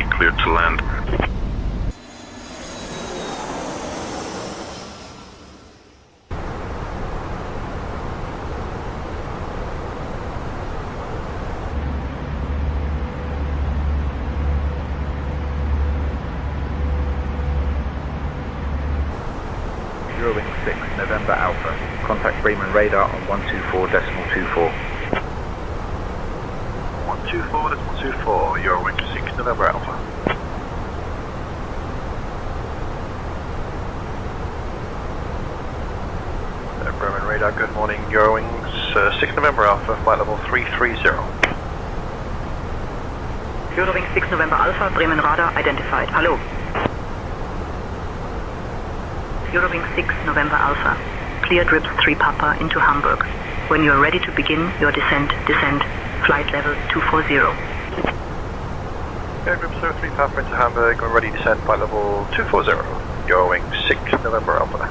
2-3, cleared to land. Eurowing 6, November Alpha. Contact Bremen radar on 124.24. 124.24, Eurowing 6, November Alpha. Bremen radar, good morning. Eurowings 6 November Alpha, flight level 330. Eurowing 6 November Alpha, Bremen radar identified. Hello. Eurowing 6 November Alpha. Cleared RIPS 3 Papa into Hamburg. When you are ready to begin your descent. Flight level 240. Cleared RIPS 3 Papa into Hamburg. When ready to descend, flight level 240. Eurowing 6 November Alpha.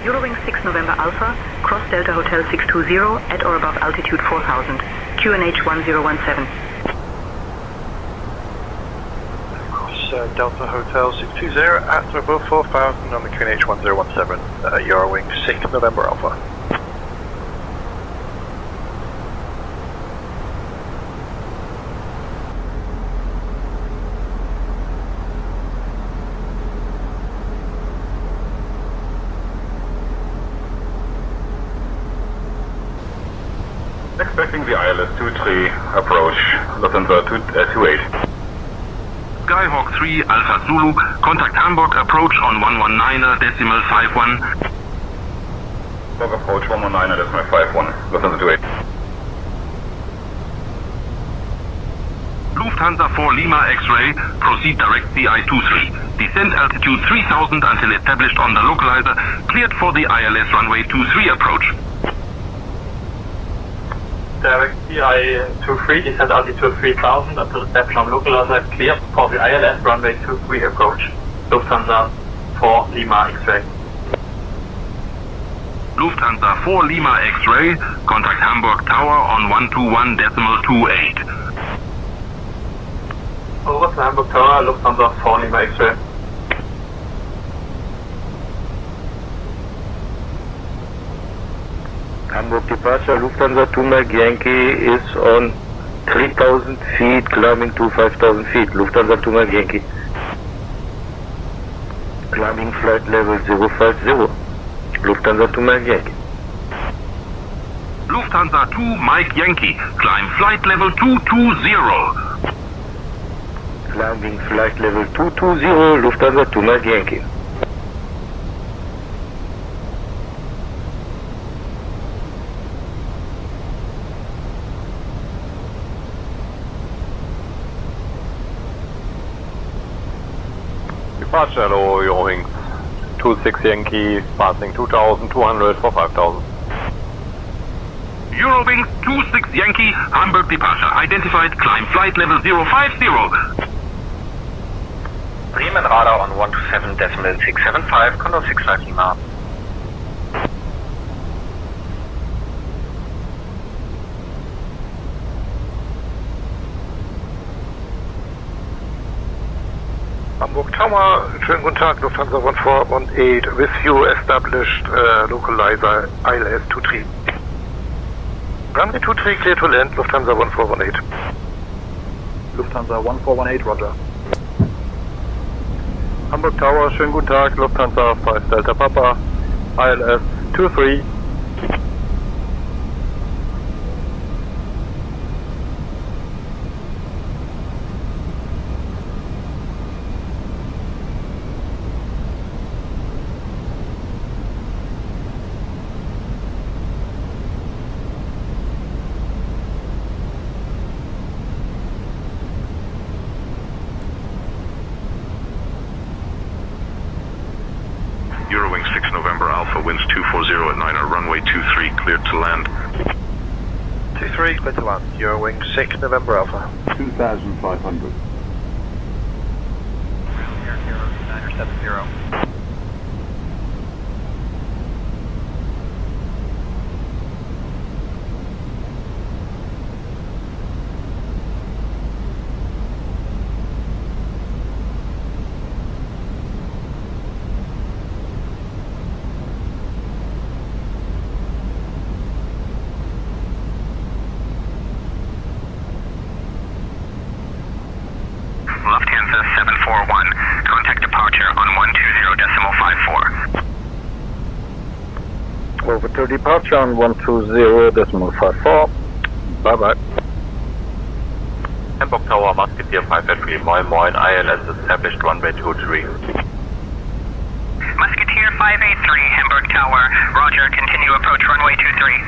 Eurowing 6 November Alpha, cross Delta Hotel 620 at or above altitude 4000, QNH 1017. Cross Delta Hotel 620 at or above 4000 on the QNH 1017, Eurowing 6 November Alpha. Expecting the ILS 23 approach, Lufthansa 28. Skyhawk 3 Alpha Zulu, contact Hamburg, approach on 119.51. Hamburg approach 119.51, Lufthansa 28. Lufthansa 4 Lima X-ray, proceed direct CI23. Descend altitude 3000 until established on the localizer, cleared for the ILS runway 23 approach. Direct CI23, descend altitude 3000 until reception on localizer, cleared for the ILS runway 23 approach. Lufthansa 4 Lima X-ray. Lufthansa 4 Lima X-ray, contact Hamburg Tower on 121.28. Over to Hamburg Tower, Lufthansa 4 Lima X-ray. Hamburg departure, Lufthansa 2 Mike Yankee is on 3000 feet, climbing to 5000 feet. Lufthansa 2 Mike Yankee. Climbing flight level 050. Lufthansa 2 Mike Yankee. Lufthansa 2 Mike Yankee, climb flight level 220. Climbing flight level 220, Lufthansa 2 Mike Yankee. Departure, hello, Eurowings 26 Yankee, passing 2200 for 5000. Eurowings 26 Yankee, Hamburg departure, identified, climb flight level 050. Bremen radar on 127.675, Condor 65 Lima. Hamburg Tower, schönen guten Tag, Lufthansa 1418, with you established localizer ILS 23. Runway 23 clear to land, Lufthansa 1418. Lufthansa 1418, roger. Hamburg Tower, schönen guten Tag, Lufthansa 5 Delta Papa, ILS 23. Eurowing 6 November Alpha, winds 240 at 9 runway 23, cleared to land. 23, cleared to land. Eurowing 6 November Alpha. 2,500. Air 0970. Lufthansa 741, contact departure on 120.54. Over to departure on 120.54. Bye bye. Hamburg Tower, Musketeer 583, Moin Moin, ILS established runway 23. Musketeer 583, Hamburg Tower, roger, continue approach runway 23.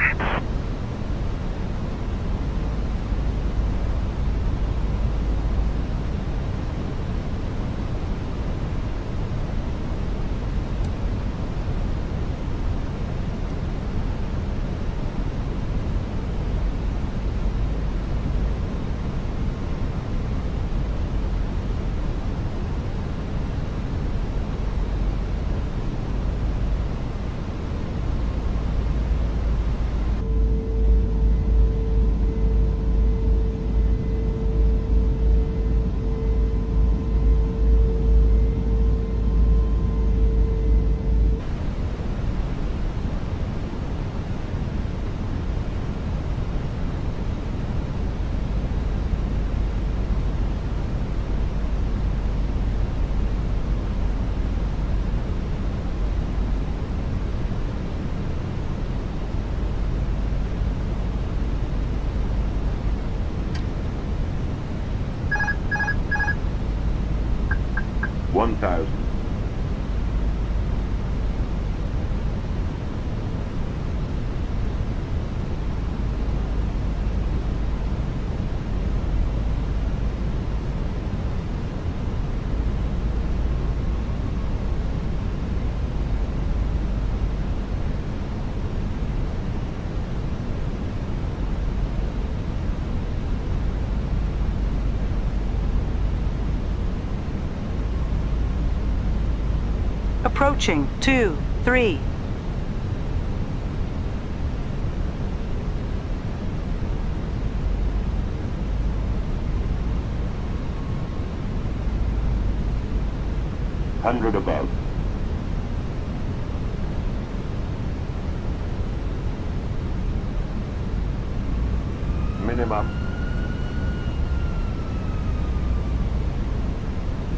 Approaching 23. Hundred above. Minimum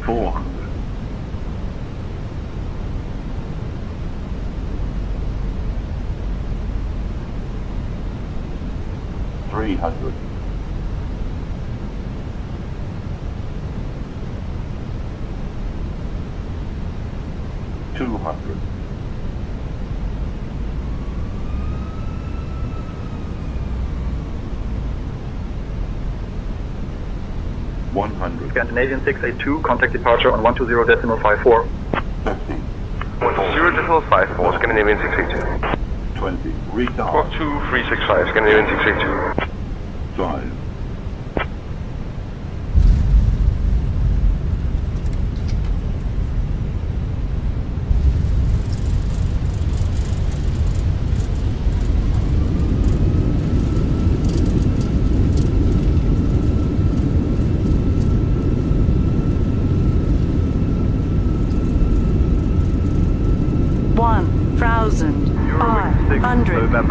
400. 300. 200. 100. Scandinavian 682, contact departure on 120.54. 50. 120.54, Scandinavian 682. 20. Retard. 42365, Scandinavian 682. Drive.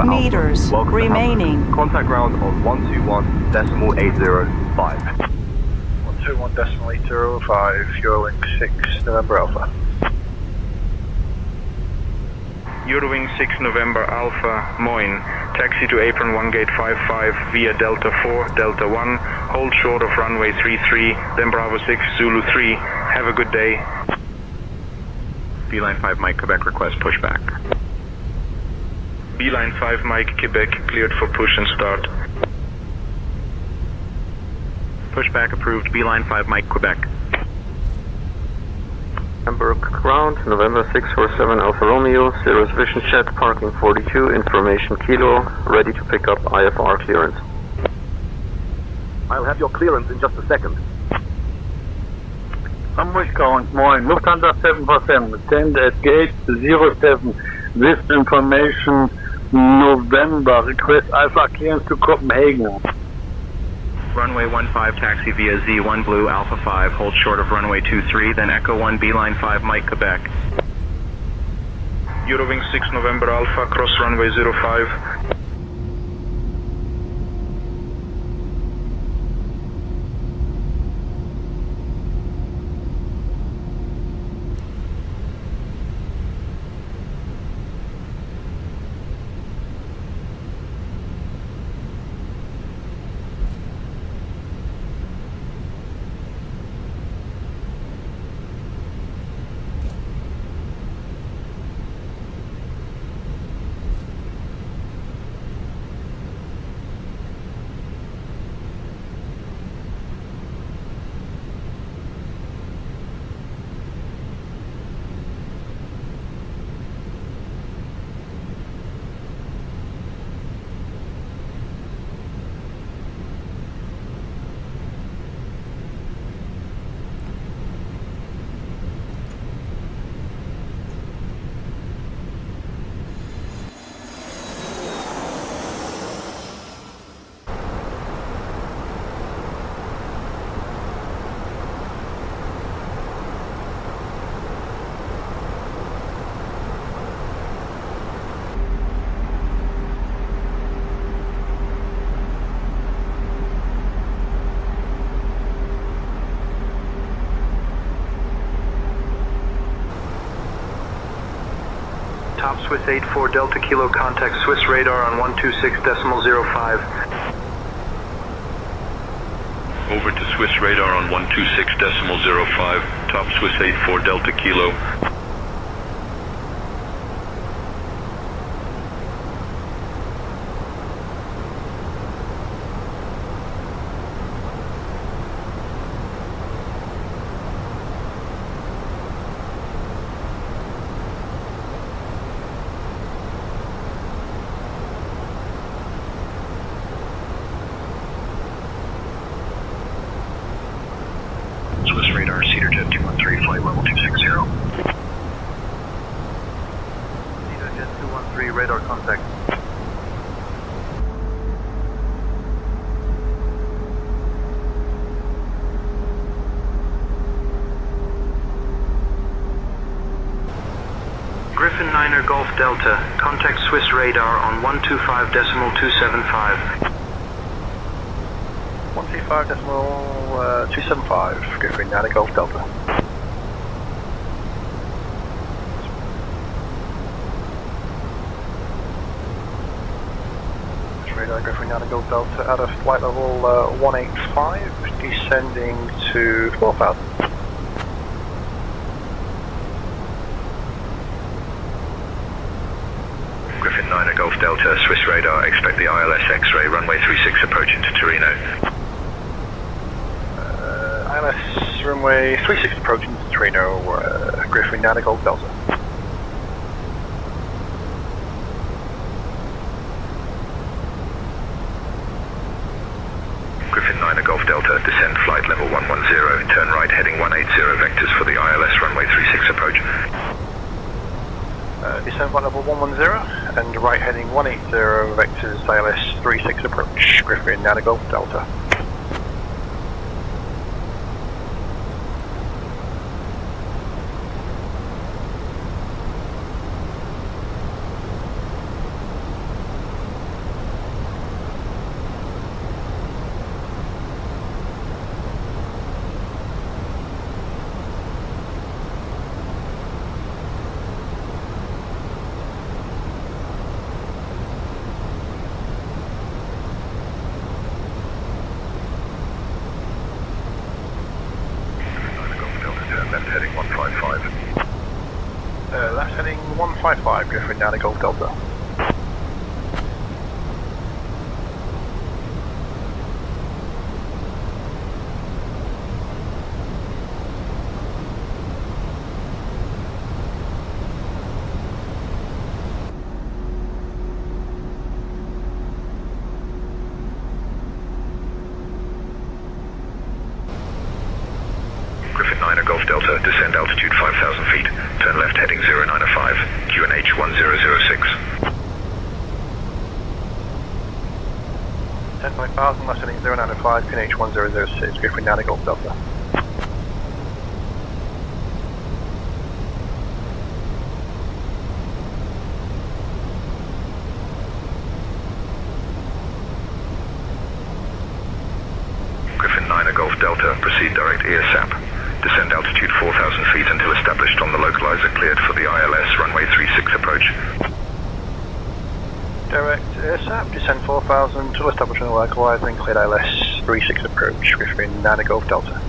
Meters remaining. Contact ground on 121.805. 21.805, Eurowing 6 November Alpha. Eurowing 6 November Alpha, Moin. Taxi to apron 1 gate 55 via Delta 4, Delta 1. Hold short of runway 33, then Bravo 6, Zulu 3. Have a good day. Beeline 5 Mike, Quebec request pushback. Beeline 5 Mike, Quebec, cleared for push and start. Pushback approved. Beeline 5 Mike, Quebec. Hamburg ground, November 647 Alfa Romeo, Cirrus Vision Jet, parking 42, information Kilo, ready to pick up IFR clearance. I'll have your clearance in just a second. Hamburg ground, Moin, Lufthansa 747, send at gate 07 with information November, request Alpha clearance to Copenhagen. Runway 15 taxi via Z1 Blue Alpha 5, hold short of runway 23, then Echo 1 Beeline 5 Mike, Quebec. Eurowing 6 November Alpha, cross runway 05. Top Swiss 84 Delta Kilo, contact Swiss radar on 126.05. Over to Swiss radar on 126.05, top Swiss 84 Delta Kilo. Swiss radar, CedarJet 213, flight level 260. CedarJet 213, radar contact. Griffin 9er Golf Delta, contact Swiss radar on 125.275. 125.275, Griffin 9er Golf Delta. Radar Griffin 9er Golf Delta out of flight level 185, descending to 12,000. Griffin 9er Golf Delta, Swiss radar, expect the ILS X-ray, runway 36 approaching to Torino. ILS runway 36 approaching to Torino, Griffin 9er Golf Delta. Griffin 9er Golf Delta, descend flight level 110, turn right heading 180 vectors for the ILS runway 36 approach. Descend flight level 110 and right heading 180 vectors ILS 36 approach, Griffin 9er Golf Delta. heading 155, Griffin down to Golf Delta. Griffin 9 Golf Delta, descend altitude 5,000 feet, turn left heading 0905, QNH 1006. 10,000, left heading 0905, QNH 1006, Griffin 9 Golf Delta. Griffin 9 Golf Delta, proceed direct ESAP. Descend altitude 4,000 feet until established on the localizer cleared for the ILS runway 36 approach. Direct AirSap, descend 4,000 to establish on the localizer and cleared ILS 36 approach, Griffin 9 Golf Delta.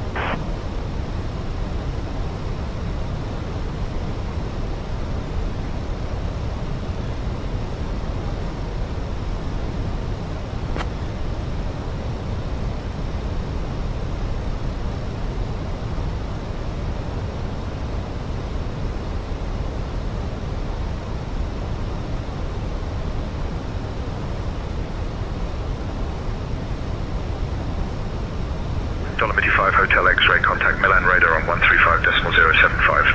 Dolomity 5 Hotel X-ray, contact Milan radar on 135.075.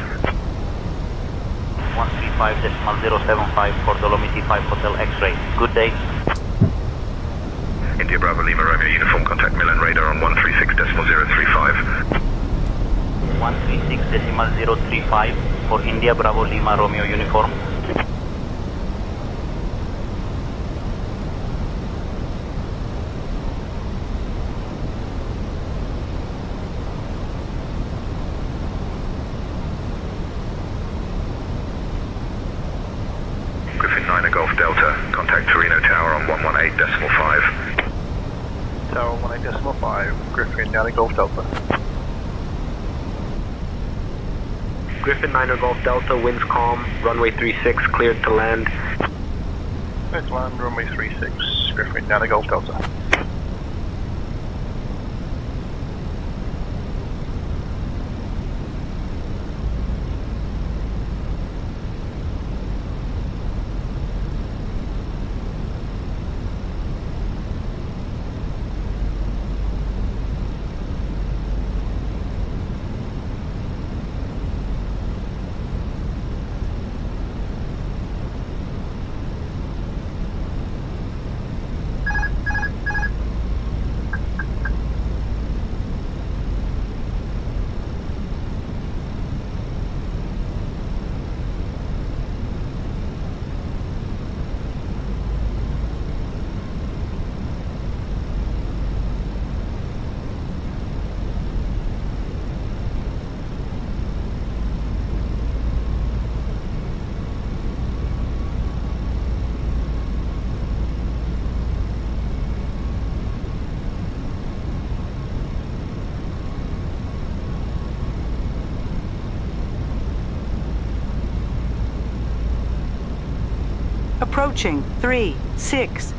135.075 for Dolomity 5 Hotel X-ray. Good day. India Bravo Lima Romeo uniform, contact Milan radar on 136.035. 136.035 for India Bravo Lima Romeo uniform. Griffin 9 Golf Delta, contact Torino Tower on 118.5. Tower 18.5, Griffin 9 Golf Delta. Griffin 9 Golf Delta, winds calm, runway 36, cleared to land. Cleared to land, runway 36, Griffin 9 Golf Delta. Approaching 3-6.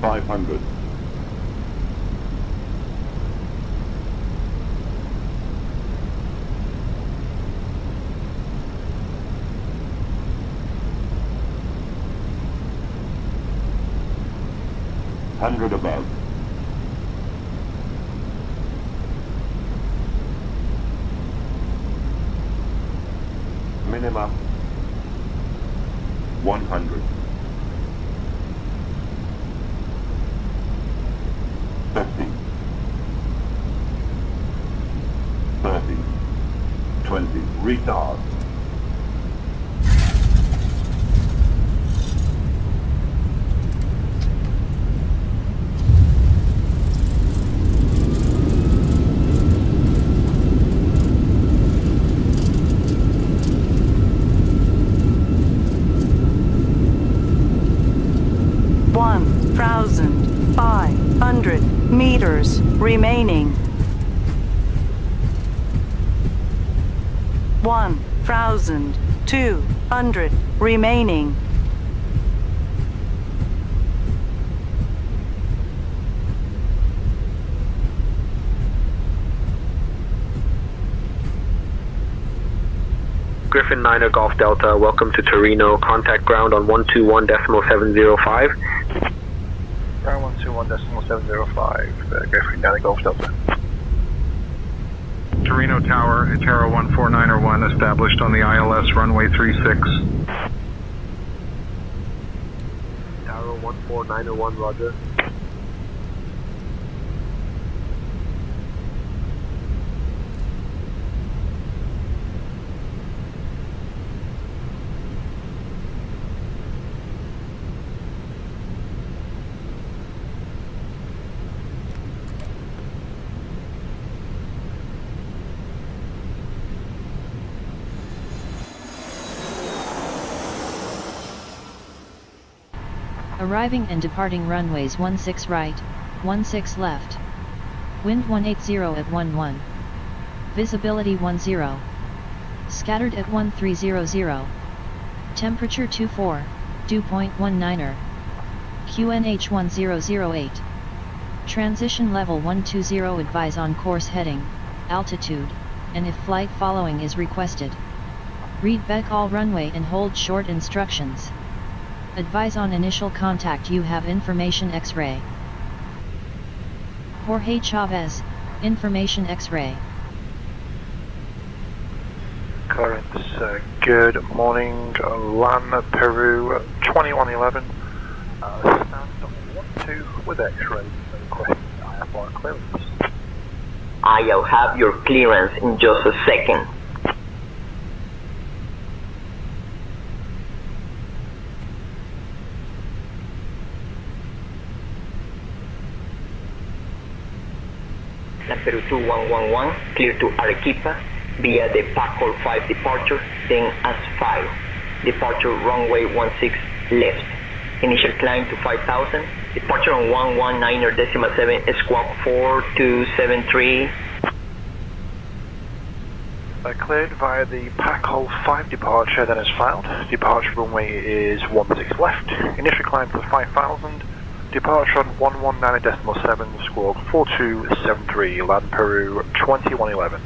$500. $100 above. Minimum 100. 50. 30. 20. Retard. meters remaining. 1,200 remaining. Griffin 9er Golf Delta, welcome to Torino. Contact ground on 121.705. Ground 121.705, Griffin 9er Golf Delta. Torino Tower, Atera 14901, established on the ILS runway 36. Tower 14901, roger. Arriving and departing runways 16 right, 16 left. Wind 180 at 11. Visibility 10. Scattered at 1300. Temperature 24, dew point 19er. QNH 1008. Transition level 120, advise on course heading, altitude, and if flight following is requested. Read back all runway and hold short instructions. Advise on initial contact you have information X-ray. Jorge Chavez, information X-ray. Currents, good morning, LAN Peru 2111, stand 12 with X-ray, request IFR clearance. I'll have your clearance in just a second. Peru 2111, clear to Arequipa via the PACOL 5 departure, then as 5. Departure runway 16 left. Initial climb to 5,000. Departure on 119.7, squawk 4273. Cleared via the PACOL 5 departure, then as filed. Departure runway is 16 left. Initial climb to 5,000. Departure on 119.7, squawk 4273, LAN Peru 2111.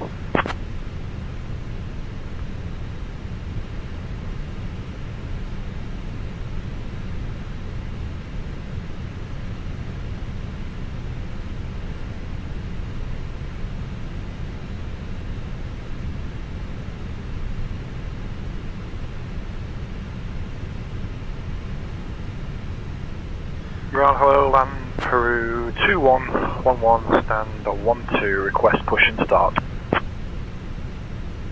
Ground hello, LAN Peru 2111, stand 12, request push and start.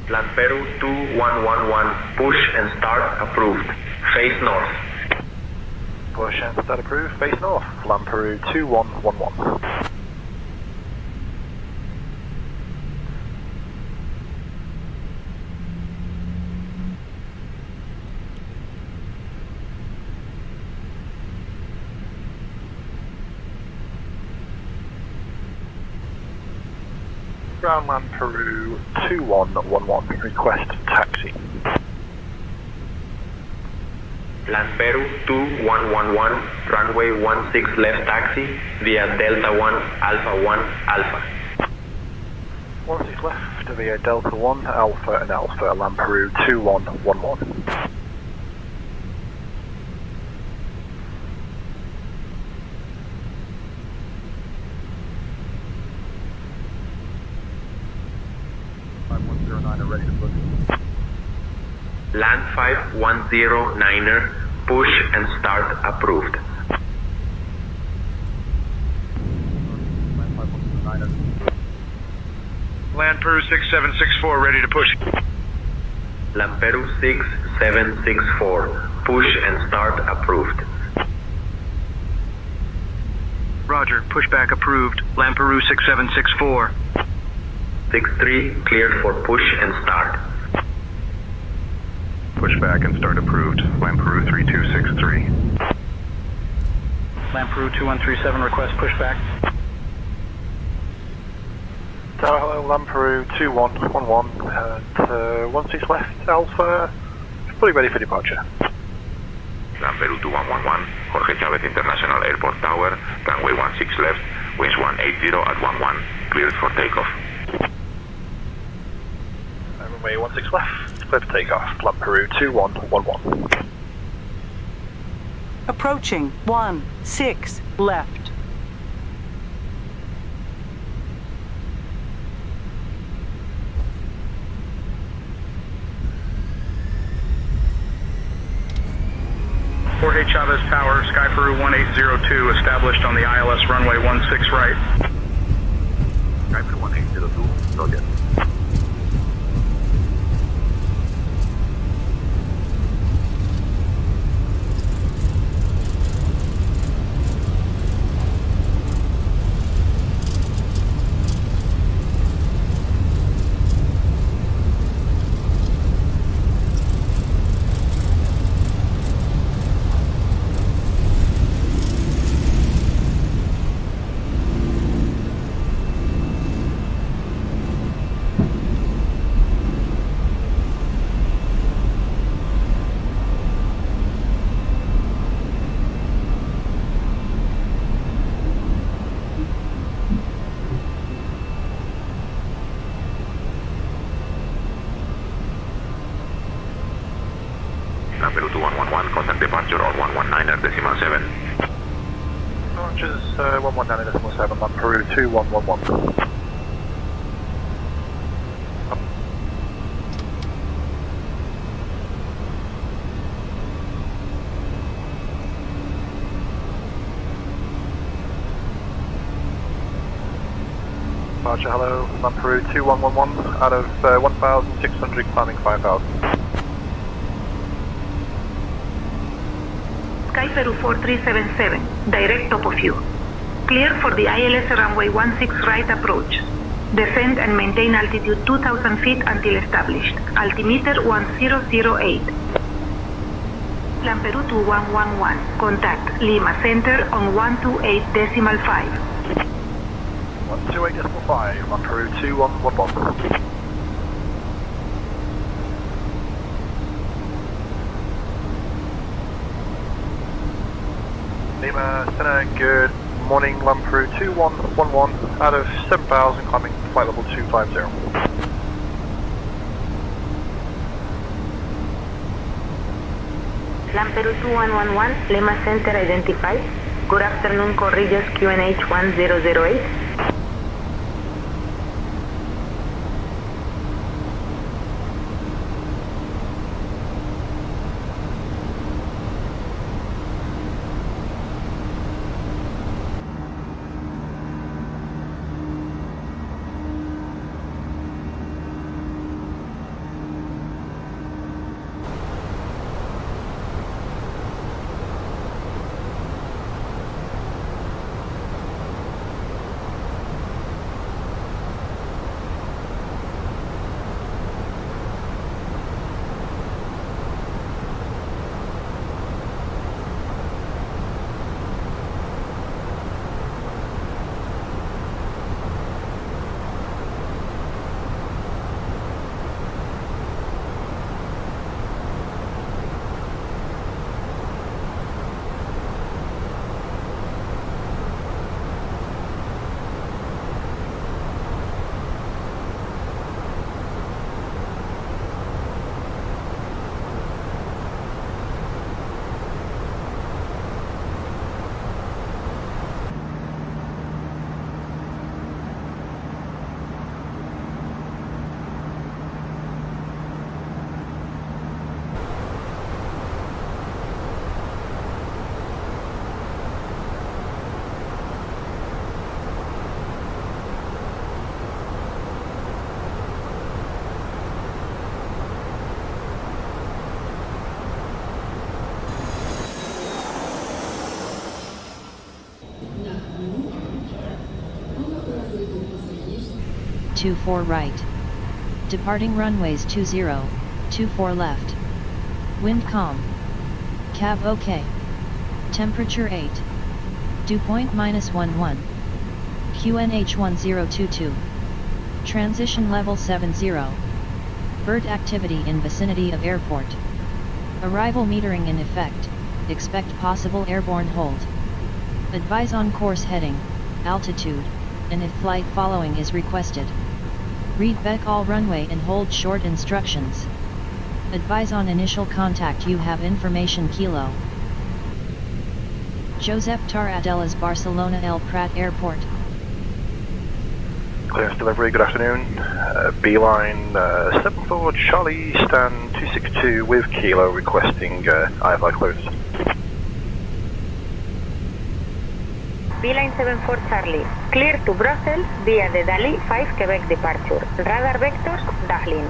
LAN Peru 2111, push and start approved. Face north. Push and start approved, face north, LAN Peru 2111. Ground LAN Peru 2111, request taxi. LAN Peru 2111, runway 16 left taxi via Delta 1 Alpha 1 Alpha. 16 left via Delta 1 Alpha and Alpha, LAN Peru 2111. Ready to push. LAN 510-9er, push and start approved. LAN Peru 6764, ready to push. LAN Peru 6764, push and start approved. Roger, pushback approved. LAN Peru 6764. 63, cleared for push and start. Pushback and start approved. LAN Peru 3263. LAN Peru 2137, request pushback. Tower, hello, Land Peru 2111 and 16 left, Alpha, fully ready for departure. Land Peru 2111, Jorge Chavez International Airport Tower, runway 16 left, winds 180 at 11, cleared for takeoff. Runway 16 left, clear for takeoff, Land Peru 2111. Approaching 16 left. Jorge Chavez Tower, Sky Peru 1802, established on the ILS runway 16 right. Sky Peru 1802, roger. Land Peru 2111, contact departure on 119.7. Departures 119.7, Land Peru 2111. Departure, hello, Land Peru 2111, out of 1,600, climbing 5,000. Sky Peru 4377, direct top of you. Clear for the ILS runway 16 right approach. Descend and maintain altitude 2,000 feet until established. Altimeter 1008. Land Peru 2111, contact Lima Center on 128.5. 128.5, Land Peru 2111. Lima Center, good morning, Land Peru 2111, out of 7,000, climbing flight level 250. Land Peru 2111, Lima Center identified. Good afternoon, Corrillos QNH 1008. Two 4 right. Departing runways 20, 24 left. Wind calm. Cav OK. Temperature 8. Dew point -11. QNH 1022. Transition level 70. Bird activity in vicinity of airport. Arrival metering in effect. Expect possible airborne hold. Advise on course heading, altitude, and if flight following is requested. Read back all runway and hold short instructions. Advise on initial contact. You have information Kilo. Josep Tarradellas, Barcelona El Prat Airport. Clearance delivery, good afternoon. Beeline 74 Charlie, stand 262 with Kilo requesting IFR clearance. Beeline 74 Charlie, clear to Brussels via the Dali 5 Quebec departure. Radar vectors, Dublin.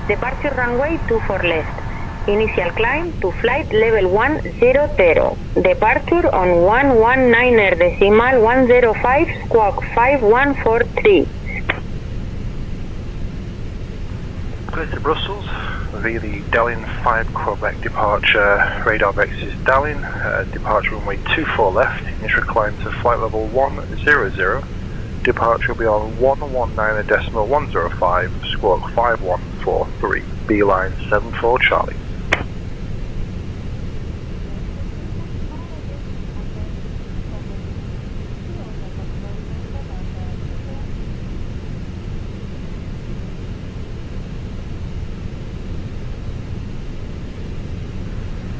Departure runway 24 left. Initial climb to flight level 100. Departure on 119.105 squawk 5143. Clear to Brussels via the Dallin 5 Quebec departure. Radar vectors is Dallin. Departure runway 24 left. Initial climb to flight level 100. Departure will be on 119.105 squawk 5143. Beeline 74 Charlie.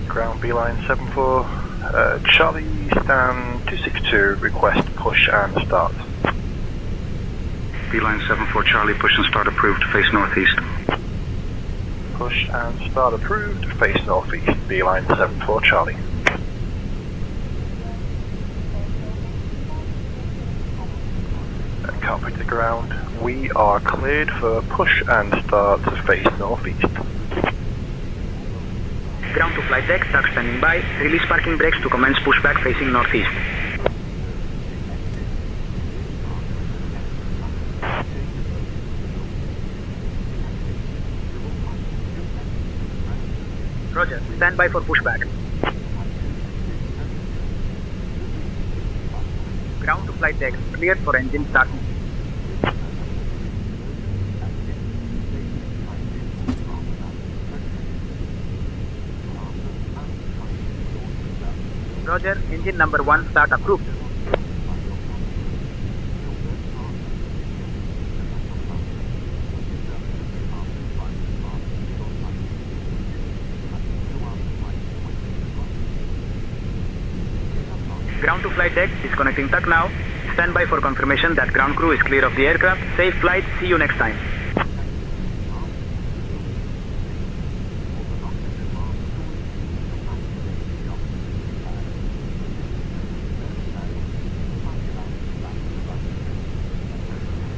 Ground Beeline 74 Charlie, stand 262, request push and start. Beeline 74 Charlie, push and start approved, face northeast. Push and start approved, face northeast, Beeline 74 Charlie. Copy to ground, we are cleared for push and start to face northeast. Ground to flight deck, tax standing by. Release parking brakes to commence pushback facing northeast. Roger, stand by for pushback. Ground to flight deck, cleared for engine starting. Roger, engine number 1 start approved. Ground to flight deck, disconnecting TAC now. Stand by for confirmation that ground crew is clear of the aircraft. Safe flight, see you next time.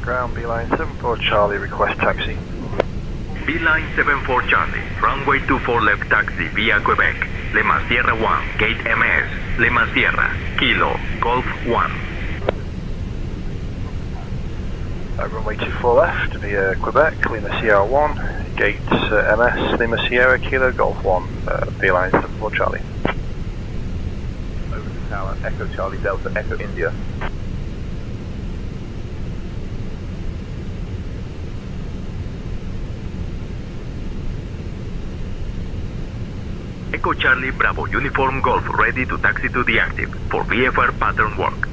Ground Beeline 74 Charlie, request taxi. Beeline 74 Charlie, runway 24 left taxi via Quebec. Lema Sierra 1, gate MS. Lema Sierra, Kilo, Golf 1. Runway 24 left via Quebec, Lima Sierra 1, gate MS, Lima Sierra, Kilo, Golf 1, Beeline 74 Charlie. Over to tower, Echo Charlie Delta, Echo India. Echo Charlie Bravo Uniform Golf ready to taxi to the active for VFR pattern work.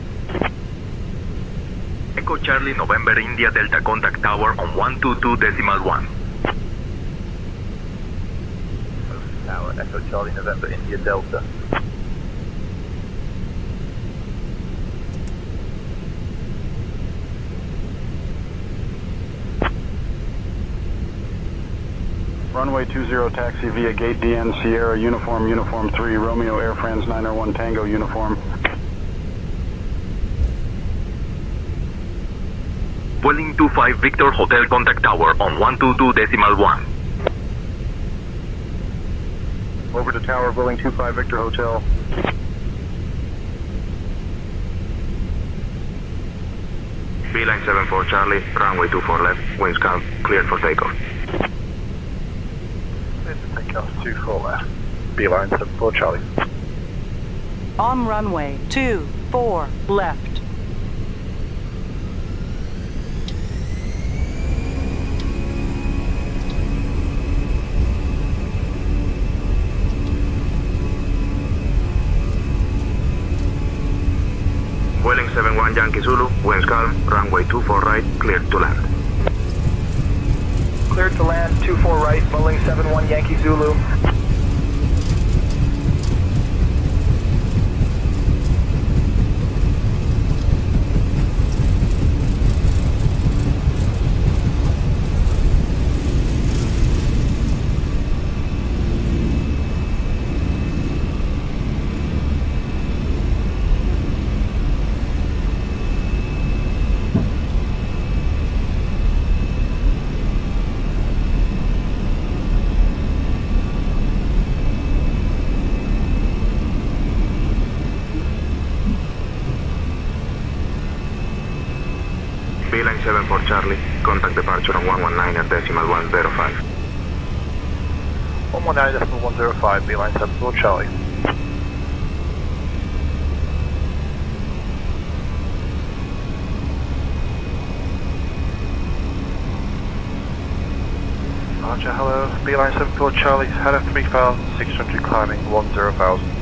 Echo Charlie November India Delta contact tower on 122.1. Tower, Echo Charlie November India Delta. Runway 20 taxi via gate DN Sierra Uniform 3 Romeo Air France 901 Tango Uniform. Vueling 25 Victor Hotel contact tower on 122.1. Over to tower, Vueling 25 Victor Hotel. Beeline 74 Charlie, runway 24 left, wings count, cleared for takeoff. Cleared to takeoff 24 left, Beeline 74 Charlie. On runway 24 left. runway 24 right, cleared to land. Cleared to land, 24 right, Boeing 71 Yankee Zulu. Beeline 74 Charlie, contact departure on 119 at decimal 105. 119.105, Beeline 74 Charlie. Roger, hello, Beeline 74 Charlie, header 3,600 climbing 10,000.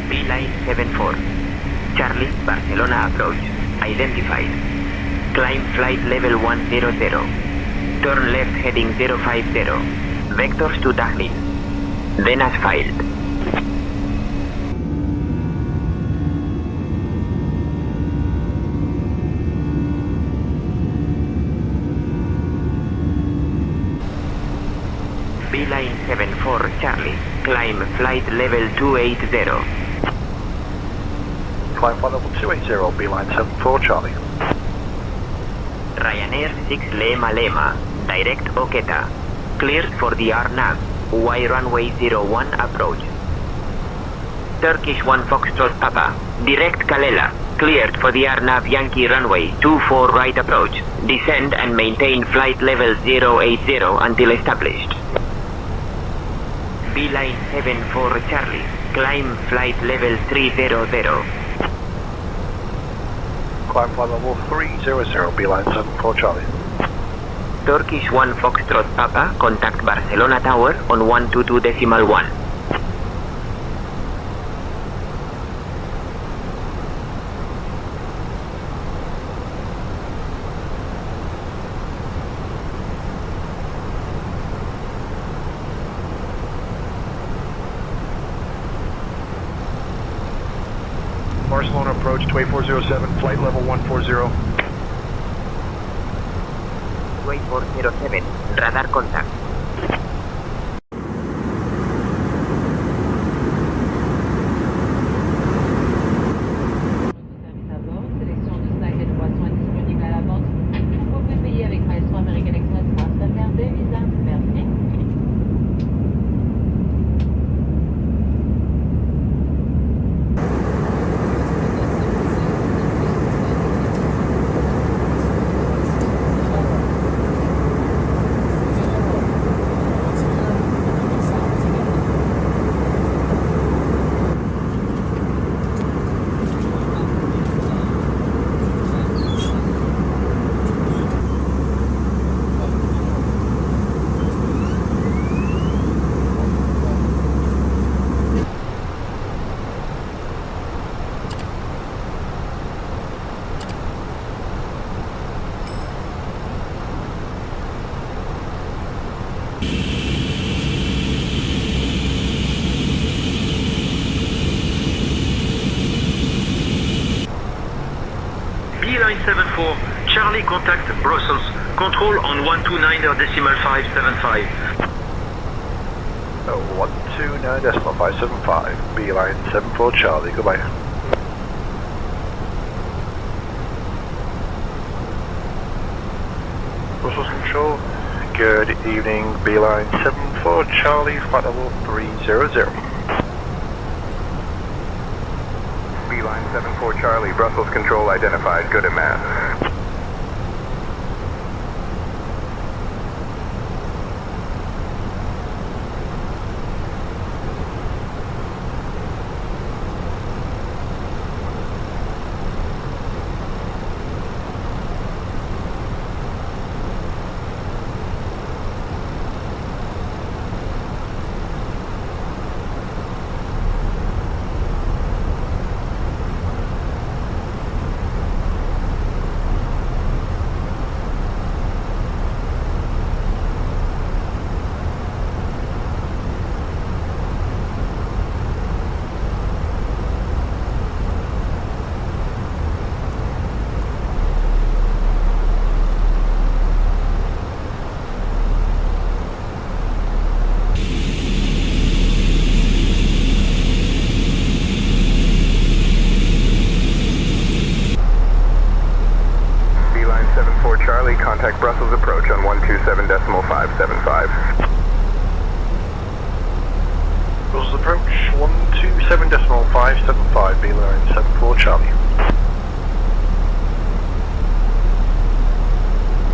Beeline 74. Charlie, Barcelona approach. Identified. Climb flight level 100. Turn left heading 050. Vectors to Dahlin. Then as filed. Beeline 74 Charlie. Climb flight level 280. Climb flight level 280, Beeline 74 Charlie. Ryanair 6 Lema Lema. Direct Oketa. Cleared for the RNAV. Y runway 01 approach. Turkish 1 Foxtrot Papa. Direct Kalela. Cleared for the RNAV Yankee runway 24 right approach. Descend and maintain flight level 080 until established. Beeline 74 Charlie. Climb flight level 300. Climb flight level 300, Beeline 74 Charlie. Turkish 1 Foxtrot Papa, contact Barcelona Tower on 122.1. Barcelona approach 2407, flight level 140. 2407, radar contact. Beeline 74, Charlie contact Brussels. Control on 129.575. 129.575, Beeline 74 Charlie, goodbye. Brussels Control, good evening, Beeline 74 Charlie, flight level 300. Beeline 74 Charlie, Brussels Control identified, good at mass. contact Brussels approach on 127.575. Brussels approach 127.575, beeline 74 Charlie.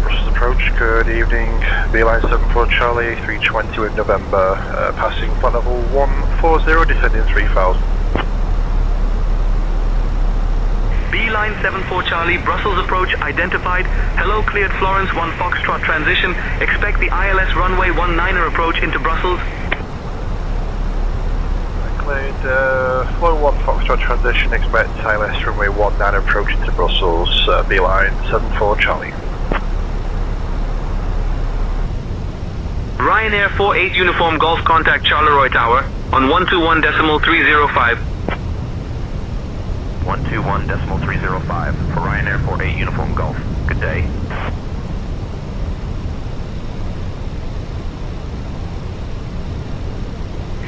Brussels approach, good evening, beeline 74 Charlie, 320 with November, passing flight level 140, descending 3000. Beeline 74 Charlie, Brussels approach identified. Hello, cleared Florence 1 Foxtrot transition. Expect the ILS runway 19er approach into Brussels. Cleared, flow 1 Foxtrot transition, expect ILS runway 19 approach into Brussels, beeline 74 Charlie. Ryanair 48 Uniform Golf contact Charleroi Tower on 121.305. 121.305 for Ryanair 48 Uniform Golf. Good day.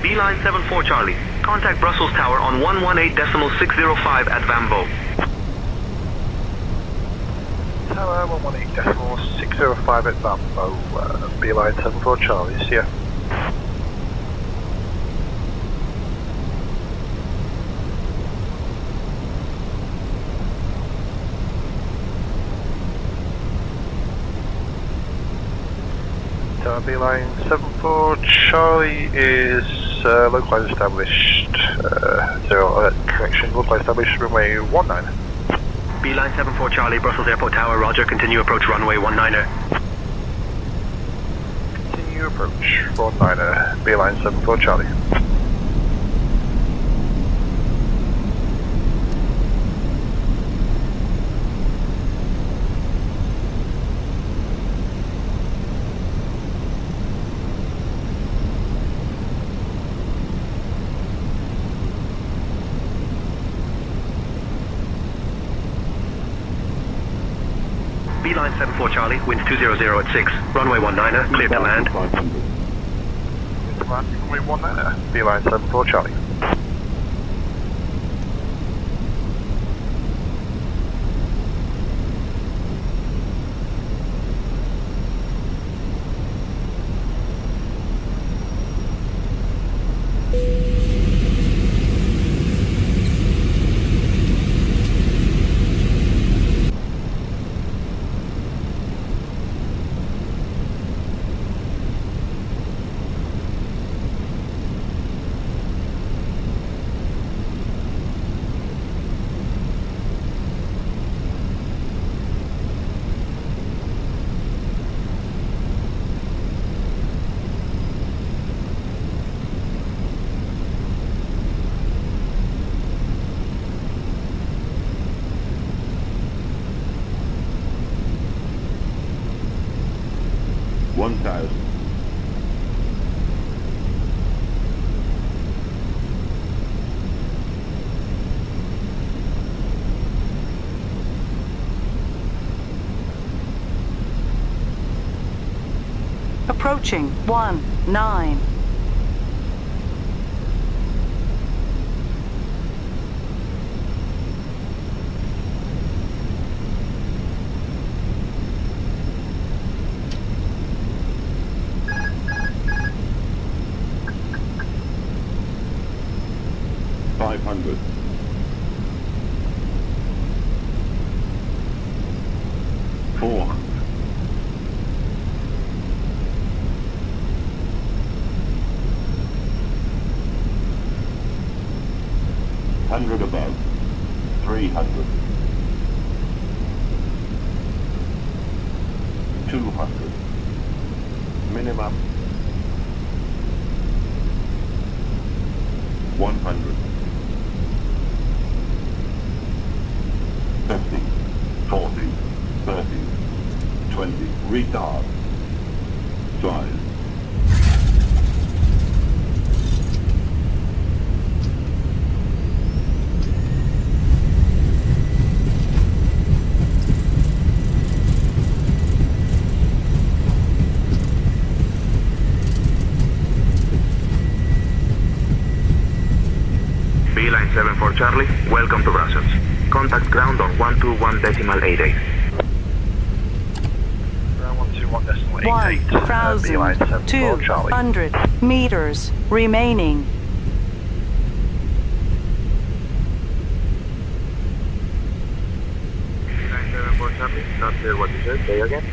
Beeline 74 Charlie, contact Brussels Tower on 118.605 at Vambo. Tower 118.605 at Vambo, beeline 74 Charlie, see ya. Tower beeline 74 Charlie is localized established, correction, localized established runway 19. Beeline 74 Charlie, Brussels Airport Tower, roger, continue approach runway 19er. Continue approach 19er, beeline 74 Charlie. Beeline 74 Charlie, winds 200 at 6, runway 19er, cleared to land. Runway 19er, beeline 74 Charlie. Approaching 19. Above, 300, 200, minimum, 100, 50, 40, 30, 20, retard, drive. Beeline 74 Charlie, welcome to Brussels. Contact ground on 121.88. 21.88, Beeline 74 Charlie. 1,200 meters remaining. Not sure what you said. Say again.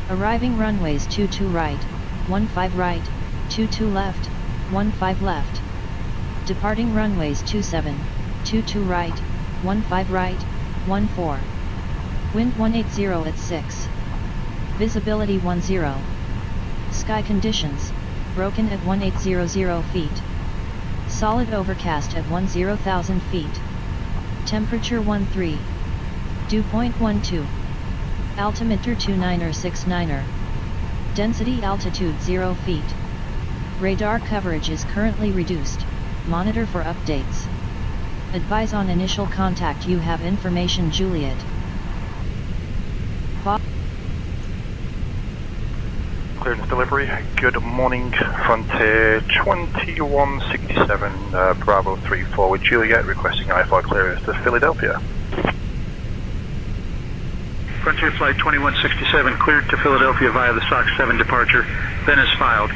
Arriving runways 22 right, 15 right, 22 left, 15 left. Departing runways 27, 22 right, 15 right, 14. Wind 180 at 6. Visibility 10. Sky conditions, broken at 1800 feet. Solid overcast at 10,000 feet. Temperature 13. Dew point 12. Altimeter 2969er. Density altitude 0 feet. Radar coverage is currently reduced. Monitor for updates. Advise on initial contact. You have information Juliet. Clearance delivery. Good morning, Frontier 2167 Bravo 34 with Juliet requesting IFR clearance to Philadelphia. Frontier Flight 2167 cleared to Philadelphia via the SOX 7 departure, then is filed.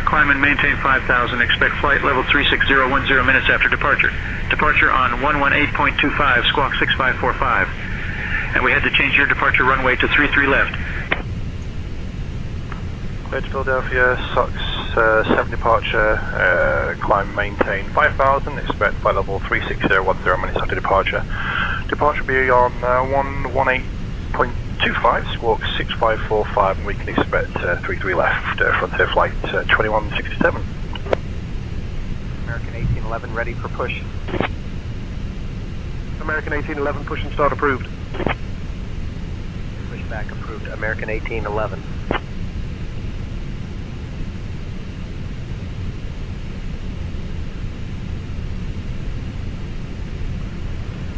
Climb and maintain 5,000, expect flight level 36010 minutes after departure. Departure on 118.25, squawk 6545. And we had to change your departure runway to 33 left. Cleared to Philadelphia, SOX 7 departure, climb maintain 5,000, expect flight level 36010 minutes after departure. Departure will be on 118.25, squawk 6545, and we can expect 33 left, Frontier Flight 2167. American 1811 ready for push. American 1811 push and start approved. Pushback approved. American 1811.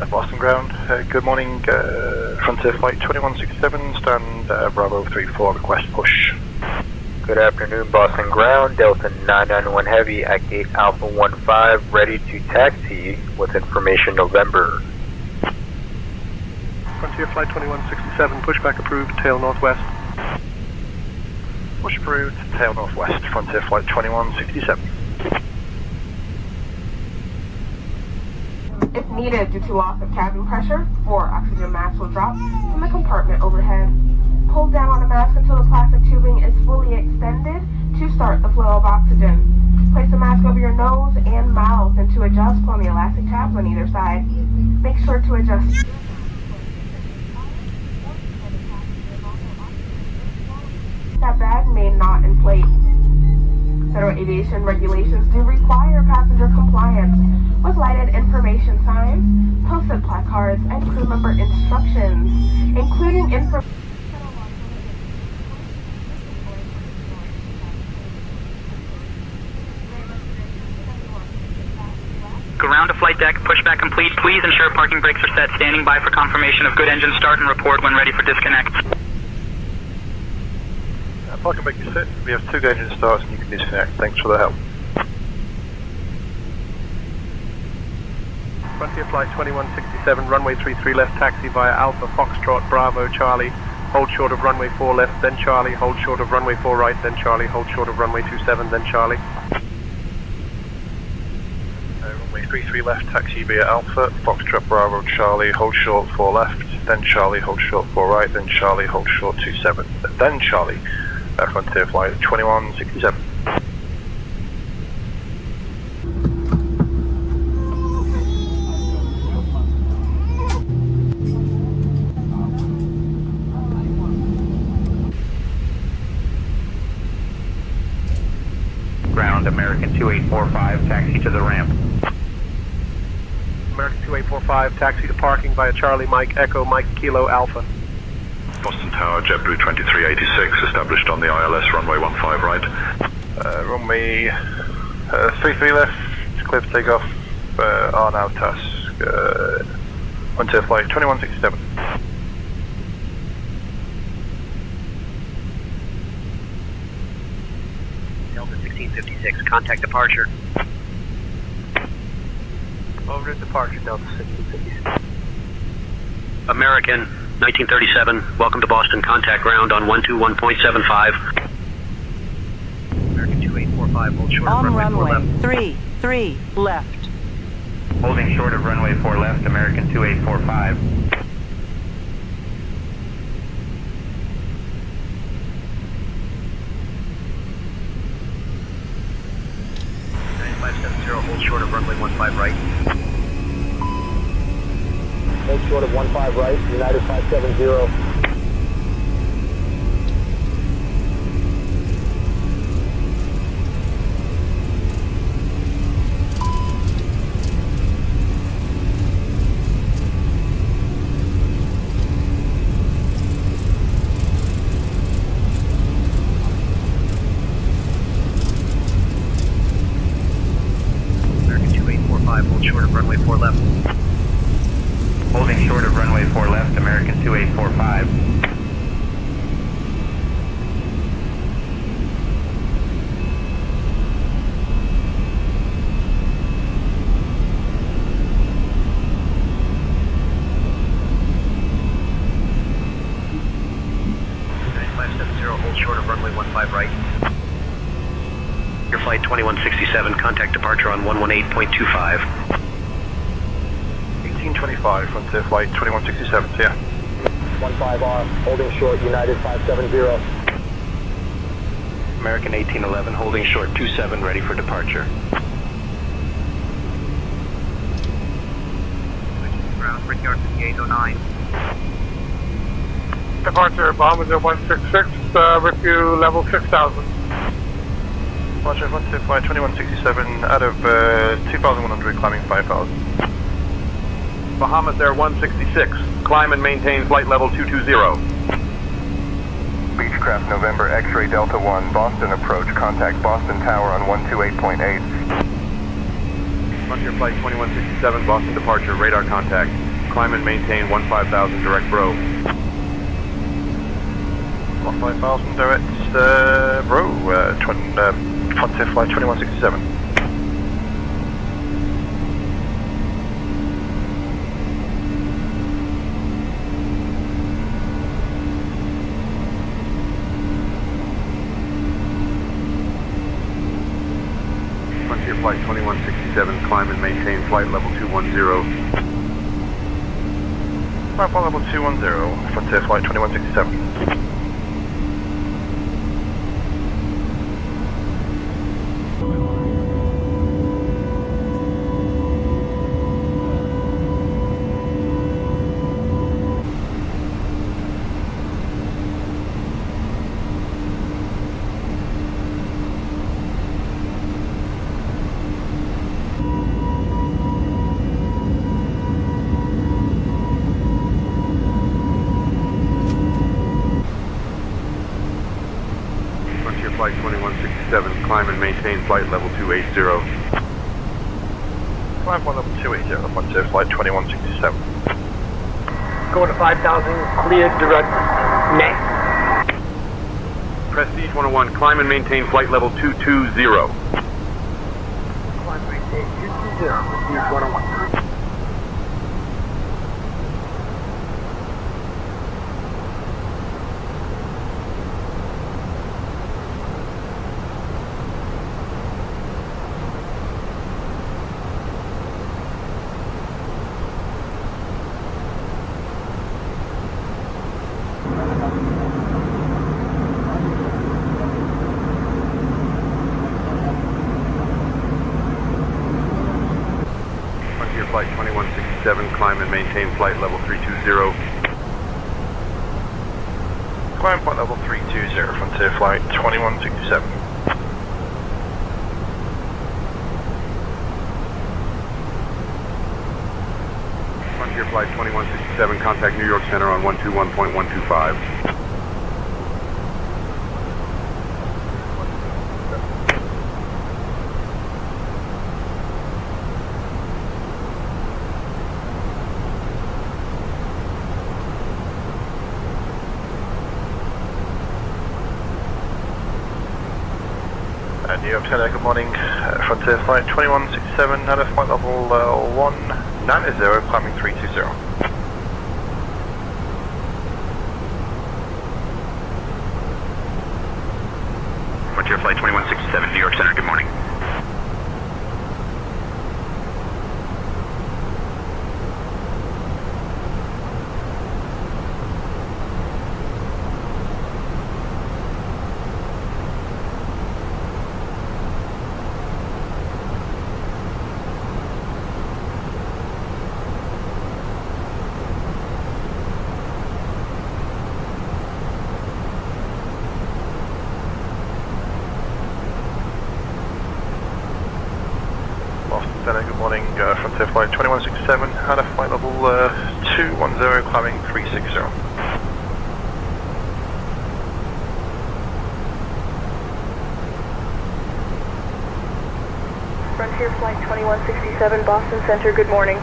Boston ground, good morning, Frontier Flight 2167, stand Bravo 34, request push. Good afternoon, Boston ground, Delta 991 Heavy at gate Alpha 15, ready to taxi with information November. Frontier Flight 2167, pushback approved, tail northwest. Push approved, tail northwest, Frontier Flight 2167. If needed, due to loss of cabin pressure, 4 oxygen masks will drop from the compartment overhead. Pull down on the mask until the plastic tubing is fully extended to start the flow of oxygen. Place the mask over your nose and mouth, and to adjust, pull on the elastic tabs on either side. Make sure to adjust. That bag may not aviation regulations do require passenger compliance with lighted information signs, posted placards, and crew member instructions, including information. Ground to flight deck, pushback complete. Please ensure parking brakes are set. Standing by for confirmation of good engine start and report when ready for disconnect. Parking brake is set. We have 2 good engine starts and you can disconnect. Thanks for the help. Frontier Flight 2167, runway 33 left, taxi via Alpha Foxtrot Bravo Charlie. Hold short of runway 4 left, then Charlie. Hold short of runway 4 right, then Charlie. Hold short of runway 27, then Charlie. Runway 33 left, taxi via Alpha, Foxtrot Bravo Charlie, hold short 4 left, then Charlie, hold short 4 right, then Charlie, hold short 27, then Charlie. Frontier Flight 2167. Ground, American 2845, taxi to the ramp. American 2845, taxi to parking via Charlie Mike Echo Mike Kilo Alpha. Boston Tower, JetBlue 2386, established on the ILS runway 15 right. Runway 33 left, clear for takeoff. R now task. Frontier Flight 2167. Delta 1656, contact departure. Over to departure, Delta 1656. American 1937, welcome to Boston. Contact ground on 121.75. American 2845, hold short On of runway 4 runway left. 33 left. Holding short of runway 4 left, American 2845. Hold short of runway 15 right. Hold short of 15 right, United 570. American 2845, hold short of runway 4 left. Holding short of runway 4 left, American 2845. Hold short of runway 15 right. Your flight 2167, contact departure on 118.25. 1825, Frontier Flight 2167, yeah. 15R, holding short, United 570. American 1811, holding short 27, ready for departure. Ground, Brickyard 5809. Departure, Bahamas 166, with you level 6000. Roger, Frontier Flight 2167, out of 2,100, climbing 5,000. Bahamas Air 166, climb and maintain flight level 220. Beechcraft November X-ray Delta 1, Boston approach, contact Boston Tower on 128.8. Frontier Flight 2167, Boston departure, radar contact. Climb and maintain 15,000 direct bro. 15,000 direct, bro, Frontier Flight 2167. Frontier Flight 2167, climb and maintain flight level 210. Flight level 210, Frontier Flight 2167. climb and maintain flight level 280. Climb flight level 280, Frontier Flight 2167. Going to 5,000, cleared direct net. Prestige 101, climb and maintain flight level 220. Climb maintain 220, Prestige 101. Frontier Flight 2167, climb and maintain flight level 320. Climb flight level 320, Frontier Flight 2167. Frontier Flight 2167, contact New York Center on 121.125. New York Center, good morning. Frontier Flight 2167, at a flight level 190, climbing 320. Frontier Flight 2167, New York Center, good morning. Good morning, Frontier Flight 2167, at a flight level 210, climbing 360. Frontier Flight 2167, Boston Center, good morning.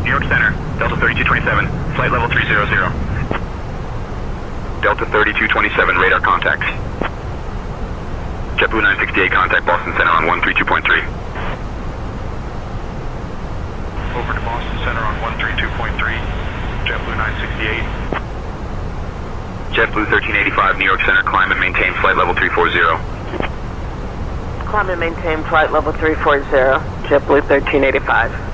New York Center, Delta 3227, flight level 300. Delta 3227, radar contacts. JetBlue 968, contact Boston Center on 132.3. Over to Boston Center on 132.3, JetBlue 968. JetBlue 1385, New York Center, climb and maintain flight level 340. Climb and maintain flight level 340, JetBlue 1385.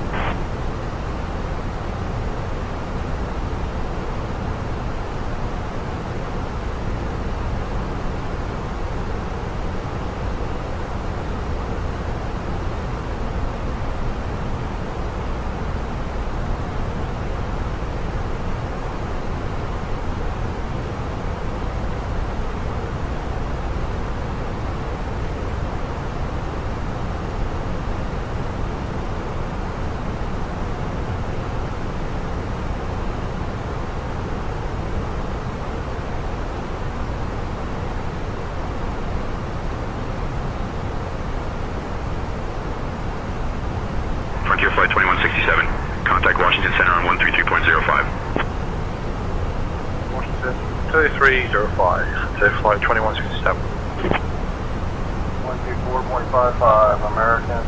Frontier Flight 2167, contact Washington Center on 133.05. Washington 2305, Frontier Flight 2167. 124.55, American.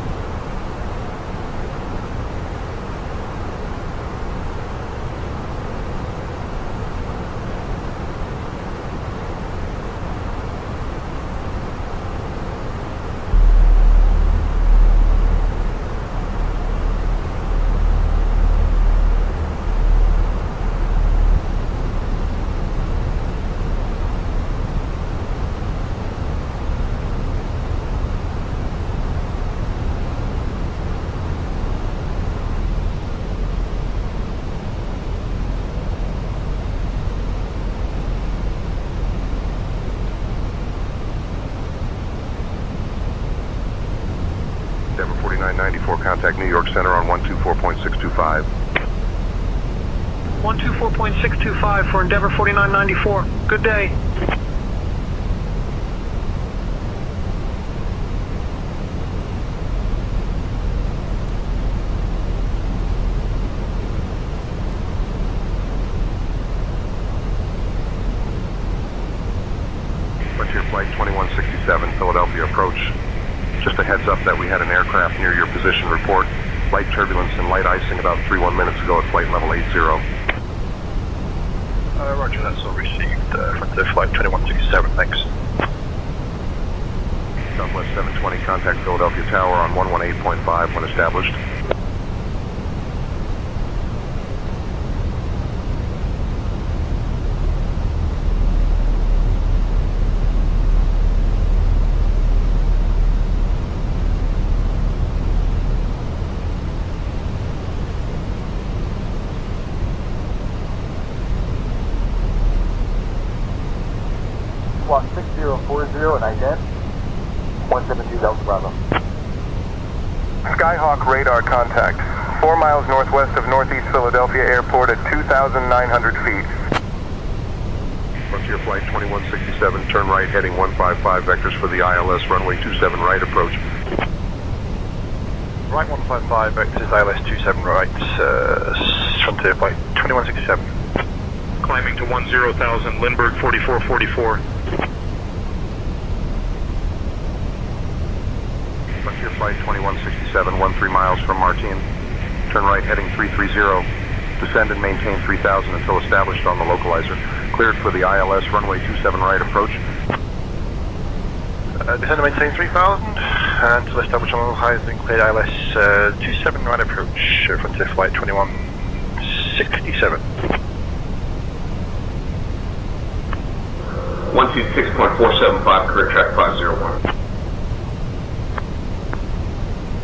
Denver 4994, contact New York Center on 124.625. 124.625 for Endeavor 4994. Good day. Frontier Flight 2167, Philadelphia approach. Just a heads up that we had an aircraft near your position. Report light turbulence and light icing about 31 minutes ago at flight level 80. Roger, that's all received. Frontier Flight 2167, thanks. Southwest 720, contact Philadelphia Tower on 118.5 when established. Squawk 6040 and ident. 172 Delta Bravo. Skyhawk radar contact. 4 miles northwest of Northeast Philadelphia Airport at 2,900 feet. Frontier Flight 2167, turn right heading 155 vectors for the ILS runway 27 right approach. Right 155 vectors, ILS 27 right, Frontier Flight 2167. Climbing to 10,000, Lindbergh 4444. Frontier Flight 2167, 13 miles from Martin. Turn right heading 330. Descend and maintain 3000 until established on the localizer. Cleared for the ILS runway 27 right approach. Descend and maintain 3000 until established on the localizer. Cleared ILS 27 right approach, Frontier Flight 2167. 126.475, career track 501.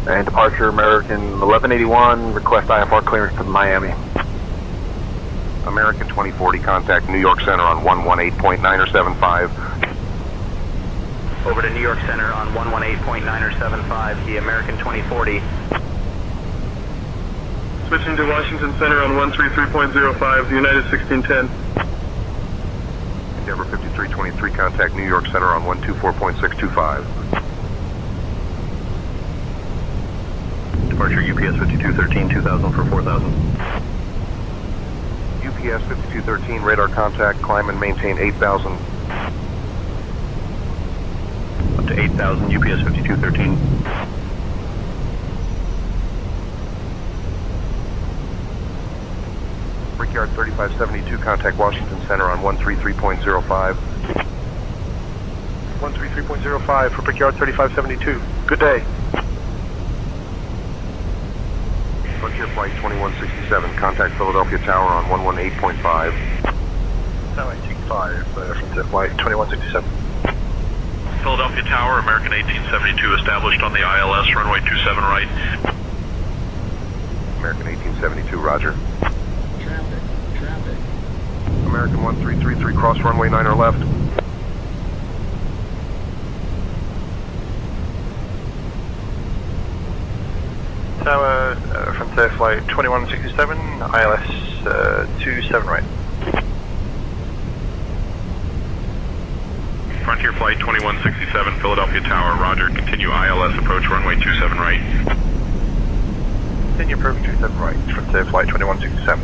And departure American 1181, request IFR clearance to Miami. American 2040, contact New York Center on 118.975. Over to New York Center on 118.975, the American 2040. Switching to Washington Center on 133.05, the United 1610. Endeavor 5323, contact New York Center on 124.625. Departure UPS 5213, 2000 for 4000. UPS 5213, radar contact, climb and maintain 8,000. Up to 8,000, UPS 5213. Brickyard 3572, contact Washington Center on 133.05. 133.05 for Brickyard 3572. Good day. Frontier Flight 2167, contact Philadelphia Tower on 118.5. Tower 185, Frontier Flight 2167. Philadelphia Tower, American 1872, established on the ILS, runway 27 right. American 1872, roger. Traffic. American 1333, cross runway 9 or left. Tower, Frontier Flight 2167, ILS 27 right. Frontier Flight 2167, Philadelphia Tower, roger. Continue ILS approach, runway 27 right. Continue approach 27 right, Frontier Flight 2167.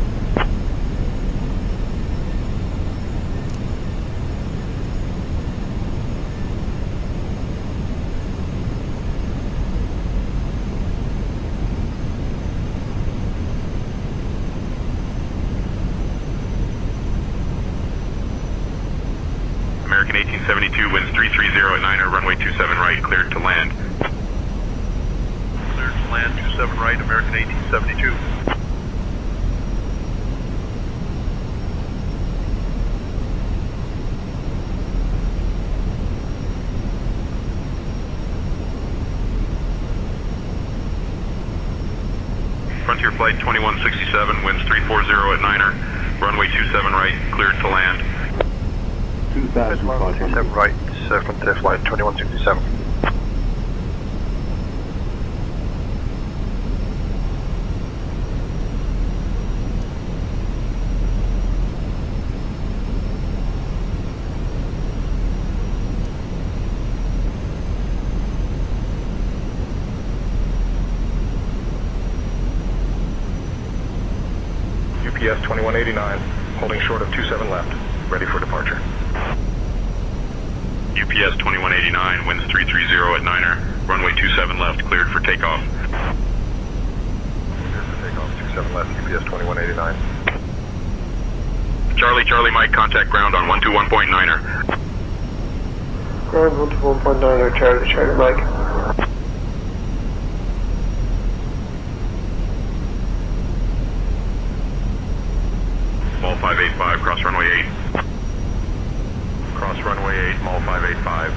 330 at 9er, runway 27 right, cleared to land. Cleared to land, 27 right, American 1872. Frontier Flight 2167, winds 340 at 9er, runway 27 right, cleared to land. 2,500. Right, Frontier Flight 2167. UPS 2189, holding short of 27 left, ready for departure. UPS 2189, winds 330 at 9er, runway 27 left, cleared for takeoff. Cleared for takeoff, 27 left, UPS 2189. Charlie Mike, contact ground on 121.9er. Ground 121.9er, Charlie Mike. Mall 585, cross runway 8. Cross runway 8, Mall 585.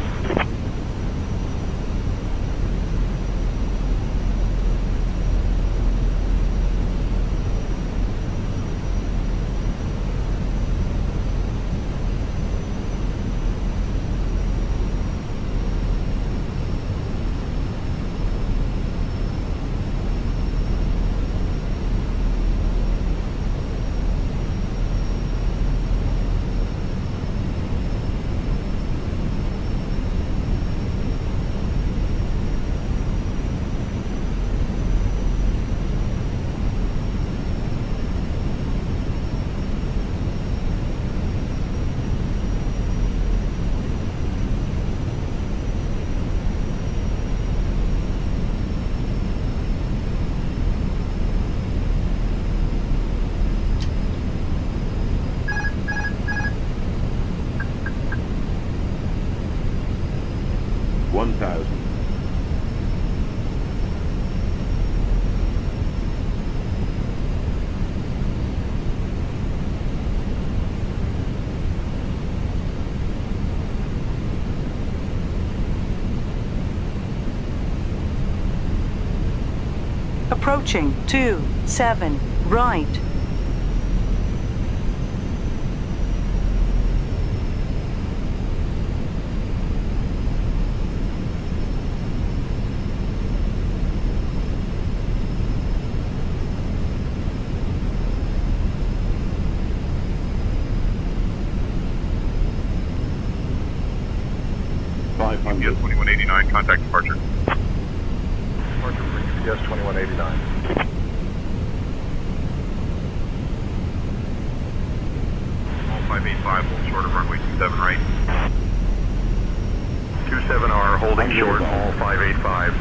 Approaching 27 right. UPS 2189, contact departure. Departure for UPS 2189. Mall 585, hold short of runway 27 right. 27R, holding short, Mall 585.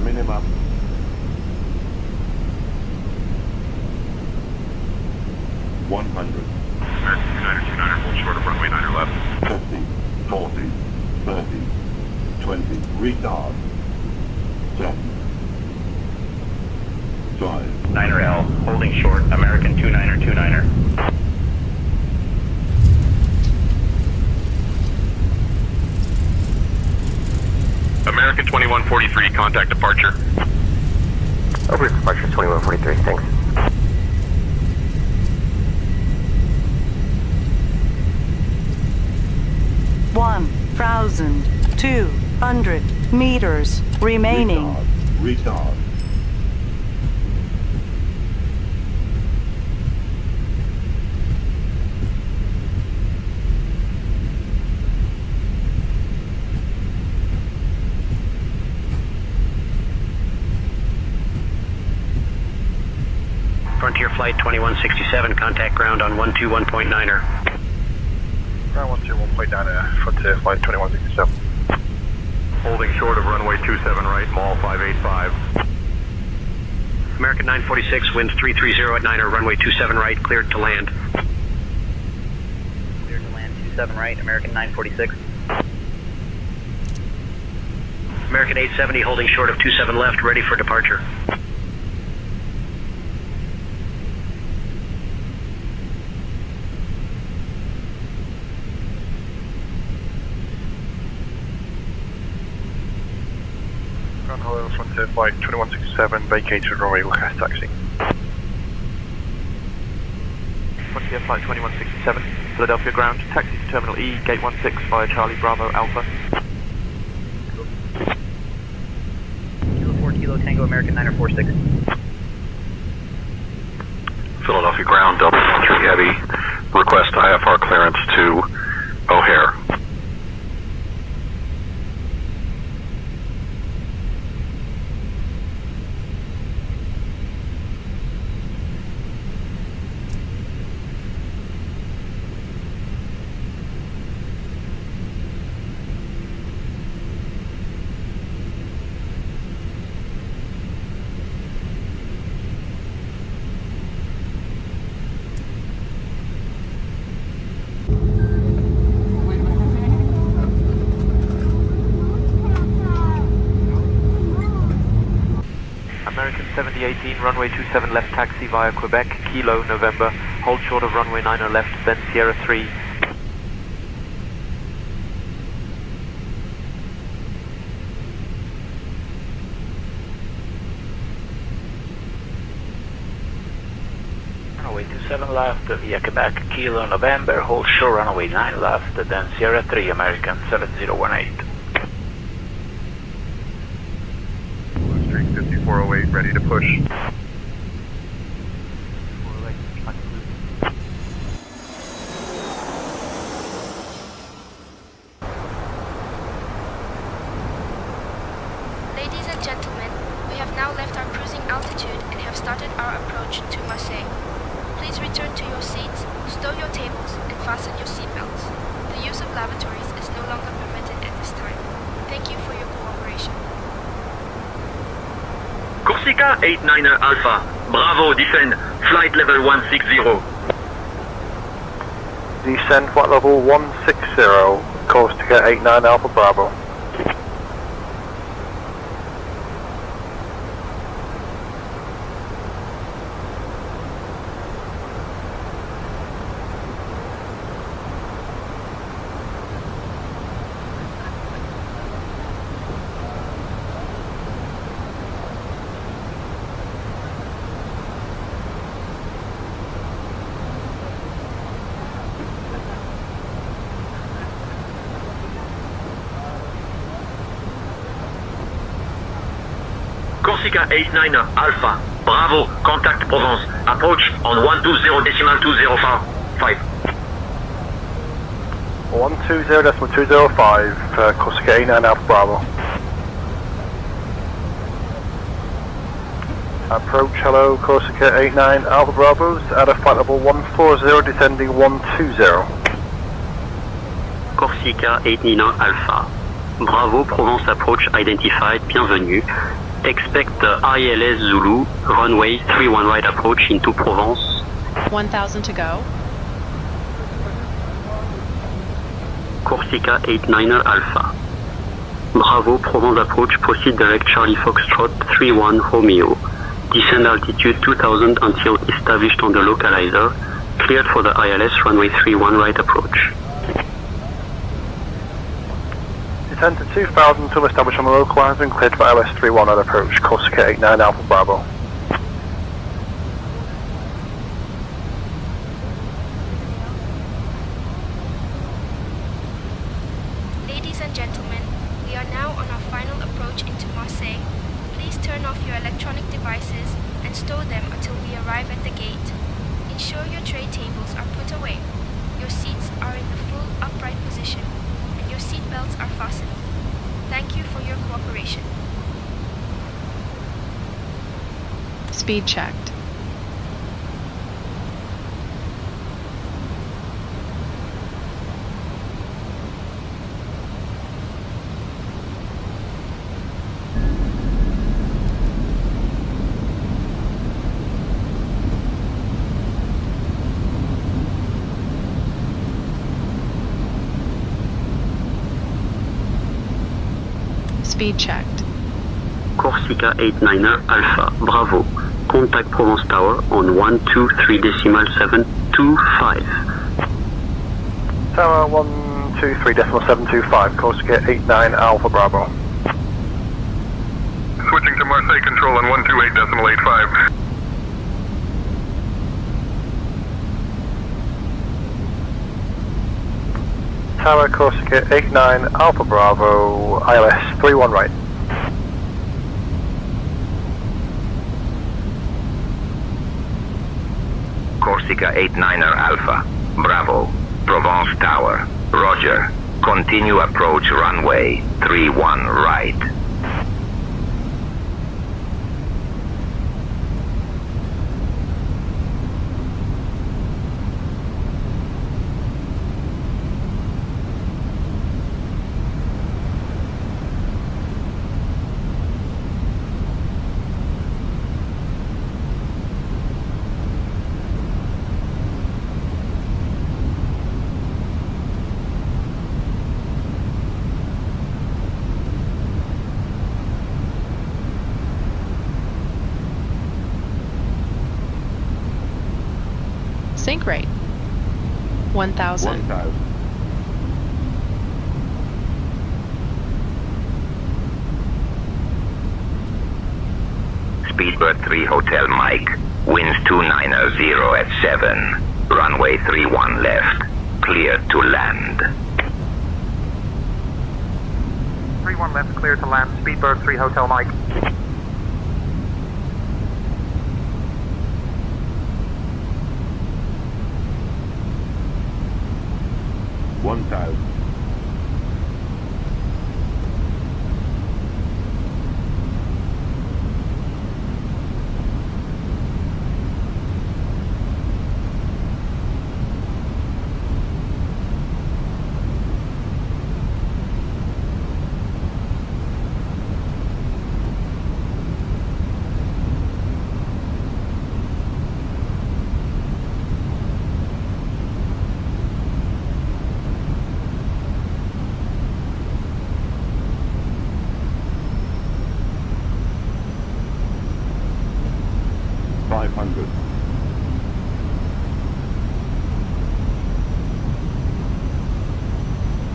Minimum. American 29, hold short of runway 9er left. 50, 40, 30, 20, retard. 10, 5. 9er L, holding short, American 29er. American 2143, contact departure. Over to departure 2143, thanks. One 1,200 meters remaining. Retard. Frontier Flight 2167, contact ground on 121.9er. Ground 121.9er, Frontier Flight 2167. Holding short of runway 27 right, Mall 585. American 946, winds 330 at 9er, runway 27 right, cleared to land. Cleared to land 27 right, American 946. American 870 holding short of 27 left, ready for departure. Ground hello, Frontier Flight 2167, vacated runway, request taxi. Frontier Flight 2167, Philadelphia ground, taxi to Terminal E, Gate 16 via Charlie Bravo Alpha. Kilo 4 Kilo Tango American 946. Philadelphia ground, Delta 13 Heavy, request IFR clearance to O'Hare. American 7018, runway 27 left taxi via Quebec, Kilo, November, hold short of runway 90 left, then Sierra 3. Runway 27 left via Quebec, Kilo, November, hold short runway 9 left, then Sierra 3, American 7018. 5408, ready to push. Ladies and gentlemen, we have now left our cruising altitude and have started our approach to Marseille. Please return to your seats, stow your tables, and fasten your seatbelts. The use of lavatories is no longer permitted at this time. Thank you for your cooperation. Corsica 89er Alpha, Bravo, descend, flight level 160. Descend flight level 160, Corsica 89 Alpha Bravo. Corsica 89er Alpha, Bravo, contact Provence, approach on 120.205. 120.205, Corsica 89 Alpha Bravo. Approach, hello, Corsica 89 Alpha Bravos, at a flight level 140, descending 120. Corsica 89 Alpha. Bravo, Provence approach identified, bienvenue. Expect ILS Zulu, runway 31 right approach into Provence. 1000 to go. Corsica 89er Alpha. Bravo, Provence approach, proceed direct Charlie Foxtrot 31 Romeo. Descend altitude 2000 until established on the localizer. Cleared for the ILS runway 31 right approach. Descend to 2000 until established on the localizer and cleared for ILS 31 at approach, Corsica 89 Alpha Bravo. Ladies and gentlemen, we are now on our final approach into Marseille. Please turn off your electronic devices and stow them until we arrive at the gate. Ensure your tray tables are put away. Your seats are in the full upright position and your seat belts are fastened. Thank you for your cooperation. Speed checked. Speed checked. Corsica 89er Alpha, Bravo. Contact Provence Tower on 123.725. Tower 123.725, Corsica 89 Alpha Bravo. Switching to Marseille Control on 128.85. Tower Corsica 89 Alpha Bravo, ILS 31 right. Corsica 89er Alpha, Bravo, Provence Tower, Roger. Continue approach runway 31 right. Sync rate. 1,000. 1,000. Speedbird 3 Hotel Mike, winds 290 at 7, runway 31 left, cleared to land. 31 left, clear to land, Speedbird 3 Hotel Mike.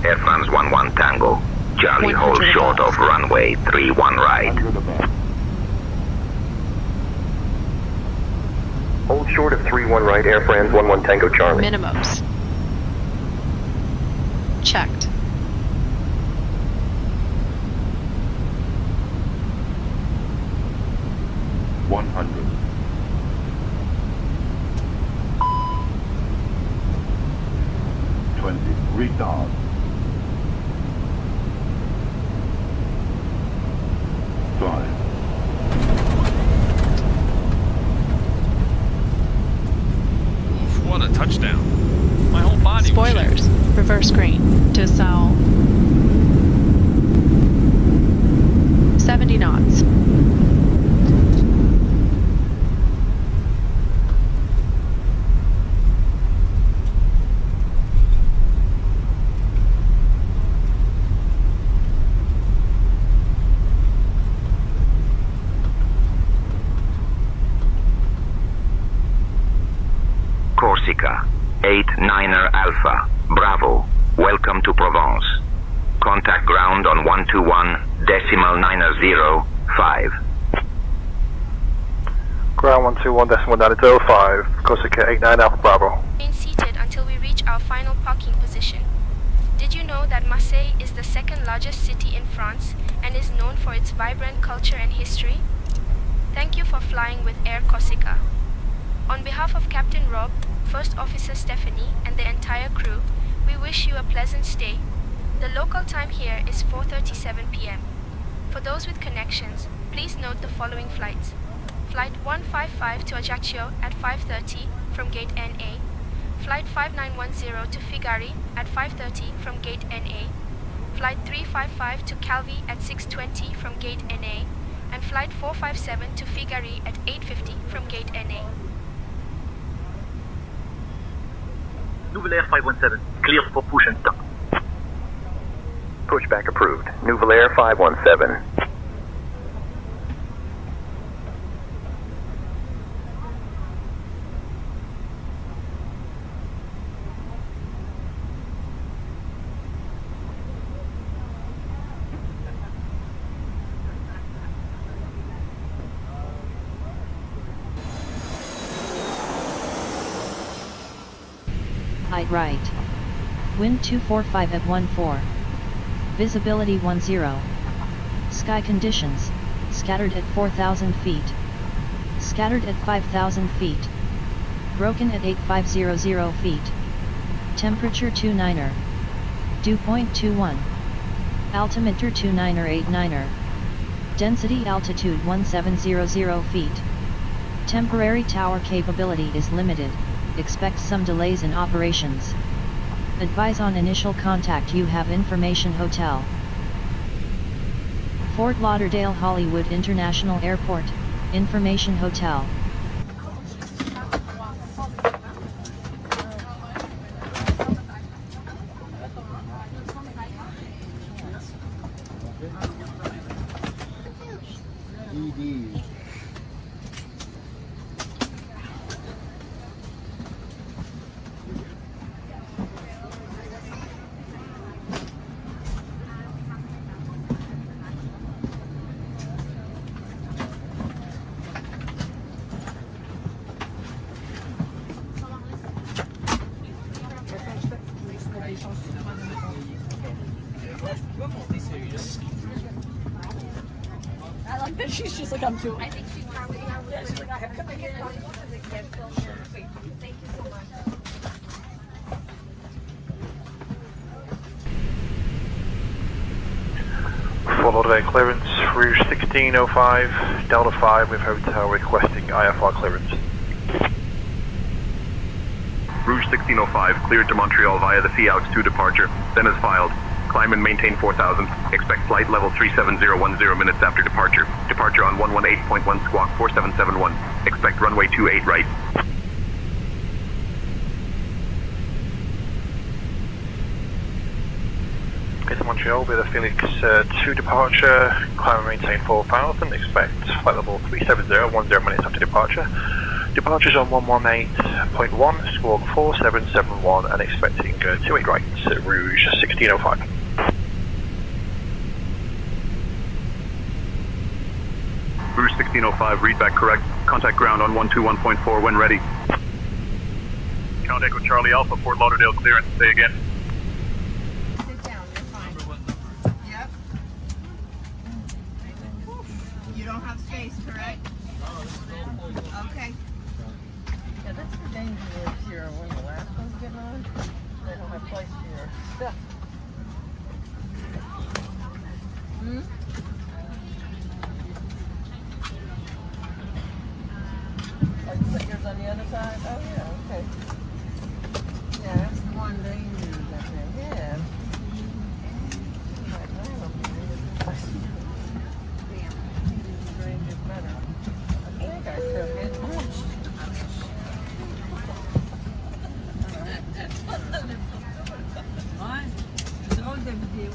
Air France 11 Tango, Charlie hold short of runway 31 right. Hold short of 31 right, Air France 11 Tango Charlie. Minimums. Checked. Retard. What a touchdown. My whole body Spoilers. Reverse green. To south. 70 knots. Corsica, 89er Alpha, Bravo, welcome to Provence. Contact ground on 121.905. Ground 121.905, Corsica 89 Alpha Bravo. Remain seated until we reach our final parking position. Did you know that Marseille is the second largest city in France and is known for its vibrant culture and history? Thank you for flying with Air Corsica. On behalf of Captain Rob, First Officer Stephanie, and the entire crew, we wish you a pleasant stay. The local time here is 4:37 p.m. For those with connections, please note the following flights. Flight 155 to Ajaccio at 5:30 from Gate NA. Flight 5910 to Figari at 5:30 from Gate NA. Flight 355 to Calvi at 6:20 from Gate NA. And Flight 457 to Figari at 8:50 from Gate NA. Double Air 517, clear for push and stop. Pushback approved. Nouvel Air 517. Height right. Wind 245 at 14. Visibility 10. Sky conditions, scattered at 4,000 feet. Scattered at 5,000 feet. Broken at 8,500 feet. Temperature 29er. Dew point 21. Altimeter 29er 89er. Density altitude 1700 feet. Temporary tower capability is limited. Expect some delays in operations. Advise on initial contact. You have information. Hotel. Fort Lauderdale Hollywood International Airport. Information hotel. I like that she's just like, I'm too. I think she's probably she's like, I have to make it possible because it can't film here. Thank you so much. Fort Lauderdale clearance, Rouge 1605, Delta 5 with hotel requesting IFR clearance. Rouge 1605, cleared to Montreal via the Phi Aux 2 departure, then as filed. Climb and maintain 4,000. Expect flight level 37010 minutes after departure. Departure on 118.1 squawk 4771. Expect runway 28 right. Okay, to Montreal with a Felix 2 departure. Climb and maintain 4,000. Expect flight level 37010 minutes after departure. Departures on 118.1 squawk 4771 and expecting 28 right. Rouge 1605. Rouge 1605, read back correct. Contact ground on 121.4 when ready. Count Echo Charlie Alpha, Fort Lauderdale clearance. Say again. Sit down, you're fine. Yep. You don't have space, correct? Okay. Yeah, that's the danger here when the last ones get on. They don't have place for your stuff. Hmm? Oh, you put yours on the other side? Oh, yeah, okay. Yeah, that's the one danger that they have. Right now, range is better. I think I took it. Why? It's all them deal.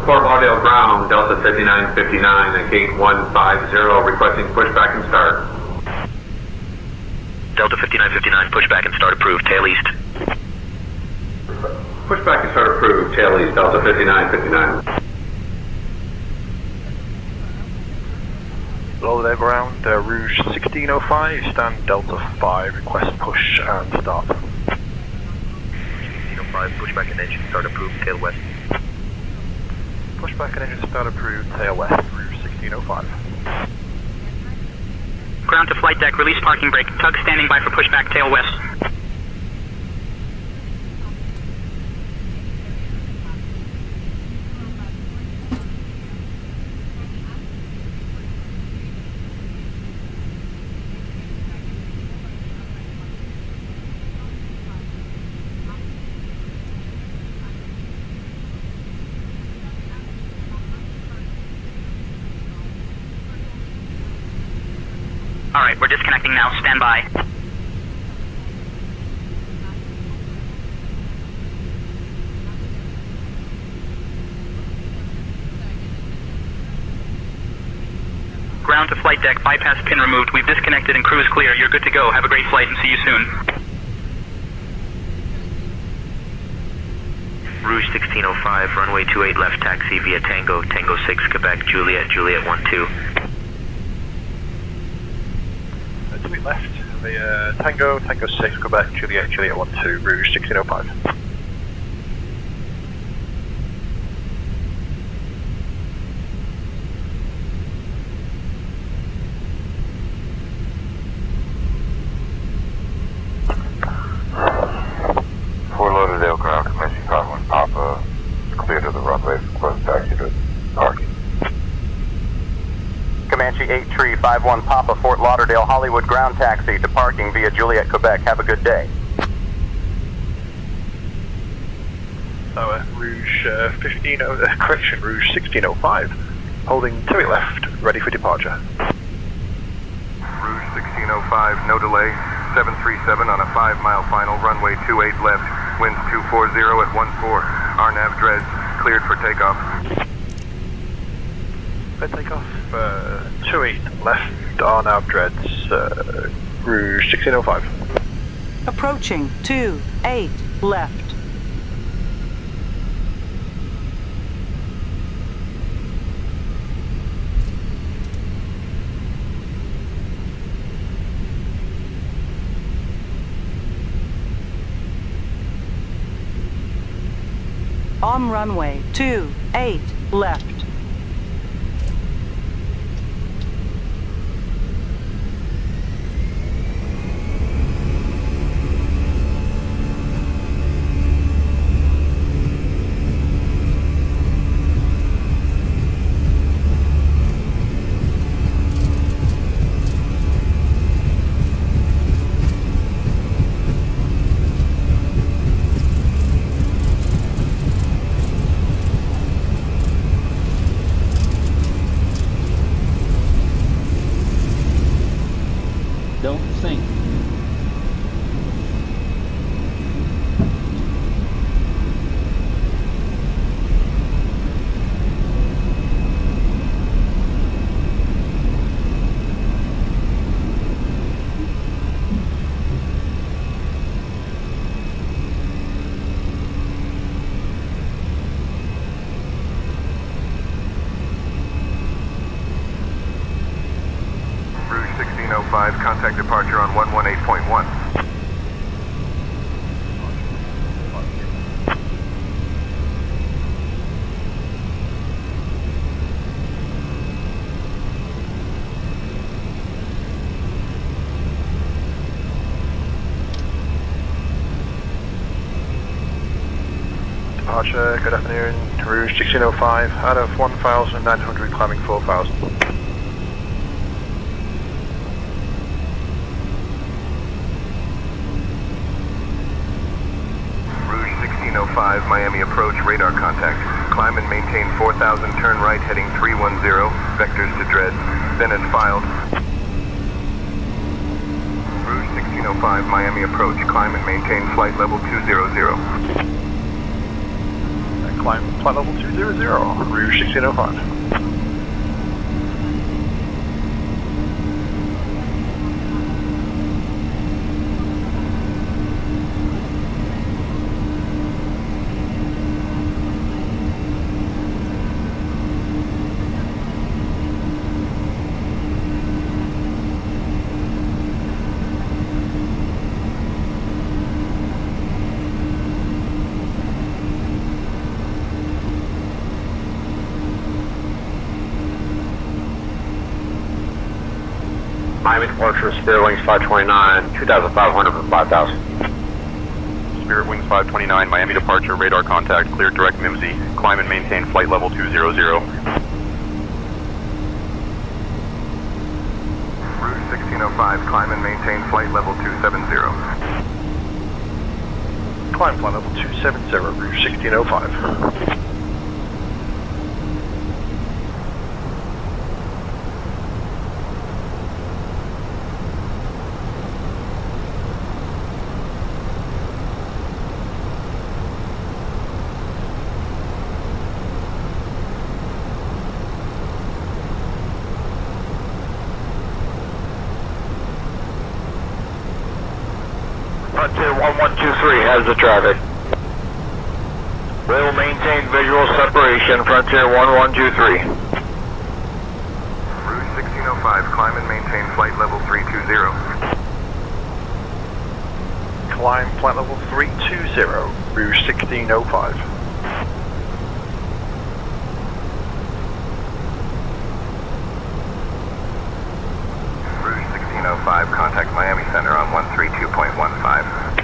Fort Lauderdale ground, Delta 5959 at gate 150, requesting pushback and start. Delta 5959, pushback and start approved, tail east. Pushback and start approved, tail east, Delta 5959. Lauderdale ground, Rouge 1605, stand Delta 5, request push and start. 1605, pushback and engine start approved, tail west. Pushback and engine start approved, tail west, Rouge 1605. Ground to flight deck, release parking brake. Tug standing by for pushback, tail west. Alright, we're disconnecting now. Stand by. Ground to flight deck, bypass pin removed. We've disconnected and crew is clear. You're good to go. Have a great flight and see you soon. Rouge 1605, runway 28 left, taxi via Tango, Tango 6, Quebec, Juliet, Juliet 12. 28 left, via Tango, Tango 6, Quebec, Juliet, Juliet 12, Rouge 1605. Fort Lauderdale ground, Comanche 51 Papa, clear to the runway, request taxi to parking. Comanche 8351 Papa, Fort Lauderdale, Hollywood ground taxi to parking via Juliet, Quebec. Have a good day. Rouge 1605, holding 28 left, ready for departure. Rouge 1605, no delay, 737 on a 5-mile final, runway 28 left, winds 240 at 14. RNAV dreads, cleared for takeoff. Clear takeoff, 28 left, RNAV dreads, Rouge 1605. Approaching 28 left. On runway 28 left. Don't think. Rouge 1605, contact departure on 118.1. Departure, good afternoon, Rouge 1605, out of 1,900, climbing 4,000. Rouge 1605, Miami approach, radar contact. Climb and maintain 4,000, turn right, heading 310, vectors to dread. Then as filed. Rouge 1605, Miami approach, climb and maintain flight level 200. Climb flight level 200, Rouge 1605. Miami departure, Spirit Wings 529, 2,500 for 5,000. Spirit Wings 529, Miami departure, radar contact, cleared direct Mimsy. Climb and maintain flight level 200. Rouge 1605, climb and maintain flight level 270. Climb flight level 270, Rouge 1605. Frontier 1123 has the traffic. Will maintain visual separation, Frontier 1123. Rouge 1605, climb and maintain flight level 320. Climb flight level 320, Rouge 1605. Rouge 1605, contact Miami Center on 132.15.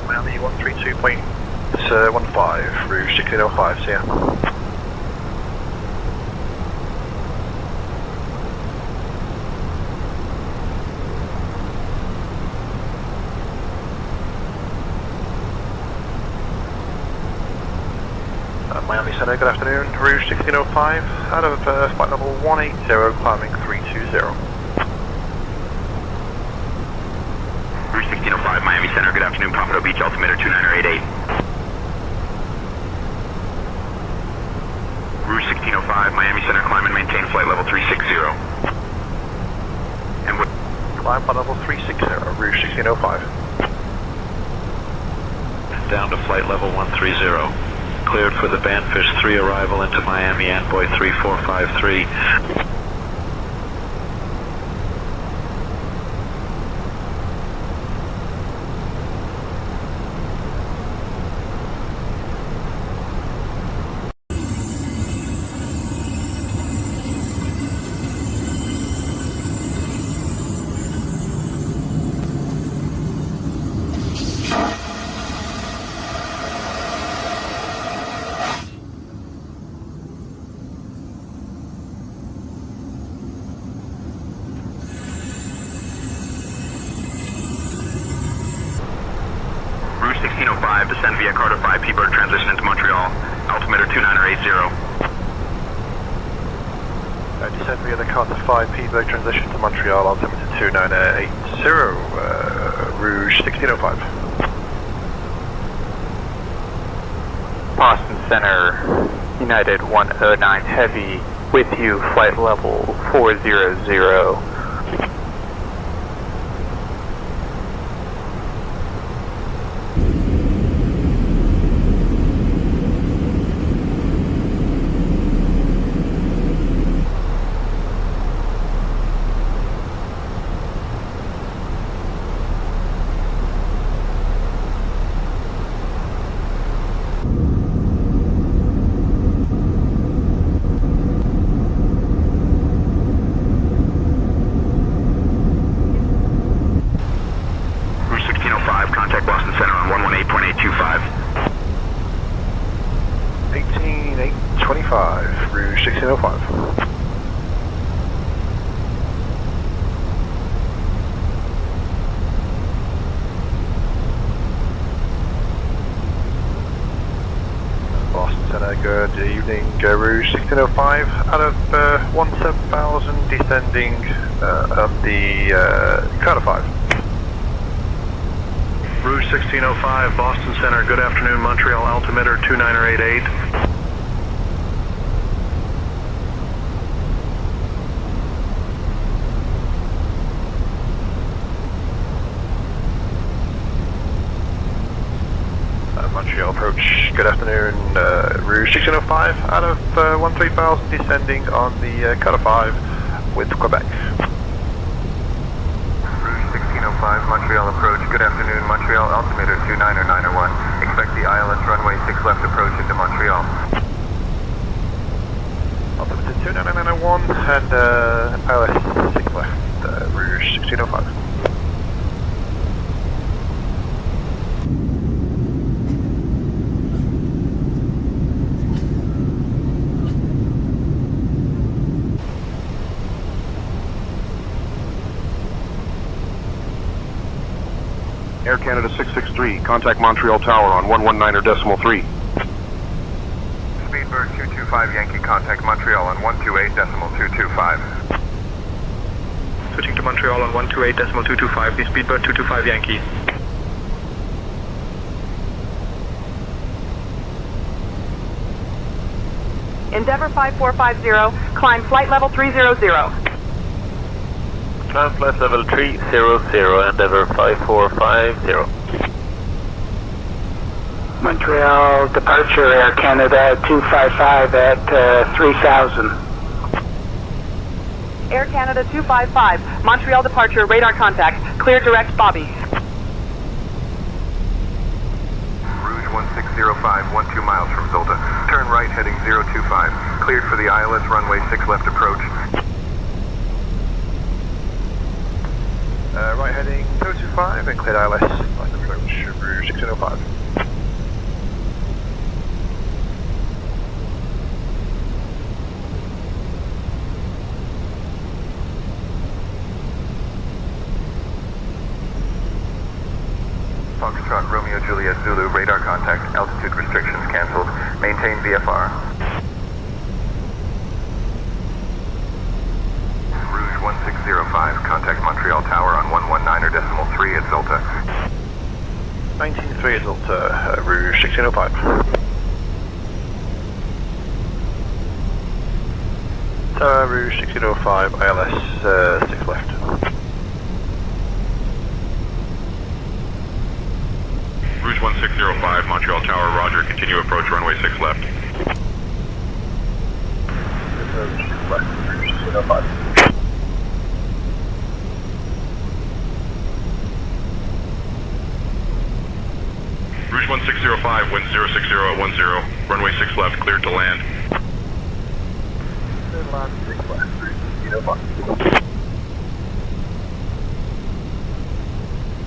Miami 132.15, Rouge 1605, see ya. Miami Center, good afternoon. Rouge 1605, out of flight level 180, climbing 320. Rouge 1605, Miami Center, good afternoon. Pompano Beach, altimeter 2988. Rouge 1605, Miami Center, climb and maintain flight level 360. And with climb flight level 360, Rouge 1605. Down to flight level 130. Cleared for the Banfish 3 arrival into Miami, Envoy 3453. Rouge 1605, descend via Carter 5, P-Bird, transition into Montreal, altimeter 2980. Descend via the Carter 5, P-Bird, transition to Montreal, altimeter 2980, Rouge 1605. Boston Center, United 109 Heavy, with you, flight level 400. Contact Boston Center on 118.825. 18825, Rouge 1605. Boston Center, good evening, Rouge 1605, out of 17,000, descending on the Carter 5. Rouge 1605, Boston Center, good afternoon, Montreal, altimeter 2988. Montreal approach, good afternoon, Rouge 1605, out of 13,000, descending on the Carter 5 with Quebec. 5 Montreal approach. Good afternoon, Montreal, altimeter 29091. Expect the ILS runway 6 left approach into Montreal. Altimeter 29091 and ILS 6 left, Rouge 1605. Air Canada 663, contact Montreal Tower on 119.3. Speedbird 225 Yankee, contact Montreal on 128.225. Switching to Montreal on 128.225, the Speedbird 225 Yankee. Endeavour 5450, climb flight level 300. Translate level 300, Endeavour 5450. Montreal departure, Air Canada 255 at 3000. Air Canada 255, Montreal departure, radar contact. Clear direct Bobby. Rouge 1605, 12 miles from Zolta. Turn right heading 025. Cleared for the ILS runway 6 left approach. Right heading 025 and cleared ILS. Line approach, Rouge 1605. Foxtrot Romeo Juliet Zulu, radar contact, altitude restrictions cancelled. Maintain VFR. Rouge 1605, contact Montreal Tower on 119.3 at Zolta. 19.3 at Zolta, Rouge 1605. Rouge 1605, ILS 6 left. Rouge 1605, Montreal Tower, roger, continue approach runway 6 left. Rouge 6 left, Rouge 1605. Rouge 1605, wind 060 at 10, runway 6 left, cleared to land. Cleared land 6 left, Rouge 1605.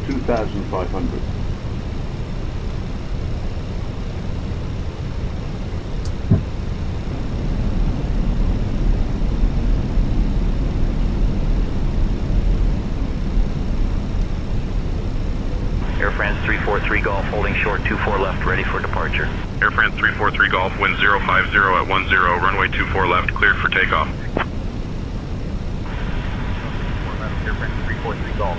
2,500. Air France 343 Golf, holding short 24 left, ready for departure. Air France 343 Golf, wind 050 at 10, runway 24 left, cleared for takeoff. Air France 343 Golf.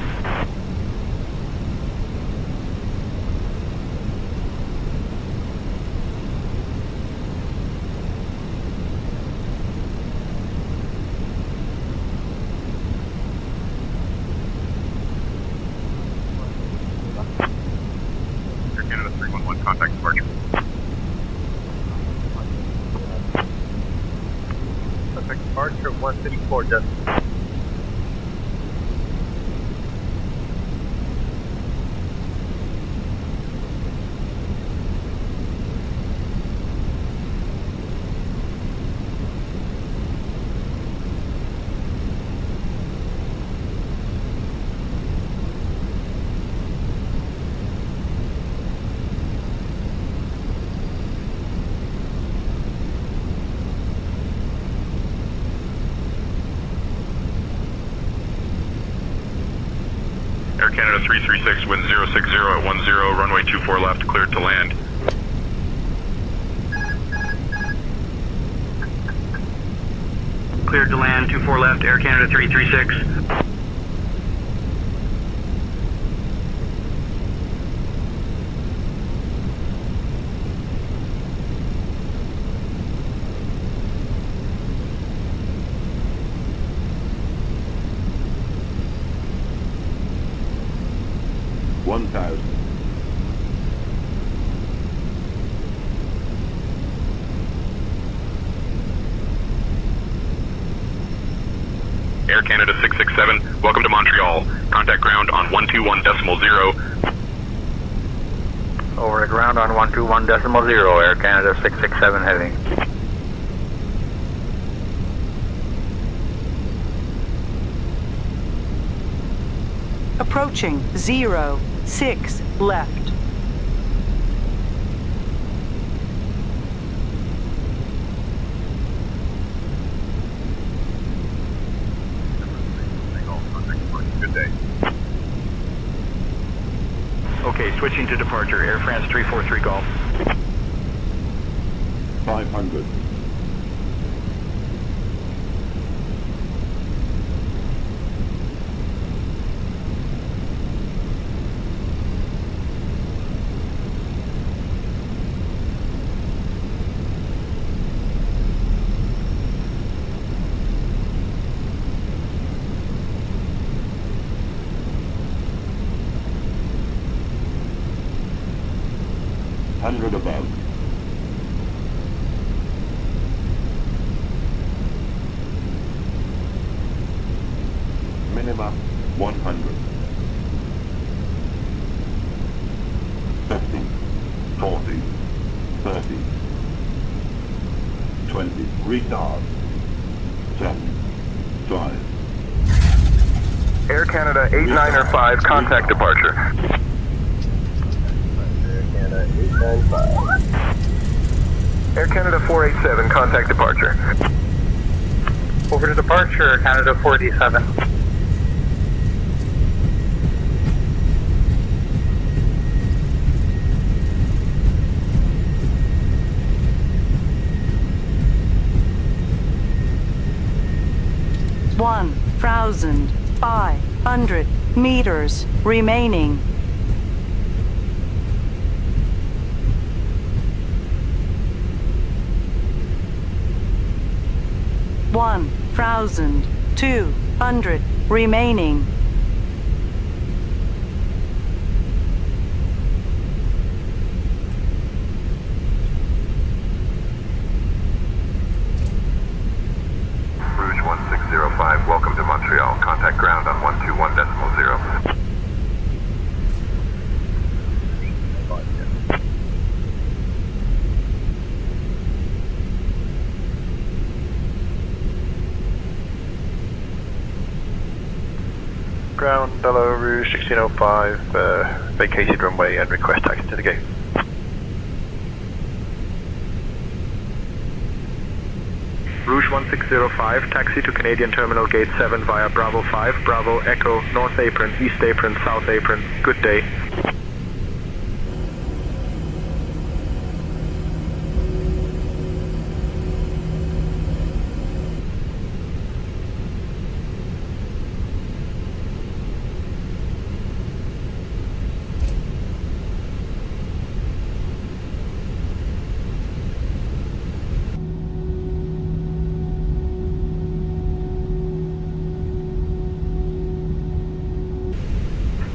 Air Canada 311, contact departure. Contact departure 154 decimal. Air Canada 336, wind 060 at 10, runway 24 left, cleared to land. Cleared to land, 24 left, Air Canada 336. Air Canada 667, welcome to Montreal. Contact ground on 121.0. Over to ground on 121.0, Air Canada 667 heading. Approaching 06 left. Good day. Okay, switching to departure, Air France 343 Golf. 500. 100 above. Minima 100. 50, 40, 30, 20, retard, 7, 5. Air Canada 8905, contact departure. Air Canada 895. Air Canada 487, contact departure. Over to departure, Canada 487. One 1,500 meters remaining. One 1,200 remaining. Rouge 1605, welcome to Montreal. Contact ground on 121.0. Ground, Belo Rouge 1605, vacated runway and request taxi to the gate. Rouge 1605, taxi to Canadian Terminal Gate 7 via Bravo 5, Bravo Echo, North Apron, East Apron, South Apron. Good day.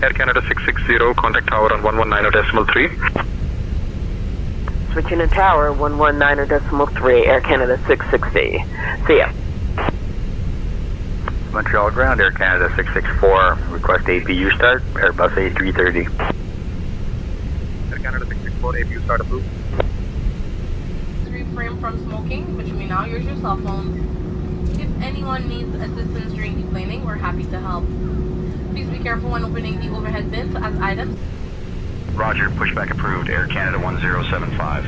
Air Canada 660, contact tower on 119.3. Switching to tower 119.3, Air Canada 660. See ya. Montreal ground, Air Canada 664, request APU start, Airbus A330. Air Canada 664, APU start approved. Refrain from smoking, but you may now use your cell phones. If anyone needs assistance during deplaning, we're happy to help. Please be careful when opening the overhead bins as items. Roger, pushback approved. Air Canada 1075.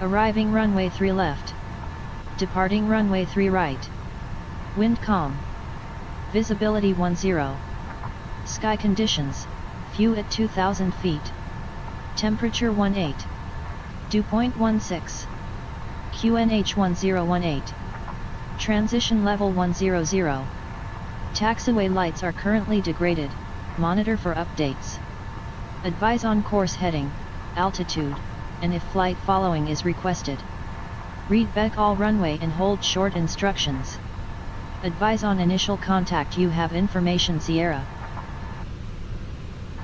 Arriving runway 3 left. Departing runway 3 right. Wind calm. Visibility 10. Sky conditions, view at 2,000 feet. Temperature 18. Dew point 16. QNH 1018. Transition level 100. Taxiway lights are currently degraded, monitor for updates. Advise on course heading, altitude, and if flight following is requested. Read back all runway and hold short instructions. Advise on initial contact you have information Sierra.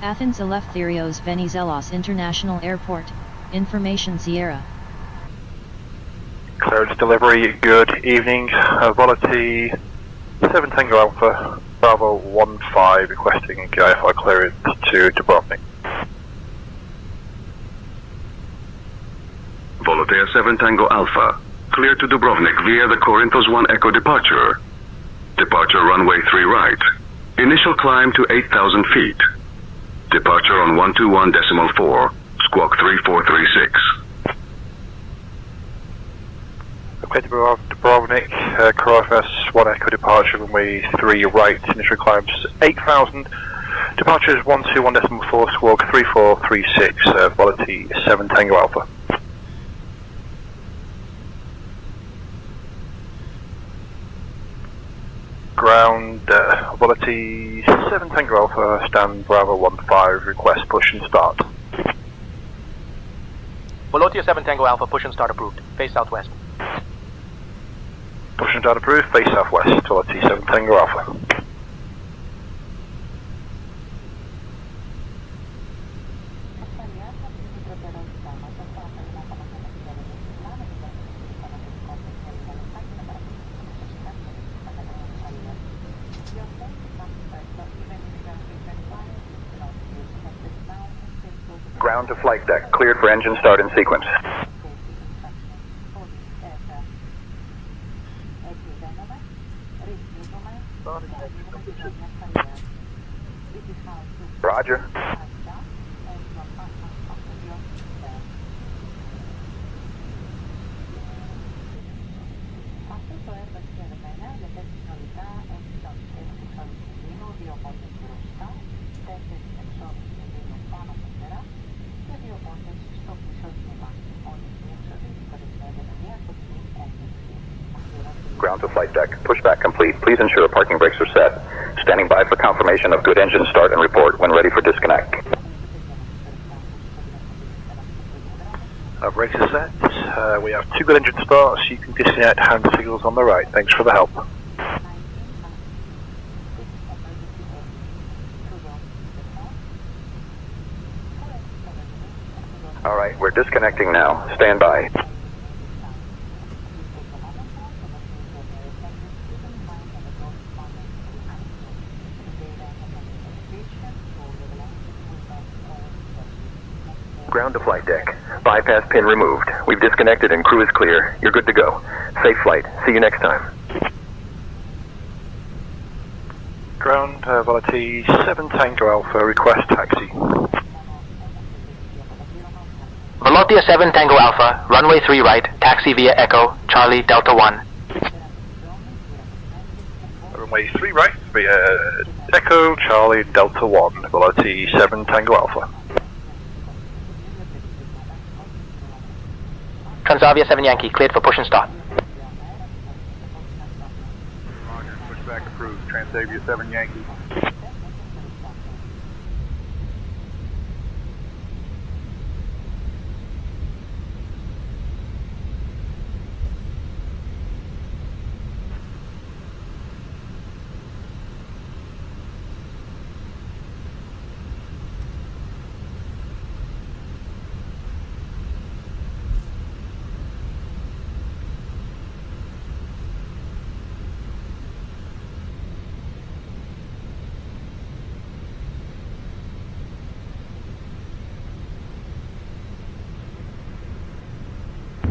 Athens Eleftherios Venizelos International Airport, information Sierra. Clearance delivery, good evening. Volatility 7 Tango Alpha, Bravo 15, requesting IFR clearance to Dubrovnik. Volotea 7 Tango Alpha. Clear to Dubrovnik via the Corinthos 1 Echo departure. Departure runway 3 right. Initial climb to 8,000 feet. Departure on 121.4, squawk 3436. Okay, Dubrovnik, Corinthos 1 Echo departure, runway 3 right, initial climb 8,000. Departure is 121.4, squawk 3436, Volotea 7 Tango Alpha. Ground, Volotea 7 Tango Alpha, stand Bravo 15, request push and start. Volotea 7 Tango Alpha, push and start approved. Face southwest. Push and start approved, face southwest, Volotea 7 Tango Alpha. Ground to flight deck, cleared for engine start in sequence. Roger. Ground to flight deck. Pushback complete. Please ensure parking brakes are set. Standing by for confirmation of good engine start and report when ready for disconnect. Brakes are set. We have 2 good engine starts. You can disconnect hand signals on the right. Thanks for the help. Alright, we're disconnecting now. Stand by. Ground to flight deck. Bypass pin removed. We've disconnected and crew is clear. You're good to go. Safe flight. See you next time. Ground, Volotea 7 Tango Alpha, request taxi. Volotea 7 Tango Alpha, runway 3 right, taxi via Echo, Charlie Delta 1. Runway 3 right, via Echo, Charlie Delta 1, Volotea 7 Tango Alpha. Transavia 7 Yankee, cleared for push and start. Roger, pushback approved. Transavia 7 Yankee.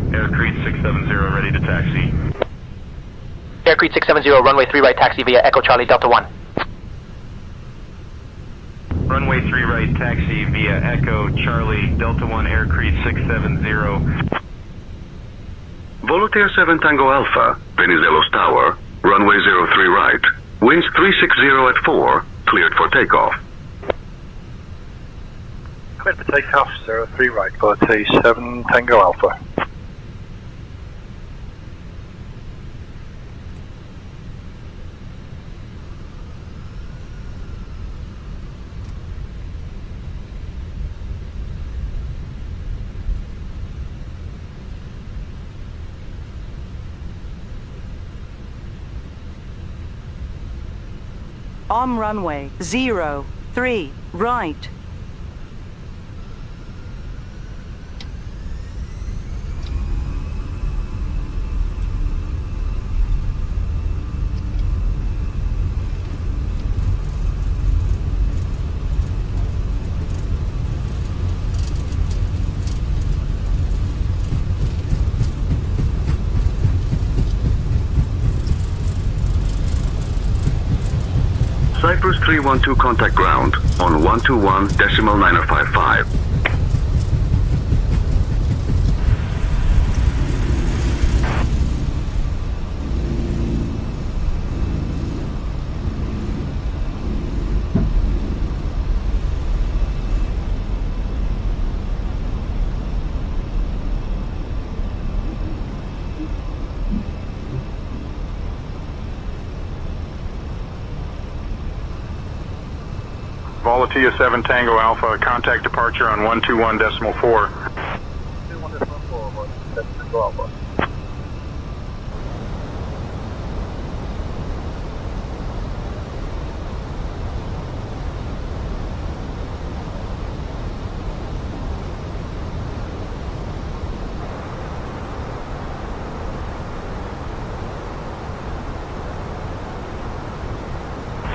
Aircreed 670 ready to taxi. Aircreed 670, runway 3 right, taxi via Echo, Charlie Delta 1. Runway 3 right, taxi via Echo, Charlie Delta 1, Aircreed 670. Volotea 7 Tango Alpha, Venizelos Tower, runway 03 right. Winds 360 at 4, cleared for takeoff. Cleared for takeoff, 03 right, Volotea 7 Tango Alpha. On runway 03 right. Cyprus 312 contact ground on 121.9055. Volatia 7 Tango Alpha, contact departure on 121.4.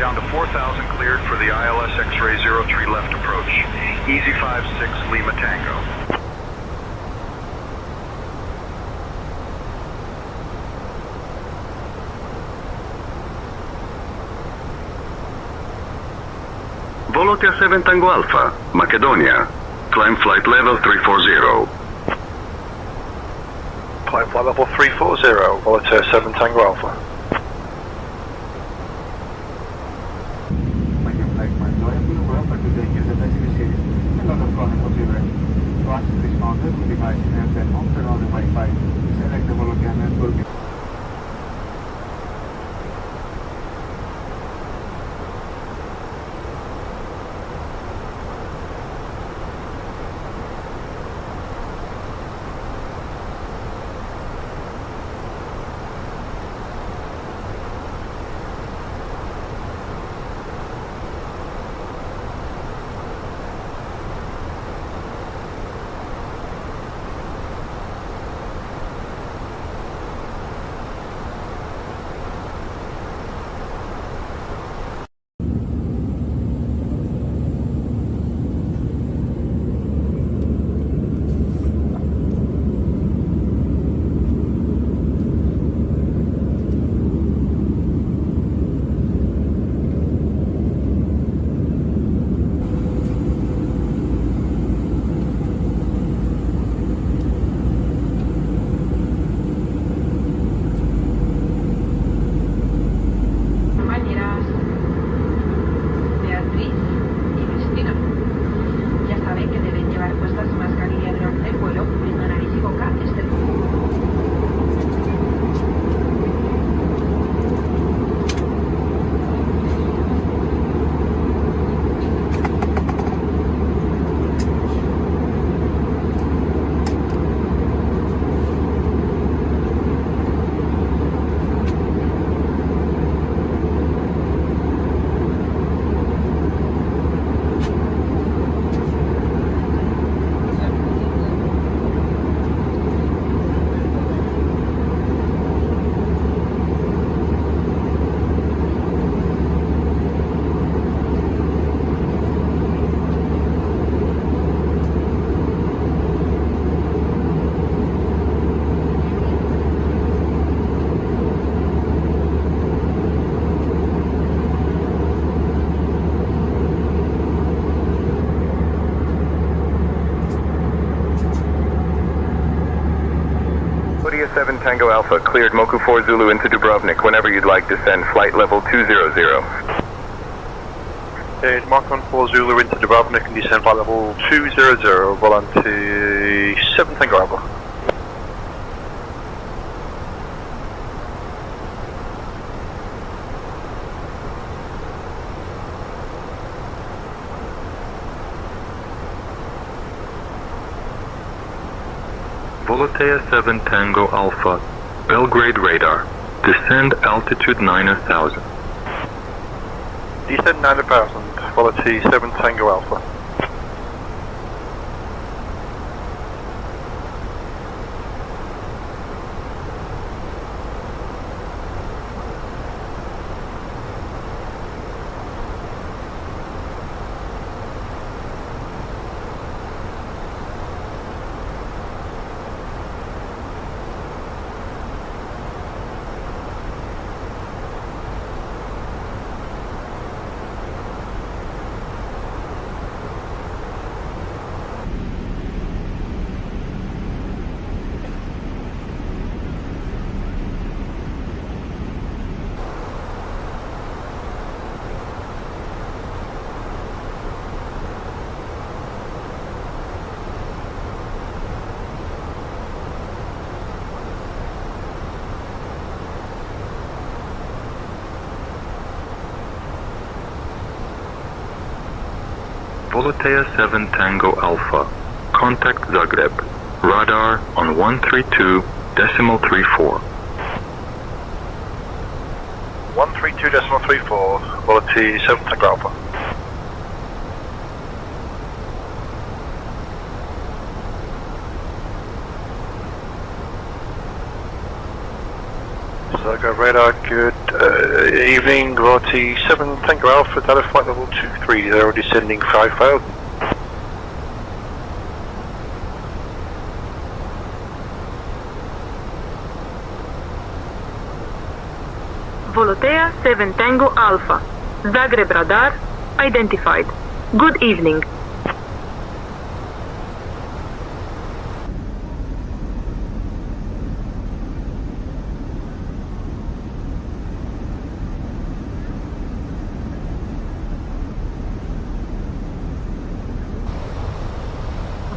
Down to 4,000 cleared for the ILS X-ray 03 left approach. Easy 56 Lima Tango. Volotea 7 Tango Alpha, Macedonia. Climb flight level 340. Climb flight level 340, Volatia 7 Tango Alpha. Volotea 7 Tango Alpha, cleared Moku 4 Zulu into Dubrovnik. Whenever you'd like, descend flight level 200. Mark on 4 Zulu into Dubrovnik and descend flight level 200, Volatia 7 Tango Alpha. Volotea 7 Tango Alpha, Belgrade radar, descend altitude 9,000. Descend 9,000, Volatia 7 Tango Alpha. Volotea 7 Tango Alpha. Contact Zagreb. Radar on 132.34. 132.34, Volotea 7 Tango Alpha. Zagreb radar, good evening, Volotea 7 Tango Alpha, data flight level 230, descending 5,000. Volotea 7 Tango Alpha. Zagreb radar identified. Good evening.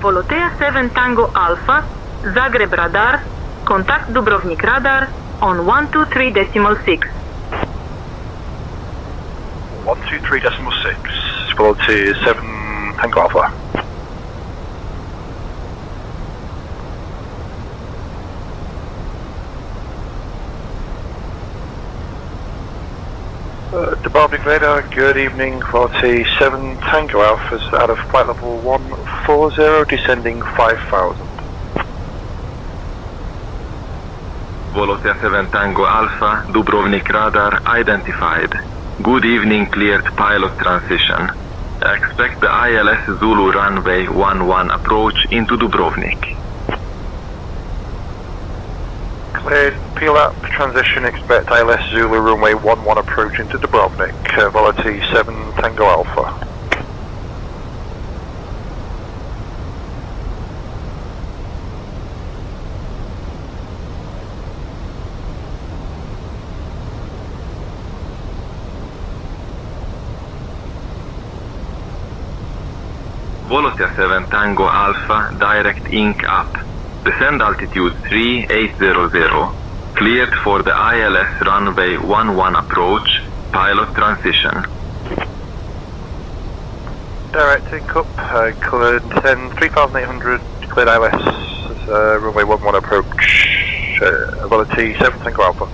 Volotea 7 Tango Alpha. Zagreb radar. Contact Dubrovnik radar on 123.6. 123.6, Volotea 7 Tango Alpha. Dubrovnik radar, good evening, Volotea 7 Tango Alpha is out of flight level 140, descending 5,000. Volotea 7 Tango Alpha, Dubrovnik radar identified. Good evening, cleared pilot transition. Expect the ILS Zulu runway 11 approach into Dubrovnik. Cleared, peel up, transition, expect ILS Zulu runway 11 approach into Dubrovnik, Volotea 7 Tango Alpha. Volotea 7 Tango Alpha, direct Inc. up. Descend altitude 3800. Cleared for the ILS runway 11 approach, pilot transition. Direct Inc. up, cleared 3,800, cleared ILS, runway 11 approach, Volotea 7 Tango Alpha.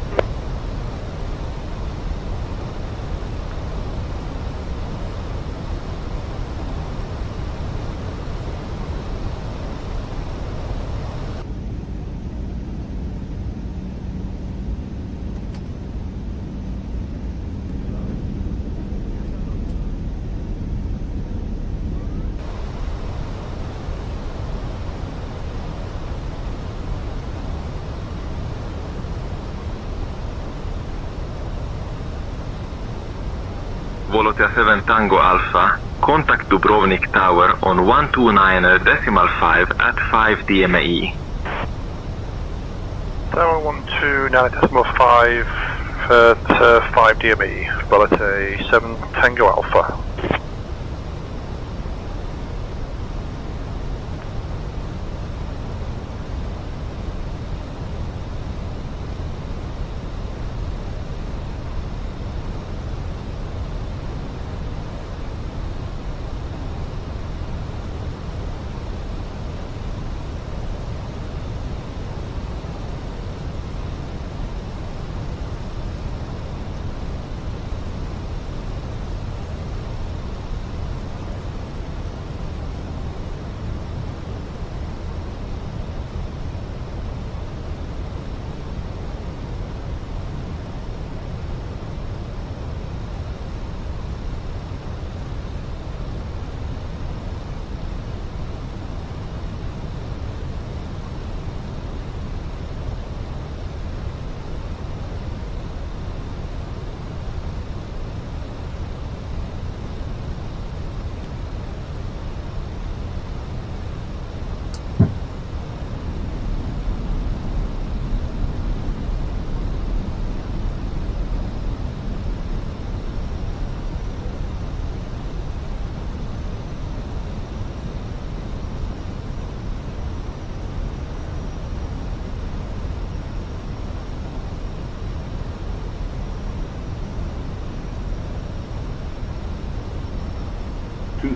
Volotea 7 Tango Alpha, contact Dubrovnik Tower on 129.5 at 5 DME. Tower 129.5 at 5 DME, Volotea 7 Tango Alpha.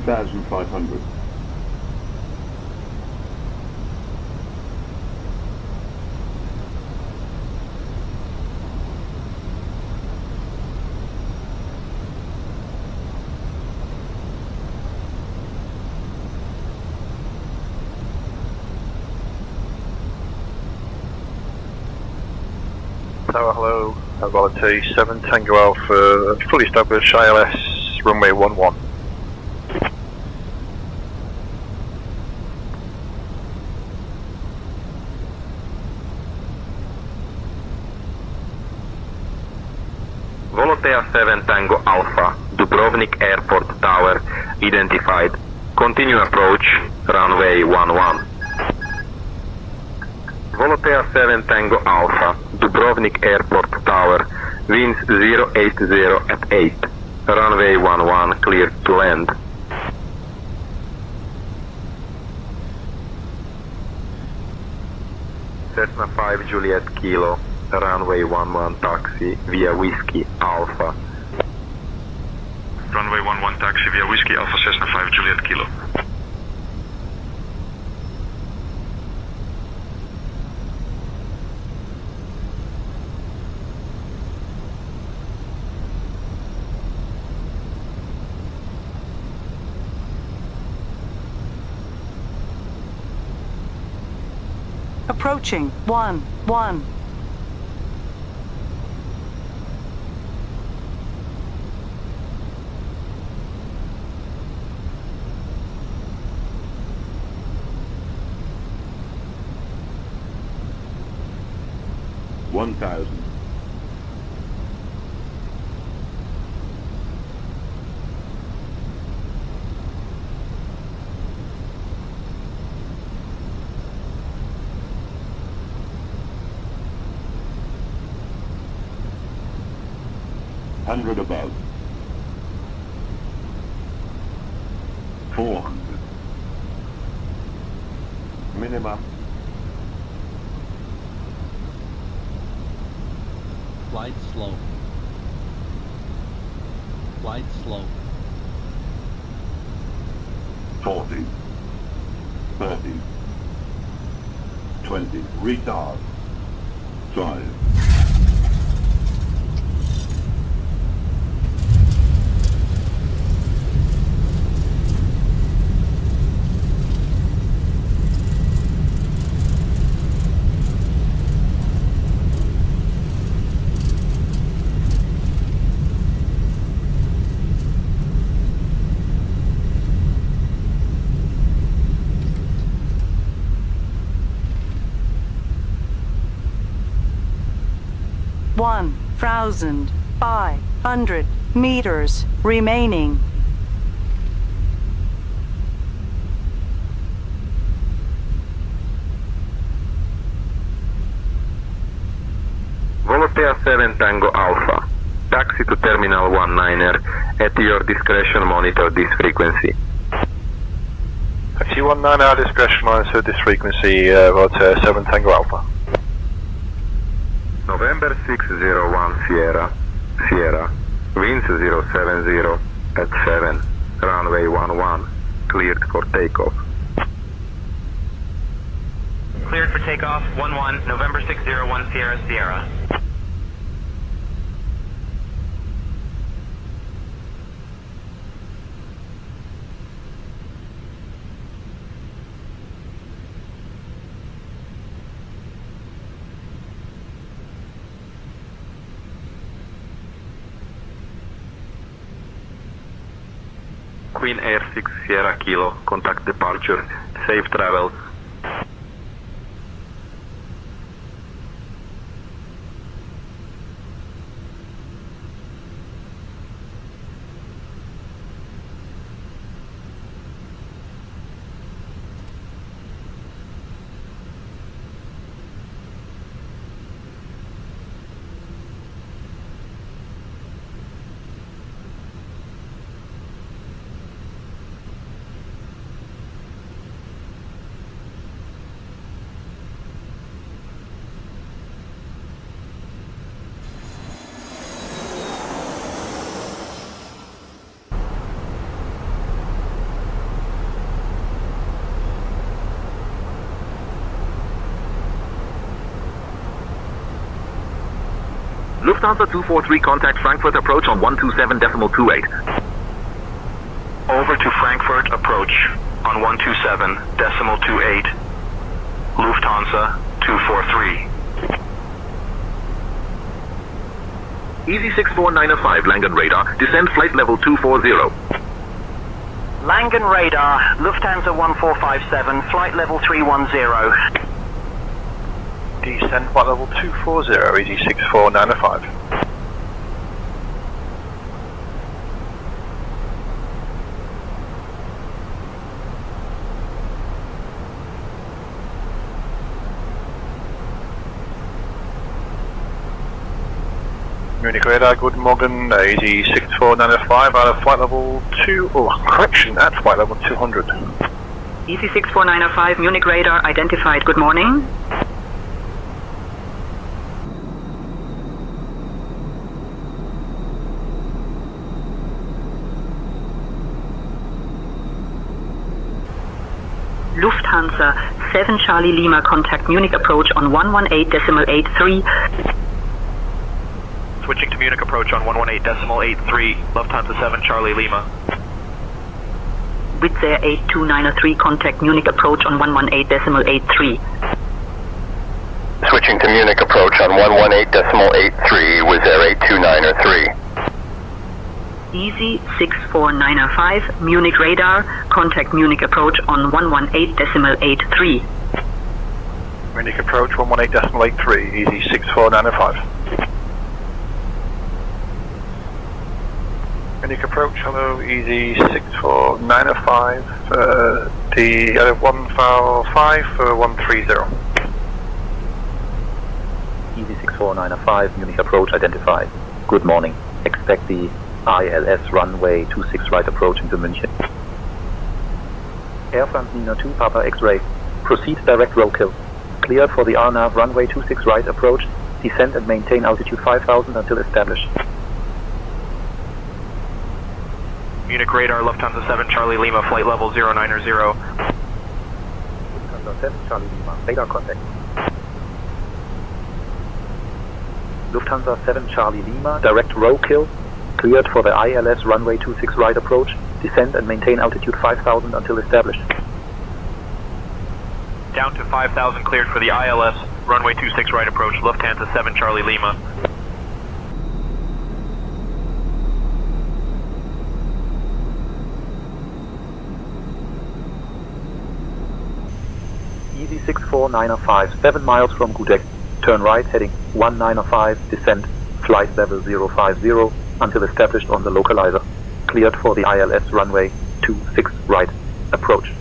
2,500. Tower, hello. Volunteer 7 Tango Alpha, fully established ILS, runway 11. Volotea 7 Tango Alpha, Dubrovnik Airport Tower, identified. Continue approach, runway 11. Volotea 7 Tango Alpha, Dubrovnik Airport Tower, winds 080 at 8. Runway 11 cleared to land. Cessna 5 Juliet Kilo, runway 11 taxi via Whiskey Alpha. Runway 11 taxi via Whiskey Alpha Cessna 5 Juliet Kilo. Approaching 1-1. One thousand. Hundred above. 400. Minimum. Flight slow. Flight slow. 40. 30. 20. Retard. 5. One 1,500 meters remaining. Volotea 7 Tango Alpha, taxi to Terminal 19er. At your discretion monitor this frequency. Taxi 19 our discretion monitor this frequency, Voltaire 7 Tango Alpha. November 601 Sierra, Sierra, winds 070 at 7, runway 11, cleared for takeoff. Cleared for takeoff, 11, November 601 Sierra, Sierra. Queen Air 6 Sierra Kilo, contact departure, safe travels. Lufthansa 243, contact Frankfurt approach on 127.28. Over to Frankfurt approach on 127.28. Lufthansa 243. Easy 64905, Langen radar, descend flight level 240. Langen radar, Lufthansa 1457, flight level 310. Descend flight level 240, easy 64905. Munich radar, guten Morgen, easy 64905 out of flight level 2, at flight level 200. Easy 64905, Munich radar identified, good morning. Lufthansa 7 Charlie Lima, contact Munich approach on 118.83. Switching to Munich approach on 118.83, Lufthansa 7 Charlie Lima. Wizz Air 82903, contact Munich approach on 118.83. Switching to Munich approach on 118.83, Wizz Air 82903. Easy 64905, Munich radar, contact Munich approach on 118.83. Munich approach 118.83, easy 64905. Munich approach, hello, easy 64905, the other 155 130. Easy 64905, Munich approach identified. Good morning. Expect the ILS runway 26 right approach into München. Air France Nina 2 Papa X-ray. Proceed direct roll kill. Cleared for the RNAV runway 26 right approach. Descend and maintain altitude 5000 until established. Munich radar, Lufthansa 7 Charlie Lima, flight level 090. Lufthansa 7 Charlie Lima, radar contact. Lufthansa 7 Charlie Lima, direct roll kill. Cleared for the ILS runway 26 right approach. Descend and maintain altitude 5000 until established. Down to 5,000, cleared for the ILS, runway 26 right approach, Lufthansa 7 Charlie Lima. Easy 64905, 7 miles from Gudek. Turn right, heading 1905, descend, flight level 050, until established on the localizer. Cleared for the ILS runway 26 right approach.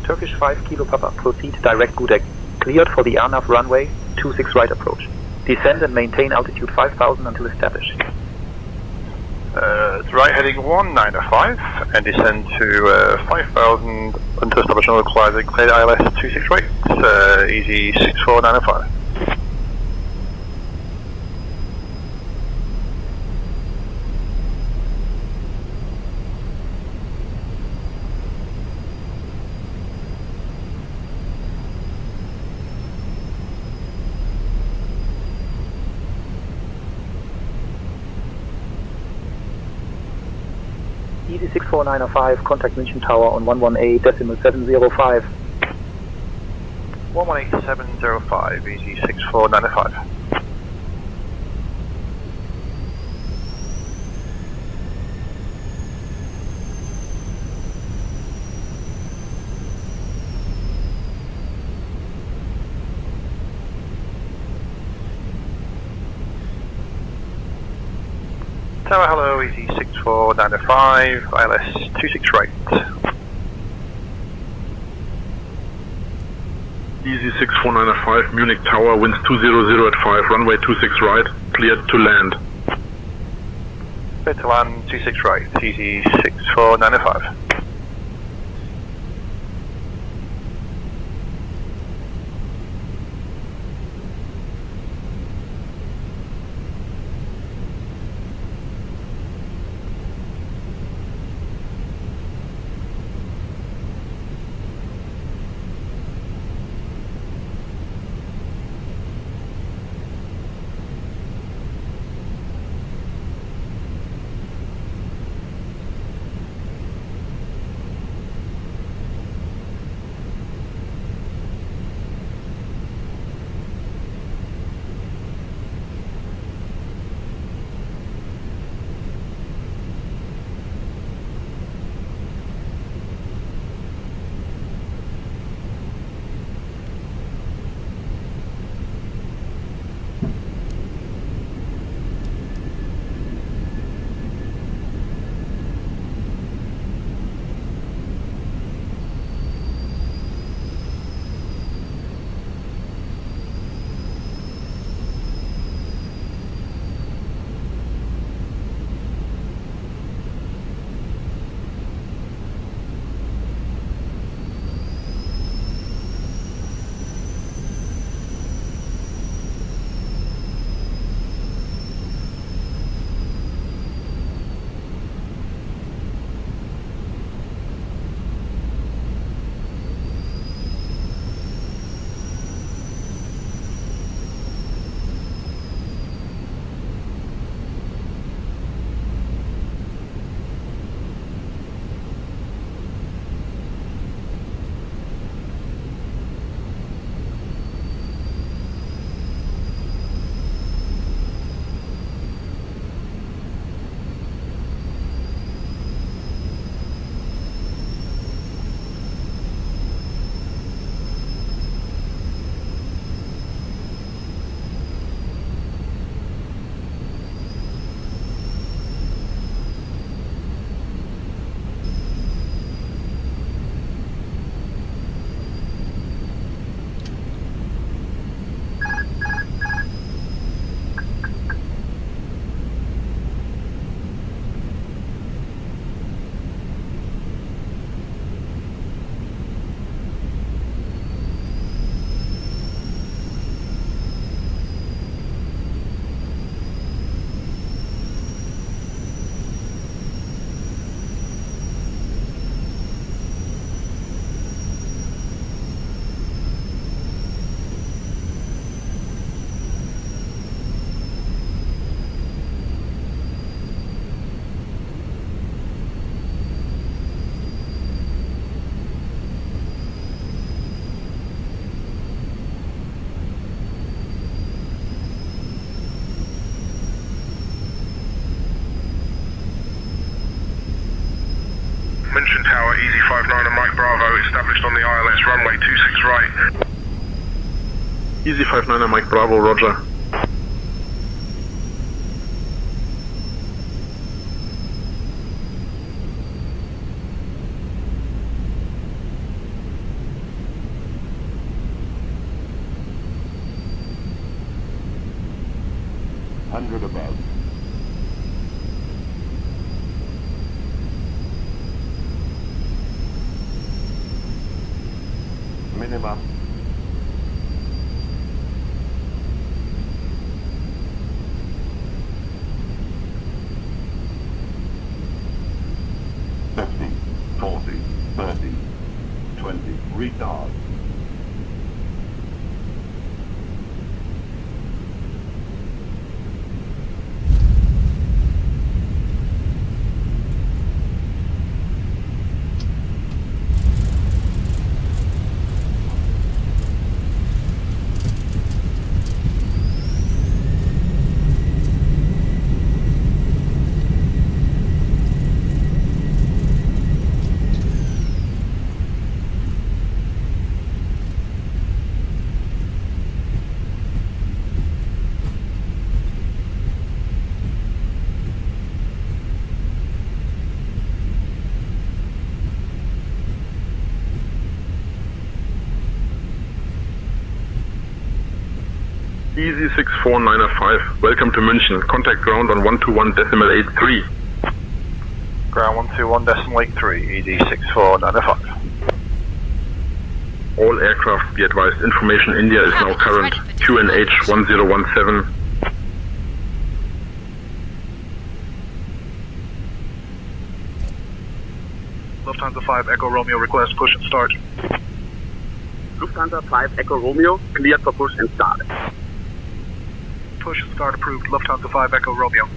Turkish 5 Kilo Papa, proceed direct Gudek. Cleared for the RNAV runway 26 right approach. Descend and maintain altitude 5000 until established. Right heading 195 and descend to 5000 until established on the localizer. Clear ILS 26 right, easy 64905. Easy 64905, contact München Tower on 118.705. 118.705, easy 64905. Tower, hello, easy 64905, ILS 26 right. Easy 64905, Munich Tower, winds 200 at 5, runway 26 right, cleared to land. Clear to land 26 right, easy 64905. Easy 59 and Mike Bravo, established on the ILS runway 26 right. Easy 59 and Mike Bravo, roger. Hundred above. Minimum. $50, $40, $30, $20. Retard. Easy 64905, welcome to München. Contact ground on 121.83. Ground 121.83, easy 64905. All aircraft be advised, information India is now current. QNH 1017. Lufthansa 5 Echo Romeo, request push and start. Lufthansa 5 Echo Romeo, cleared for push and start. Push and start approved, Lufthansa 5 Echo Romeo.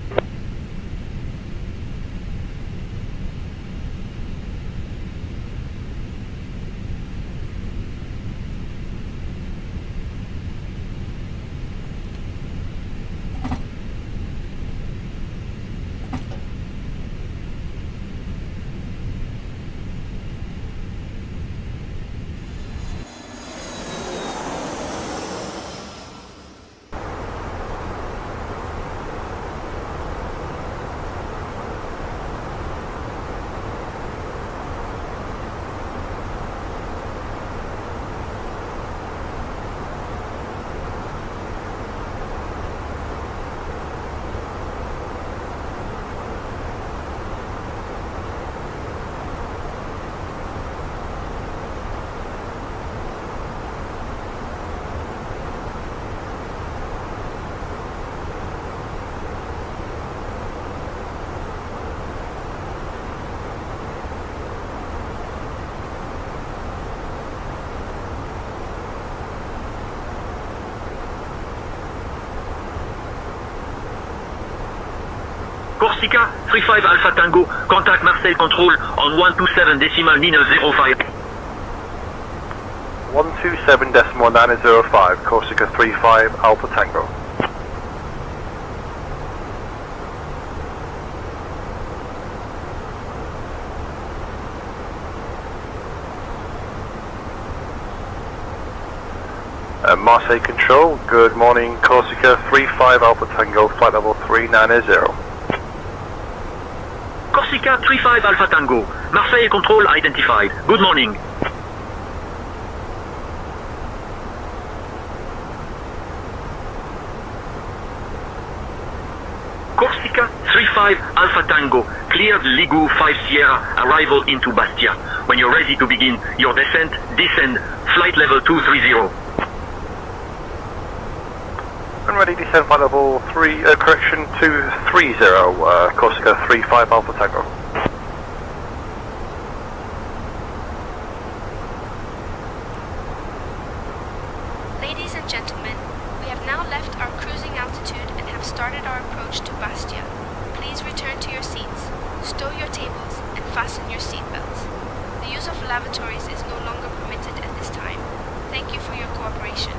Corsica 35 Alpha Tango, contact Marseille Control on 127.905. 127.905, Corsica 35 Alpha Tango. Marseille Control, good morning, Corsica 35 Alpha Tango, flight level 390. Corsica 35 Alpha Tango, Marseille Control identified. Good morning. Corsica 35 Alpha Tango, cleared Ligou 5 Sierra, arrival into Bastia. When you're ready to begin your descent, descend, flight level 230. And ready, descend flight level 230, Corsica 35 Alpha Tango. Ladies and gentlemen, we have now left our cruising altitude and have started our approach to Bastia. Please return to your seats, stow your tables, and fasten your seatbelts. The use of lavatories is no longer permitted at this time. Thank you for your cooperation.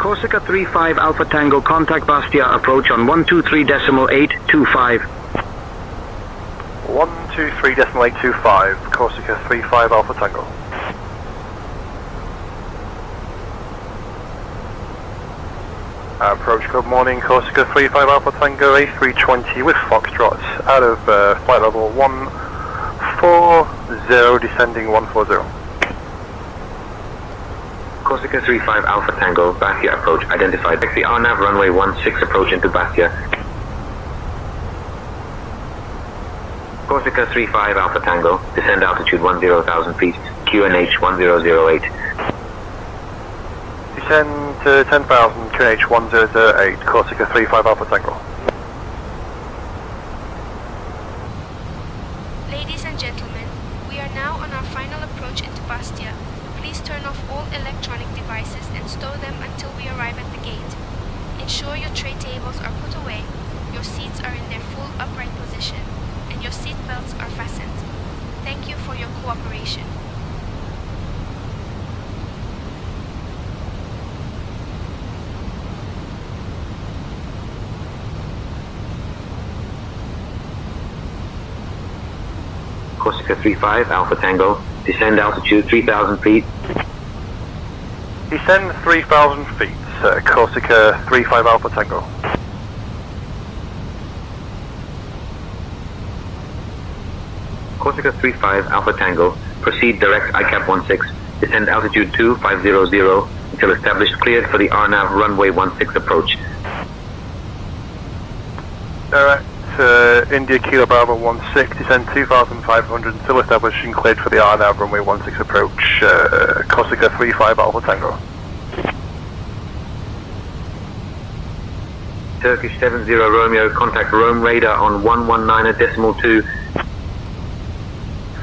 Corsica 35 Alpha Tango, contact Bastia, approach on 123.825. 123.825, Corsica 35 Alpha Tango. Approach, good morning, Corsica 35 Alpha Tango, A320 with Foxtrot, out of flight level 140, descending 140. Corsica 35 Alpha Tango, Bastia approach identified. Taxi RNAV runway 16 approach into Bastia. Corsica 35 Alpha Tango, descend altitude 10,000 feet, QNH 1008. Descend to 10,000, QNH 1008, Corsica 35 Alpha Tango. Ladies and gentlemen, we are now on our final approach into Bastia. Please turn off all electronic devices and stow them until we arrive at the gate. Ensure your tray tables are put away, your seats are in their full upright position, and your seat belts are fastened. Thank you for your cooperation. Corsica 35 Alpha Tango, descend altitude 3,000 feet. Descend 3,000 feet, Corsica 35 Alpha Tango. Corsica 35 Alpha Tango, proceed direct ICAP 16, descend altitude 2500 until established cleared for the RNAV runway 16 approach. Direct India Kilo Bravo 16, descend 2,500 until established and cleared for the RNAV runway 16 approach, Corsica 35 Alpha Tango. Turkish 70 Romeo, contact Rome radar on 119.2.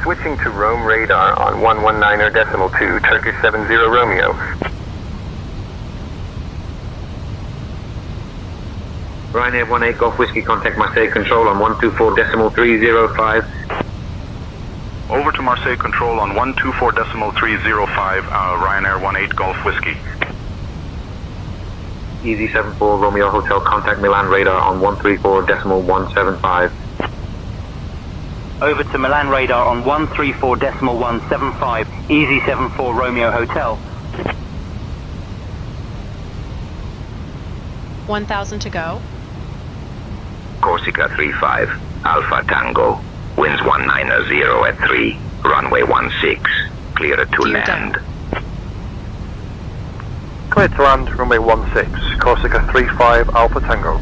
Switching to Rome radar on 119.2, Turkish 70 Romeo. Ryanair 18 Golf Whiskey, contact Marseille Control on 124.305. Over to Marseille Control on 124.305, Ryanair 18 Golf Whiskey. Easy 74 Romeo Hotel, contact Milan radar on 134.175. Over to Milan radar on 134.175, Easy 74 Romeo Hotel. 1,000 to go. Corsica 35 Alpha Tango, winds 190 at 3, runway 16, clear to land. Clear to land, runway 16, Corsica 35 Alpha Tango.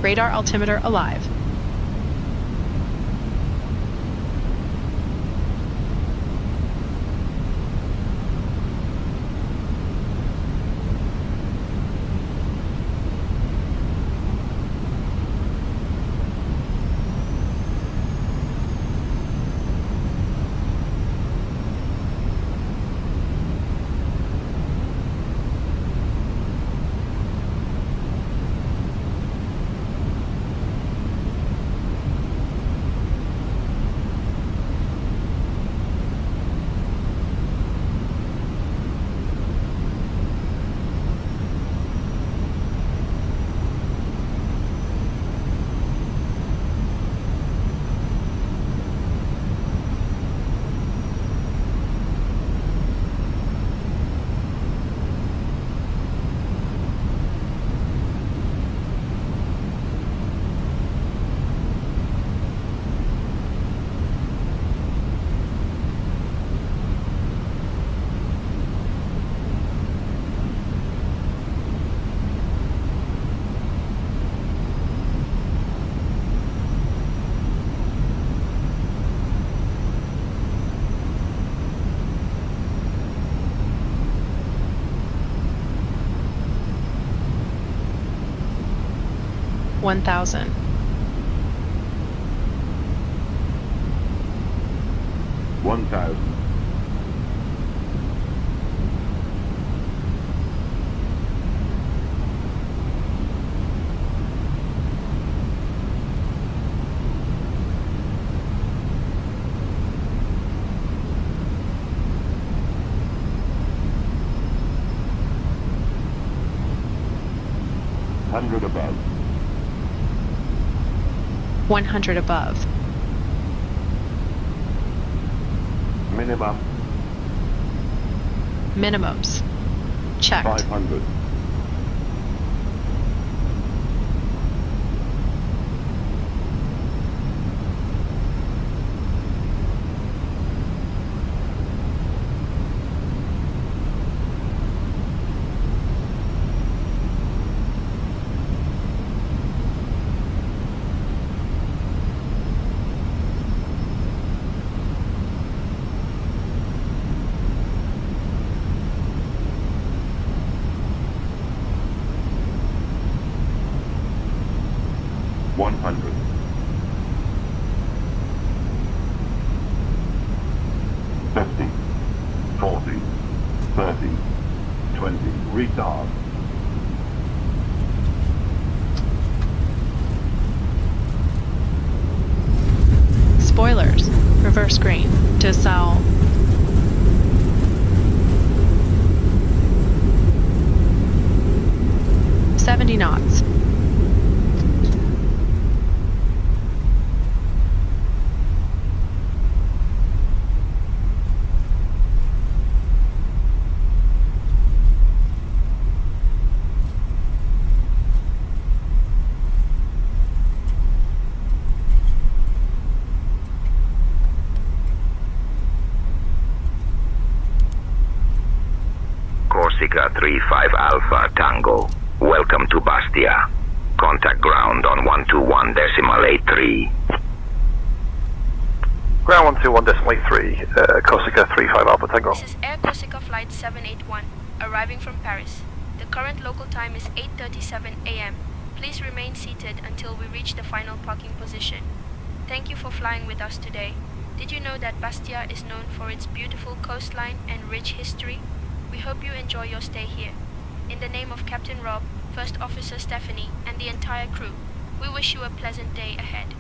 Radar altimeter alive. 1000. Hundred above. 100 above. Minimum. Minimums. Checked. 500. Retard. Spoilers. Reverse green. To sell. $70 knots. Corsica 35 Alpha Tango. Welcome to Bastia. Contact ground on 121.83. Ground 121.83, Corsica 35 Alpha Tango. This is Air Corsica Flight 781, arriving from Paris. The current local time is 8:37 a.m. Please remain seated until we reach the final parking position. Thank you for flying with us today. Did you know that Bastia is known for its beautiful coastline and rich history? We hope you enjoy your stay here. In the name of Captain Rob, First Officer Stephanie, and the entire crew, we wish you a pleasant day ahead.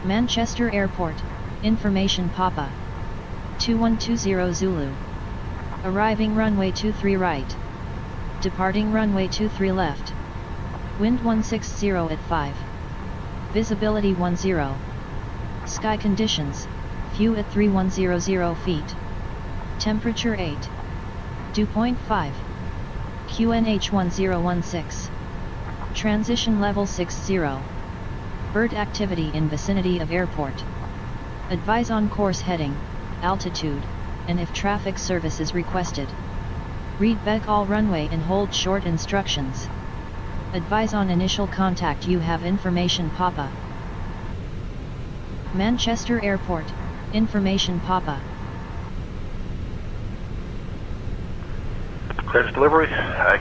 Manchester Airport. Information Papa. 2120 Zulu. Arriving runway 23 right. Departing runway 23 left. Wind 160 at 5. Visibility 10. Sky conditions, few at 3100 feet. Temperature 8. Dew point 5. QNH 1016. Transition level 60. Bird activity in vicinity of airport. Advise on course heading, altitude, and if traffic service is requested. Read back all runway and hold short instructions. Advise on initial contact. You have information Papa. Manchester Airport. Information Papa. Clearance delivery.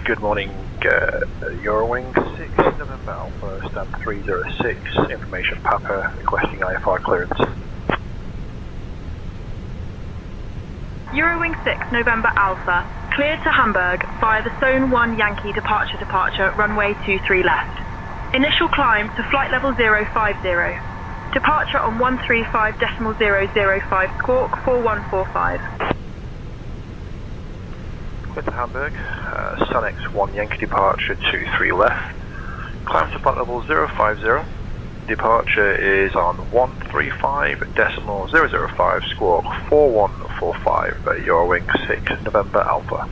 Good morning, Eurowing 6 November Alpha, stamp 306. Information Papa, requesting IFR clearance. Eurowing 6 November Alpha, cleared to Hamburg via the Zone 1 Yankee departure, runway 23 left. Initial climb to flight level 050. Departure on 135.005 squawk 4145. Cleared to Hamburg, Sun X1 Yankee departure 23 left. Climb to flight level 050. Departure is on 135.005 squawk 4145 at Eurowing 6 November Alpha.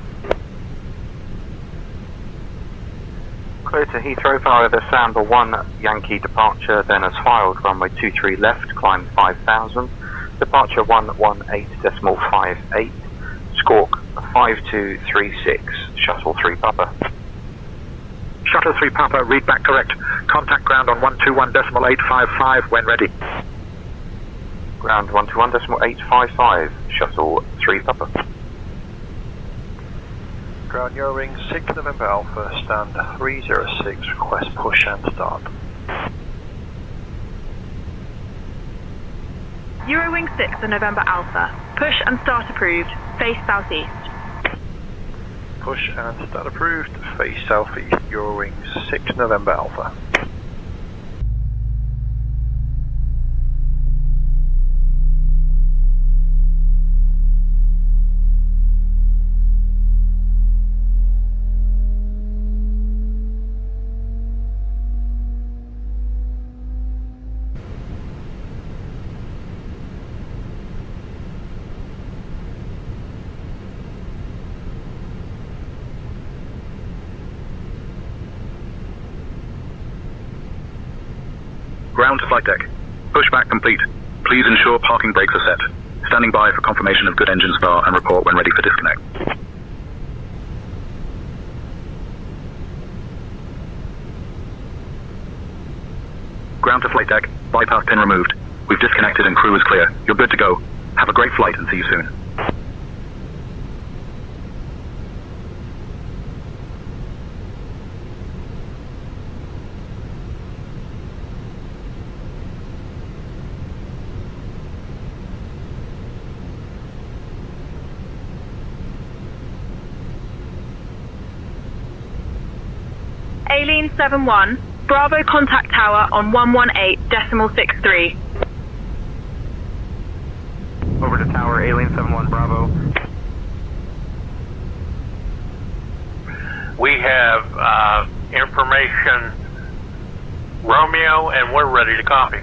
Clear to Heathrow via the Samba 1 Yankee departure, then as filed, runway 23 left, climb 5000, departure 118.58, squawk 5236, shuttle 3 Papa. Shuttle 3 Papa, read back correct. Contact ground on 121.855 when ready. Ground 121.855, shuttle 3 Papa. Ground Eurowing 6 November Alpha, stand 306, request push and start. Eurowing 6 November Alpha, push and start approved, face southeast. Push and start approved, face southeast, Eurowing 6 November Alpha. Ground to flight deck. Pushback complete. Please ensure parking brakes are set. Standing by for confirmation of good engine start and report when ready for disconnect. Ground to flight deck. Bypass pin removed. We've disconnected and crew is clear. You're good to go. Have a great flight and see you soon. Aileen 71, Bravo contact tower on 118.63. Over to tower, Aileen 71 Bravo. We have information Romeo and we're ready to copy.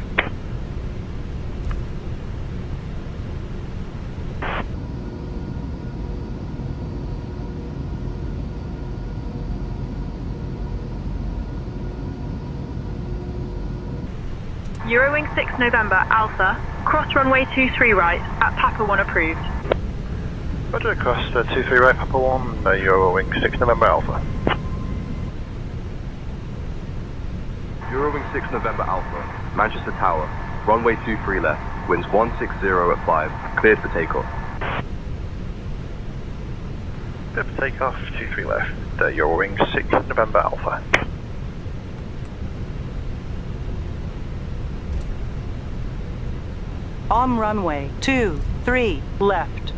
Eurowing 6 November Alpha, cross runway 23 right, at Papa 1 approved. Roger, cross 23 right, Papa 1, Eurowing 6 November Alpha. Eurowing 6 November Alpha, Manchester Tower, runway 23 left, winds 160 at 5, cleared for takeoff. Cleared for takeoff, 23 left, Eurowing 6 November Alpha. On runway 23 left.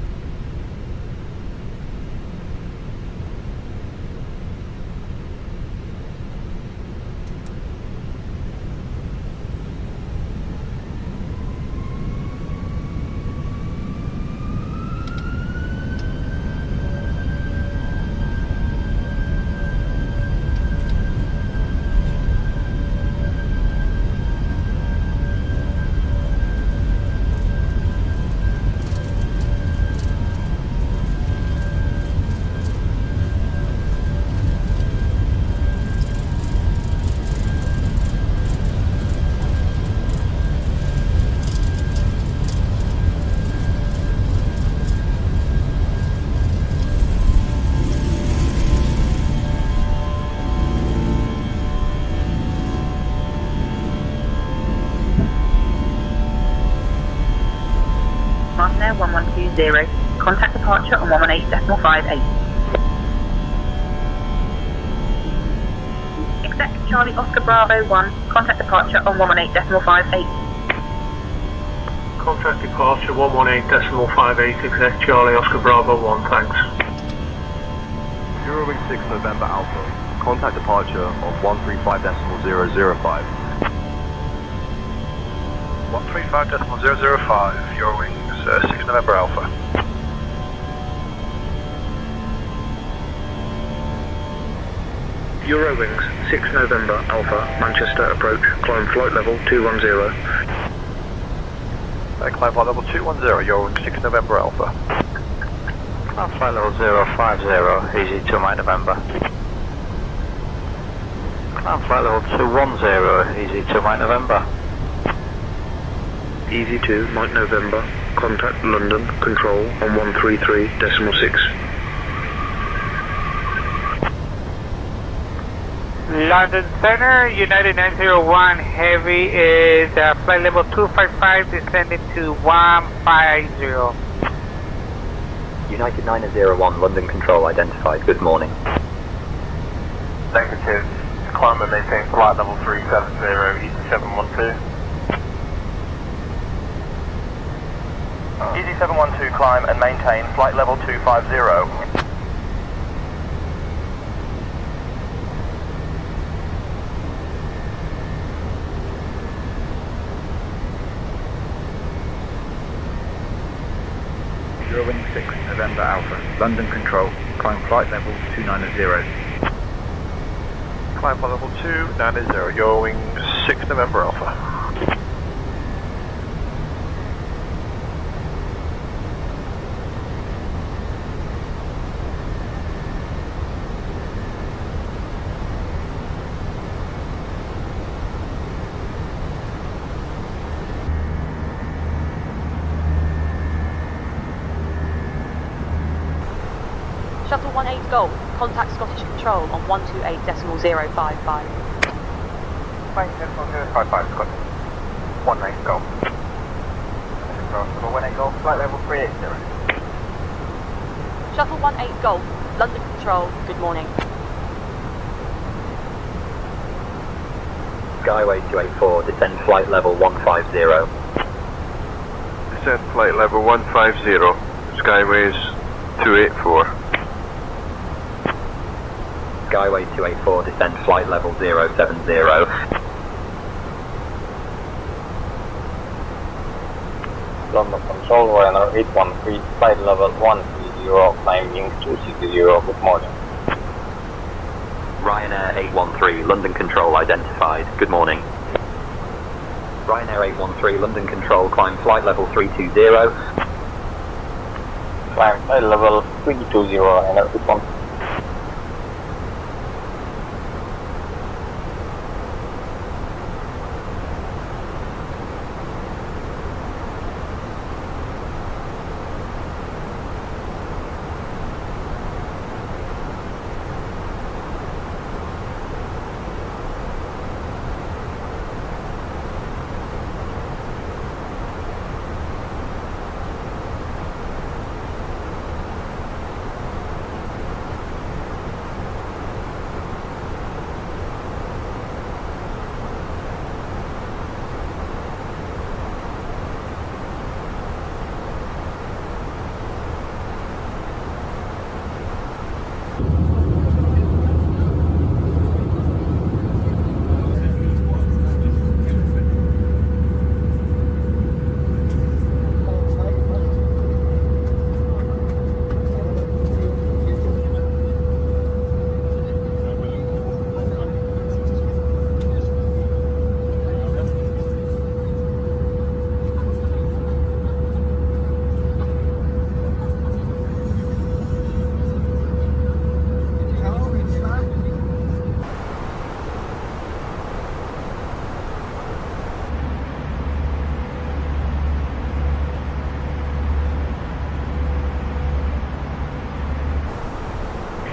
Martinair 1120, contact departure on 118.58. Exec Charlie Oscar Bravo 1, contact departure on 118.58. Contact departure 118.58, exec Charlie Oscar Bravo 1, thanks. Eurowing 6 November Alpha, contact departure on 135.005. 135.005, Eurowing 6 November Alpha. Eurowings 6 November Alpha, Manchester approach, climb flight level 210. Climb flight level 210, Eurowing 6 November Alpha. Climb flight level 050, easy 2 Mike November. Climb flight level 210, easy 2 Mike November. Easy 2 Mike November, contact London, control on 133.6. London Center, United 901 Heavy is flight level 255, descending to 150. United 901, London Control identified. Good morning. Executive, climb and maintain flight level 370, Easy 712. Easy 712, climb and maintain flight level 250. Eurowing 6, November Alpha, London Control, climb flight level 290. Climb flight level 290, Eurowing 6, November Alpha. Shuttle 18 Golf, contact Scottish Control on 128.055. 128.055, Scottish. 18 Golf. Shuttle 18 Golf, flight level 380. Shuttle 18 Golf, London Control, good morning. Skyway 284, descend flight level 150. Descend flight level 150, Skyways 284. Skyway 284, descend flight level 070. London Control, Ryanair 813, flight level 130, climbing 260, good morning. Ryanair 813, London Control identified. Good morning. Ryanair 813, London Control, climb flight level 320. Climb flight level 320, Ryanair 813.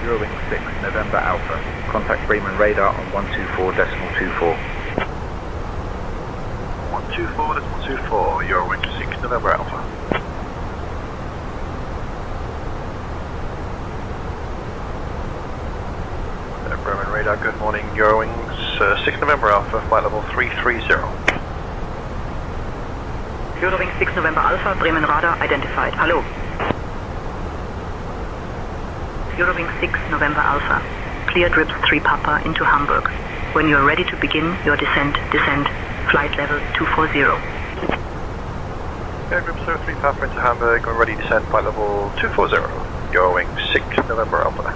Eurowing 6, November Alpha, contact Bremen radar on 124.24. 124.24, Eurowing 6, November Alpha. Bremen radar, good morning, Eurowing 6, November Alpha, flight level 330. Eurowing 6 November Alpha, Bremen radar identified. Hello. Eurowing 6 November Alpha, cleared RIPS 3 Papa into Hamburg. When you are ready to begin your descent, flight level 240. Cleared RIPS 3 Papa into Hamburg, when ready to descend, flight level 240. Eurowing 6 November Alpha.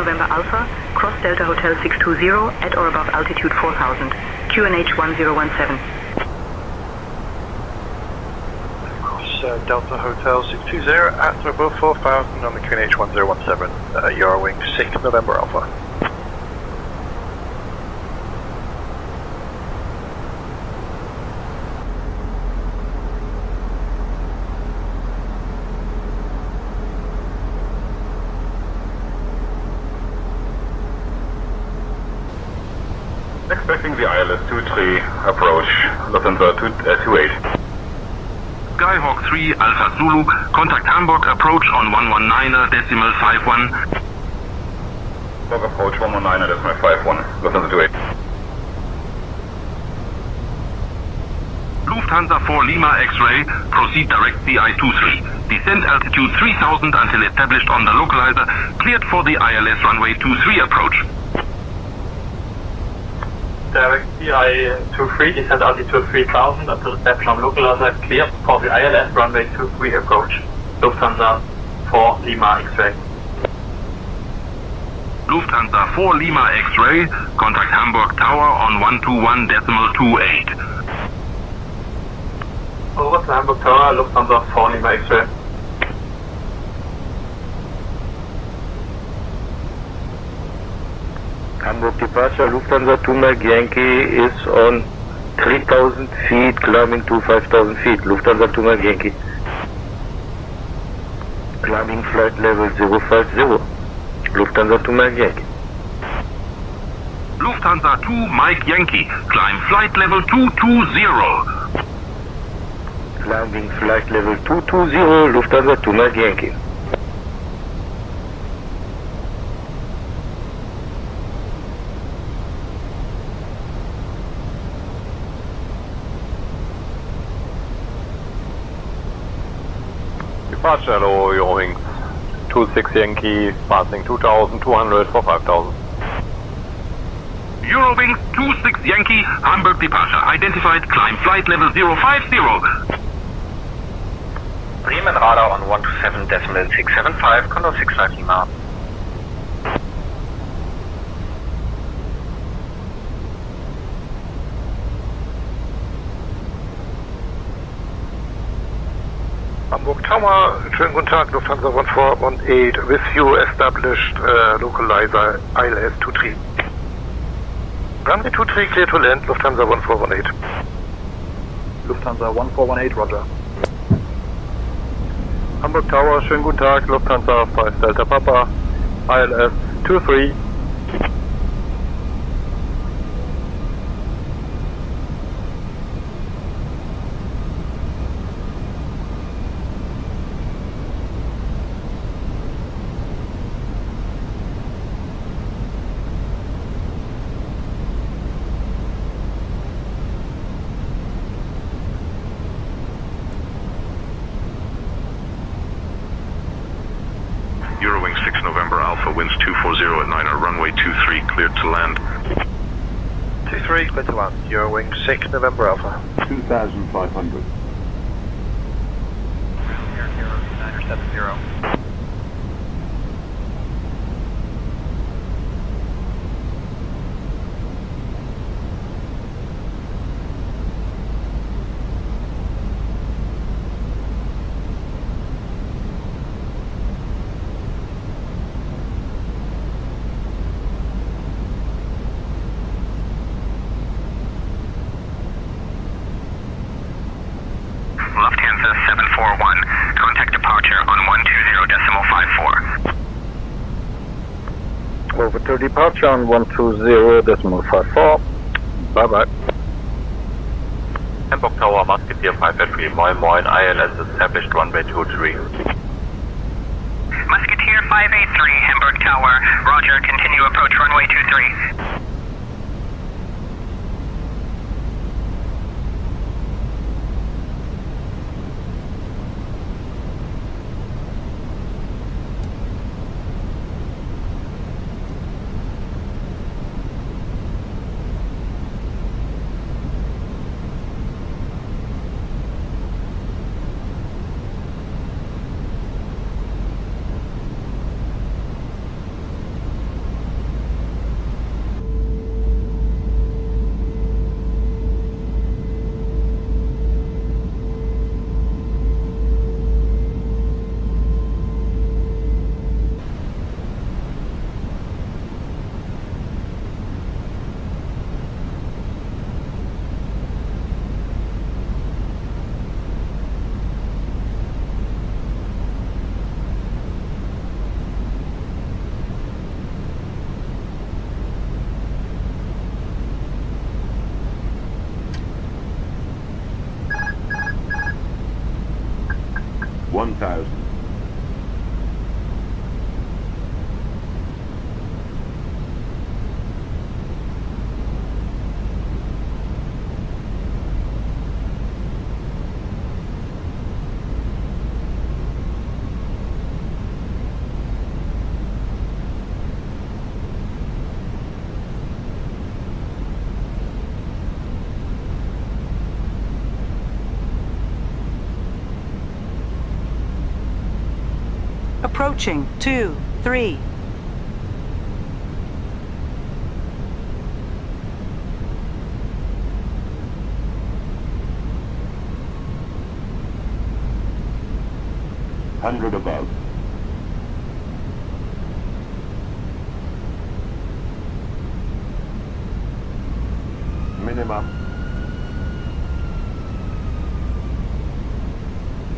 November Alpha, cross Delta Hotel 620 at or above altitude 4000, QNH 1017. Delta Hotel 620 at or above 4000 on the QNH 1017, Eurowing 6 November Alpha. Expecting the ILS 23 approach, Lufthansa 28. Skyhawk 3 Alpha Zulu, contact Hamburg approach on 119.51. Hamburg approach 119.51, Lufthansa 28. Lufthansa 4 Lima X-ray, proceed direct CI23. Descend altitude 3000 until established on the localizer, cleared for the ILS runway 23 approach. Direct CI23, descend altitude 3000 until established on localizer, cleared for the ILS runway 23 approach. Lufthansa 4 Lima X-ray. Lufthansa 4 Lima X-ray, contact Hamburg Tower on 121.28. Over to Hamburg Tower, Lufthansa 4 Lima X-ray. Hamburg departure, Lufthansa 2 Mike Yankee is on 3000 feet, climbing to 5000 feet. Lufthansa 2 Mike Yankee. Climbing flight level 050. Lufthansa 2 Mike Yankee. Lufthansa 2 Mike Yankee, climb flight level 220. Climbing flight level 220, Lufthansa 2 Mike Yankee. Departure, hello, Eurowings 26 Yankee, passing 2200 for 5000. Eurowings 26 Yankee, Hamburg departure, identified, climb flight level 050. Bremen radar on 127.675, Condor 65 Lima. Hamburg Tower, schönen guten Tag, Lufthansa 1418, with you established localizer ILS 23. Runway 23 clear to land, Lufthansa 1418. Lufthansa 1418, roger. Hamburg Tower, schönen guten Tag, Lufthansa 5 Delta Papa, ILS 23. Eurowing 6 November Alpha, winds 240 at 9er, runway 23, cleared to land. 23, clear to land, Eurowing 6 November Alpha. 2500. 970. Lufthansa 741, contact departure on 120.54. Over to departure on 120.54. Bye bye. Hamburg Tower, Musketeer 583, Moin Moin, ILS established runway 23. Musketeer 583, Hamburg Tower, roger, continue approach runway 23. Approaching 23. Hundred above. Minimum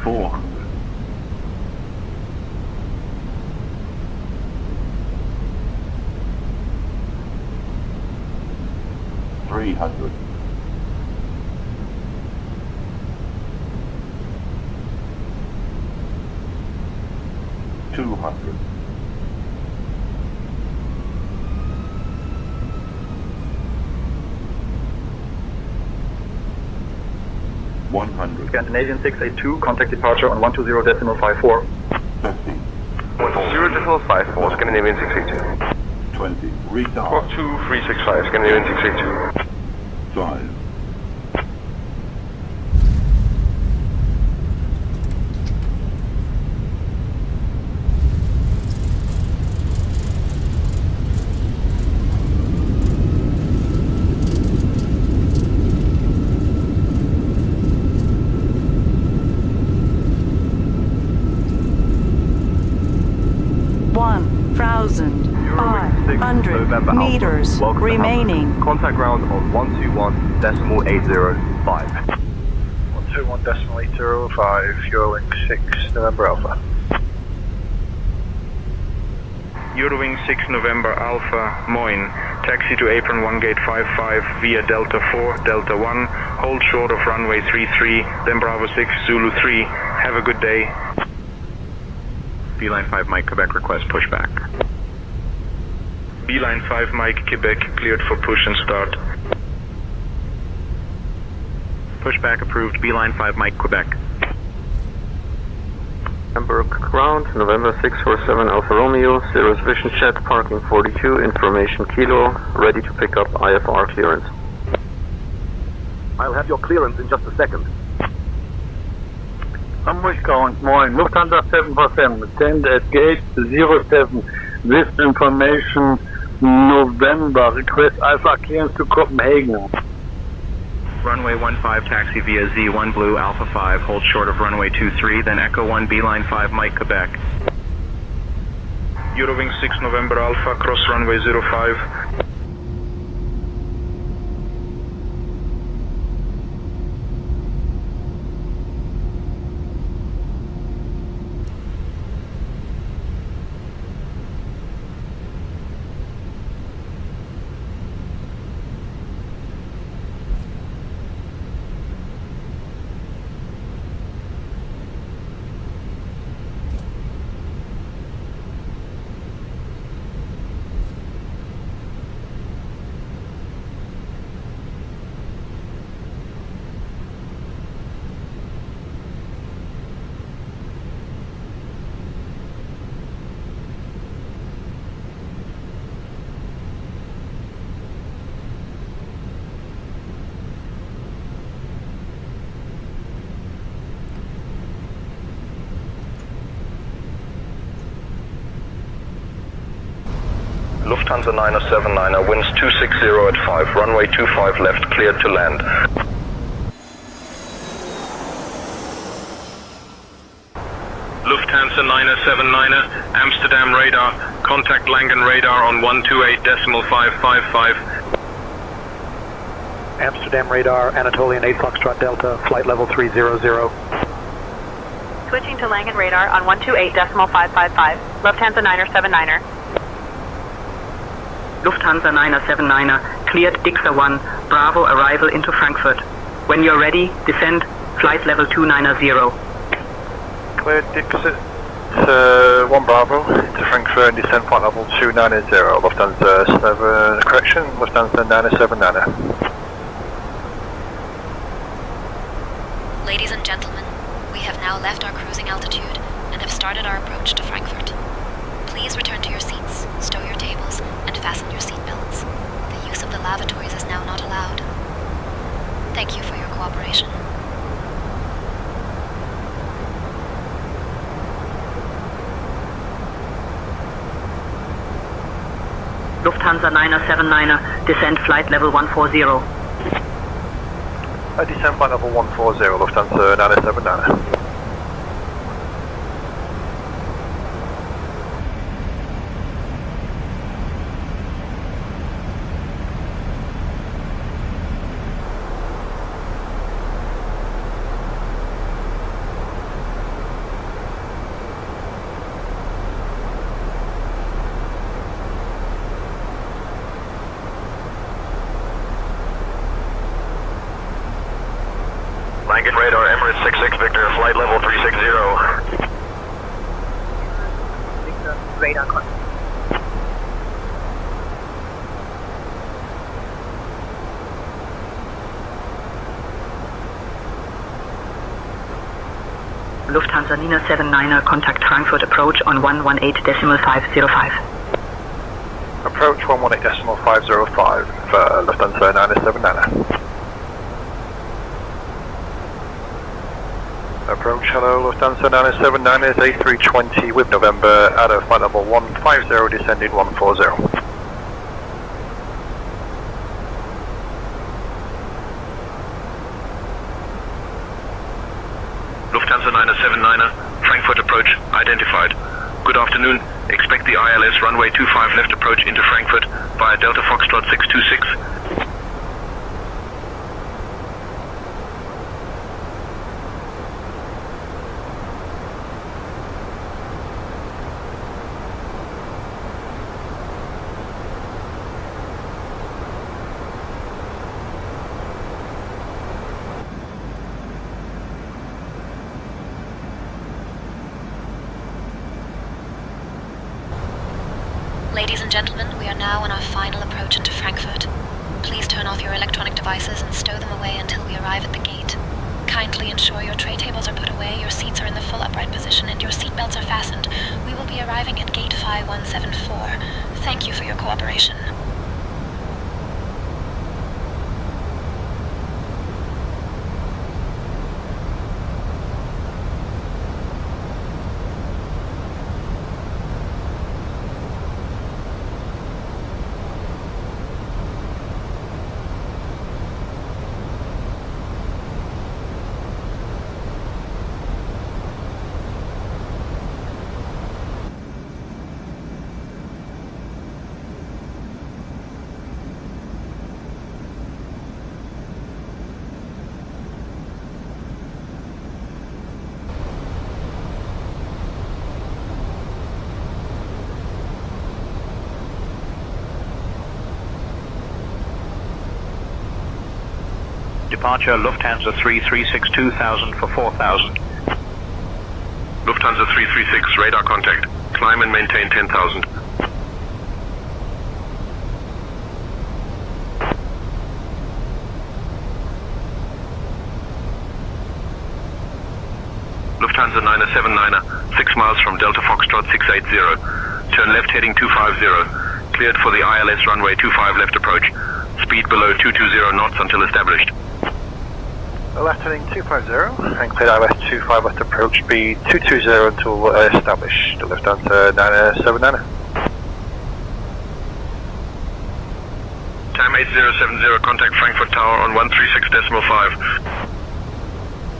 400. 300. 200. 100. Scandinavian 682, contact departure on 120.54. 50. 120.54, Scandinavian 682. 20. Retard. 2365, Scandinavian 682. 5. 1,500 meters remaining. Contact ground on 121.805. 121.805, Eurowing 6 November Alpha. Eurowing 6 November Alpha, Moin. Taxi to apron 1 gate 55 via Delta 4, Delta 1. Hold short of runway 33, then Bravo 6, Zulu 3. Have a good day. Beeline 5 Mike, Quebec request pushback. Beeline 5 Mike, Quebec, cleared for push and start. Pushback approved, Beeline 5 Mike, Quebec. Hamburg ground, November 647 Alfa Romeo, Cirrus Vision Jet, parking 42, information Kilo, ready to pick up IFR clearance. I'll have your clearance in just a second. Hamburg ground, Moin. Lufthansa 747, attend at gate 07. This information November, request Alpha clearance to Copenhagen. Runway 15 taxi via Z1 Blue Alpha 5, hold short of runway 23, then Echo 1 Beeline 5 Mike, Quebec. Eurowing 6 November Alpha, cross runway 05. Lufthansa 979er, winds 260 at 5, runway 25 left, cleared to land. Lufthansa 979er, Amsterdam radar, contact Langen radar on 128.555. Amsterdam radar, Anatolian 8 Foxtrot Delta, flight level 300. Switching to Langen radar on 128.555, Lufthansa 979er. Lufthansa 979er, cleared Dixer 1, Bravo arrival into Frankfurt. When you're ready, descend, flight level 290. Cleared Dixer 1 Bravo into Frankfurt and descend flight level 290. Lufthansa 7, correction, Lufthansa 979er. Ladies and gentlemen, we have now left our cruising altitude and have started our approach to Frankfurt. Please return to your seats, stow your tables, and fasten your seatbelts. The use of the lavatories is now not allowed. Thank you for your cooperation. Lufthansa 979er, descend flight level 140. Descend flight level 140, Lufthansa 979er. Blanket radar, Emirates 66 Victor, flight level 360. Victor, radar contact. Lufthansa Nina 79er, contact Frankfurt approach on 118.505. Approach 118.505 for Lufthansa 979er. Approach, hello, Lufthansa 979 is A320 with November at a flight level 150, descending 140. Lufthansa 979er, Frankfurt approach identified. Good afternoon. Expect the ILS runway 25 left approach into Frankfurt via Delta Foxtrot 626. Ladies and gentlemen, we are now on our final approach into Frankfurt. Please turn off your electronic devices and stow them away until we arrive at the gate. Kindly ensure your tray tables are put away, your seats are in the full upright position, and your seatbelts are fastened. We will be arriving at gate 5174. Thank you for your cooperation. Departure Lufthansa 336 2000 for 4000. Lufthansa 336, radar contact. Climb and maintain 10,000. Lufthansa 979er, 6 miles from Delta Foxtrot 680. Turn left heading 250. Cleared for the ILS runway 25 left approach. Speed below 220 knots until established. Left heading 250 and cleared ILS 25 left approach, speed 220 until established. Lufthansa 979er. Time 8070, contact Frankfurt Tower on 136.5.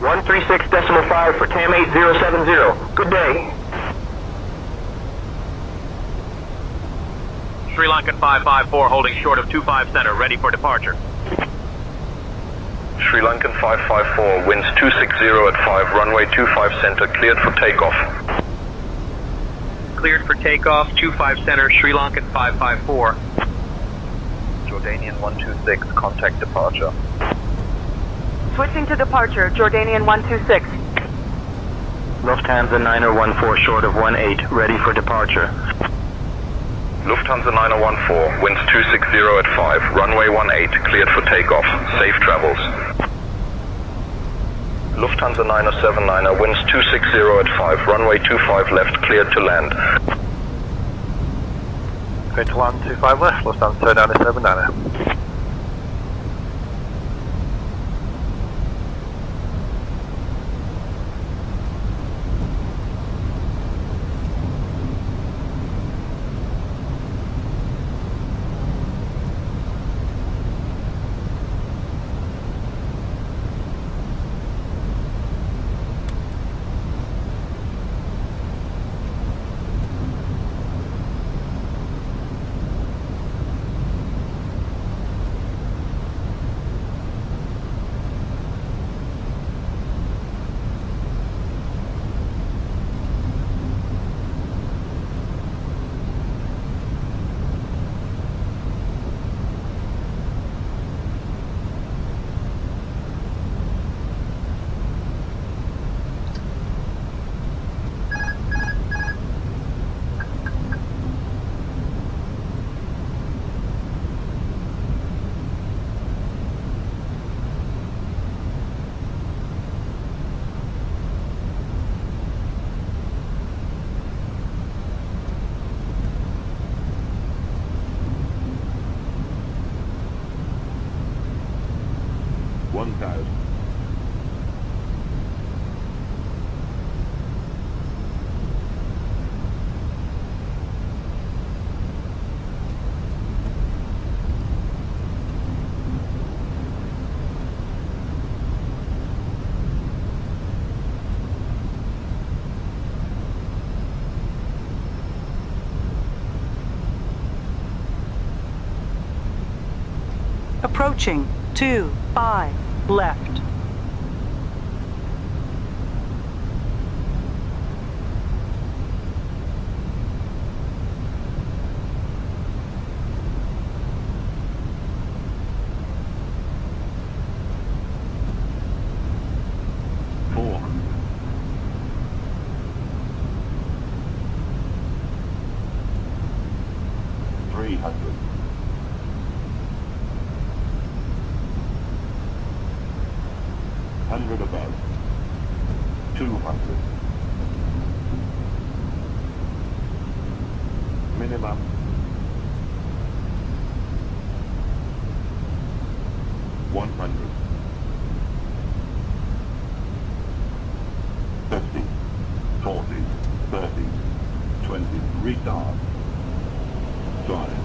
136.5 for TAM 8070. Good day. Sri Lankan 554 holding short of 25 center, ready for departure. Sri Lankan 554, winds 260 at 5, runway 25 center, cleared for takeoff. Cleared for takeoff, 25 center, Sri Lankan 554. Jordanian 126, contact departure. Switching to departure, Jordanian 126. Lufthansa 9014 short of 18, ready for departure. Lufthansa 9014, winds 260 at 5, runway 18, cleared for takeoff. Safe travels. Lufthansa 979er, winds 260 at 5, runway 25 left, cleared to land. Cleared to land 25 left, Lufthansa 979er. 1000. Approaching 25 left. Above. 200. Minimum. 100. 50. 40. 30. 20. Retard. Drive.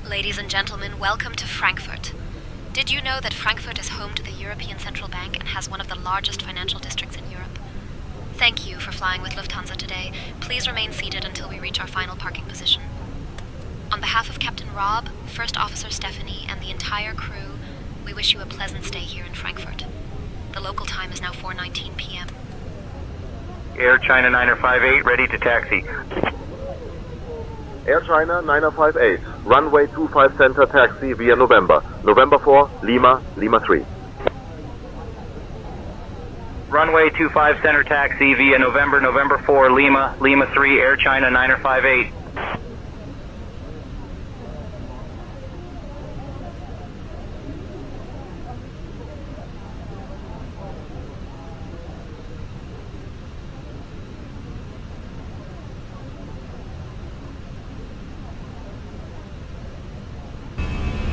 Ladies and gentlemen, welcome to Frankfurt. Did you know that Frankfurt is home to the European Central Bank and has one of the largest financial districts in Europe? Thank you for flying with Lufthansa today. Please remain seated until we reach our final parking position. On behalf of Captain Rob, First Officer Stephanie, and the entire crew, we wish you a pleasant stay here in Frankfurt. The local time is now 4:19 p.m. Air China 9058, ready to taxi. Air China 9058, runway 25 center taxi via November. November 4, Lima, Lima 3. Runway 25 center taxi via November, November 4, Lima, Lima 3, Air China 9058.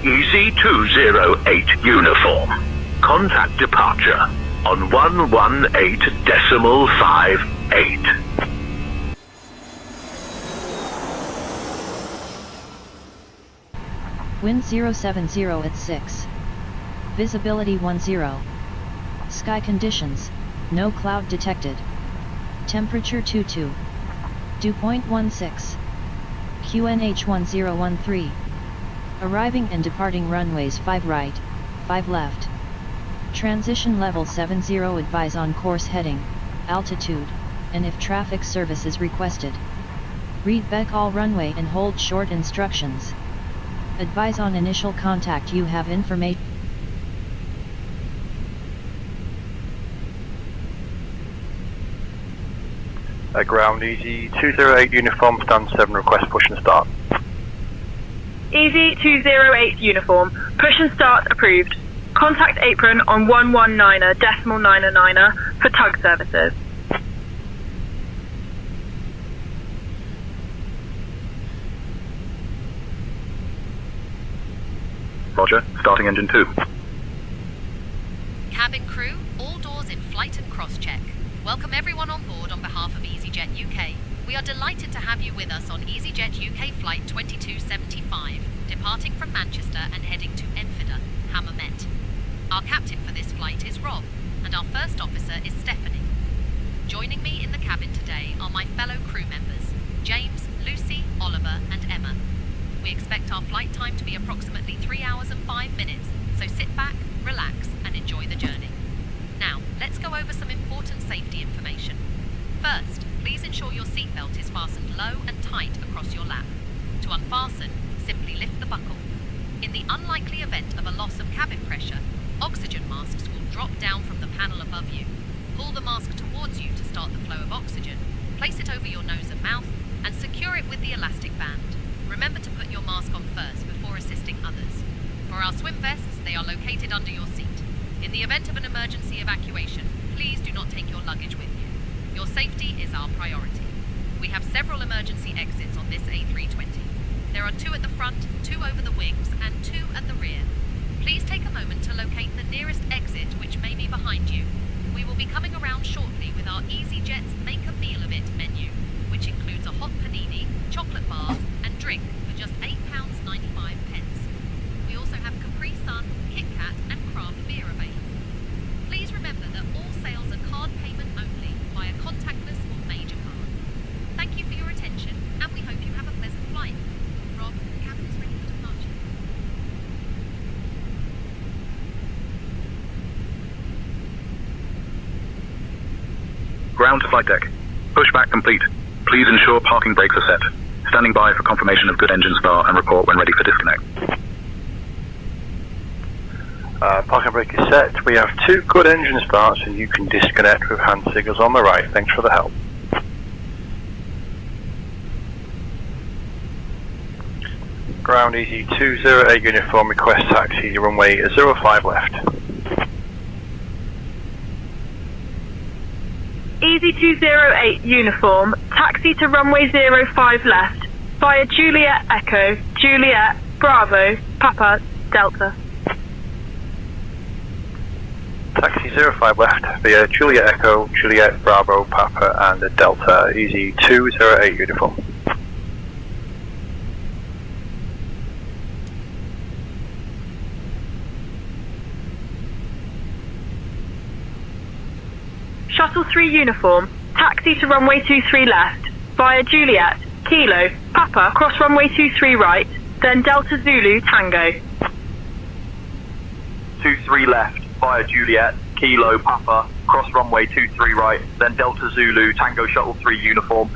Easy 208 uniform. Contact departure on 118.58. Wind 070 at 6. Visibility 10. Sky conditions, no cloud detected. Temperature 22. Dew point 16. QNH 1013. Arriving and departing runways 5 right, 5 left. Transition level 70, advise on course heading, altitude, and if traffic service is requested. Read back all runway and hold short instructions. Advise on initial contact you have information. Ground Easy 208 uniform, stand 7, request push and start. Easy 208 uniform, push and start approved. Contact apron on 119.99 for tug services. Roger, starting engine 2. Cabin crew, all doors in flight and cross-check. Welcome everyone on board on behalf of EasyJet UK. We are delighted to have you with us on EasyJet UK Flight 2275, departing from Manchester and heading to Enfida, Hammamet. Our captain for this flight is Rob, and our first officer is Stephanie. Joining me in the cabin today are my fellow crew members, James, Lucy, Oliver and Emma. We expect our flight time to be approximately 3 hours and 5 minutes, so sit back, relax and enjoy the journey. Now, let's go over some important safety information. First, please ensure your seatbelt is fastened low and tight across your lap. To unfasten, simply lift the buckle. In the unlikely event of a loss of cabin pressure, oxygen masks will drop down from the panel above you. Pull the mask towards you to start the flow of oxygen, place it over your nose and mouth, and secure it with the elastic band. Remember to put your mask on first before assisting others. For our swim vests, they are located under your seat. In the event of an emergency evacuation, please do not take your luggage with you. Your safety is our priority. We have several emergency exits on this A320. There are 2 at the front, 2 over the wings, and 2 at the rear. Please take a moment to locate the nearest exit, which may be behind you. We will be coming around shortly with our EasyJet's Make a Meal of It menu, which includes a hot panini, chocolate bars, and drink for just £8.95. We also have Capri Sun, Kit Kat, and craft beer available. Please remember that all sales are card payment only via contactless or major card. Thank you for your attention, and we hope you have a pleasant flight. Rob, the cabin is ready for departure. Ground to flight deck. Pushback complete. Please ensure parking brakes are set. Standing by for confirmation of good engine start and report when ready for disconnect. Parking brake is set. We have 2 good engine starts and you can disconnect with hand signals on the right. Thanks for the help. Ground Easy 208 uniform, request taxi, runway 05 left. Easy 208 uniform, taxi to runway 05 left, via Juliet Echo, Juliet, Bravo, Papa, Delta. Taxi 05 left via Juliet Echo, Juliet, Bravo, Papa and Delta, Easy 208 uniform. Shuttle 3 uniform, taxi to runway 23 left, via Juliet, Kilo, Papa, cross runway 23 right, then Delta Zulu, Tango. 23 left, via Juliet, Kilo, Papa, cross runway 23 right, then Delta Zulu, Tango Shuttle 3 uniform.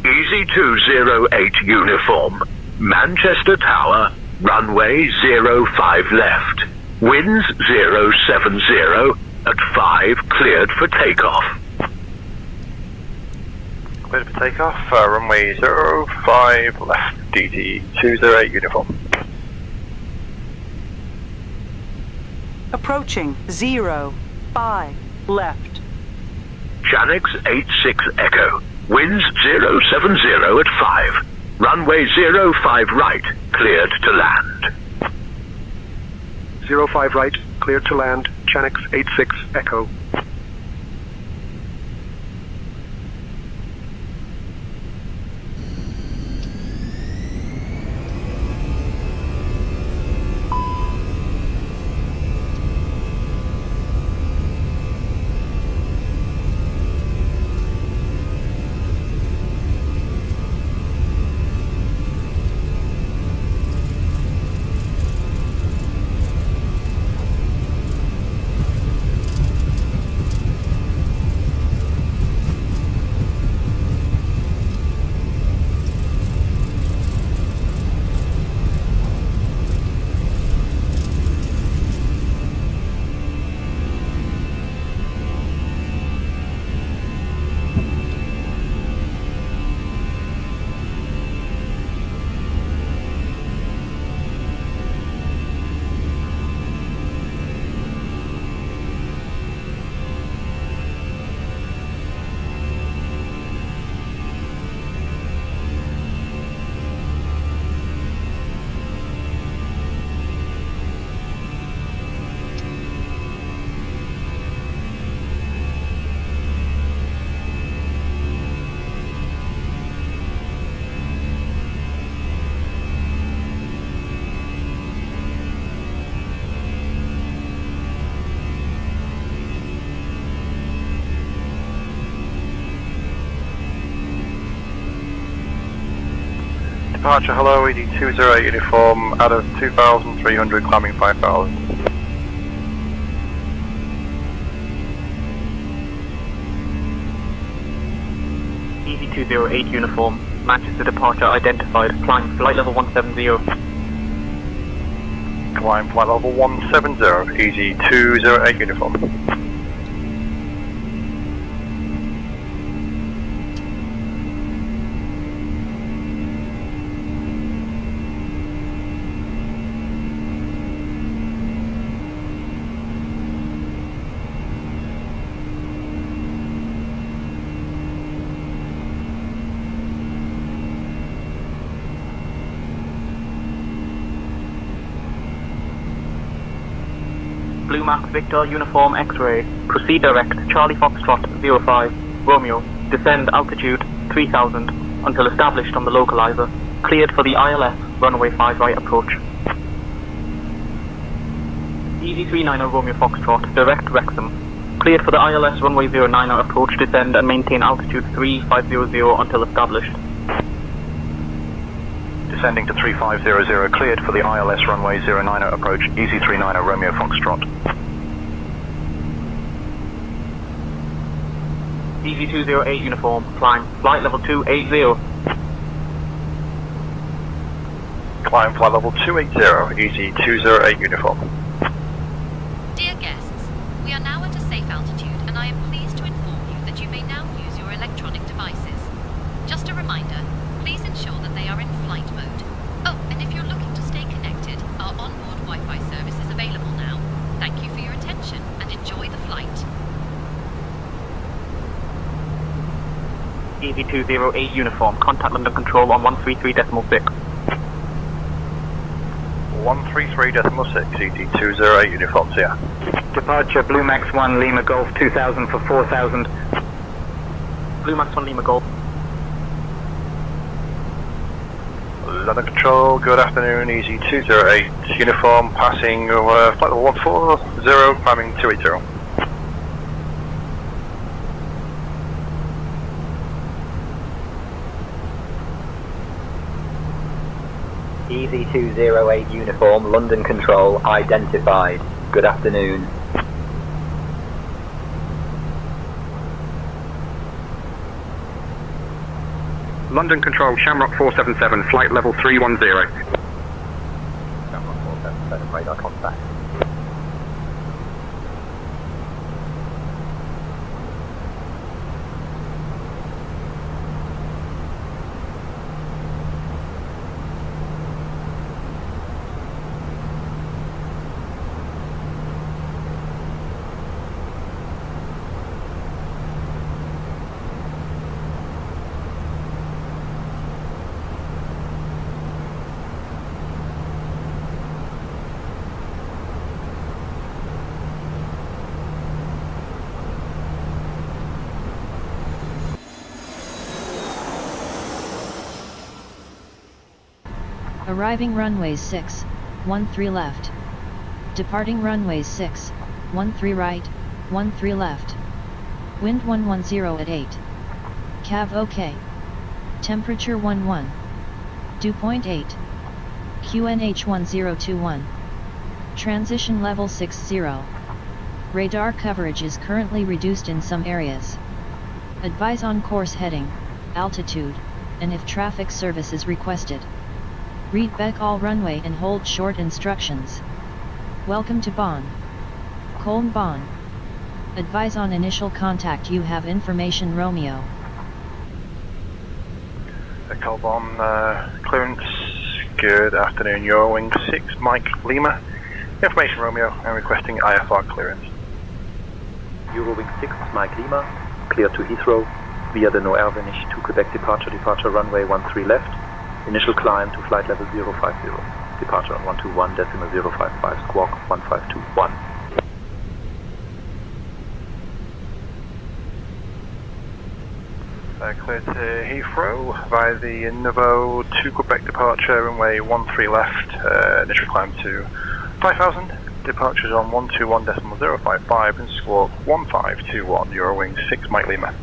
Easy 208 uniform, Manchester Tower, runway 05 left, winds 070, at 5 cleared for takeoff. Cleared for takeoff, runway 05 left, DT 208 uniform. Approaching 05 left. Janix 86 Echo, winds 070 at 5, runway 05 right, cleared to land. 05 right, cleared to land, Janix 86 Echo. Departure, hello, ED208 uniform, out of 2,300, climbing 5,000. ED208 uniform, Manchester departure identified, climb flight level 170. Climb flight level 170, ED208 uniform. Blue Max Victor uniform X-ray, proceed direct, Charlie Foxtrot 05, Romeo, descend altitude 3000 until established on the localizer, cleared for the ILS, runway 5 right approach. EZ39 Romeo Foxtrot, direct Wrexham, cleared for the ILS runway 09 approach, descend and maintain altitude 3500 until established. Descending to 3500, cleared for the ILS runway 09 approach, EZ39 Romeo Foxtrot. EZ208 uniform, climb, flight level 280. Climb flight level 280, EZ208 uniform. Dear guests, we are now at a safe altitude and I am pleased to inform you that you may now use your electronic devices. Just a reminder, please ensure that they are in flight mode. Oh, and if you're looking to stay connected, our onboard Wi-Fi service is available now. Thank you for your attention and enjoy the flight. EZ208 uniform, contact London Control on 133.6. 133.6, ED208 uniforms here. Departure Blue Max 1 Lima Golf 2000 for 4000. Blue Max 1 Lima Golf. London Control, good afternoon, EZ208 uniform, passing flight level 140, climbing 280. EZ208 uniform, London Control, identified. Good afternoon. London Control, Shamrock 477, flight level 310. Shamrock 477, radar contact. Arriving runways 6, 13 left. Departing runways 6, 13 right, 13 left. Wind 110 at 8. Cav OK. Temperature 11. Dew point 8. QNH 1021. Transition level 60. Radar coverage is currently reduced in some areas. Advise on course heading, altitude, and if traffic service is requested. Read back all runway and hold short instructions. Welcome to Bonn. Köln Bonn. Advise on initial contact. You have information Romeo. Köln Bonn, clearance, good afternoon, Eurowing 6 Mike Lima. Information Romeo, I'm requesting IFR clearance. Eurowing 6 Mike Lima, clear to Heathrow, via the Noervenich to Quebec departure runway 13 left. Initial climb to flight level 050. Departure on 121.055 squawk 1521. Clear to Heathrow via the Nouveau to Quebec departure runway 13 left. Initial climb to 5000. Departures on 121.055 and squawk 1521. Eurowing 6 Mike Lima.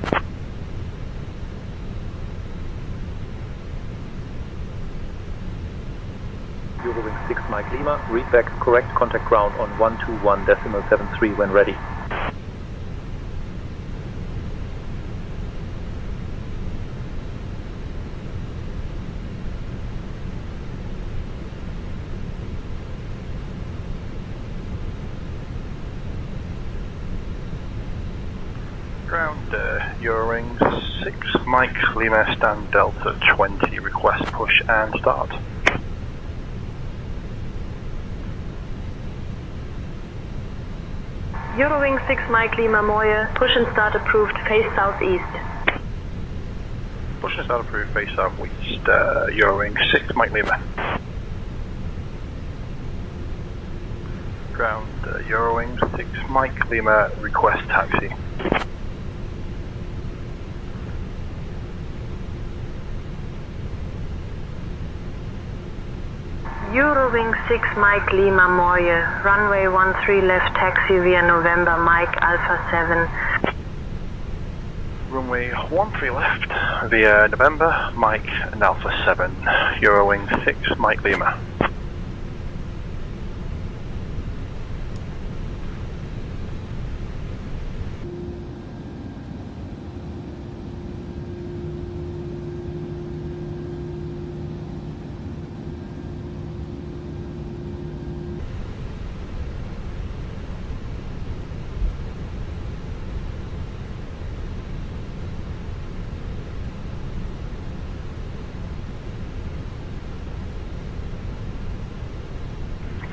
Eurowing 6 Mike Lima, read back correct contact ground on 121.73 when ready. Ground, Eurowing 6 Mike Lima, stand Delta 20, request push and start. Eurowing 6 Mike Lima Moye, push and start approved, face southeast. Push and start approved, face southeast, Eurowing 6 Mike Lima. Ground, Eurowing 6 Mike Lima, request taxi. Eurowing 6 Mike Lima Moye, runway 13 left taxi via November Mike Alpha 7. Runway 13 left via November Mike and Alpha 7, Eurowing 6 Mike Lima.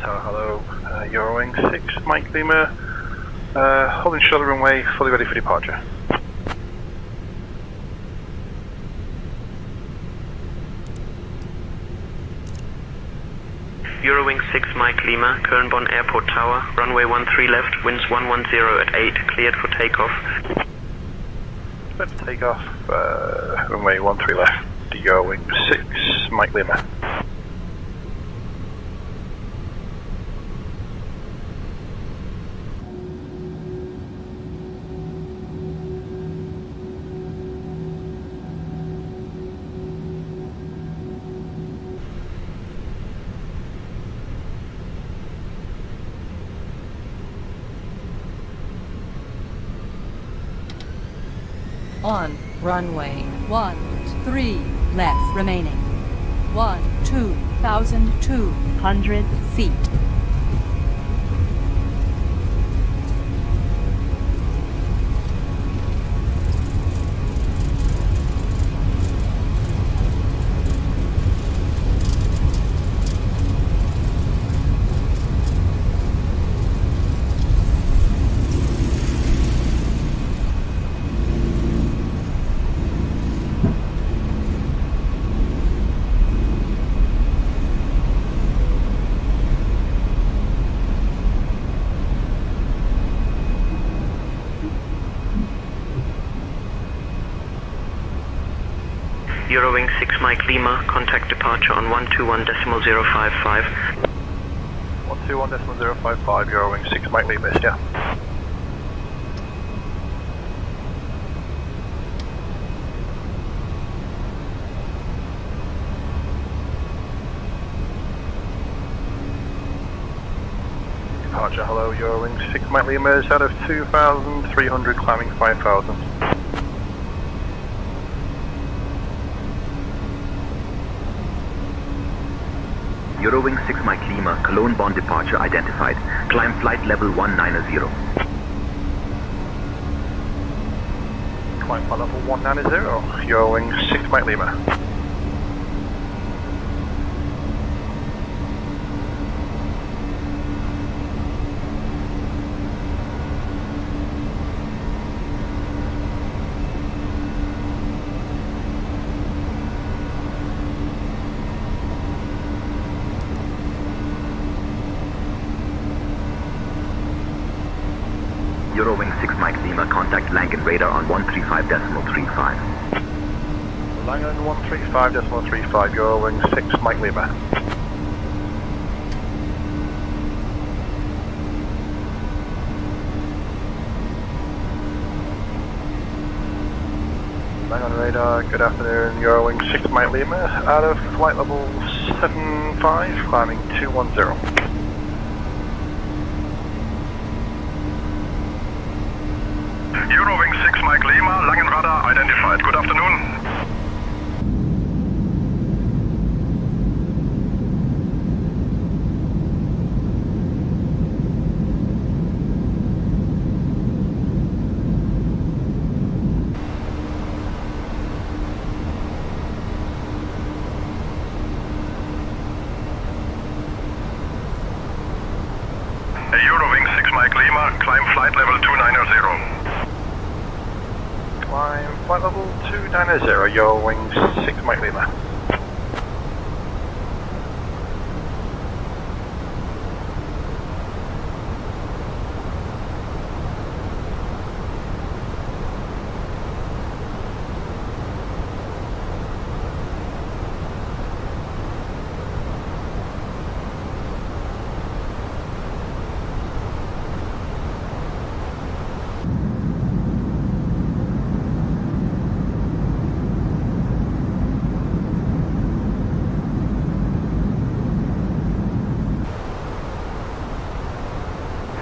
Hello, Eurowing 6 Mike Lima, holding shoulder runway, fully ready for departure. Eurowing 6 Mike Lima, Köln-Bonn Airport Tower, runway 13 left, winds 110 at 8, cleared for takeoff. Cleared for takeoff, runway 13 left, Eurowing 6 Mike Lima. On runway 13 left remaining. 12,200 feet. Eurowing 6 Mike Lima, contact departure on 121.055. 121.055, Eurowing 6 Mike Lima, yeah. Departure, hello, Eurowing 6 Mike Lima is out of 2,300, climbing 5,000. Eurowing 6 Mike Lima, Cologne-Bonn departure identified. Climb flight level 190. Climb flight level 190, Eurowing 6 Mike Lima. Eurowing 6 Mike Lima, contact Langen radar on 135.35. Langen 135.35, Eurowing 6 Mike Lima. Langen radar, good afternoon, Eurowing 6 Mike Lima, out of flight level 075, climbing 210. Eurowing 6 Mike Lima, Langenradar identified. Good afternoon. Eurowing 6 Mike Lima, climb flight level 290. Climb flight level 290, your wings 6 Mike Lima.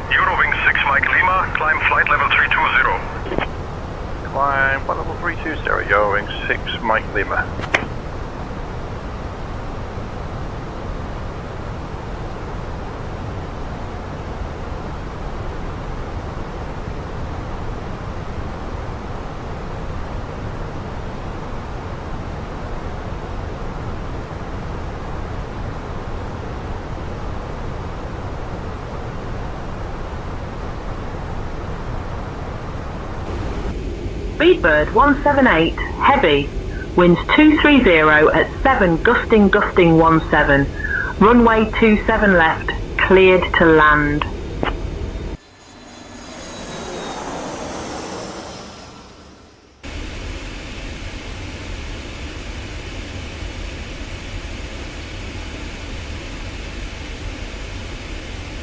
Eurowing 6 Mike Lima, climb flight level 320. Climb flight level 320, your wings 6 Mike Lima. Speedbird 178, heavy, winds 230 at 7, gusting 17, runway 27 left, cleared to land.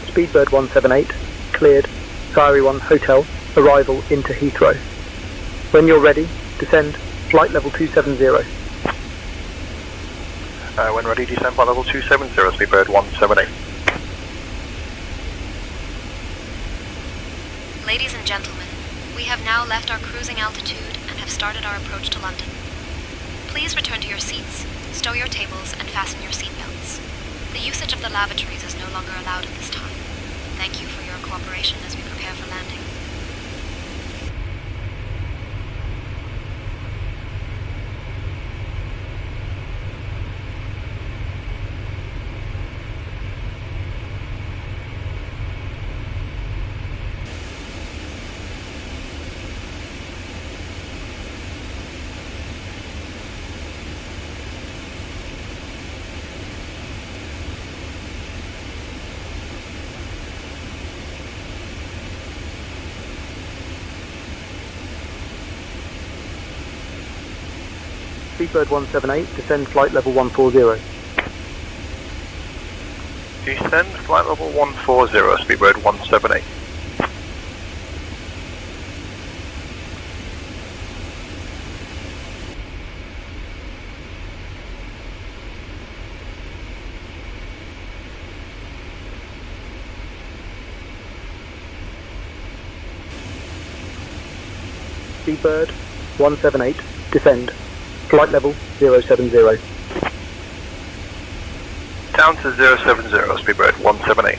Speedbird 178, cleared, Siri 1 Hotel, arrival into Heathrow. When you're ready, descend, flight level 270. When ready, descend flight level 270, Speedbird 178. Ladies and gentlemen, we have now left our cruising altitude and have started our approach to London. Please return to your seats, stow your tables, and fasten your seatbelts. The usage of the lavatories is no longer allowed at this time. Thank you for your cooperation as we prepare for landing. Speedbird 178, descend flight level 140. Descend flight level 140, Speedbird 178. Speedbird 178, descend, flight level 070. Down to 070, Speedbird 178.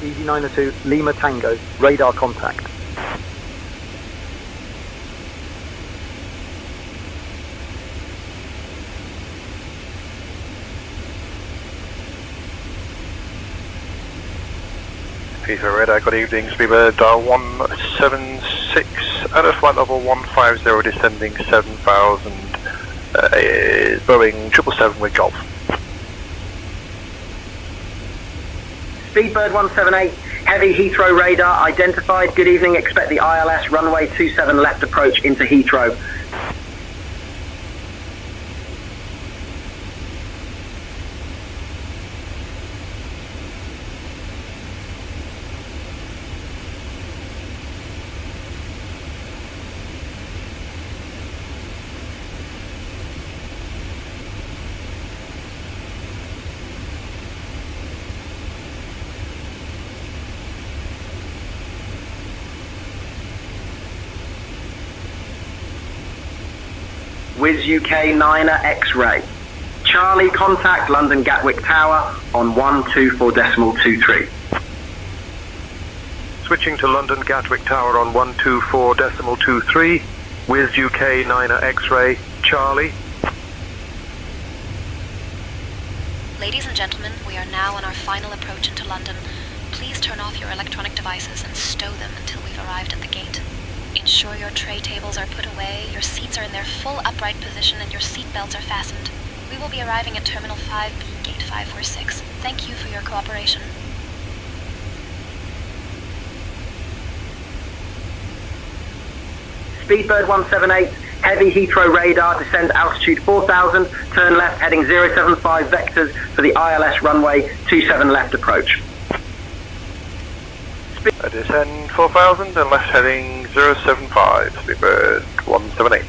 Easy 902, Lima Tango, radar contact. Heathrow radar, good evening, Speedbird 176 at a flight level 150, descending 7,000, Boeing 777 with Golf. Speedbird 178, heavy Heathrow radar identified. Good evening, expect the ILS runway 27 left approach into Heathrow. Wizz UK 9er X-ray. Charlie, contact London Gatwick Tower on 124.23. Switching to London Gatwick Tower on 124.23. Wizz UK 9er X-ray. Charlie. Ladies and gentlemen, we are now on our final approach into London. Please turn off your electronic devices and stow them until we've arrived at the gate. Ensure your tray tables are put away, your seats are in their full upright position, and your seat belts are fastened. We will be arriving at Terminal 5B, Gate 546. Thank you for your cooperation. Speedbird 178, heavy Heathrow radar, descend altitude 4000, turn left heading 075 vectors for the ILS runway 27 left approach. Descend 4000 and left heading 075, Speedbird 178.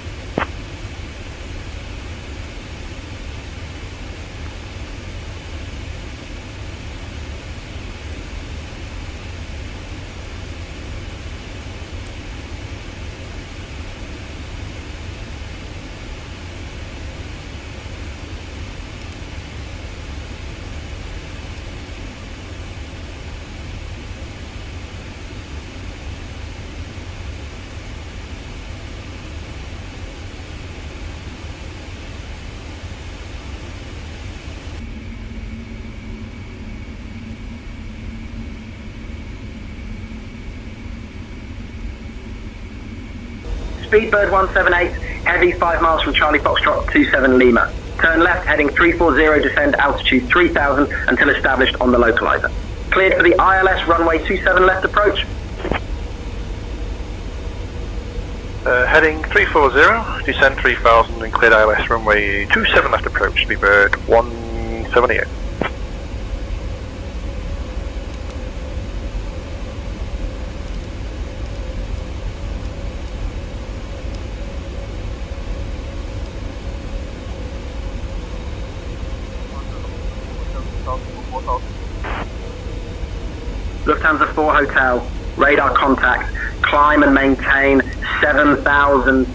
Speedbird 178, heavy 5 miles from Charlie Foxtrot 27 Lima. Turn left heading 340, descend altitude 3000 until established on the localizer. Cleared for the ILS runway 27 left approach. Heading 340, descend 3000 and cleared ILS runway 27 left approach, Speedbird 178. Lufthansa 4 Hotel, radar contact, climb and maintain 7000.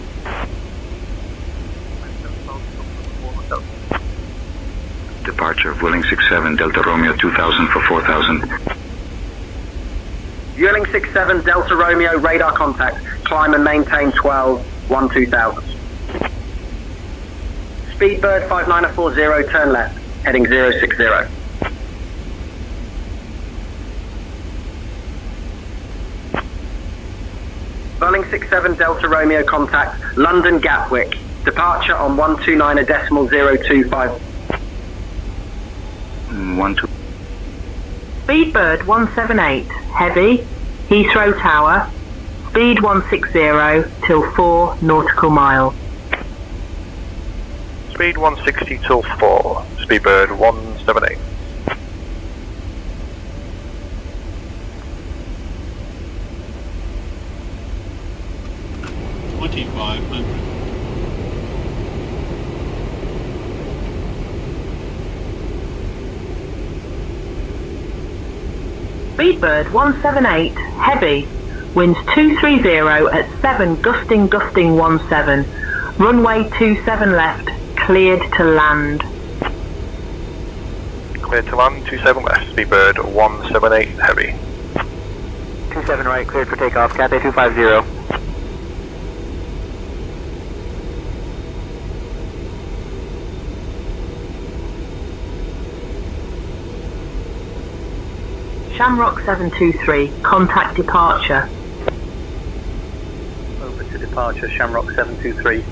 Departure of Vueling 67 Delta Romeo 2000 for 4000. Vueling 67 Delta Romeo, radar contact, climb and maintain 12, 2000. Speedbird 5940, turn left, heading 060. Vueling 67 Delta Romeo contact, London Gatwick, departure on 129.025. 12. Speedbird 178, heavy, Heathrow Tower, speed 160 till 4 nautical miles. Speed 160 till 4, Speedbird 178. Speedbird 178, heavy, winds 230 at 7 gusting 17, runway 27 left, cleared to land. Cleared to land, 27 left, Speedbird 178, heavy. 27 right, cleared for takeoff, Cathay 250. Shamrock 723, contact departure. Over to departure, Shamrock 723.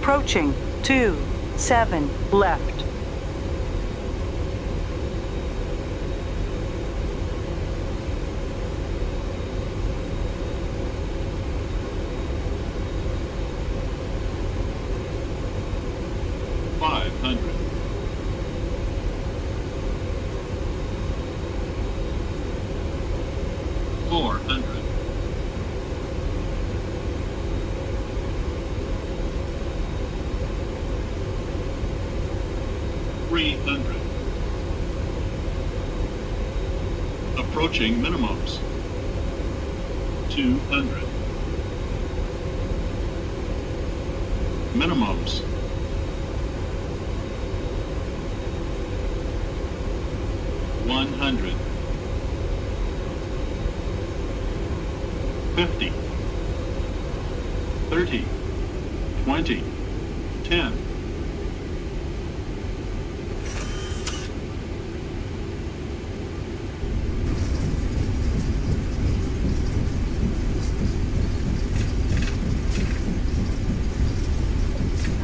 Approaching 27 left. Approaching minimums. 200. Minimums. 100. 50. 30. 20. 10.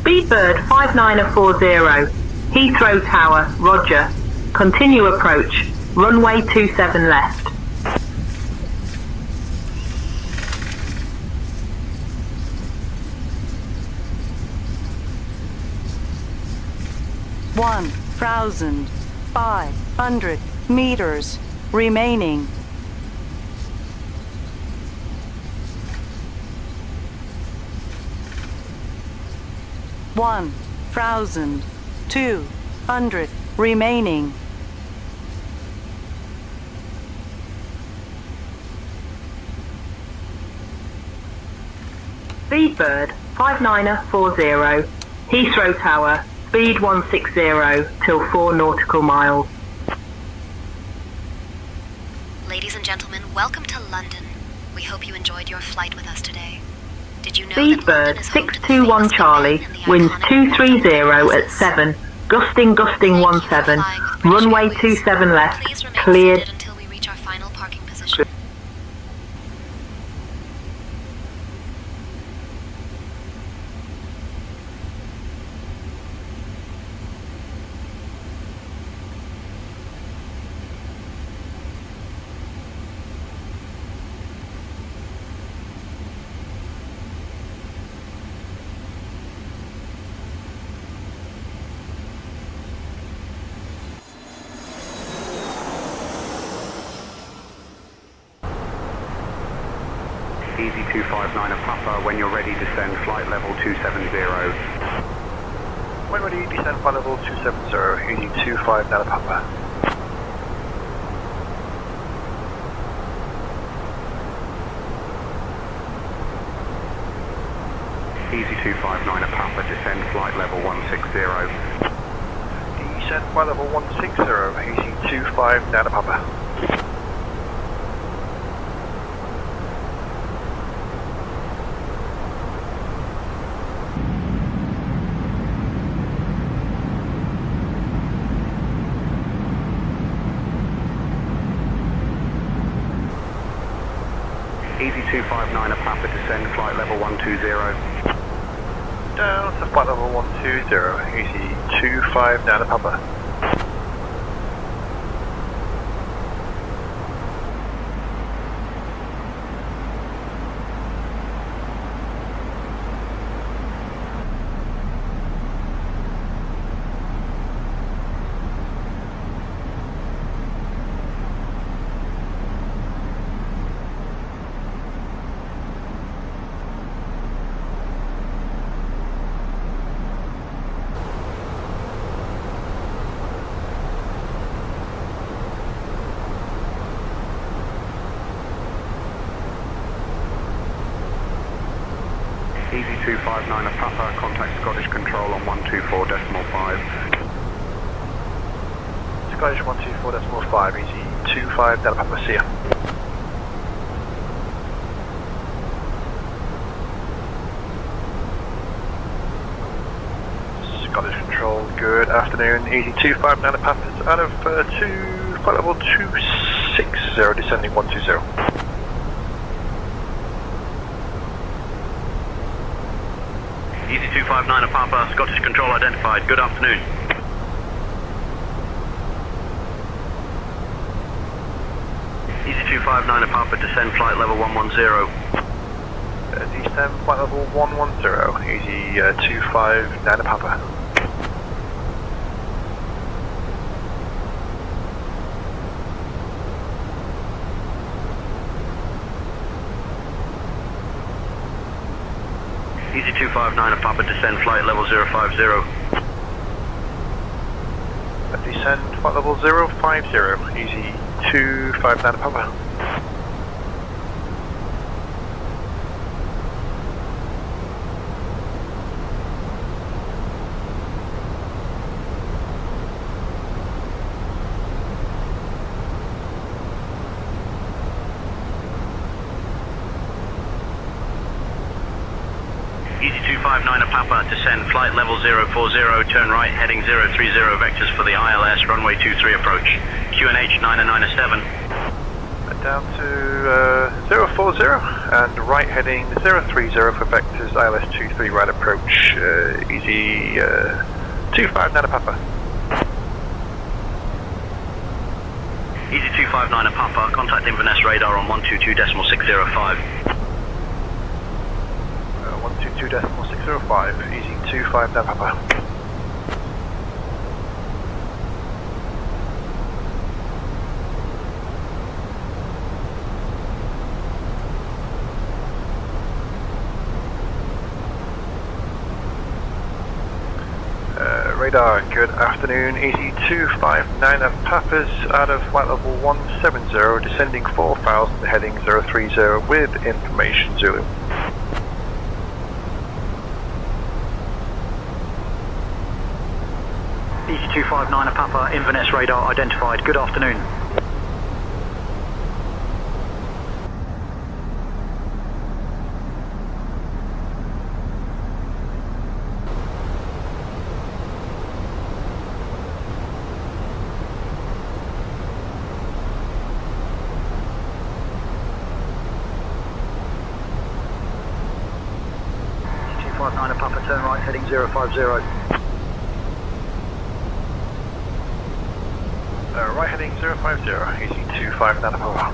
Speedbird 5940, Heathrow Tower, roger. Continue approach, runway 27 left. One 1,500 meters remaining. One 1,200 remaining. Speedbird 5940, Heathrow Tower, speed 160 till 4 nautical miles. Ladies and gentlemen, welcome to London. We hope you enjoyed your flight with us today. Did you know Speedbird 621 Charlie, winds 230 at 7, gusting 17, runway 27 left, cleared. until we reach our final parking position? Easy 259 of Papa, when you're ready, descend flight level 270. When ready, descend flight level 270, Easy 259 of Papa. Easy 259 of Papa, descend flight level 160. Descend flight level 160, Easy 259 of Papa. Easy 259 of Papa, descend flight level 120. Down to flight level 120, Easy 259 of Papa. Easy 259 of Papa, contact Scottish Control on 124.5. Scottish 124.5, Easy 259 of Papa, see ya. Scottish Control, good afternoon. Easy 259 of Papa, out of flight level 260, descending 120. Easy 259 of Papa, Scottish Control identified. Good afternoon. Easy 259 of Papa, descend flight level 110. Descend flight level 110, easy 259 of Papa. Easy 259 of Papa, descend flight level 050. Descend flight level 050, easy 259 of Papa. Easy 259 of Papa, descend flight level 040, turn right, heading 030 vectors for the ILS, runway 23 approach. QNH 997. Down to 040 and right heading 030 for vectors ILS 23 right approach, easy 259 of Papa. Easy 259 of Papa, contact Inverness radar on 122.605. 122.605, easy 259 of Papa. Radar, good afternoon, easy 259 of Papas out of flight level 170, descending 4000, heading 030 with information Zulu. Easy 259 of Papa, Inverness radar identified, good afternoon. Papa, turn right, heading 050. Right heading 050, easy 259 of Papa.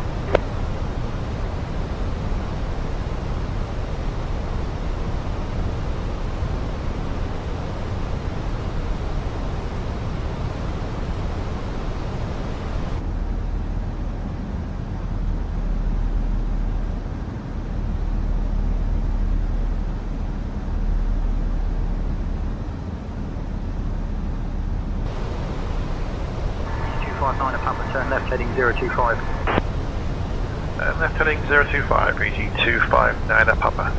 Turn left heading 025. Left heading 025, easy 259 of Papa.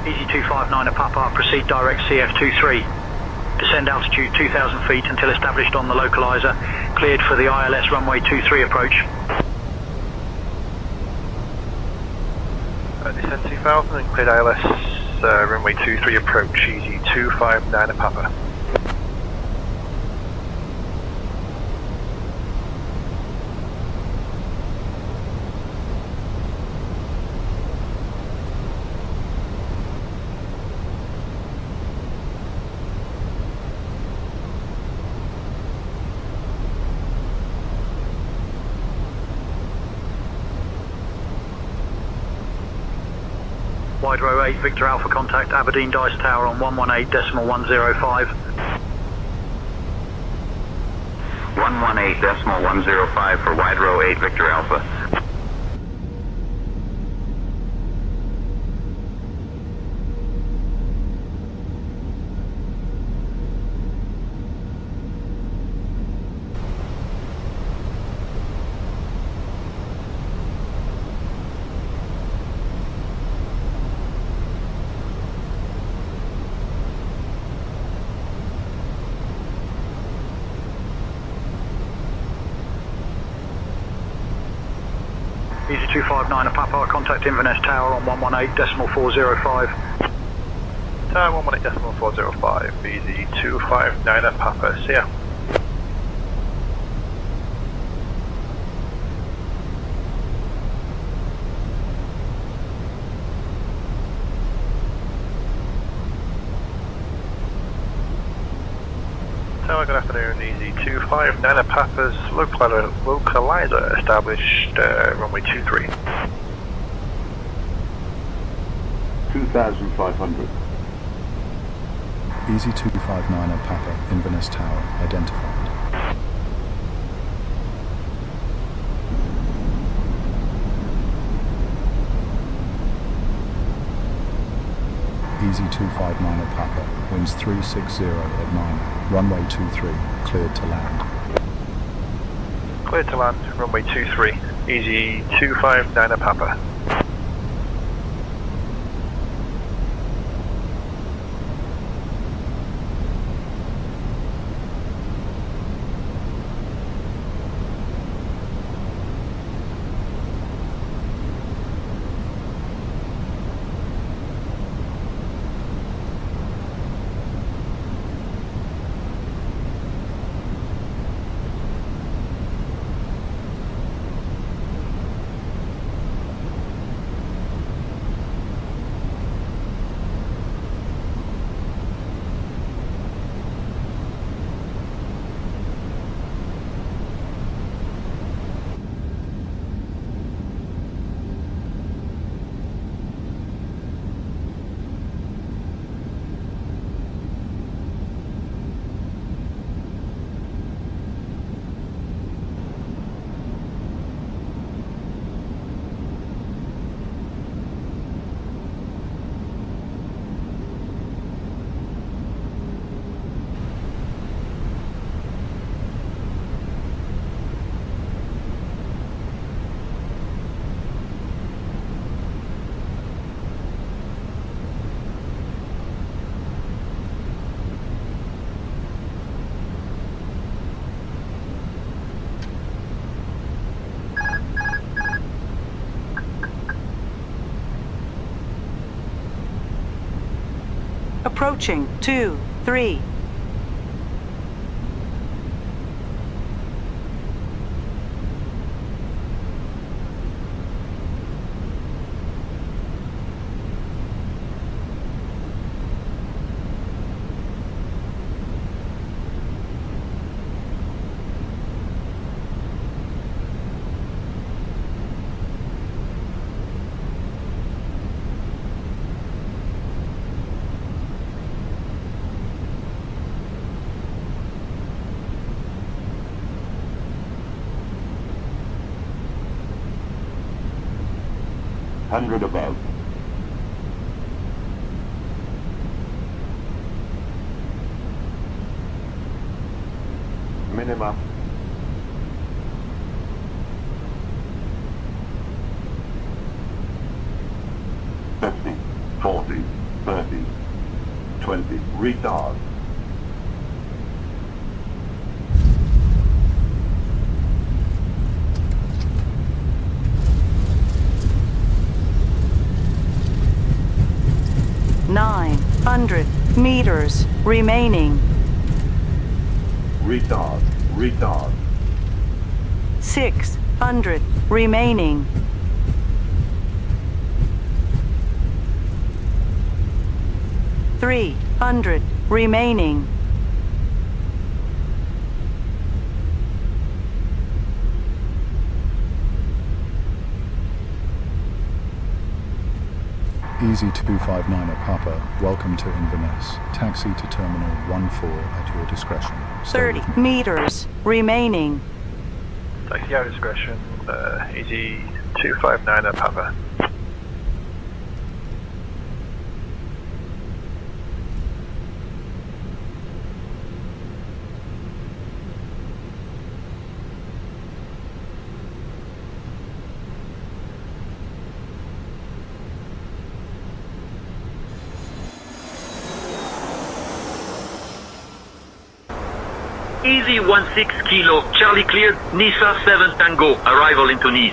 Easy 259 of Papa, proceed direct CF23. Descend altitude 2,000 feet until established on the localizer. Cleared for the ILS runway 23 approach. Descend 2000 and cleared ILS runway 23 approach, easy 259 of Papa. Wide row 8, Victor Alpha contact Aberdeen Dice Tower on 118.105. 118.105 for wide row 8, Victor Alpha. 259 of Papa, contact Inverness Tower on 118.405. Tower 118.405, EZ259 of Papa, see ya. Tower, good afternoon, EZ259 of Papa's localizer established, runway 23. 2,500. EZ259 at Papa, Inverness Tower, identified. EZ259 at Papa, winds 360 at 9, runway 23, cleared to land. Cleared to land, runway 23, EZ259 at Papa. Approaching 2-3. Hundred above. Minima. $50, $40, $30, $20. Retard. meters remaining. Retard. Retard. 600 remaining. $300 remaining. EZ259 at Papa, welcome to Inverness. Taxi to Terminal 14 at your discretion. 30 meters remaining. Taxi at discretion, EZ259 at Papa. Easy 16 Kilo, Charlie cleared, Nisa 7 Tango, arrival into Nice.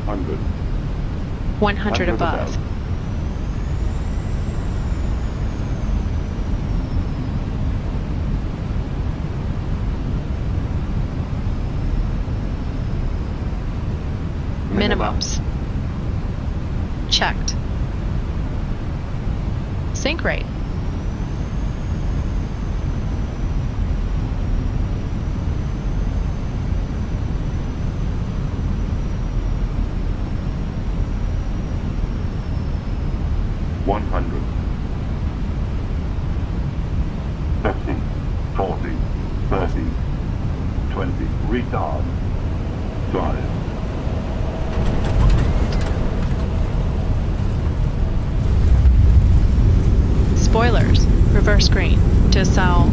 500. 100 above. Minimums. Checked. Sync rate. $100. 50, 40, 30, 20. Retard. Drive. Spoilers. Reverse green. To sell.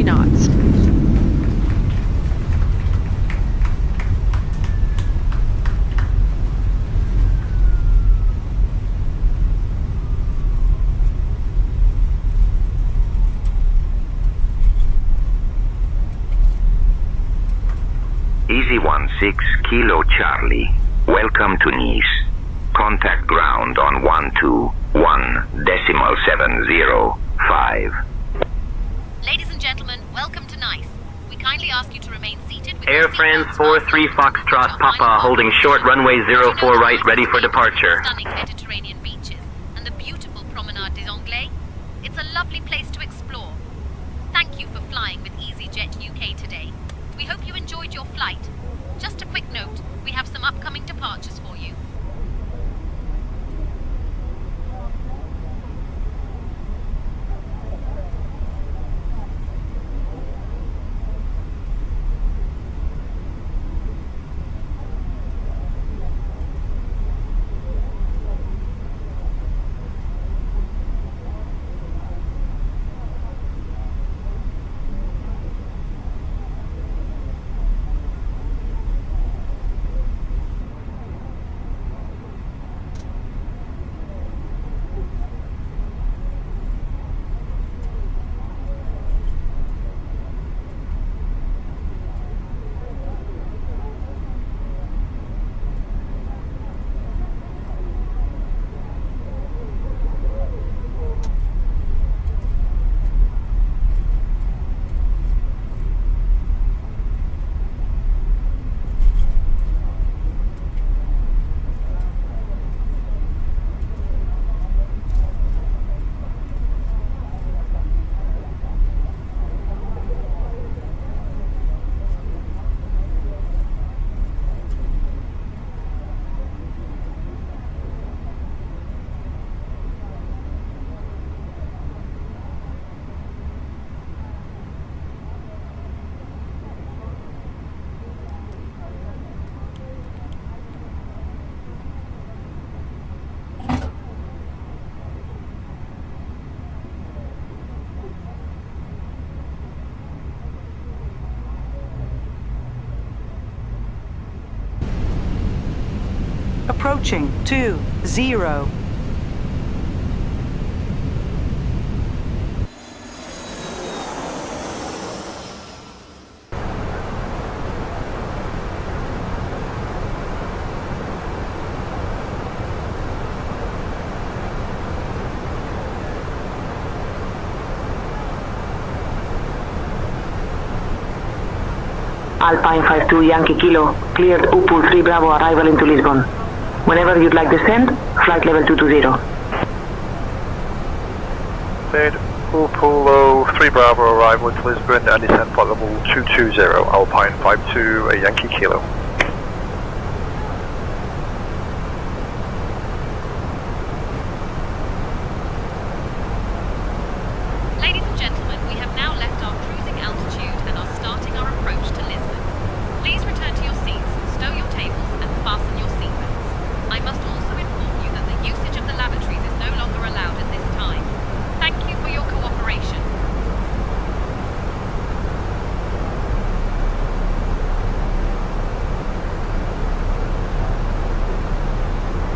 Knots. Easy 16 Kilo Charlie. Welcome to Nice. Contact ground on 121.705. Ladies and gentlemen, welcome to Nice. We kindly ask you to remain seated with Air France 43 Foxtrot Papa holding short runway 04 right, ready for departure. Stunning Mediterranean beaches and the beautiful Promenade des Anglais. It's a lovely place to explore. Thank you for flying with EasyJet UK today. We hope you enjoyed your flight. Just a quick note, we have some upcoming departures for you. Approaching 20. Alpine 52 Yankee Kilo, cleared Upul 3 Bravo arrival into Lisbon. Whenever you'd like descent, flight level 220. Cleared Upul 3 Bravo arrival into Lisbon and descent flight level 220, Alpine 52 a Yankee Kilo. Ladies and gentlemen, we have now left our cruising altitude and are starting our approach to Lisbon. Please return to your seats, stow your tables and fasten your seatbelts. I must also inform you that the usage of the lavatories is no longer allowed at this time. Thank you for your cooperation.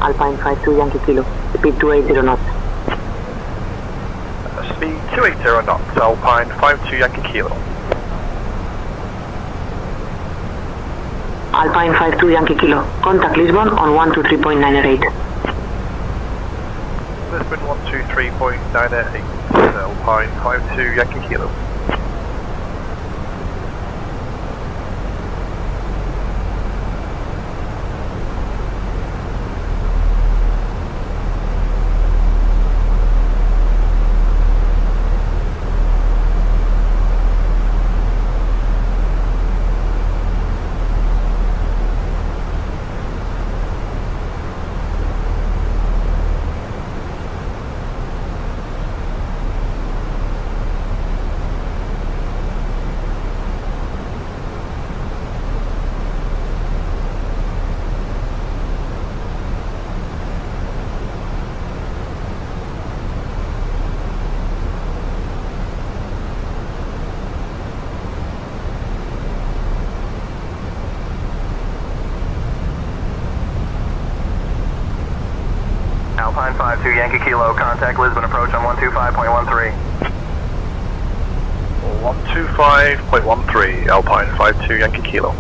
Alpine 52 Yankee Kilo, speed 280 knots. 280 knots, Alpine 52 Yankee Kilo. Alpine 52 Yankee Kilo. Contact Lisbon on 123.988. Lisbon 123.988, Alpine 52 Yankee Kilo. Alpine 52 Yankee Kilo, contact Lisbon approach on 125.13. 125.13, Alpine 52 Yankee Kilo.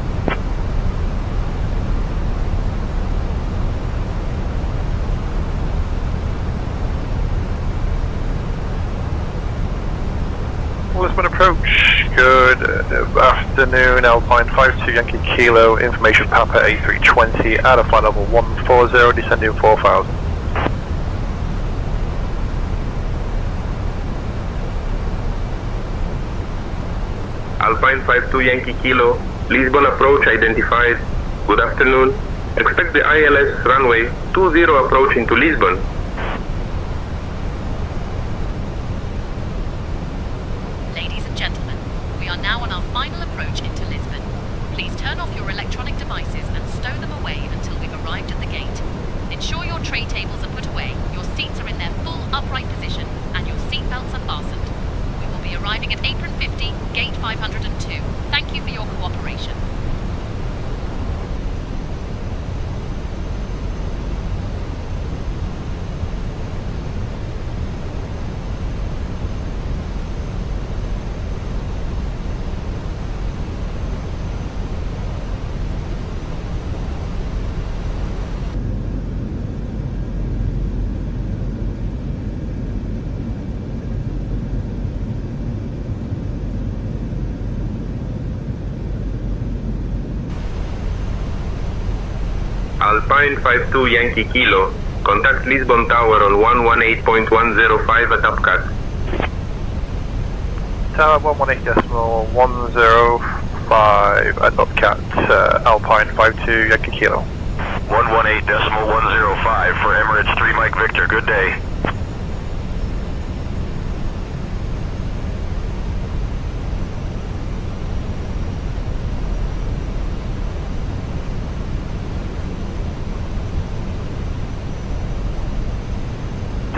Lisbon approach, good afternoon, Alpine 52 Yankee Kilo, information Papa A320 at a flight level 140, descending 4000. Alpine 52 Yankee Kilo, Lisbon approach identified. Good afternoon. Expect the ILS runway 20 approach into Lisbon. Ladies and gentlemen, we are now on our final approach into Lisbon. Please turn off your electronic devices and stow them away until we've arrived at the gate. Ensure your tray tables are put away, your seats are in their full upright position, and your seat belts are fastened. Be arriving at apron 50, gate 502. Thank you for your cooperation. Alpine 52 Yankee Kilo, contact Lisbon Tower on 118.105 at Upcat. Tower 118.105 at Upcat, Alpine 52 Yankee Kilo. 118.105 for Emirates 3 Mike Victor, good day.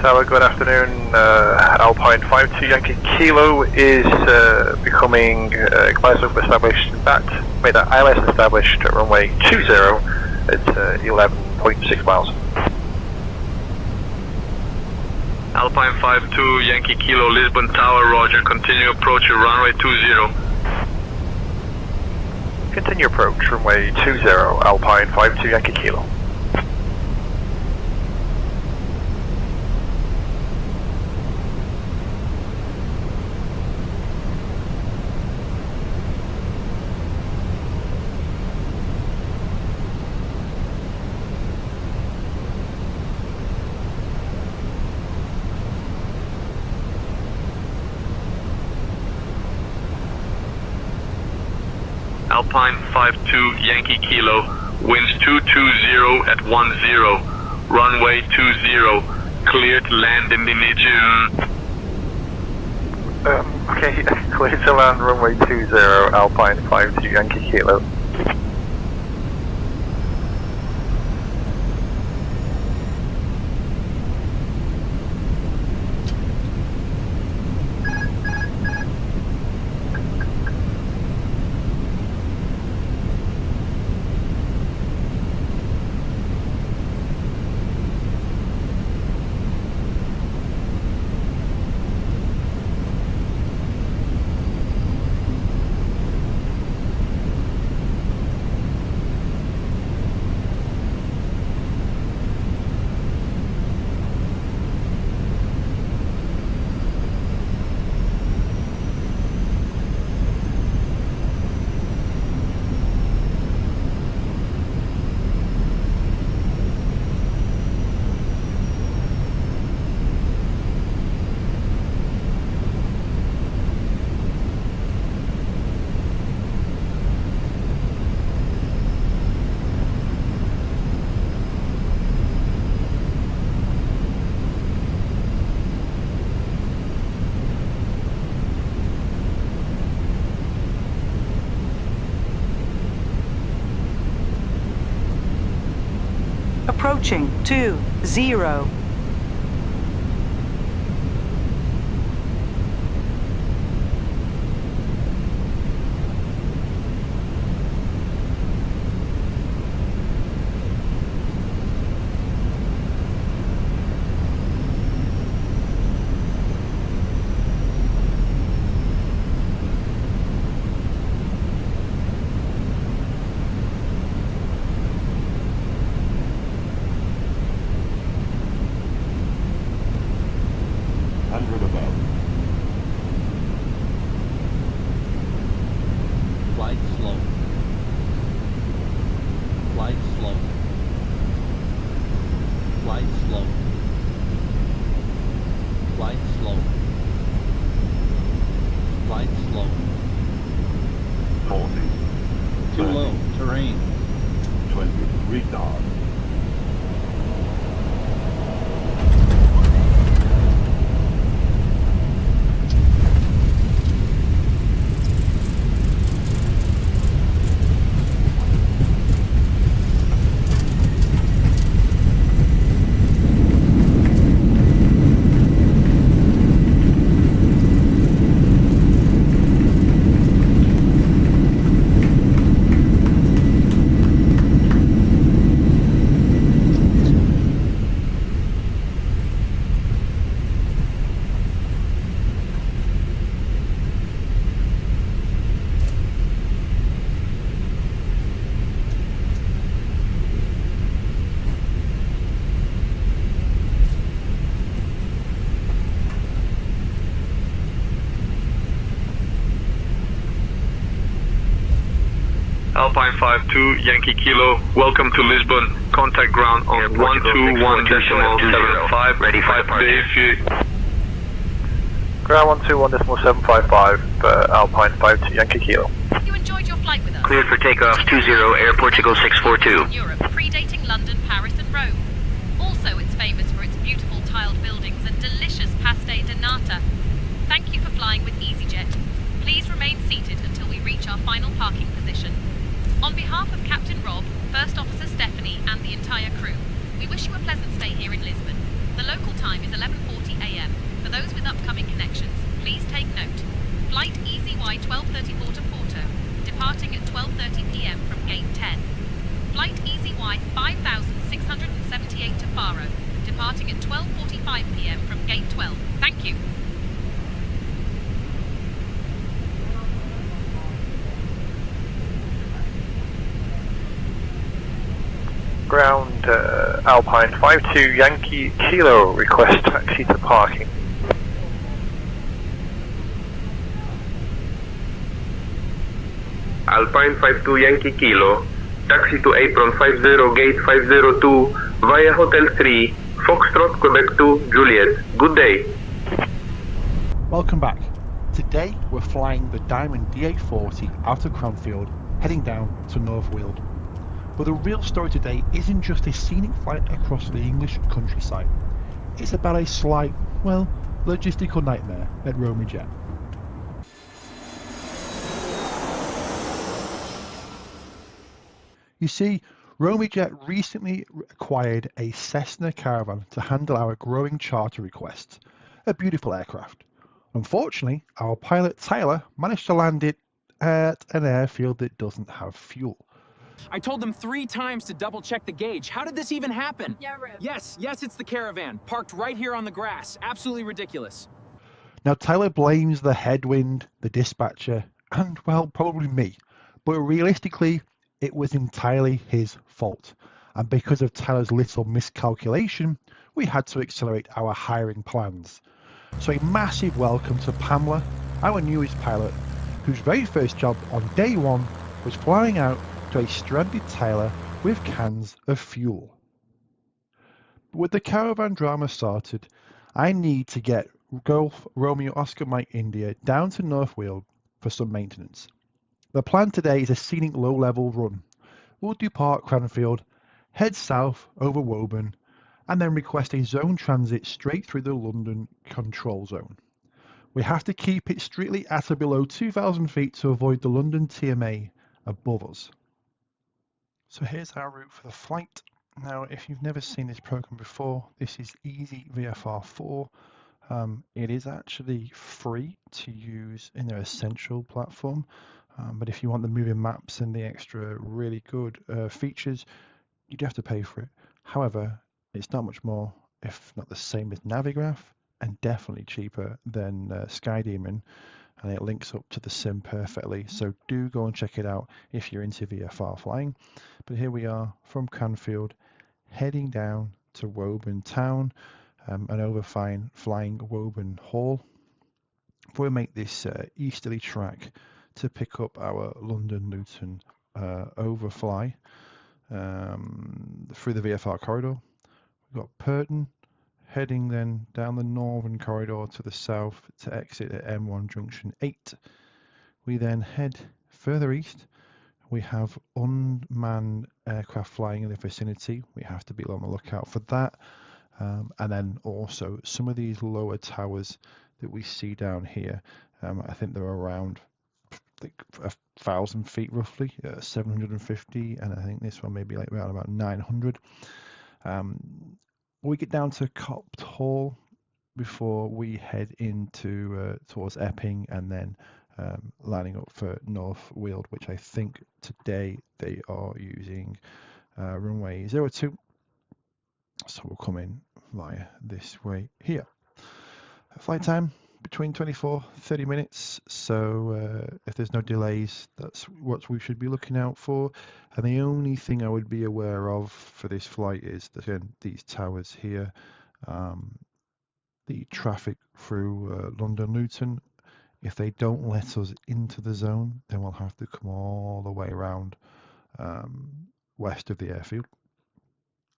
Tower, good afternoon. Alpine 52 Yankee Kilo is becoming established at ILS established at runway 20 at 11.6 miles. Alpine 52 Yankee Kilo, Lisbon Tower, roger. Continue approach at runway 20. Continue approach runway 20, Alpine 52 Yankee Kilo. Alpine 52 Yankee Kilo, winds 220 at 10, runway 20, clear to land in Indonesia. Okay, clear to land runway 20, Alpine 52 Yankee Kilo. Approaching 20. Flight slow. Flight slow. Flight slow. Flight slow. Flight slow. 40. Too 30, low. Terrain. 20. Retard. Alpine 52, Yankee Kilo, welcome to Lisbon. Contact ground on 121.75. Ready for departure. Ground 121.755, Alpine 52, Yankee Kilo. You enjoyed your flight with us. Cleared for takeoff 20, Air Portugal 642. Europe, predating London, Paris and Rome. Also, it's famous for its beautiful tiled buildings and delicious pastel de nata. Thank you for flying with EasyJet. Please remain seated until we reach our final parking position. On behalf of Captain Rob, First Officer Stephanie and the entire crew, we wish you a pleasant stay here in Lisbon. The local time is 11:40 a.m. For those with upcoming connections, please take note. Flight EZY 1234 to Porto, departing at 12:30 p.m. from Gate 10. Flight EZY 5678 to Faro, departing at 12:45 p.m. from Gate 12. Thank you. Ground Alpine 52, Yankee Kilo, request taxi to parking. Alpine 52, Yankee Kilo, taxi to apron 50, gate 502, via Hotel 3, Foxtrot, Quebec 2, Juliet. Good day. Welcome back. Today we're flying the Diamond D840 out of Cranfield, heading down to North Weald. But the real story today isn't just a scenic flight across the English countryside. It's about a slight, well, logistical nightmare at RoamyJet. You see, RoamyJet recently acquired a Cessna Caravan to handle our growing charter requests. A beautiful aircraft. Unfortunately, our pilot Tyler managed to land it at an airfield that doesn't have fuel. I told them 3 times to double check the gauge. How did this even happen? Yeah, Rip. Yes, it's the Caravan, parked right here on the grass. Absolutely ridiculous. Now Tyler blames the headwind, the dispatcher, and well, probably me. But realistically, it was entirely his fault. And because of Tyler's little miscalculation, we had to accelerate our hiring plans. So a massive welcome to Pamela, our newest pilot, whose very first job on day 1 was flying out to a stranded Tyler with cans of fuel. But with the Caravan drama started, I need to get Golf Romeo Oscar Mike India down to North Weald for some maintenance. The plan today is a scenic low-level run. We'll depart Cranfield, head south over Woburn, and then request a zone transit straight through the London control zone. We have to keep it strictly at or below 2,000 feet to avoid the London TMA above us. So here's our route for the flight. Now, if you've never seen this program before, this is Easy VFR 4. It is actually free to use in their essential platform, but if you want the moving maps and the extra really good features, you'd have to pay for it. However, it's not much more, if not the same as Navigraph, and definitely cheaper than SkyDemon, and it links up to the sim perfectly. So do go and check it out if you're into VFR flying. But here we are from Cranfield, heading down to Woburn Town, and flying Woburn Hall. Before we make this easterly track to pick up our London Luton overfly through the VFR corridor. We've got Purton, heading then down the northern corridor to the south to exit at M1 Junction 8. We then head further east. We have unmanned aircraft flying in the vicinity. We have to be on the lookout for that. And then also some of these lower towers that we see down here. I think they're around 1,000 feet roughly, 750, and I think this one may be like around about 900. We get down to Copt Hall before we head into towards Epping, and then lining up for North Weald, which I think today they are using runway 02. So we'll come in via this way here. Flight time between 24-30 minutes, so if there's no delays, that's what we should be looking out for. And the only thing I would be aware of for this flight is again these towers here, the traffic through London Luton. If they don't let us into the zone, then we'll have to come all the way around west of the airfield.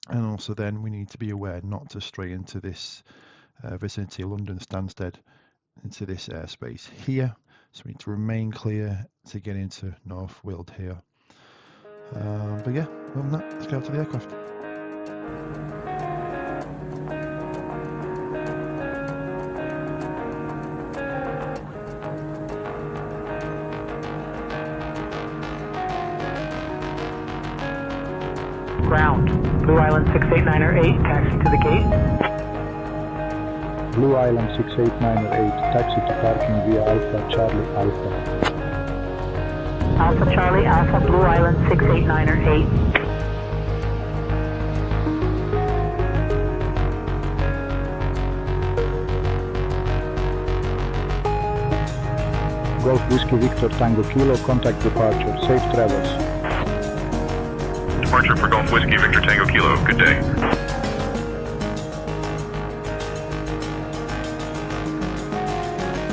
And also then we need to be aware not to stray into this vicinity of London Stansted, into this airspace here. So we need to remain clear to get into North Weald here. But yeah, other than that, let's go out to the aircraft. Ground. Blue Island 68908, taxi to the gate. Blue Island 68908, taxi to parking via Alpha Charlie Alpha. Alpha Charlie Alpha, Blue Island 68908. Golf Whiskey Victor Tango Kilo, contact departure, safe travels. Departure for Golf Whiskey Victor Tango Kilo, good day.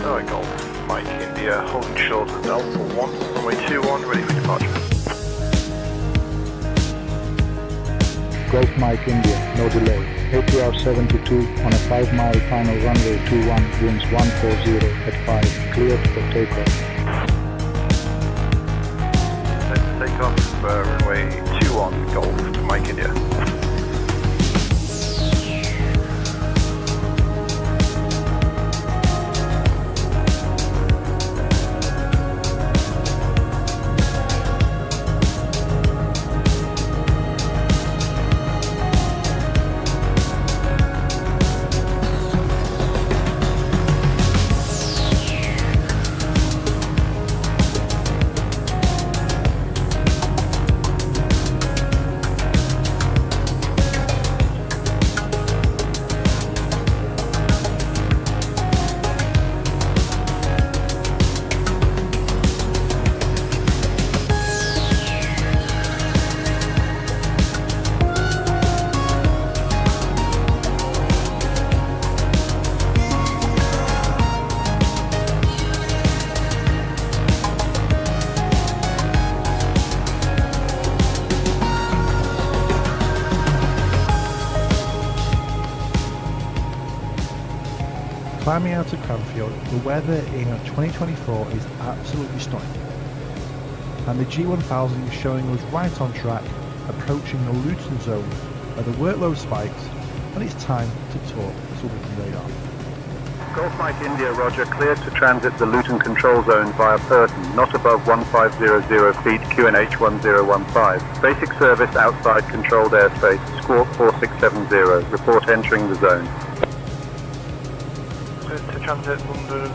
Alright, Golf Mike India, holding short of Delta 1, runway 21, ready for departure. Golf Mike India, no delay. APR 72 on a 5-mile final runway 21, winds 140 at 5, cleared for takeoff. Let's take off runway 21, Golf Mike India. Climbing out of Cranfield, the weather in 2024 is absolutely stunning. And the G1000 is showing us right on track, approaching the Luton zone where the workload spikes, and it's time to talk to Luton radar. Golf Mike India, roger, cleared to transit the Luton control zone via Purton, not above 1500 feet, QNH 1015. Basic service outside controlled airspace, squawk 4670. Report entering the zone. Cleared to transit London,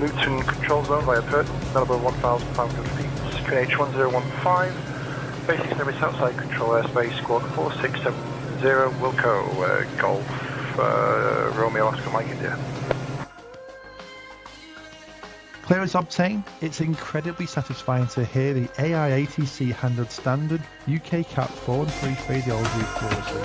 Luton control zone via Purton, not above 1500 feet, QNH 1015. Basic service outside control airspace, squawk 4670, Wilco, Golf, Romeo Oscar Mike India. Clearance obtained. It's incredibly satisfying to hear the AI ATC handled standard UK Cat 4 and 3 radiology flawlessly.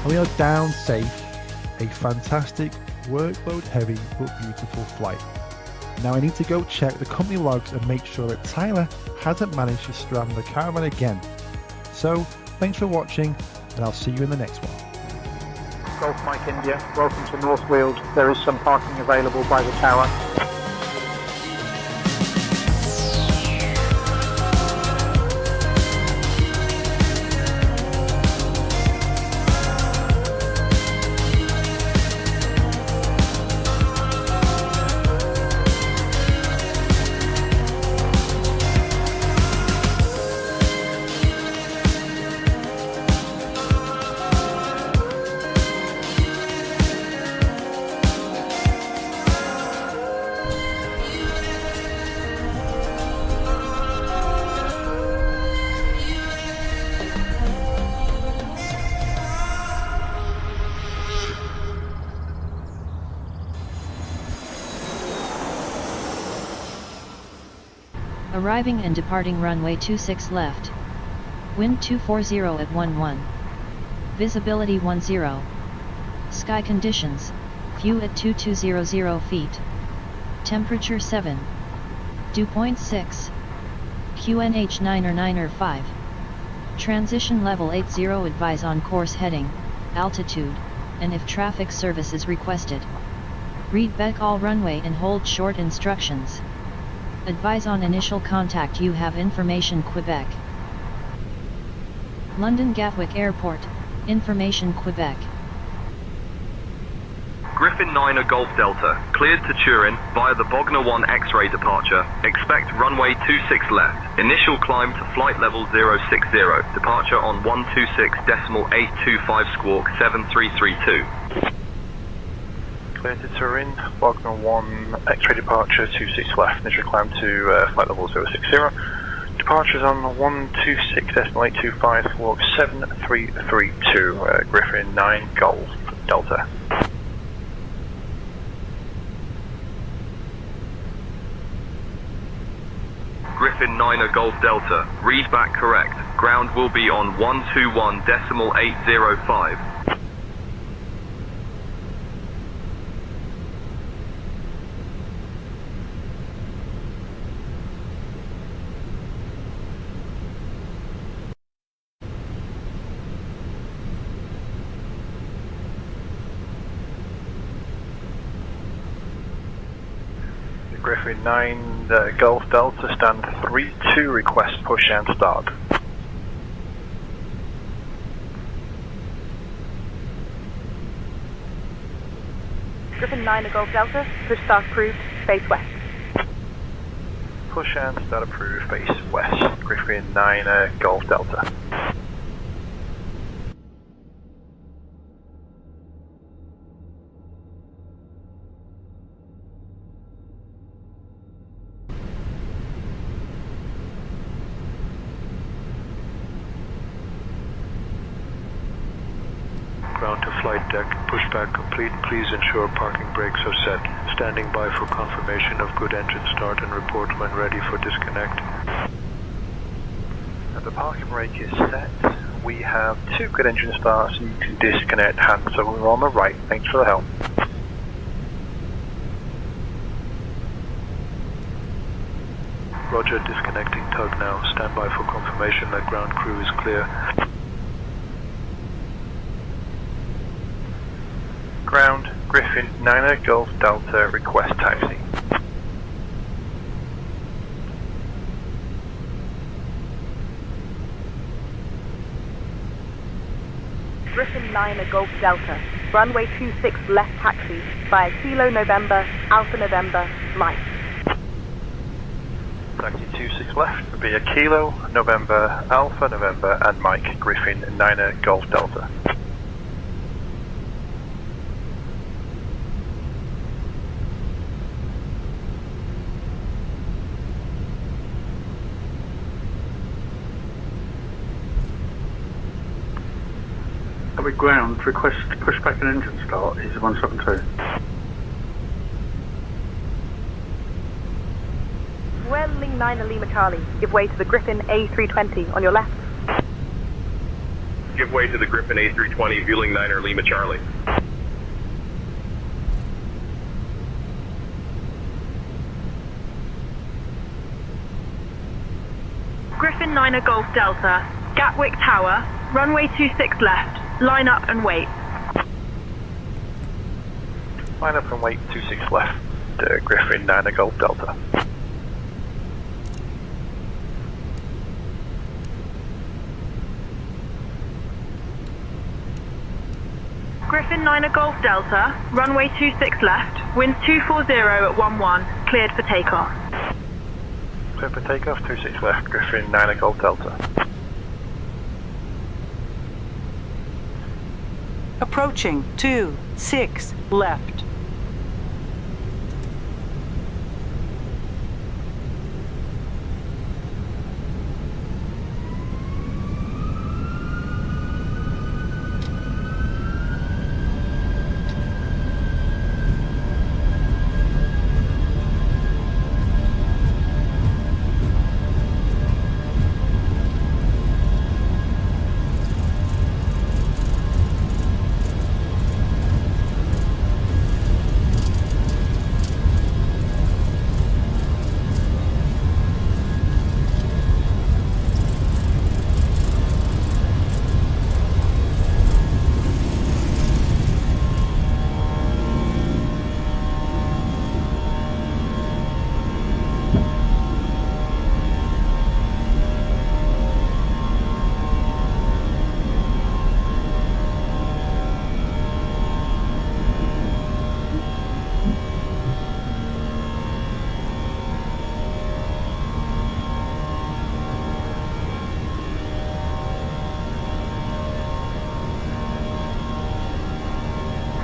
We are down safe. A fantastic, workload heavy but beautiful flight. Now I need to go check the company logs and make sure that Tyler hasn't managed to strand the caravan again. So thanks for watching and I'll see you in the next one. Golf Mike India, welcome to North Weald. There is some parking available by the tower. Arriving and departing runway 26 left. Wind 240 at 11. Visibility 10. Sky conditions, few at 2200 feet. Temperature 7. Dew point 6. QNH 9 or 9 or 5. Transition level 80, advise on course heading, altitude, and if traffic service is requested. Read back all runway and hold short instructions. Advise on initial contact, you have information Quebec. London Gatwick Airport, information Quebec. Griffin 9 Golf Delta, cleared to Turin via the Bognor 1 X-ray departure. Expect runway 26 left. Initial climb to flight level 060. Departure on 126.825 squawk 7332. Cleared to Turin, Bognor 1 X-ray departure 26 left. Initial climb to flight level 060. Departures on 126.825 squawk 7332. Griffin 9 Golf Delta. Griffin 9 Golf Delta, read back correct. Ground will be on 121.805. Griffin 9 Golf Delta, stand 3-2, request push and start. Griffin 9 Golf Delta, push start approved, face west. Push and start approved, face west. Griffin 9 Golf Delta. Ground to flight deck, pushback complete. Please ensure parking brakes are set. Standing by for confirmation of good engine start and report when ready for disconnect. The parking brake is set. We have 2 good engine starts and you can disconnect hands over on the right. Thanks for the help. Roger, disconnecting tug now. Stand by for confirmation that ground crew is clear. Ground, Griffin 9 Golf Delta, request taxi. Griffin 9 Golf Delta, runway 26 left taxi via Kilo November, Alpha November, Mike. Taxi 26 left would be a Kilo, November, Alpha November and Mike, Griffin 9 Golf Delta. With ground, request pushback and engine start, easy 172. Welling 9 Lima Charlie, give way to the Griffin A320 on your left. Give way to the Griffin A320, Vueling 9 Lima Charlie. Griffin 9 Golf Delta, Gatwick Tower, runway 26 left. Line up and wait. Line up and wait, 26 left, Griffin 9 Golf Delta. Griffin 9 Golf Delta, runway 26 left, wind 240 at 11, cleared for takeoff. Cleared for takeoff, 26 left, Griffin 9 Golf Delta. Approaching 26 left.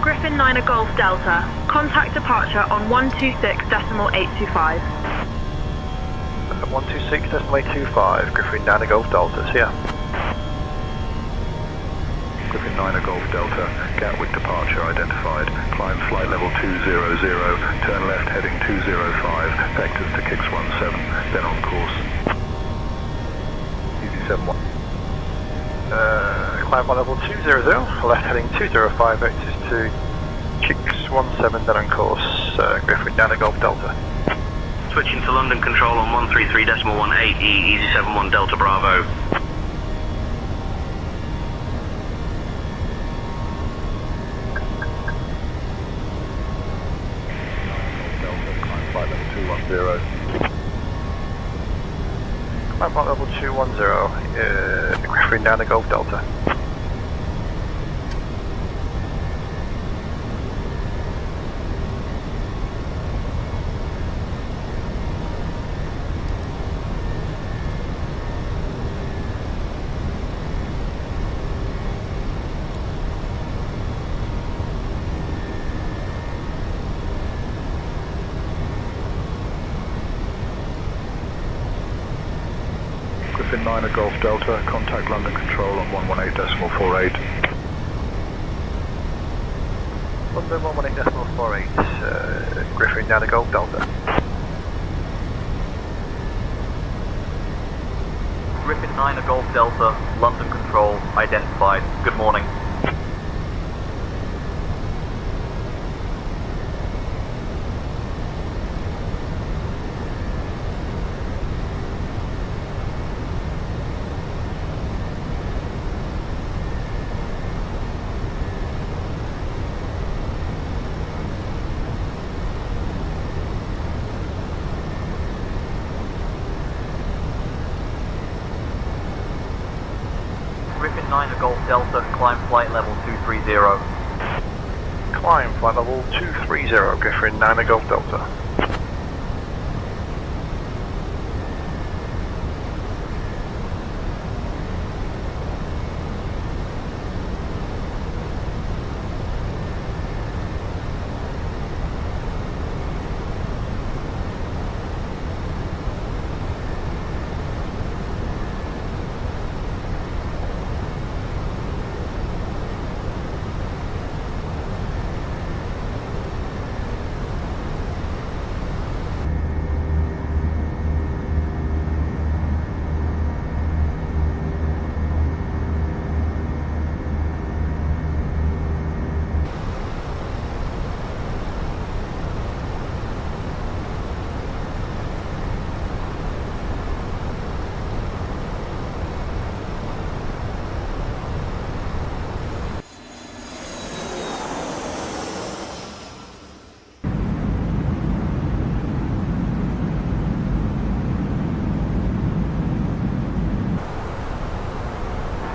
Griffin 9 Golf Delta, contact departure on 126.825. 126.825, Griffin 9 Golf Delta, see ya. Griffin 9 Golf Delta, Gatwick departure identified. Climb flight level 200, turn left heading 205, vectors to Kix 17, then on course. Easy 71. Climb on level 200, left heading 205, vectors to Kix 17, then on course, Griffin 9 Golf Delta. Switching to London Control on 133.18E, Easy 71 Delta Bravo. Climb flight level 210, Griffin 9 Golf Delta. Griffin 9 at Golf Delta, contact London Control on 118.48. London 118.48, Griffin 9 at Golf Delta. Griffin 9 at Golf Delta, London Control, identified. Good morning. Griffin 9 at Golf Delta, climb flight level 230. Climb flight level 230, Griffin 9 at Golf Delta.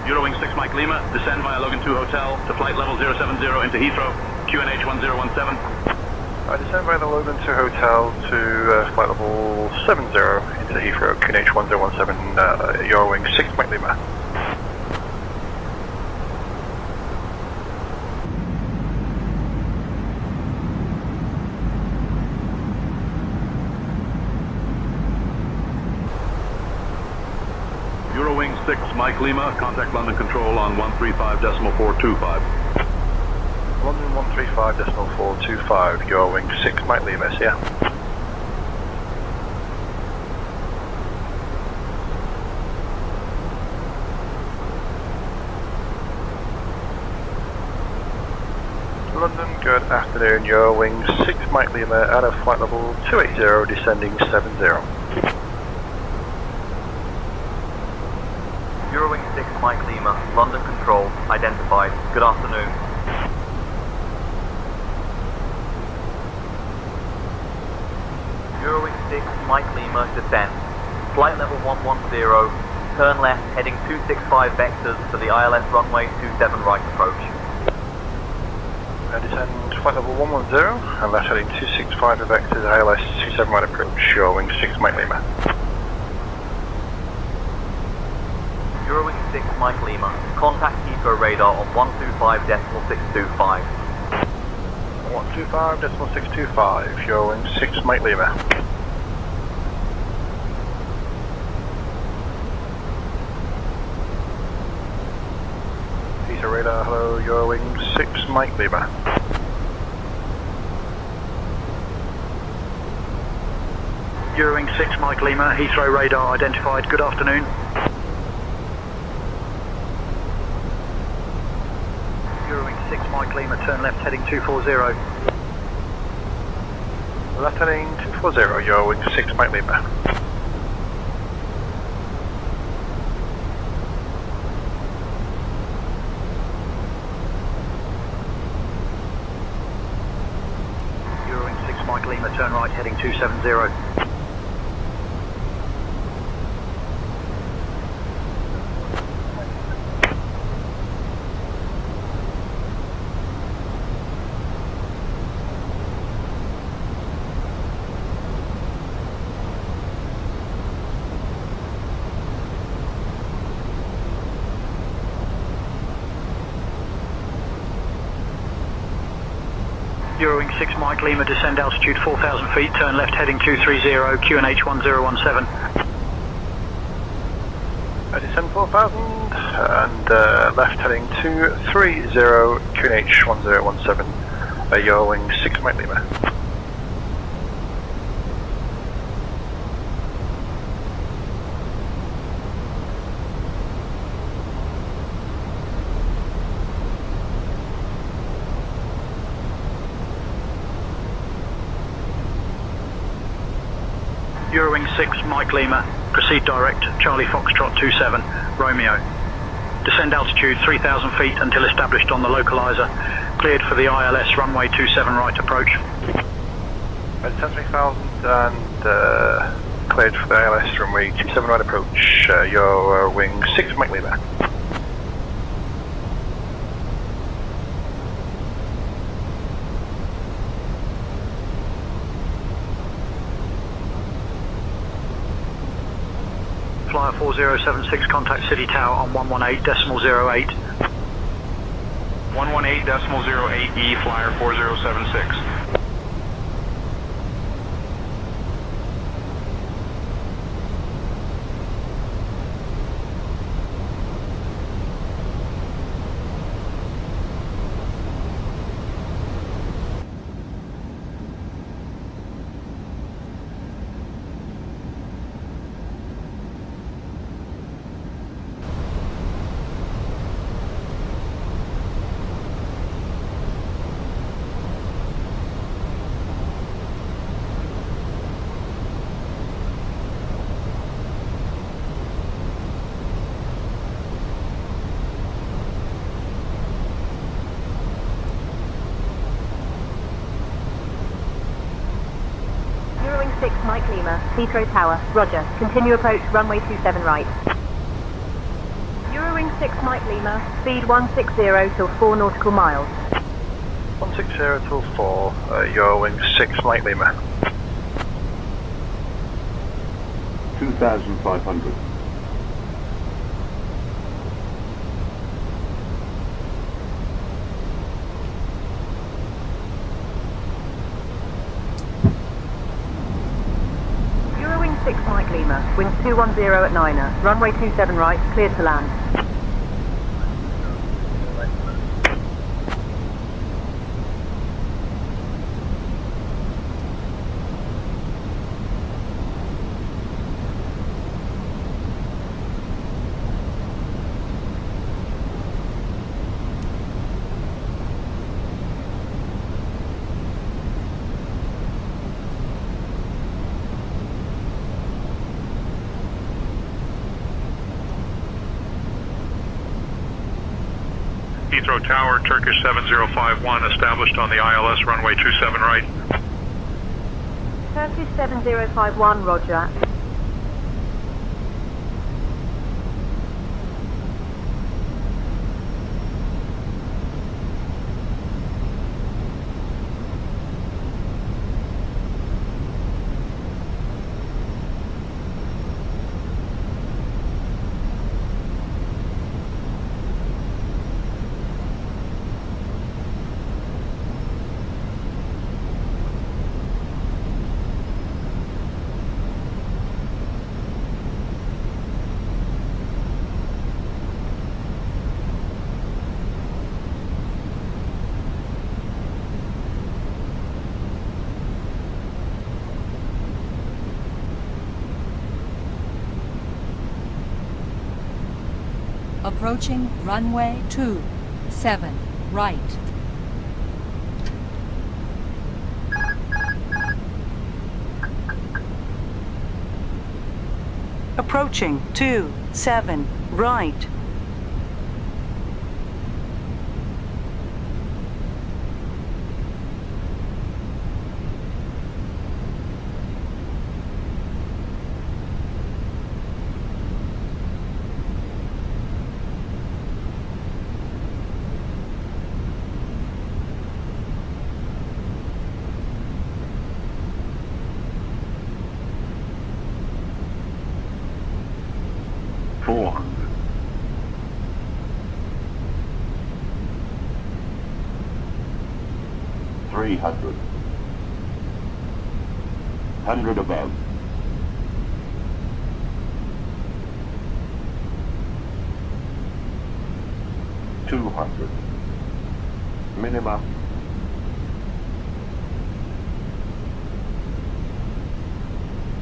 Eurowing 6 Mike Lima, descend via Logan 2 Hotel to flight level 070 into Heathrow, QNH 1017. I descend via the Logan 2 Hotel to flight level 70 into Heathrow, QNH 1017, Eurowing 6 Mike Lima. Eurowing 6 Mike Lima, contact London Control on 135.425. London 135.425, Eurowing 6 Mike Lima, yeah. London, good afternoon, Eurowing 6 Mike Lima out of flight level 280, descending 70. Eurowing 6 Mike Lima, London Control, identified. Good afternoon. Eurowing 6 Mike Lima, descend. Flight level 110, turn left heading 265 vectors for the ILS runway 27 right approach. Descend flight level 110, and left heading 265 vectors, ILS 27 right approach, Eurowing 6 Mike Lima. Eurowing 6 Mike Lima, contact Heathrow radar on 125.625. 125.625, Eurowing 6 Mike Lima. Heathrow radar, hello, Eurowing 6 Mike Lima. Eurowing 6 Mike Lima, Heathrow radar identified. Good afternoon. Eurowing 6 Mike Lima, turn left heading 240. Left heading 240, Eurowing 6 Mike Lima. Eurowing 6 Mike Lima, turn right heading 270. Eurowing 6 Mike Lima, descend altitude 4,000 feet, turn left heading 230, QNH 1017. descend 4000 and left heading 230 QNH 1017, your wing 6 Mike Lima. Eurowing 6 Mike Lima, proceed direct, Charlie Foxtrot 27, Romeo. Descend altitude 3,000 feet until established on the localizer. Cleared for the ILS runway 27 right approach. Descend 3,000 and cleared for the ILS runway 27 right approach, your wing 6 Mike Lima. Flyer 4076, contact City Tower on 118.08. 118.08 Flyer 4076. Eurowing 6 Mike Lima, Heathrow Tower, roger. Continue approach runway 27 right. Eurowing 6 Mike Lima, speed 160 till 4 nautical miles. 160 till 4, your wing 6 Mike Lima. 2,500. Eurowing 6 Mike Lima, winds 210 at 9er, runway 27 right, cleared to land. Heathrow Tower, Turkish 7051, established on the ILS runway 27 right. Turkish 7051, roger. Approaching runway 27 right. Approaching 27 right. $300. 100 above. 200. Minimum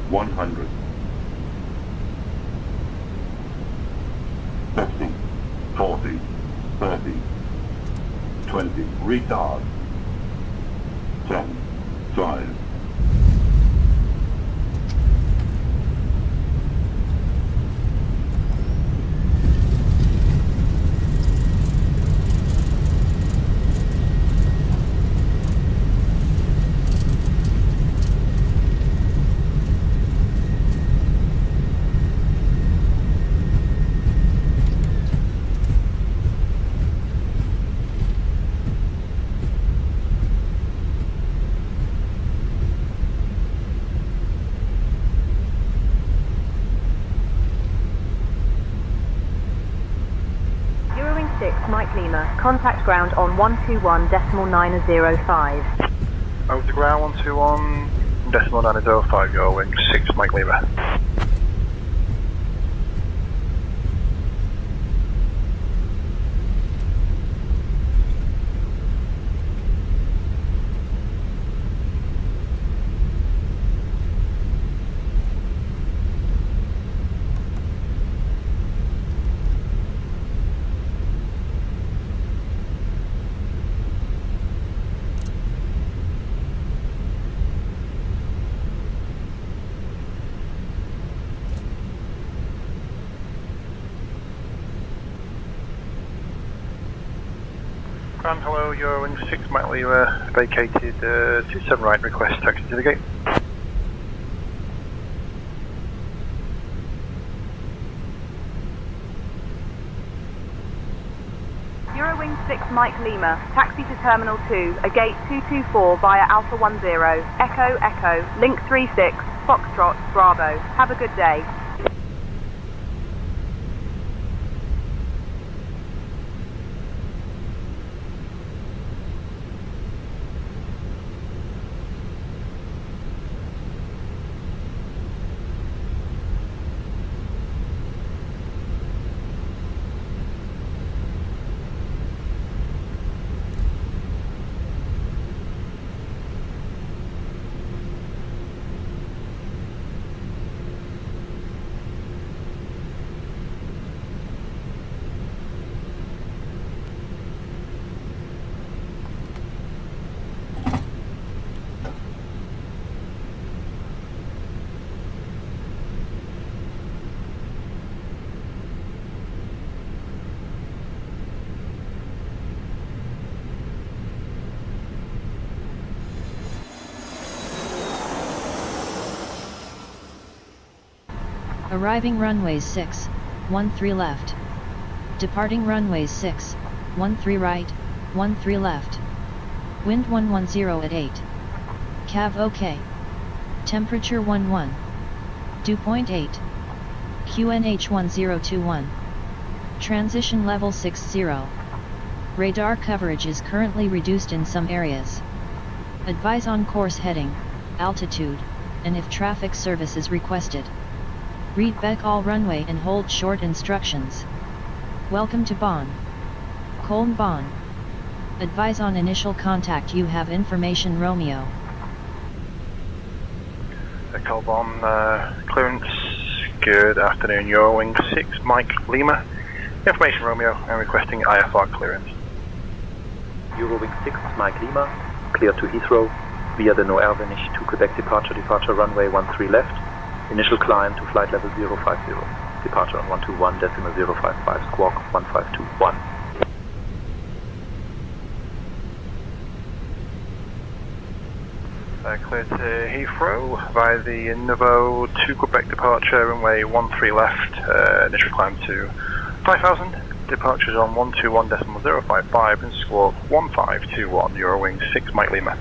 100. 50, 40, 30, 20. Retard. 10, 5. Eurowing 6, Mike Lima. Contact ground on 121.905. Over the ground 121.905, Eurowing 6, Mike Lima. Ground hello, Eurowing 6, Mike Lima, vacated 27 right, request taxi to the gate. Eurowing 6, Mike Lima. Taxi to Terminal 2, a gate 224 via Alpha 10, Echo, Echo, Link 36, Foxtrot, Bravo. Have a good day. Arriving runways 6, 13 left. Departing runways 6, 13 right, 13 left. Wind 110 at 8. Cav OK. Temperature 11. Dew point 8. QNH 1021. Transition level 60. Radar coverage is currently reduced in some areas. Advise on course heading, altitude, and if traffic service is requested. Read back all runway and hold short instructions. Welcome to Bonn. Köln Bonn. Advise on initial contact. You have information Romeo. Echo Bonn, clearance. Good afternoon, Eurowing 6, Mike Lima. Information Romeo, I'm requesting IFR clearance. Eurowing 6, Mike Lima. Clear to Heathrow via the Noervenich to Quebec departure runway 13 left. Initial climb to flight level 050. Departure on 121.055, squawk 1521. Clear to Heathrow via the Nouveau to Quebec departure, runway 13 left, initial climb to 5000. Departures on 121.055 and squawk 1521, Eurowing 6, Mike Lima.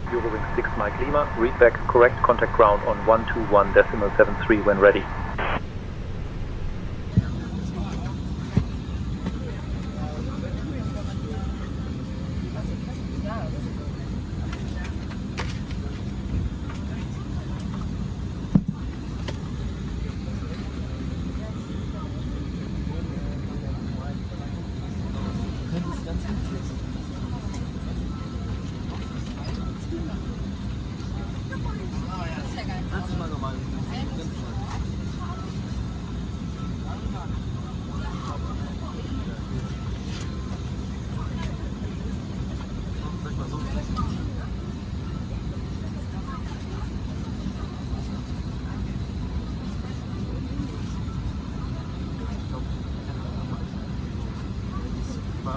Eurowing 6, Mike Lima. Read back correct contact ground on 121.73 when ready.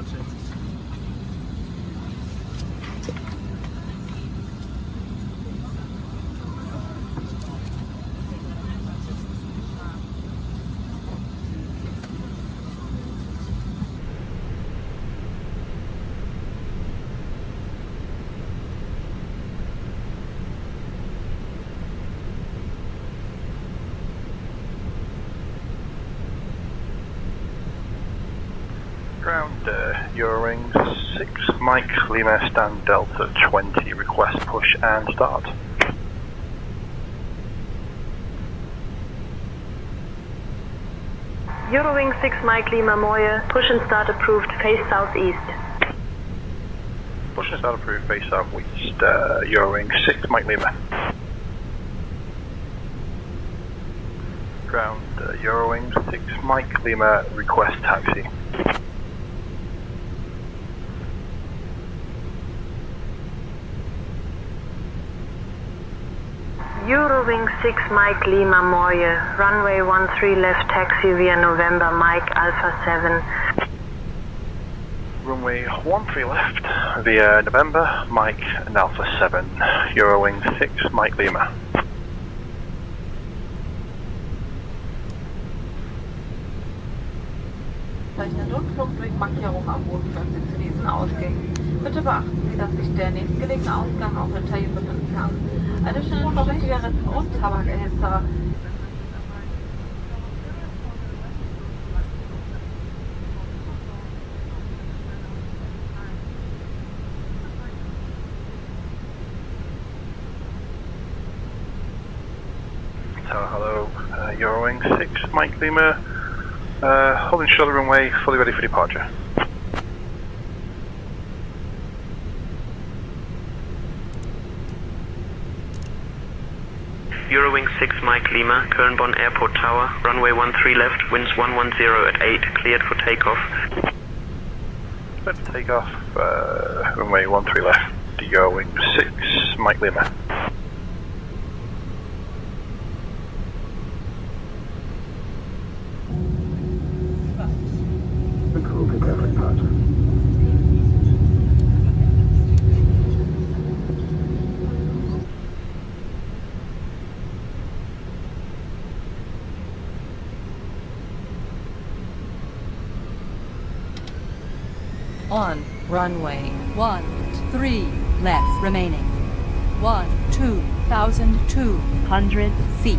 departure. Ground, Eurowing 6, Mike Lima, stand Delta 20, request push and start. Eurowing 6 Mike Lima Moye, push and start approved, face southeast. Push and start approved, face southeast, Eurowing 6 Mike Lima. Ground, Eurowing 6 Mike Lima, request taxi. Eurowing 6 Mike Lima Moye, runway 13 left taxi via November Mike Alpha 7. Runway 13 left via November Mike and Alpha 7, Eurowing 6 Mike Lima. Rückflug durch Markierung am Bodenplatz zu diesen Ausgängen. Bitte beachten Sie, dass sich der nächstgelegene Ausgang auch hinter Ihnen befinden kann. Additional for Zigaretten und Tabakerhitzer. Hello, Eurowing 6 Mike Lima, holding shoulder runway, fully ready for departure. Eurowing 6 Mike Lima, Köln-Bonn Airport Tower, runway 13 left, winds 110 at 8, cleared for takeoff. Cleared for takeoff, runway 13 left, Eurowing 6 Mike Lima. On runway 13 left remaining. 2,200 feet.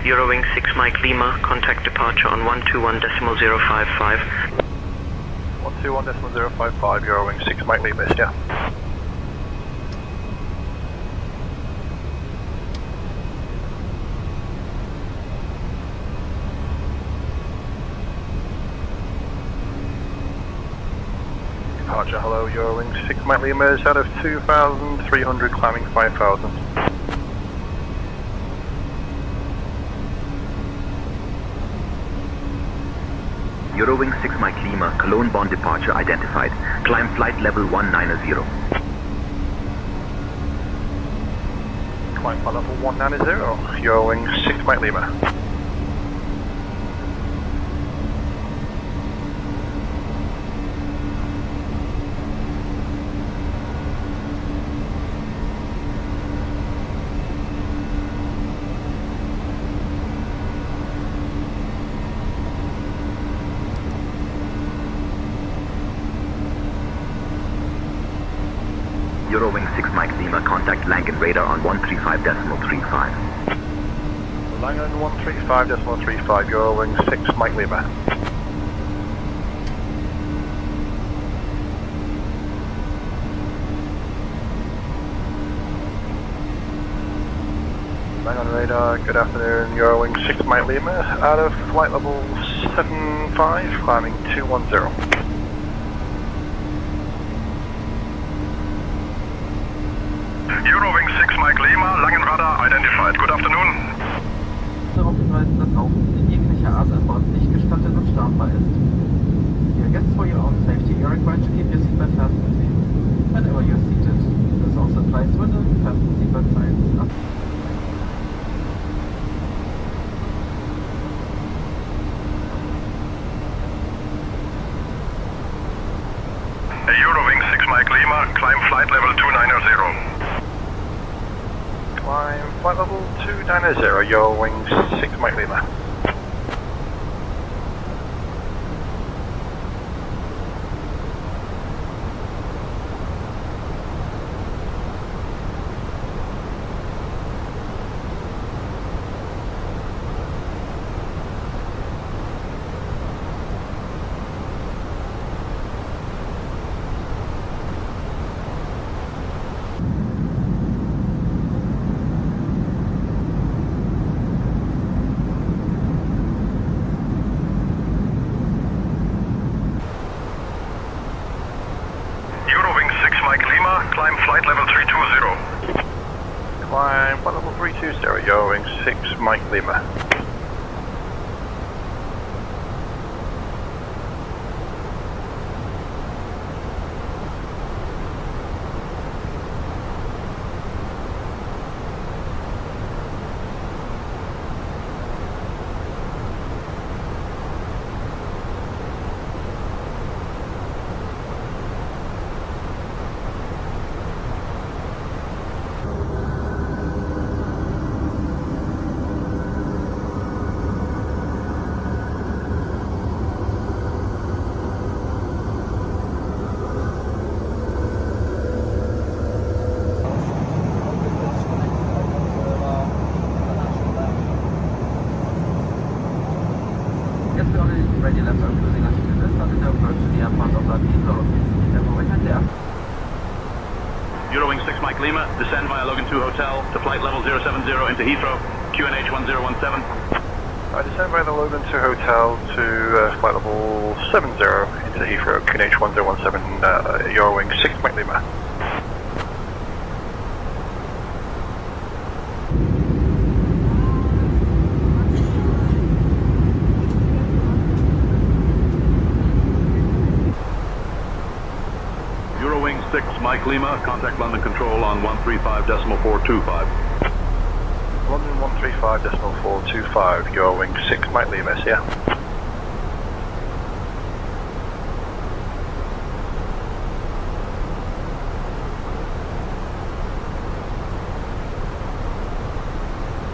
Eurowing 6 Mike Lima, contact departure on 121.055. 121.055, Eurowing 6 Mike Lima, yeah. Departure, hello, Eurowing 6 Mike Lima is out of 2,300, climbing 5,000. Eurowing 6 Mike Lima, Cologne-Bonn departure identified. Climb flight level 190. Climb flight level 190, Eurowing 6 Mike Lima. Eurowing 6 Mike Lima, contact Langen radar on 135.35. Langen 135.35, Eurowing 6 Mike Lima. Radar, good afternoon, Eurowing 6 Mike Lima, out of flight level 75, climbing 210. Eurowing 6 Mike Lima, Langenradar identified. Good afternoon. Darauf hinweisen, dass Tauchen in jeglicher Art an Bord nicht gestattet und strafbar ist. Dear guests, for your own safety, you are required to keep your seatbelt fastened whenever you are seated. This also applies when the fasten seatbelt signs up. Eurowing 6 Mike Lima, climb flight level 290. Climb flight level 290, Eurowing 6 Mike Lima. Eurowing 6 Mike Lima, climb flight level 320. Climb flight level 320, Eurowing 6 Mike Lima. Guests are already ready left are closing as to this, starting to approach the airport of La Vito. Everyone at the airport. Eurowing 6 Mike Lima, descend via Logan 2 Hotel to flight level 070 into Heathrow, QNH 1017. I descend by the Logan 2 Hotel to flight level 70 into Heathrow, QNH 1017, Eurowing 6 Mike Lima. Eurowing 6 Mike Lima, contact London Control on 135.425. London 135.425, Eurowing 6 Mike Lima, yeah.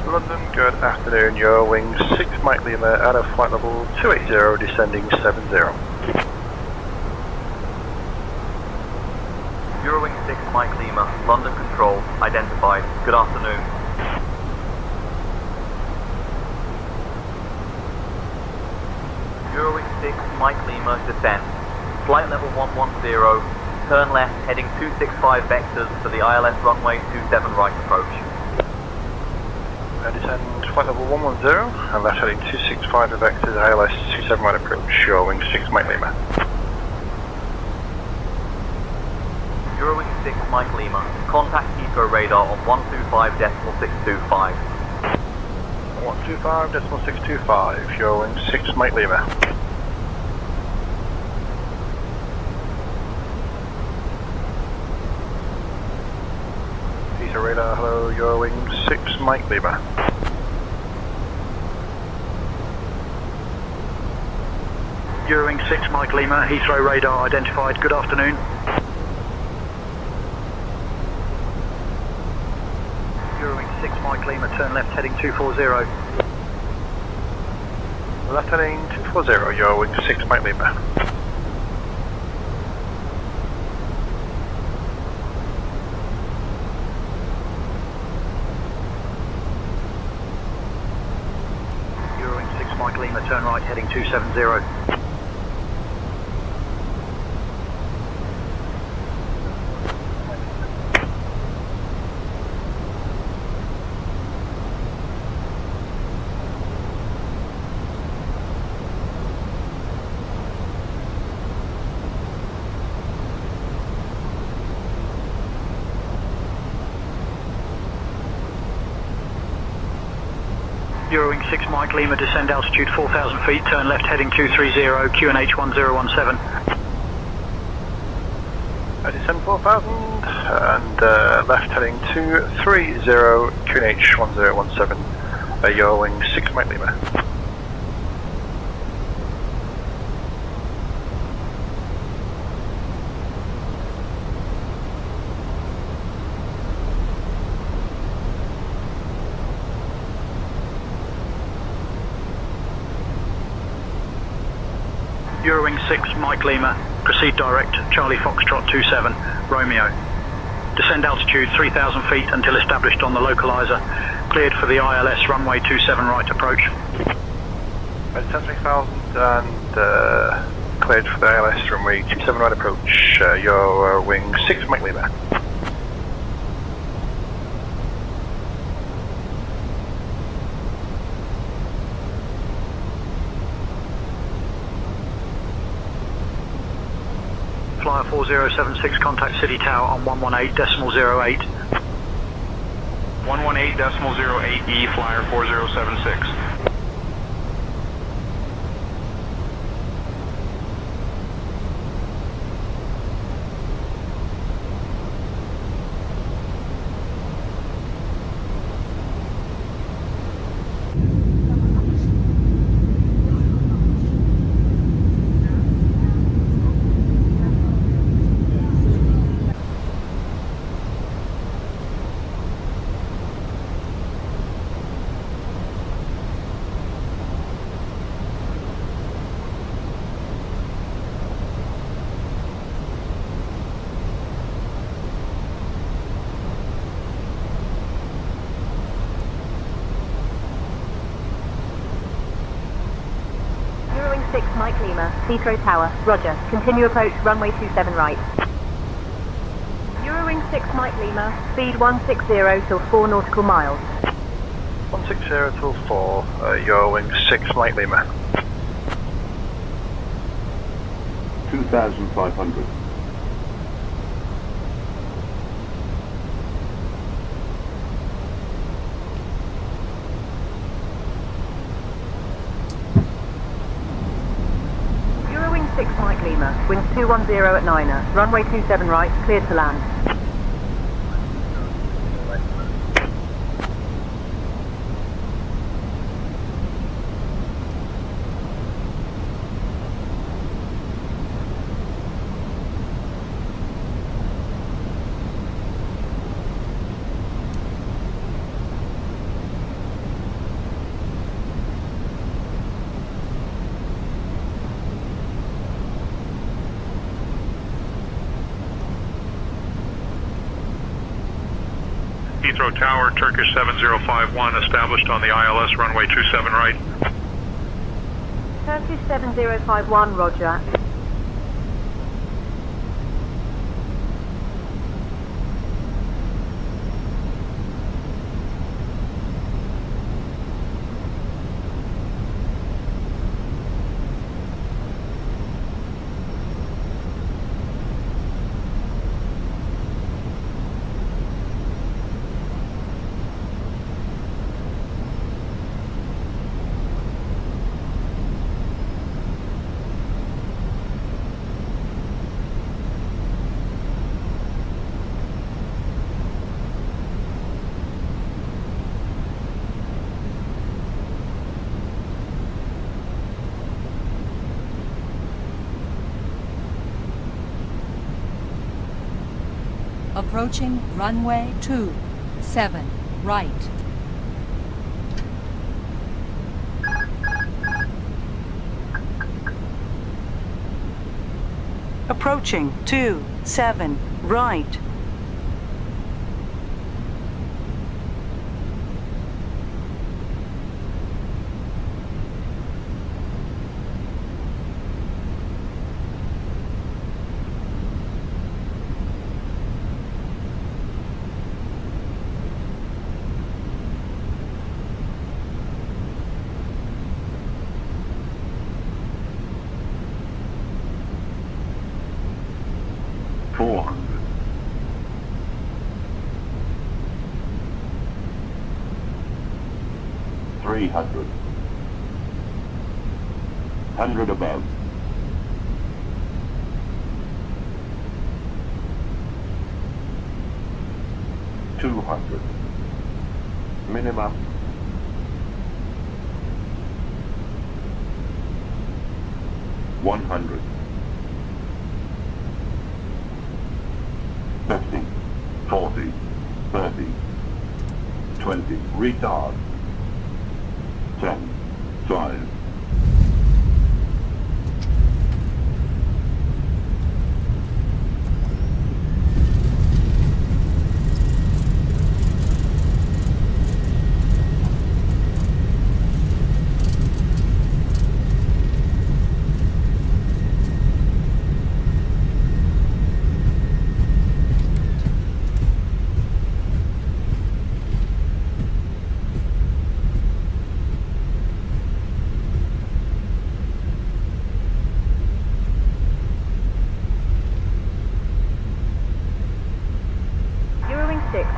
London, good afternoon, Eurowing 6 Mike Lima, out of flight level 280, descending 70. Eurowing 6 Mike Lima, London Control, identified. Good afternoon. Eurowing 6 Mike Lima, descend. Flight level 110, turn left, heading 265 vectors for the ILS runway 27 right approach. Descend flight level 110, and left heading 265 vectors, ILS 27 right approach, Eurowing 6 Mike Lima. Eurowing 6 Mike Lima, contact Heathrow radar on 125.625. 125.625, Eurowing 6 Mike Lima. Heathrow radar, hello, Eurowing 6 Mike Lima. Eurowing 6 Mike Lima, Heathrow radar identified. Good afternoon. Eurowing 6 Mike Lima, turn left heading 240. Left heading 240, Eurowing 6 Mike Lima. Eurowing 6 Mike Lima, turn right heading 270. Eurowing 6 Mike Lima, descend altitude 4,000 feet, turn left heading 230, QNH 1017. Descend 4,000 and left heading 230, QNH 1017, Eurowing 6 Mike Lima. Eurowing 6 Mike Lima, proceed direct, Charlie Foxtrot 27, Romeo. Descend altitude 3,000 feet until established on the localizer. Cleared for the ILS runway 27 right approach. Descend 3,000 and cleared for the ILS runway 27 right approach. Eurowing 6 Mike Lima. Flyer 4076, contact City Tower on 118.08. 118.08E, Flyer 4076. Eurowing 6 Mike Lima, Heathrow Tower, roger. Continue approach runway 27 right. Eurowing 6 Mike Lima, speed 160 till 4 nautical miles. 160 till 4, Eurowing 6 Mike Lima. 2,500. Eurowing 6 Mike Lima, winds 210 at Niner, runway 27 right, cleared to land. Heathrow Tower, Turkish 7051, established on the ILS runway 27 right. Turkish 7051, roger. Approaching runway 27 right. Approaching 27 right. 300. 100 above. 200. Minimum. 100. 50. 40. 30. 20. Retard. 10. 5.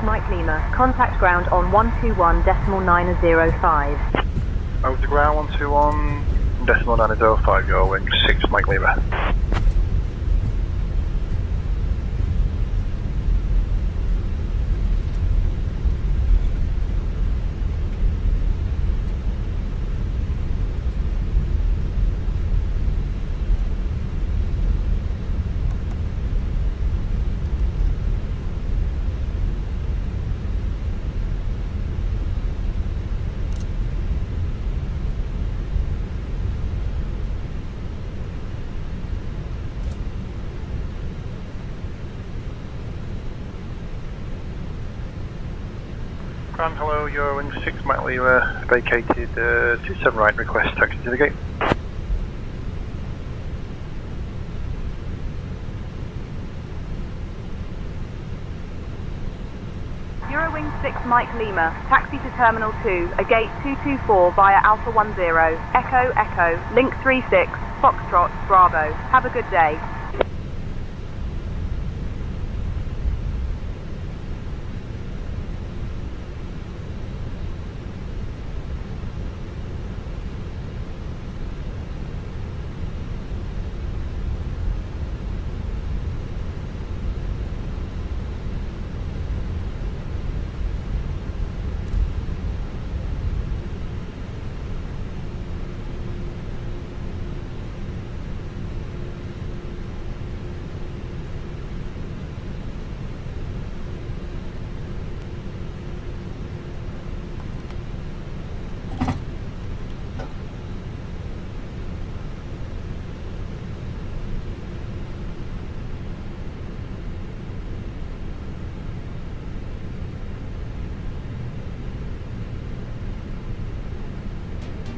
Mike Lima, contact ground on 121.905. Over the ground 121.905, your wing 6 Mike Lima. Ground, hello, your wing 6 Mike Lima, vacated 27 right, request taxi to the gate. Eurowing 6 Mike Lima, taxi to Terminal 2, a gate 224 via Alpha 10, Echo Echo, link 36, Foxtrot, Bravo. Have a good day.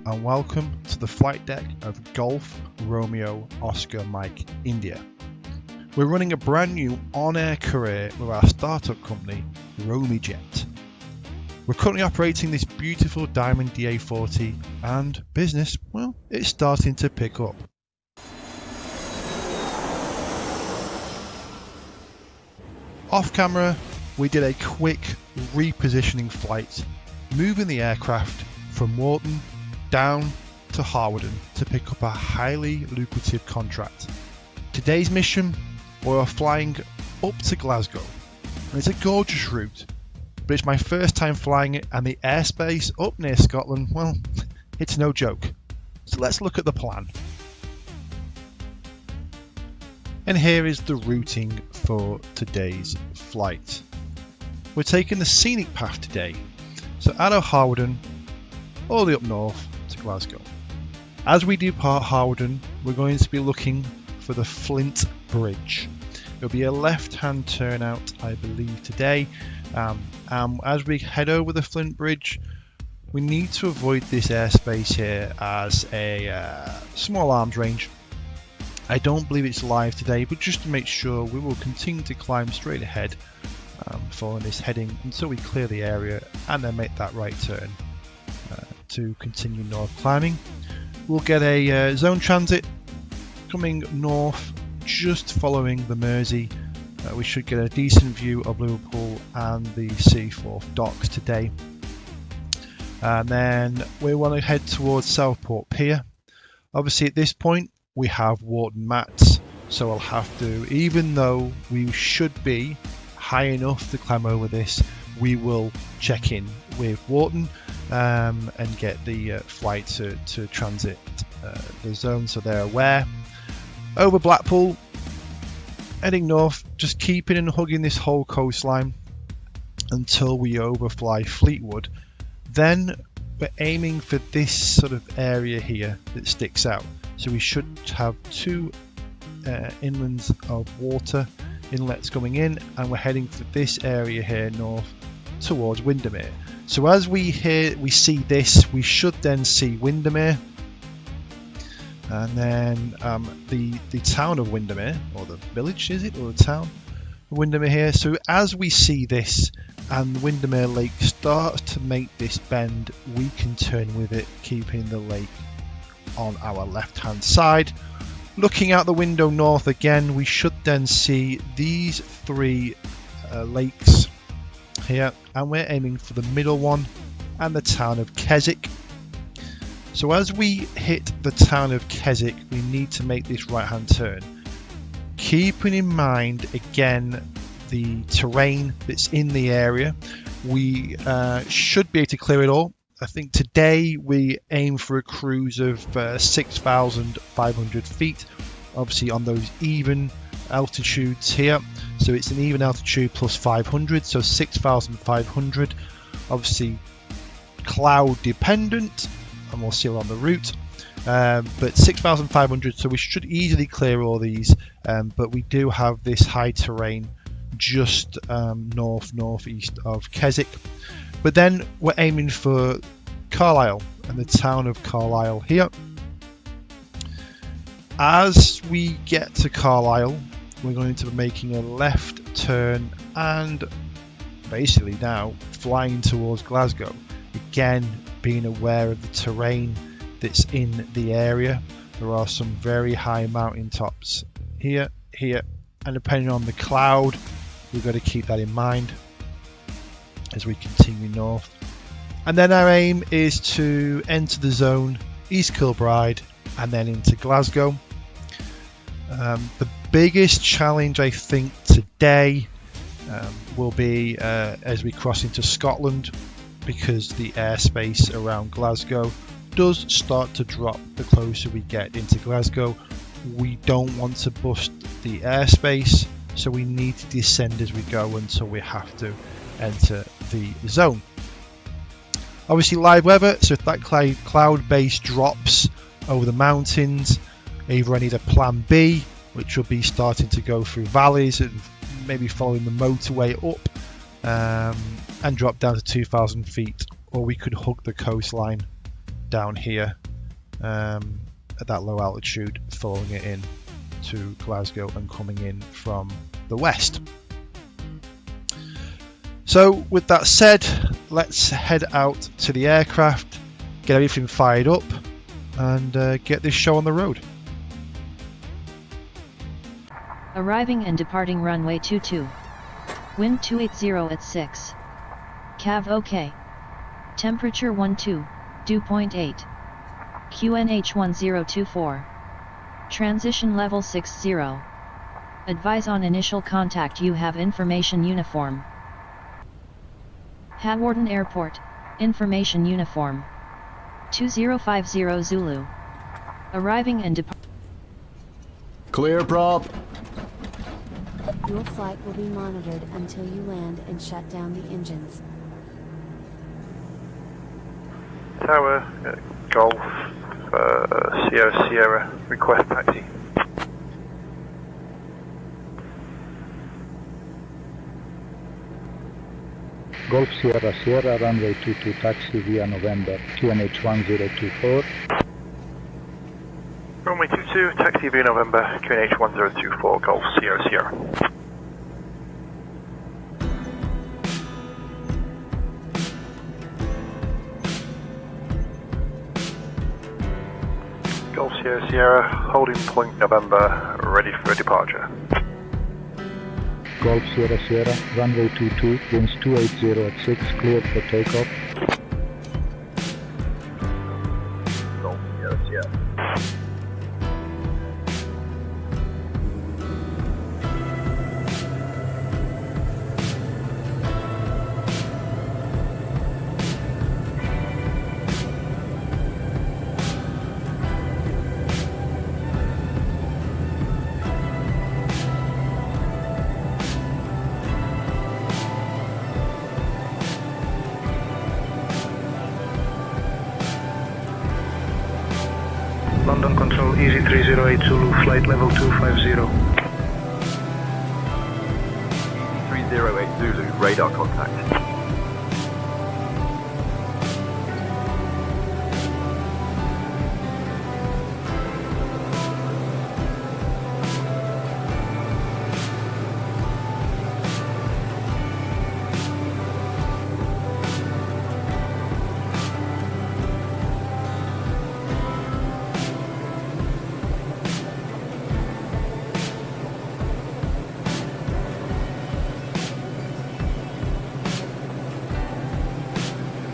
And welcome to the flight deck of Golf Romeo Oscar Mike India. We're running a brand new on-air career with our startup company, RomyJet. We're currently operating this beautiful Diamond DA40 and business, well, it's starting to pick up. Off camera, we did a quick repositioning flight, moving the aircraft from Wharton down to Harwarden to pick up a highly lucrative contract. Today's mission, we're flying up to Glasgow, and it's a gorgeous route, but it's my first time flying it, and the airspace up near Scotland, well, it's no joke. So let's look at the plan. And here is the routing for today's flight. We're taking the scenic path today, so out of Harwarden, all the way up north to Glasgow. As we depart Harwarden, we're going to be looking for the Flint Bridge. It'll be a left-hand turnout, I believe, today. As we head over the Flint Bridge, we need to avoid this airspace here as a small arms range. I don't believe it's live today, but just to make sure, we will continue to climb straight ahead following this heading until we clear the area and then make that right turn to continue north climbing. We'll get a zone transit coming north, just following the Mersey. We should get a decent view of Liverpool and the Seaforth docks today. And then we want to head towards Southport Pier. Obviously at this point we have Wharton mats, so I'll have to, even though we should be high enough to climb over this, we will check in with Wharton and get the flight to transit the zone so they're aware. Over Blackpool, heading north, just keeping and hugging this whole coastline until we overfly Fleetwood. Then we're aiming for this sort of area here that sticks out. So we should have two inlands of water, inlets coming in, and we're heading for this area here north towards Windermere. So as we see this, we should then see Windermere, and then the town of Windermere, or the village, is it, or the town of Windermere here. So as we see this and Windermere Lake starts to make this bend, we can turn with it, keeping the lake on our left hand side. Looking out the window north again, we should then see these three lakes here, and we're aiming for the middle one and the town of Keswick. So as we hit the town of Keswick, we need to make this right hand turn, keeping in mind again the terrain that's in the area. We should be able to clear it all. I think today we aim for a cruise of 6,500 feet, obviously on those even altitudes here. So it's an even altitude plus 500, so 6,500, obviously cloud dependent, and we'll see on the route. But 6,500, so we should easily clear all these, but we do have this high terrain just northeast of Keswick. But then we're aiming for Carlisle and the town of Carlisle here. As we get to Carlisle, we're going to be making a left turn and basically now flying towards Glasgow. Again, being aware of the terrain that's in the area. There are some very high mountain tops here, and depending on the cloud, we've got to keep that in mind as we continue north. And then our aim is to enter the zone, East Kilbride, and then into Glasgow. The biggest challenge I think today will be as we cross into Scotland, because the airspace around Glasgow does start to drop the closer we get into Glasgow. We don't want to bust the airspace, so we need to descend as we go until we have to enter the zone. Obviously live weather, so if that cloud base drops over the mountains, either I need a plan B, which will be starting to go through valleys and maybe following the motorway up and drop down to 2,000 feet, or we could hug the coastline down here at that low altitude, following it in to Glasgow and coming in from the west. So with that said, let's head out to the aircraft, get everything fired up, and get this show on the road. Arriving and departing runway 22. Wind 280 at 6. Cav OK. Temperature 12, dew point 8. QNH 1024. Transition level 60. Advise on initial contact, you have information uniform. Hawarden Airport, information uniform. 2050 Zulu. Arriving and departing. Clear prop. Your flight will be monitored until you land and shut down the engines. Tower, Golf, Sierra, request taxi. Golf Sierra, runway 22 taxi via November, QNH 1024. Runway 22, taxi via November, QNH 1024, Golf Sierra. Golf Sierra, holding point November, ready for departure. Golf Sierra, runway 22, winds 280 at 6, cleared for takeoff. Control, Easy 308 Zulu, flight level 250. 308 Zulu, radar contact.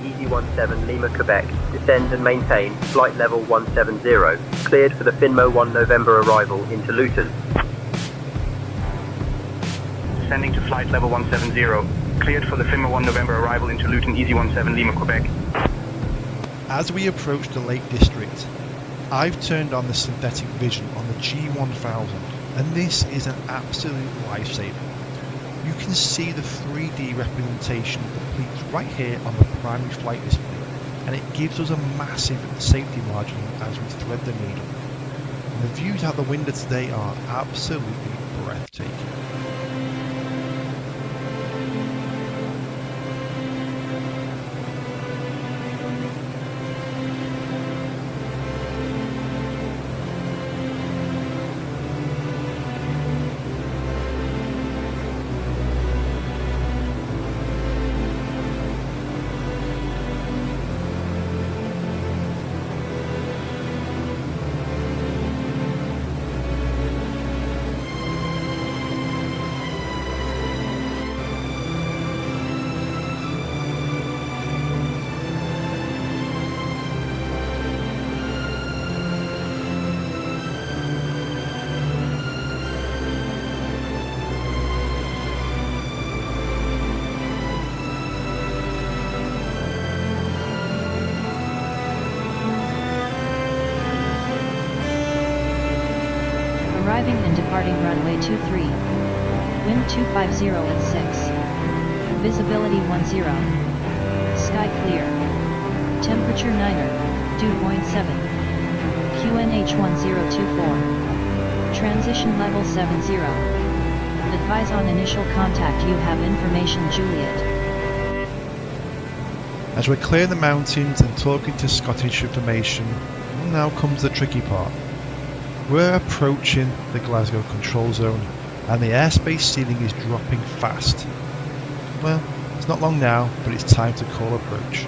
Easy 17 Lima, Quebec. Descend and maintain flight level 170. Cleared for the Finmo 1 November arrival into Luton. Descending to flight level 170. Cleared for the Finmo 1 November arrival into Luton, Easy 17 Lima, Quebec. As we approach the Lake District, I've turned on the synthetic vision on the G1000, and this is an absolute lifesaver. You can see the 3D representation of the peaks right here on the primary flight display, and it gives us a massive safety margin as we thread the needle. And the views out the window today are absolutely breathtaking. Arriving and departing runway 23. Wind 250 at 6. Visibility 10. Sky clear. Temperature 9er. Dew point 7. QNH 1024. Transition level 70. Advise on initial contact. You have information, Juliet. As we're clearing the mountains and talking to Scottish information, now comes the tricky part. We're approaching the Glasgow control zone and the airspace ceiling is dropping fast. Well, it's not long now, but it's time to call approach.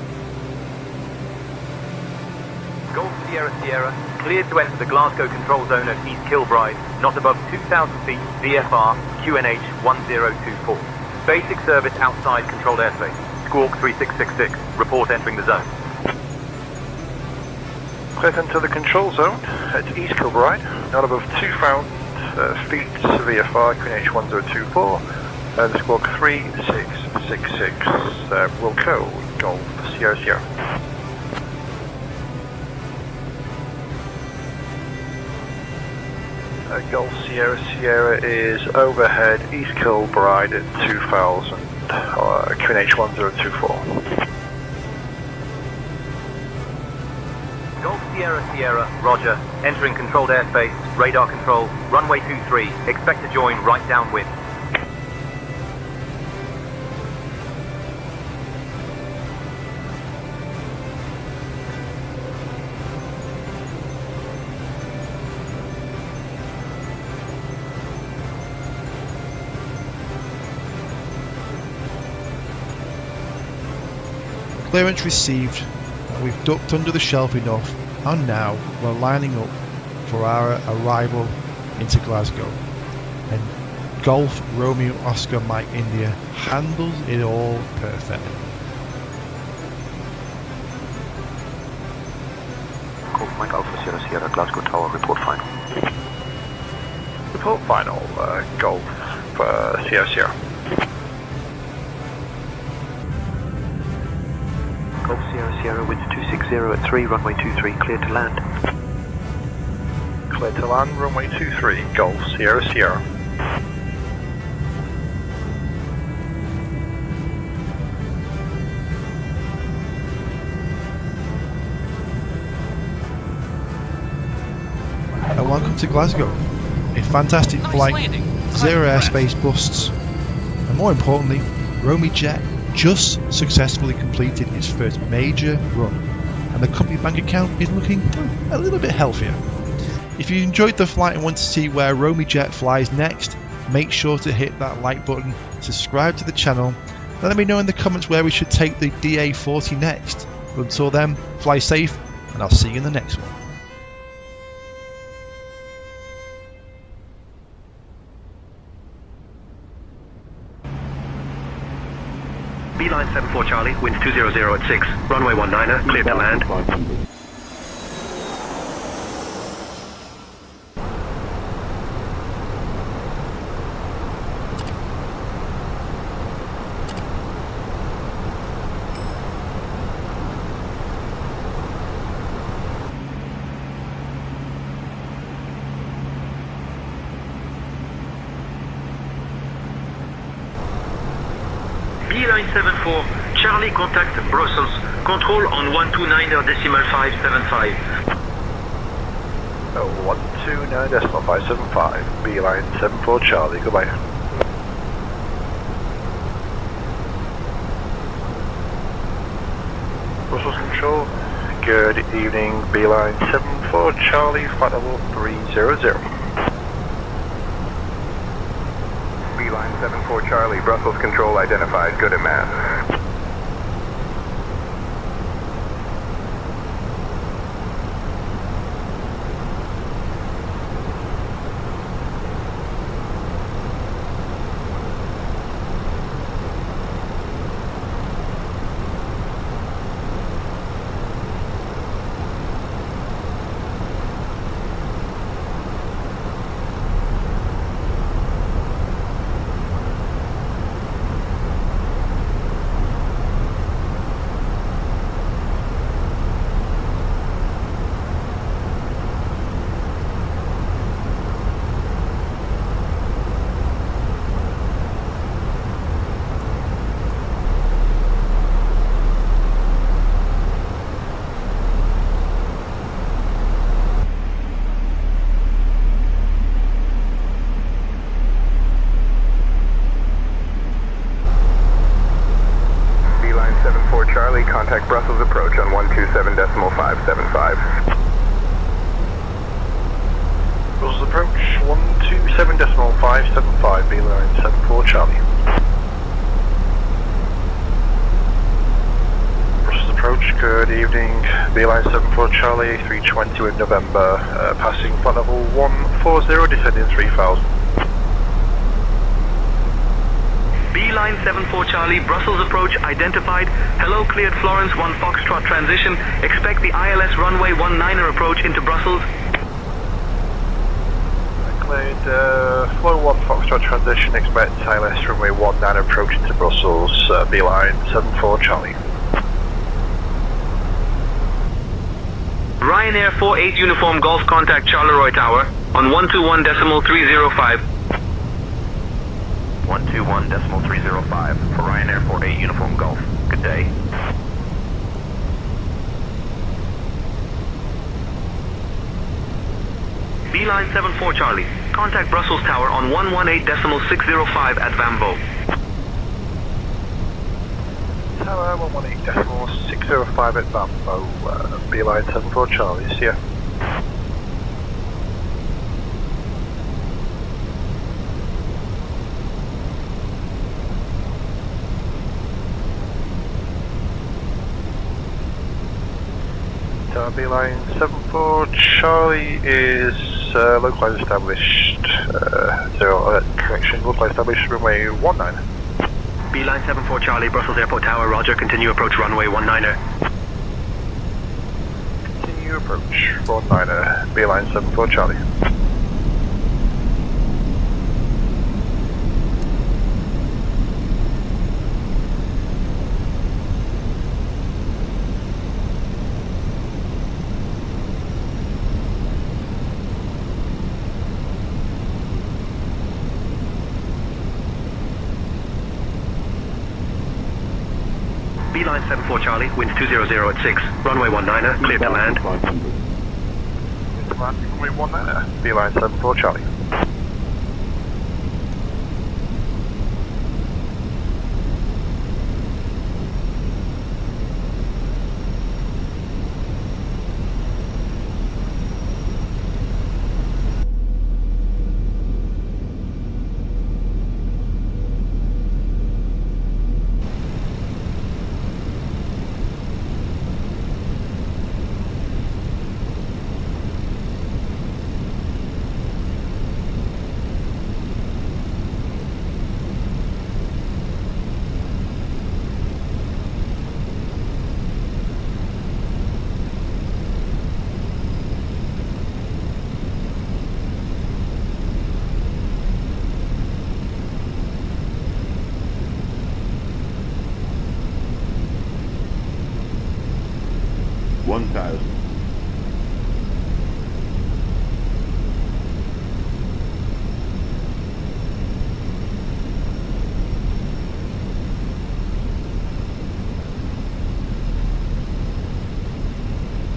Golf Sierra Sierra, cleared to enter the Glasgow control zone at East Kilbride, not above 2,000 feet, VFR, QNH 1024. Basic service outside controlled airspace. Squawk 3666, report entering the zone. Cleared into the control zone at East Kilbride, not above 2,000 feet, VFR, QNH 1024, and squawk 3666, Wilco, Golf Sierra Sierra. Golf Sierra Sierra is overhead East Kilbride at 2,000, QNH 1024. Golf Sierra Sierra, roger. Entering controlled airspace, radar control, runway 23. Expect to join right downwind. Clearance received. We've ducked under the shelf enough, and now we're lining up for our arrival into Glasgow. And Golf Romeo Oscar Mike India handles it all perfectly. Golf Mike Alpha Sierra Sierra, Glasgow Tower, report final. Report final, Golf Sierra Sierra. Golf Sierra Sierra, winds 260 at 3, runway 23, cleared to land. Clear to land, runway 23, Golf Sierra Sierra. welcome to Glasgow. A fantastic flight, 0 airspace busts, and more importantly, Romy Jet just successfully completed its first major run, and the company bank account is looking a little bit healthier. If you enjoyed the flight and want to see where Romy Jet flies next, make sure to hit that like button, subscribe to the channel, and let me know in the comments where we should take the DA40 next. But until then, fly safe, and I'll see you in the next one. Beeline 74 Charlie, winds 200 at 6, runway 19er, cleared to land. Beeline 74, Charlie contact Brussels, control on 129.575. 129.575, Beeline 74 Charlie, goodbye. Brussels Control, good evening, Beeline 74 Charlie, flight level 300. Beeline 74 Charlie, Brussels Control identified, good at mass. Charlie, contact Brussels approach on 127.575. Brussels approach 127.575, Beeline 74 Charlie. Brussels approach, good evening, Beeline 74 Charlie, 320 in November, passing flight level 140, descending 3000. Beeline 74 Charlie, Brussels approach identified. Hello, cleared Florence 1 Foxtrot transition. Expect the ILS runway 19er approach into Brussels. Cleared flow 1 Foxtrot transition, expect ILS runway 19 approach into Brussels, Beeline 74 Charlie. Ryanair 48 Uniform Golf contact Charleroi Tower on 121.305. 121.305 for Ryanair 48 Uniform Golf. Good day. Beeline 74 Charlie, contact Brussels Tower on 118.605 at Vambo. Tower 118.605 at Vambo, Beeline 74 Charlie, see ya. Beeline 74 Charlie is localized established, correction, localized established runway 19. Beeline 74 Charlie, Brussels Airport Tower, roger, continue approach runway 19er. Continue approach 19er, Beeline 74 Charlie. Beeline 74 Charlie, winds 200 at 6, runway 19er, cleared to land. 500. command, runway 19, Beeline 74 Charlie.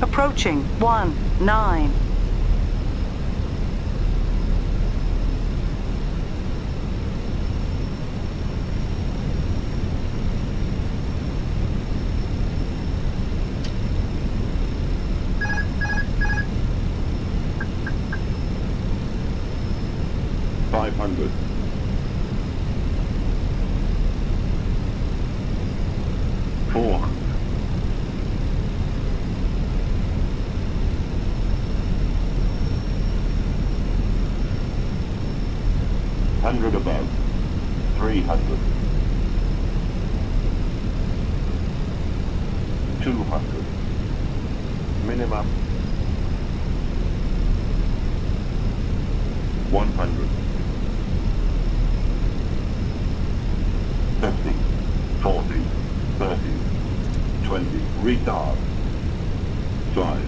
Approaching 19. Above, 300, 200, minimum, 100, 50, 40, 30, 20, retard, slide.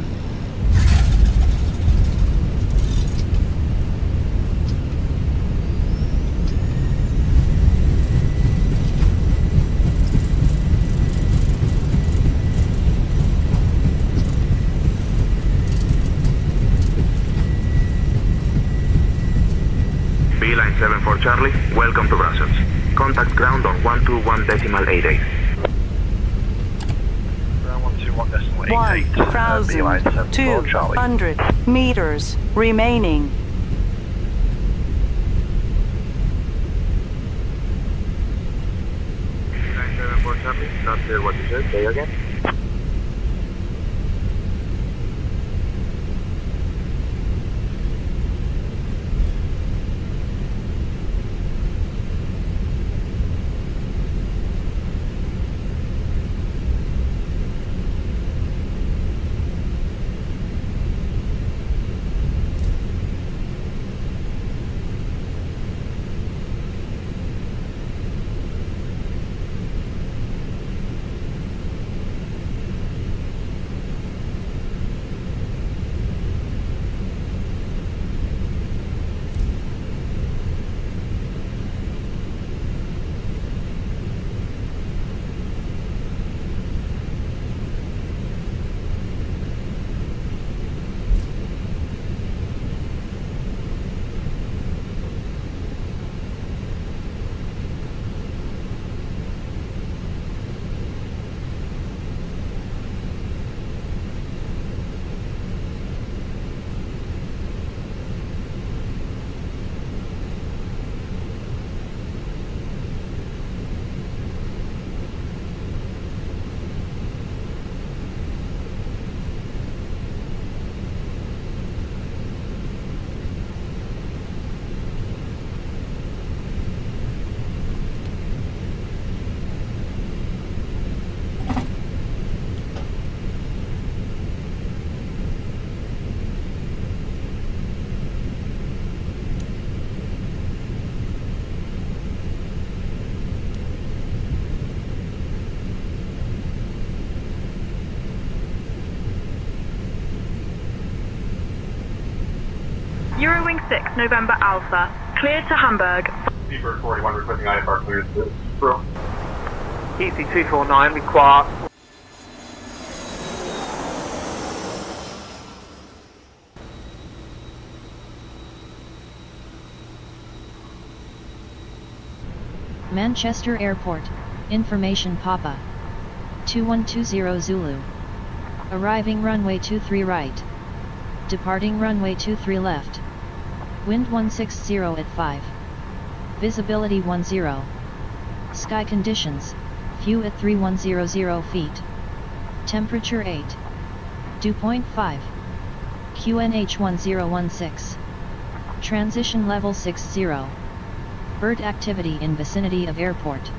Beeline 74 Charlie, welcome to Brussels. Contact ground on 121.88. Ground 121.88. Beeline 74 Charlie. 1,200 meters remaining. Beeline 74 Charlie, not clear what you said, say again. Eurowing 6, November Alpha. Cleared to Hamburg. Seabird 41 requesting IFR clearance to Brill. EC249 require Manchester Airport, information Papa. 2120 Zulu. Arriving runway 23 right. Departing runway 23 left. Wind 160 at 5. Visibility 10. Sky conditions, few at 3100 feet. Temperature 8. Dew point 5. QNH 1016. Transition level 60. Bird activity in vicinity of airport.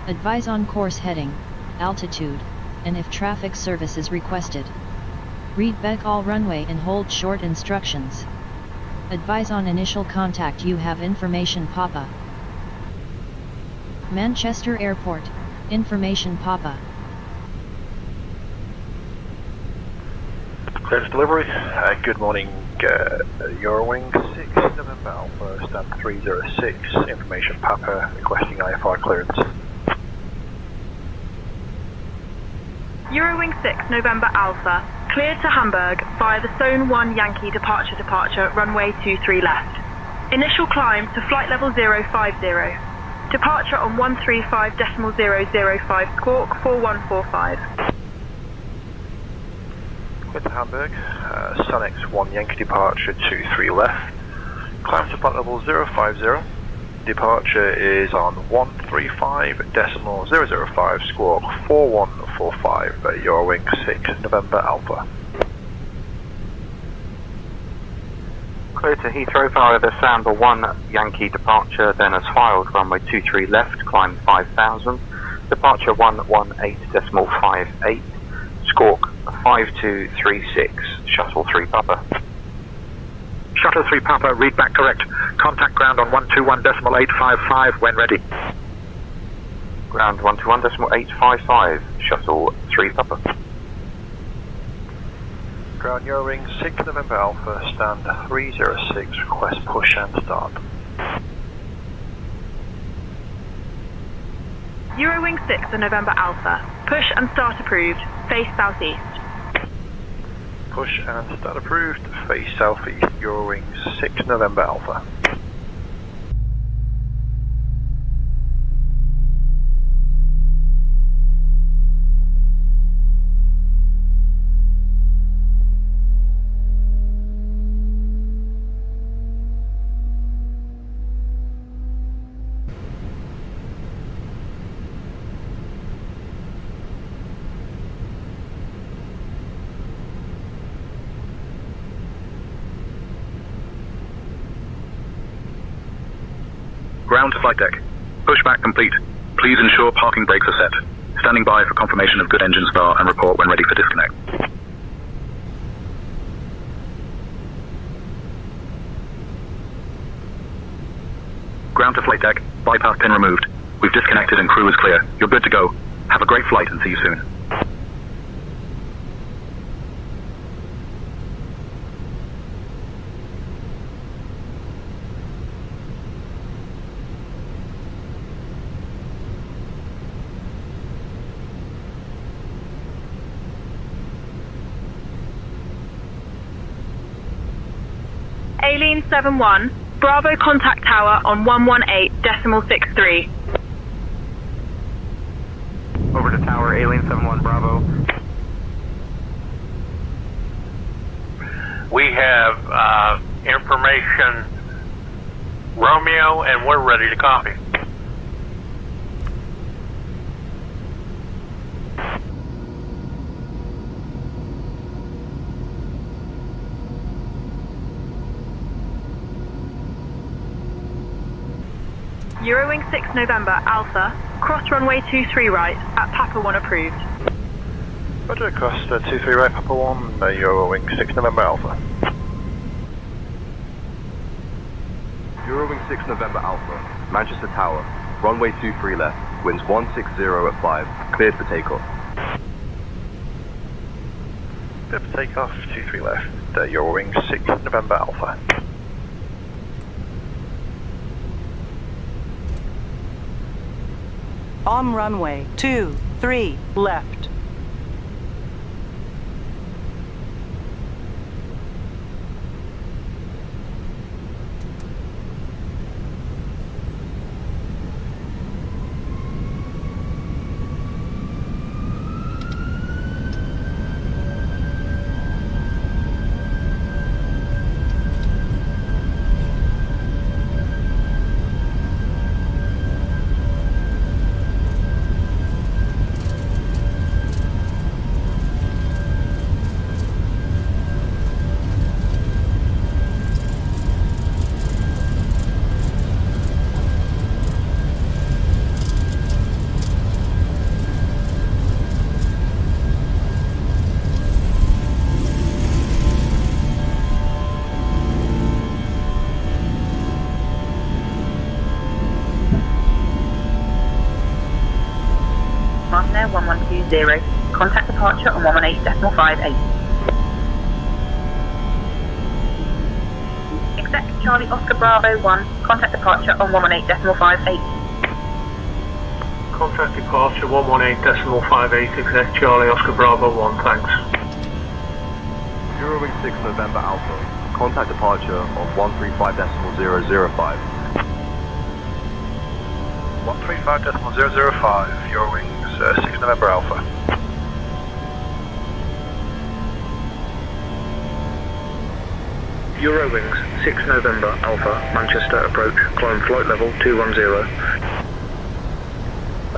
Advise on course heading, altitude, and if traffic service is requested. Read back all runway and hold short instructions. Advise on initial contact. You have information Papa. Manchester Airport, information Papa. Clear for delivery. Good morning, Eurowing 6 November Alpha, stand 306, information Papa, requesting IFR clearance. Eurowing 6 November Alpha, cleared to Hamburg via the Zone 1 Yankee departure, runway 23 left. Initial climb to flight level 050. Departure on 135.005 squawk 4145. Clear to Hamburg, Sun X1 Yankee departure 23 left. Climb to flight level 050. Departure is on 135.005 squawk 4145. Eurowing 6 November Alpha. Clear to Heathrow via the Samba 1 Yankee departure, then as filed, runway 23 left, climb 5000, departure 118.58, squawk 5236, shuttle 3 Papa. Shuttle 3 Papa, read back correct. Contact ground on 121.855 when ready. Ground 121.855, shuttle 3 Papa. Ground Eurowing 6 November Alpha, stand 306, request push and start. Eurowing 6 November Alpha, push and start approved, face southeast. Push and start approved, face southeast, Eurowing 6 November Alpha. Ground to flight deck. Pushback complete. Please ensure parking brakes are set. Standing by for confirmation of good engine start and report when ready for disconnect. Ground to flight deck. Bypass pin removed. We've disconnected and crew is clear. You're good to go. Have a great flight and see you soon. Aileen 71, Bravo contact tower on 118.63. Over to tower, Aileen 71 Bravo. We have information Romeo and we're ready to copy. Eurowing 6 November Alpha, cross runway 23 right at Papa 1 approved. Roger, across 23 right Papa 1, Eurowing 6 November Alpha. Eurowing 6 November Alpha, Manchester Tower, runway 23 left, winds 160 at 5, cleared for takeoff. Clear for takeoff, 23 left, Eurowing 6 November Alpha. On runway 23 left. Ryanair 1120. Contact departure on 118.58. Exec Charlie Oscar Bravo 1. Contact departure on 118.58. Contact departure 118.58, exec Charlie Oscar Bravo 1, thanks. Eurowing 6 November Alpha. Contact departure on 135.005. 135.005, Eurowings 6 November Alpha. Eurowings 6 November Alpha, Manchester approach, climb flight level 210.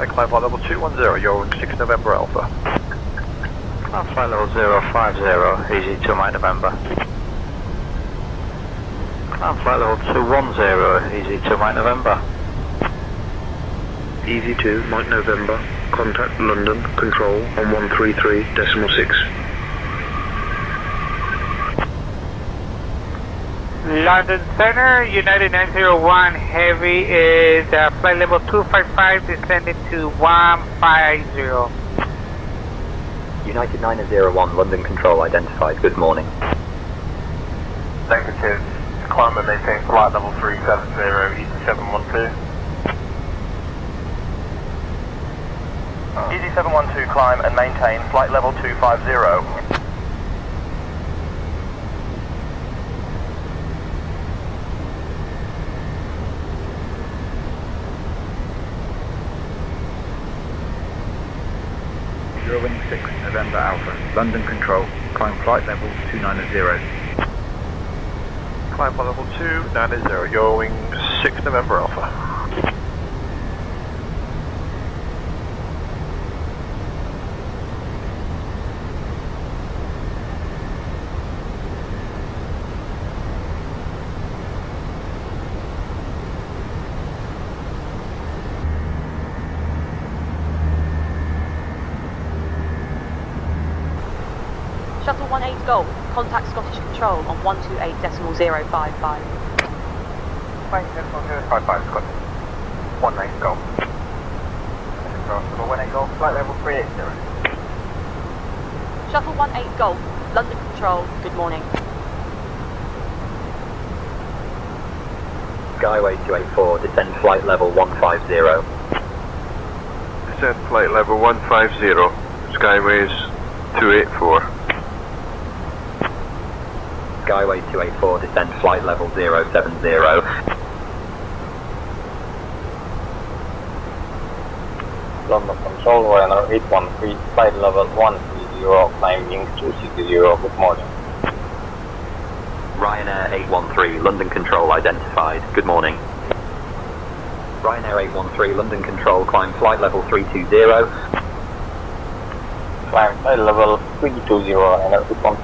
Climb flight level 210, Eurowings 6 November Alpha. Climb flight level 050, easy 2 Mike November. Climb flight level 210, easy 2 Mike November. Easy 2 Mike November, contact London control on 133.6. London Center, United 901 Heavy is flight level 255, descending to 150. United 901, London Control identified. Good morning. Negative. Climb and maintain flight level 370, Easy 712. Easy 712, climb and maintain flight level 250. Eurowing 6 November Alpha, London Control, climb flight level 290. Climb flight level 290, Eurowing 6 November Alpha. Shuttle 18 Golf, contact Scottish Control on 128.055. 1.055, Scott. 18 Golf. Shuttle 18 Golf, flight level 380. Shuttle 18 Golf, London Control, good morning. Skyway 284, descend flight level 150. Descend flight level 150, Skyways 284. Skyway 284, descend flight level 070. London Control, Ryanair 813, flight level 130, climbing 260, good morning. Ryanair 813, London Control identified. Good morning. Ryanair 813, London Control, climb flight level 320. Climb flight level 320, Ryanair 813.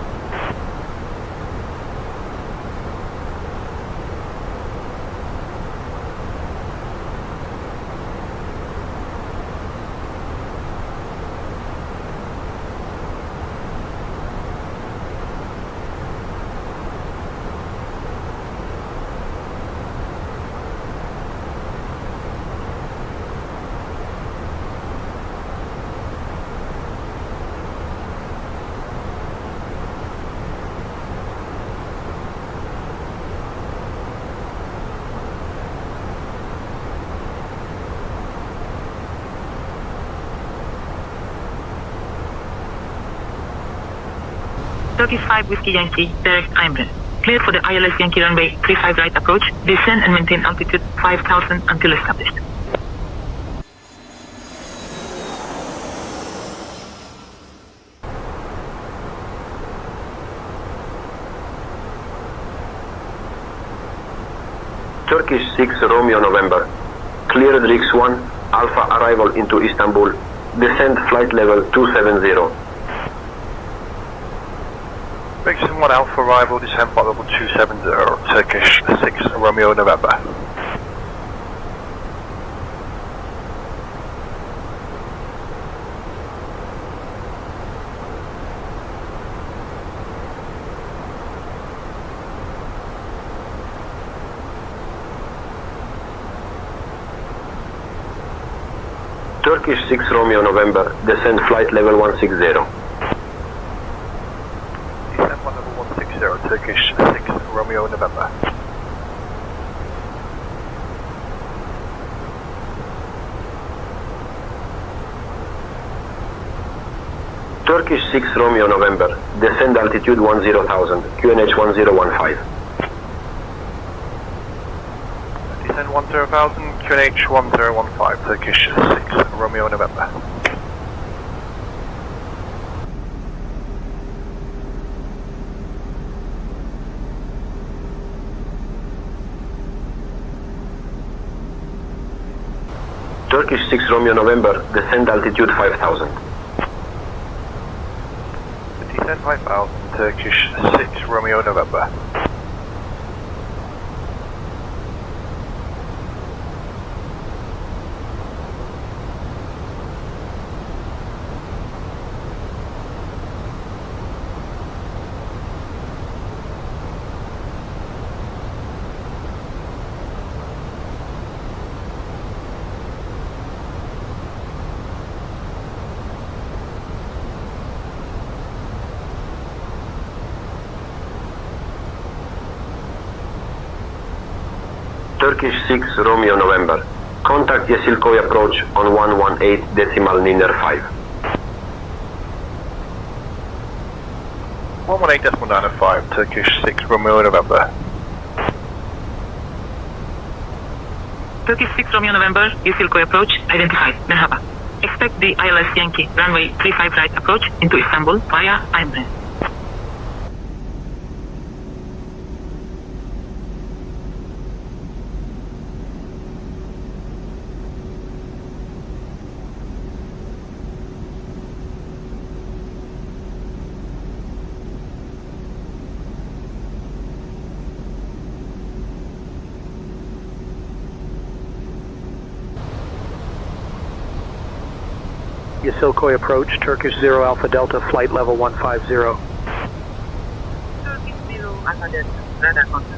Turkish 5 Whiskey Yankee, direct climb. Cleared for the ILS Yankee runway 35 right approach. Descend and maintain altitude 5,000 until established. Turkish 6 Romeo November. Cleared Rix 1, Alpha arrival into Istanbul. Descend flight level 270. Rix 1 Alpha arrival, descend flight level 270, Turkish 6 Romeo November. Turkish 6 Romeo November, descend flight level 160. Descend flight level 160, Turkish 6 Romeo November. Turkish 6 Romeo November, descend altitude 10,000, QNH 1015. Descend 10,000, QNH 1015, Turkish 6 Romeo November. Turkish 6 Romeo November, descend altitude 5,000. Descend 5,000, Turkish 6 Romeo November. Turkish 6 Romeo November, contact Yesilkoy approach on 118.905. 118.905, Turkish 6 Romeo November. Turkish 6 Romeo November, Yesilkoy approach identified. Merhaba. Expect the ILS Yankee runway 35 right approach into Istanbul via Aymre. Yesilkoy approach, Turkish 0 Alpha Delta, flight level 150. Turkish 0 Alpha Delta, radar contact.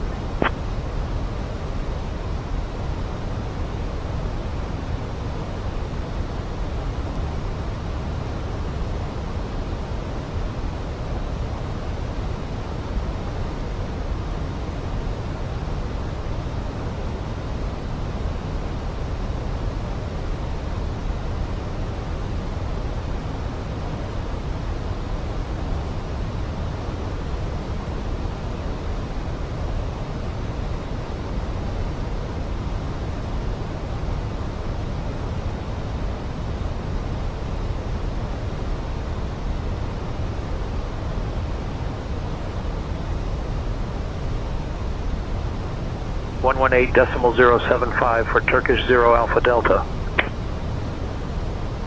.075 for Turkish 0 Alpha Delta.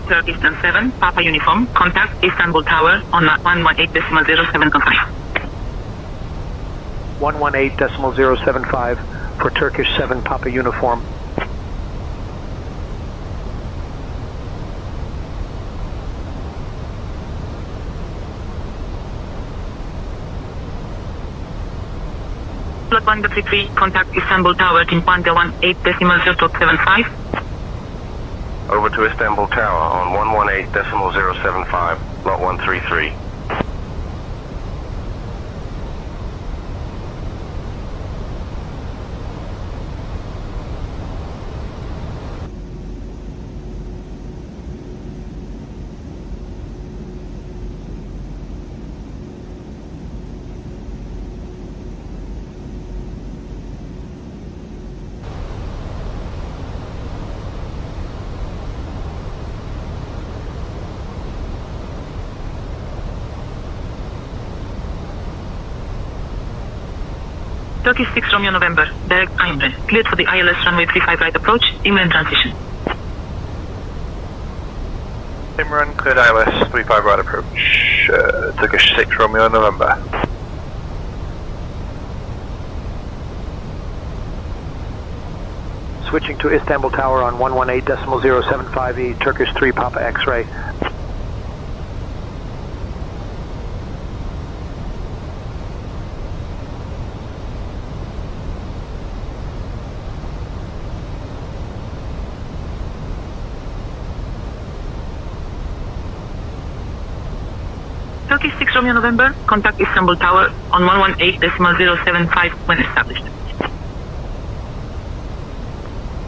Turkish 7, Papa Uniform, contact Istanbul Tower on 118.075. 118.075 for Turkish 7 Papa Uniform. Plot 133, contact Istanbul Tower, Team 118.075. Over to Istanbul Tower on 118.075, lot 133. Turkish 6 Romeo November, direct Aymre, cleared for the ILS runway 35 right approach, Imran transition. Imran, cleared ILS 35 right approach, Turkish 6 Romeo November. Switching to Istanbul Tower on 118.075E, Turkish 3 Papa X-ray. Turkish 6 Romeo November, contact Istanbul Tower on 118.075 when established.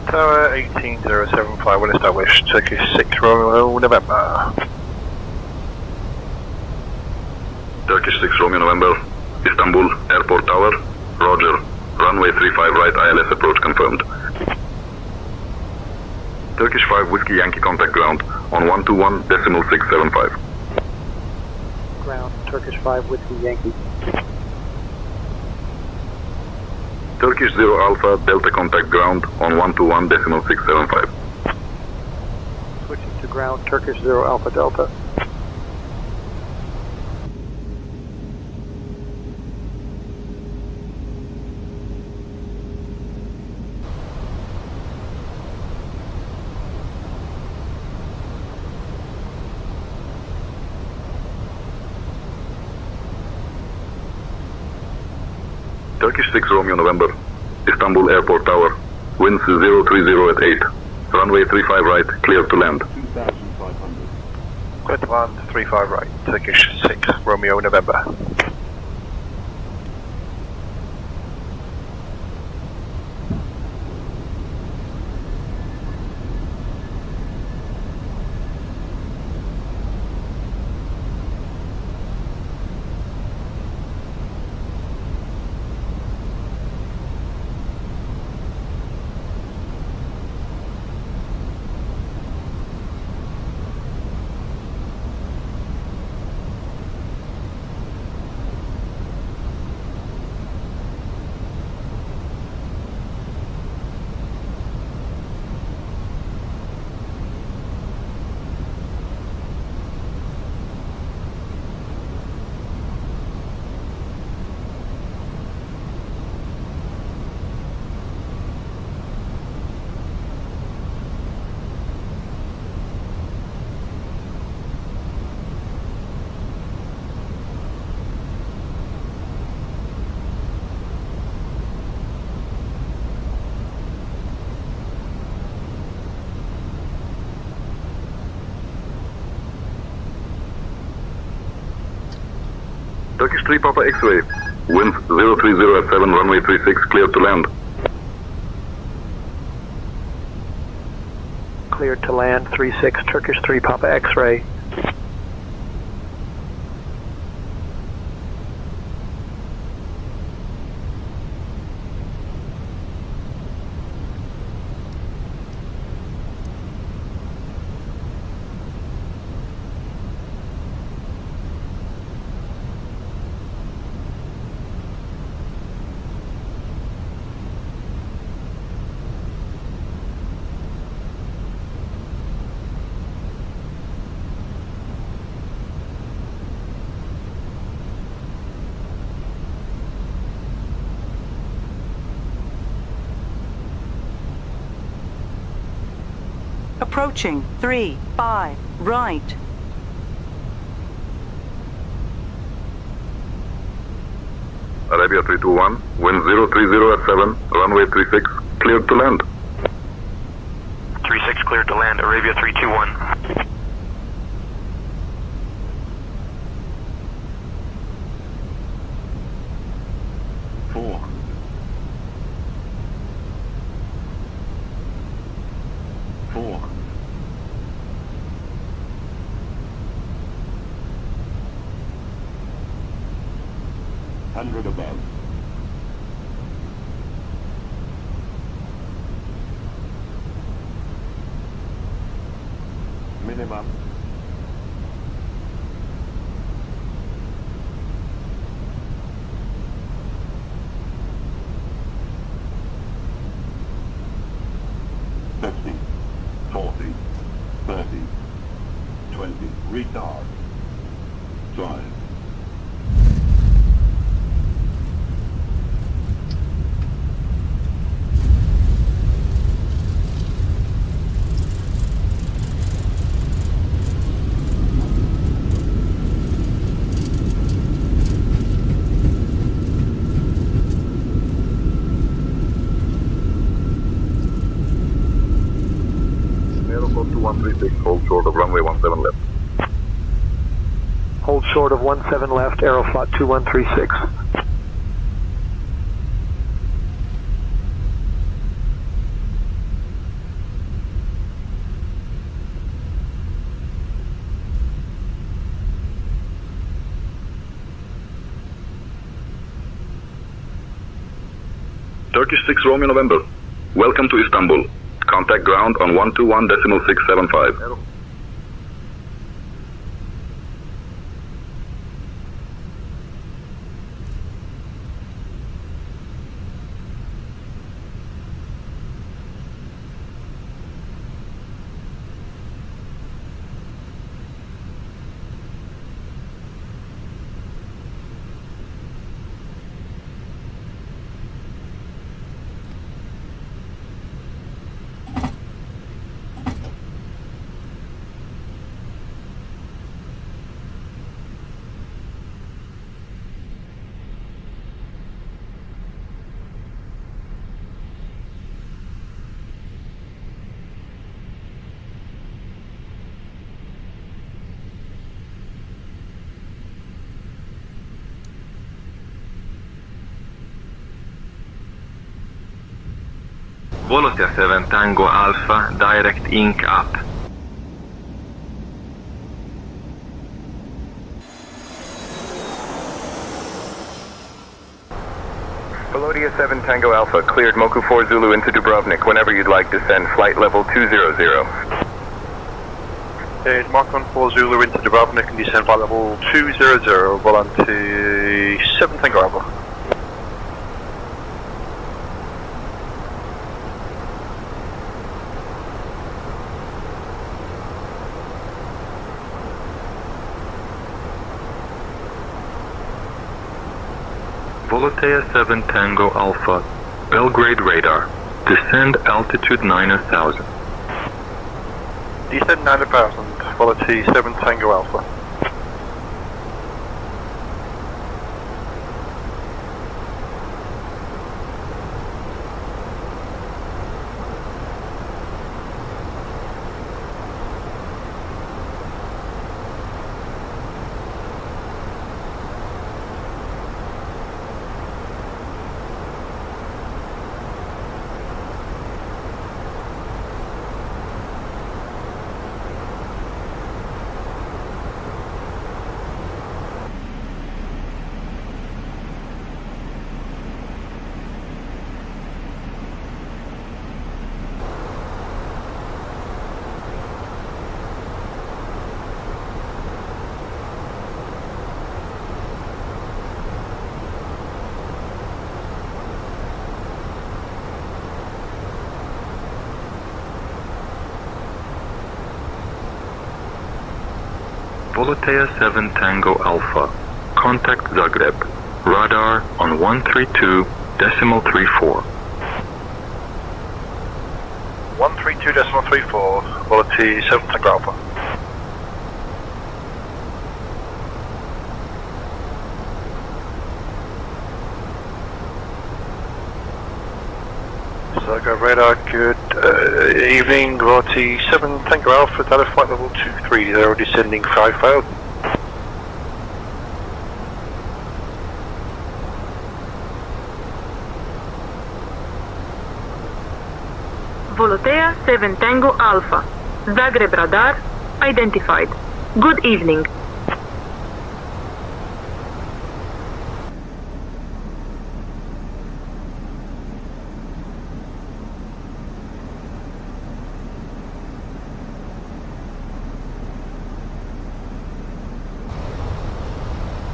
Tower 18075 when established, Turkish 6 Romeo November. Turkish 6 Romeo November, Istanbul Airport Tower, Roger. Runway 35 right ILS approach confirmed. Turkish 5 Whiskey Yankee contact ground on 121.675. Ground, Turkish 5 Whiskey Yankee. Turkish 0 Alpha Delta contact ground on 121.675. Switching to ground, Turkish 0 Alpha Delta. Turkish 6 Romeo November, Istanbul Airport Tower, winds 030 at 8, runway 35 right, clear to land. 2,500. Clear to land, 35 right, Turkish 6 Romeo November. Turkish 3 Papa X-ray, winds 030 at 7, runway 36, clear to land. Cleared to land, 36 Turkish 3 Papa X-ray. Approaching 35 right. Arabia 321, wind 030 at 7, runway 36, cleared to land. 36 cleared to land, Arabia 321. Hundred above. Minimum. Retard. Drive. Aerocode 2136, hold short of runway 17 left. Hold short of 17 left, Aeroflot 2136. Turkish 6 Romeo November. Welcome to Istanbul. Contact ground on 121.675. Volotea 7 Tango Alpha, direct ink up. Volotea 7 Tango Alpha, cleared Moku 4 Zulu into Dubrovnik. Whenever you'd like, descend flight level 200. Mark 1 4 Zulu into Dubrovnik and descend flight level 200, Volante 7 Tango Alpha. Volotea 7 Tango Alpha, Belgrade radar. Descend altitude 9000. Descend 9000, Volante 7 Tango Alpha. Volotea 7 Tango Alpha, contact Zagreb. Radar on 132.34. 132.34, Volante 7 Tango Alpha. Zagreb radar, good evening, Volante 7 Tango Alpha, data flight level 230, descending 5000. Volotea 7 Tango Alpha, Zagreb radar, identified. Good evening.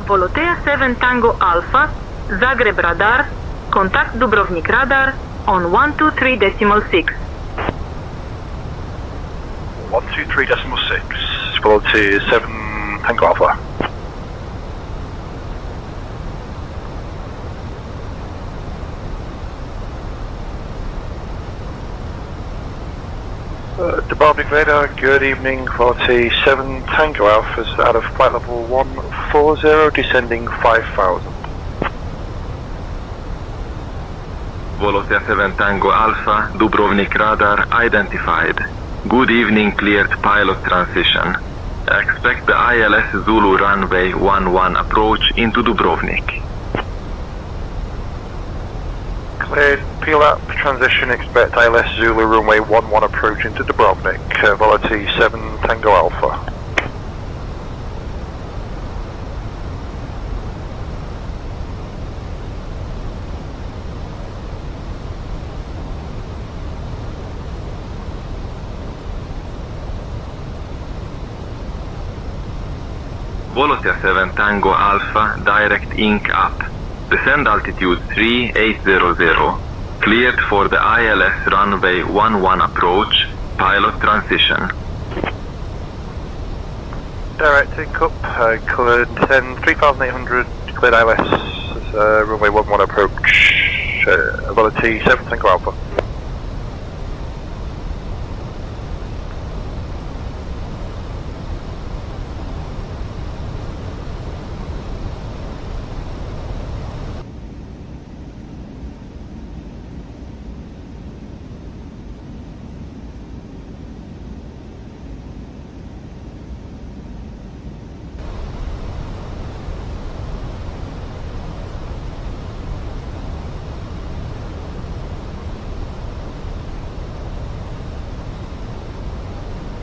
Volotea 7 Tango Alpha, Zagreb radar, contact Dubrovnik radar on 123.6. 123.6, Volante 7 Tango Alpha. Dubrovnik radar, good evening, Volante 7 Tango Alpha is out of flight level 140, descending 5000. Volotea 7 Tango Alpha, Dubrovnik radar identified. Good evening, cleared pilot transition. Expect the ILS Zulu runway 11 approach into Dubrovnik. Cleared, peel up, transition, expect ILS Zulu runway 11 approach into Dubrovnik, velocity 7 Tango Alpha. Volotea 7 Tango Alpha, direct ink up. Descend altitude 3800. Cleared for the ILS runway 11 approach, pilot transition. Direct ink up, cleared, descend 3800, cleared ILS, runway 11 approach, velocity 7 Tango Alpha.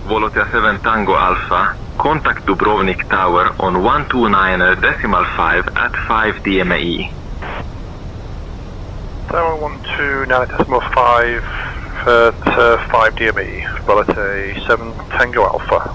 Volotea 7 Tango Alpha, contact Dubrovnik Tower on 129.5 at 5 DME. Tower 129.5 at 5 DME, velocity 7 Tango Alpha.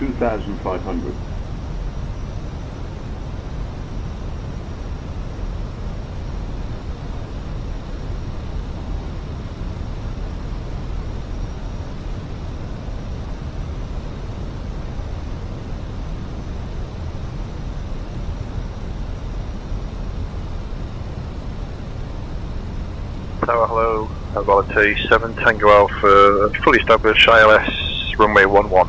$2,500. Tower, hello, velocity 7 Tango Alpha, fully established ILS, runway 11.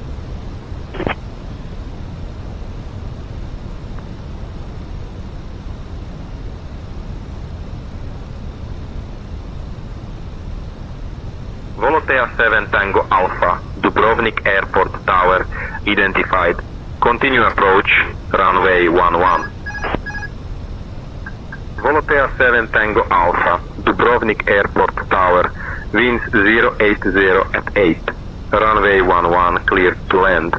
Volotea 7 Tango Alpha, Dubrovnik Airport Tower, identified. Continue approach, runway 11. Volotea 7 Tango Alpha, Dubrovnik Airport Tower, winds 080 at 8. Runway 11 cleared to land.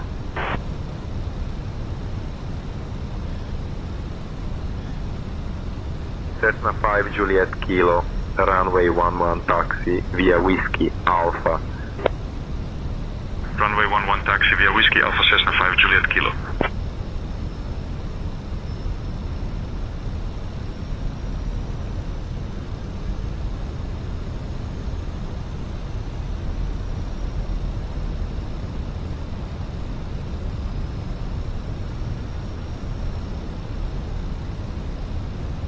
Cessna 5 Juliet Kilo, runway 11 taxi via Whiskey Alpha. Runway 11 taxi via Whiskey Alpha Cessna 5 Juliet Kilo.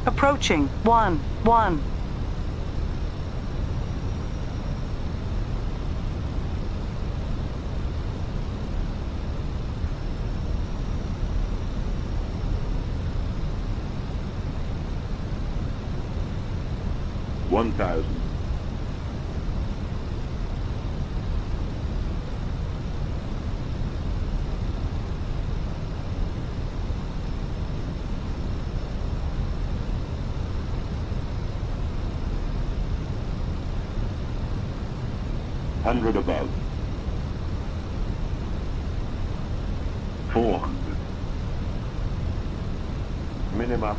Approaching 1-1. 1,000. Hundred above. 400. Minimum.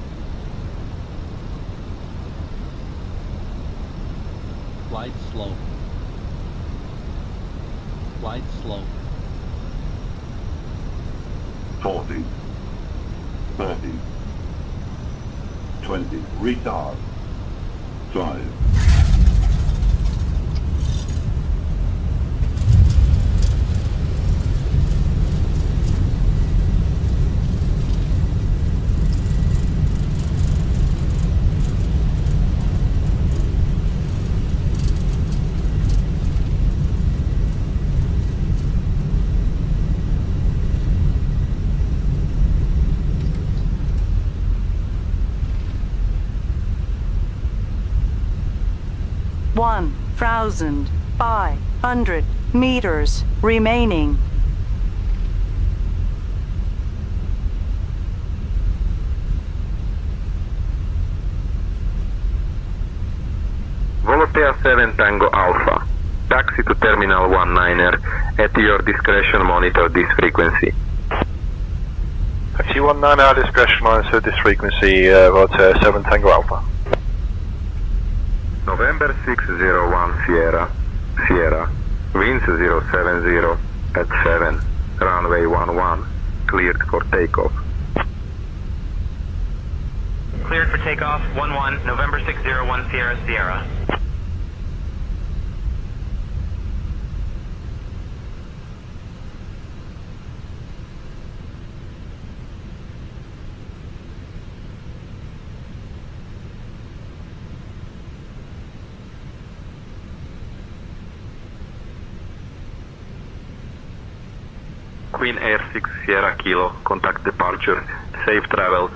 Flight slow. Flight slow. 40. 30. 20. Retard. 5. One 1,500 meters remaining. Volotea 7 Tango Alpha. Taxi to Terminal 19er. At your discretion, monitor this frequency. Taxi 19 our discretion, monitor this frequency, Volotea 7 Tango Alpha. November 601 Sierra, winds 070 at 7, runway 11, cleared for takeoff. Cleared for takeoff, 11, November 601 Sierra. Queen Air 6 Sierra Kilo, contact departure, safe travels.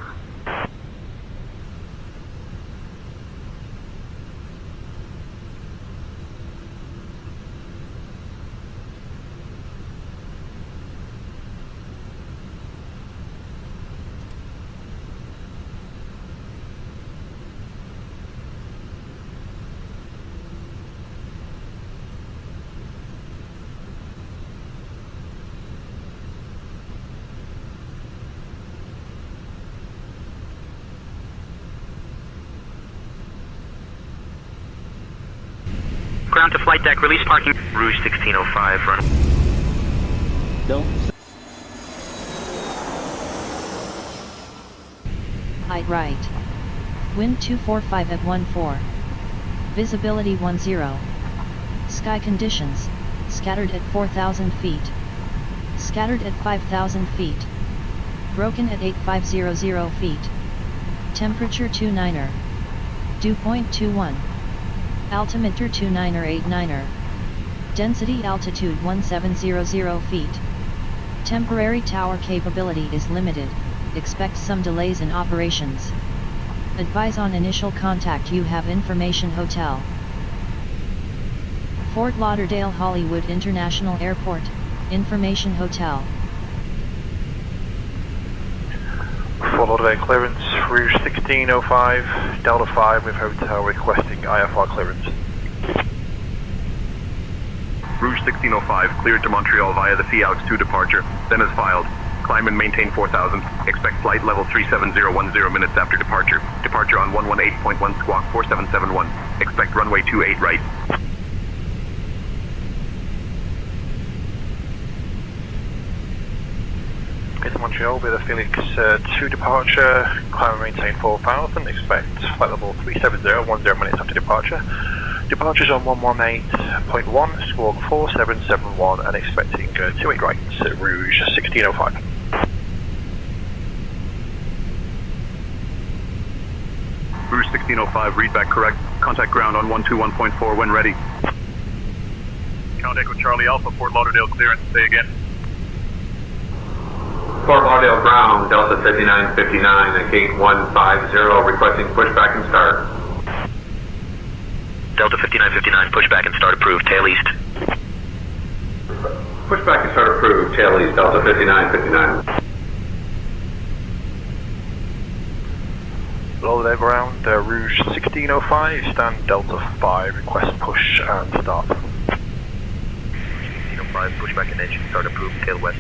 Ground to flight deck, release parking. Rouge 1605, run. Don't. Height right. Wind 245 at 14. Visibility 10. Sky conditions, scattered at 4,000 feet. Scattered at 5,000 feet. Broken at 8,500 feet. Temperature 29er. Dew point 21. Altimeter 29er 89er. Density altitude 1700 feet. Temporary tower capability is limited, expect some delays in operations. Advise on initial contact. You have information hotel. Fort Lauderdale Hollywood International Airport, information hotel. Fort Lauderdale clearance, Rouge 1605, Delta 5 with hotel requesting IFR clearance. Rouge 1605, cleared to Montreal via the Fiaux to departure, then as filed. Climb and maintain 4,000. Expect flight level 37010 minutes after departure. Departure on 118.1 squawk 4771. Expect runway 28 right. Okay, to Montreal with a Felix 2 departure, climb and maintain 4,000, expect flight level 37010 minutes after departure. Departures on 118.1, squawk 4771 and expecting 28 right, Rouge 1605. Rouge 1605, read back correct. Contact ground on 121.4 when ready. Count Echo Charlie Alpha, Fort Lauderdale clearance, say again. Fort Lauderdale ground, Delta 5959 at gate 150, requesting pushback and start. Delta 5959, pushback and start approved, tail east. Pushback and start approved, tail east, Delta 5959. Below the ground, Rouge 1605, stand Delta 5, request push and start. 1605, pushback and engine start approved, tail west.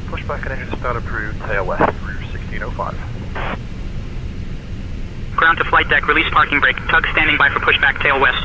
Pushback and engine start approved, tail west, Rouge 1605. Ground to flight deck, release parking brake. Tug standing by for pushback, tail west.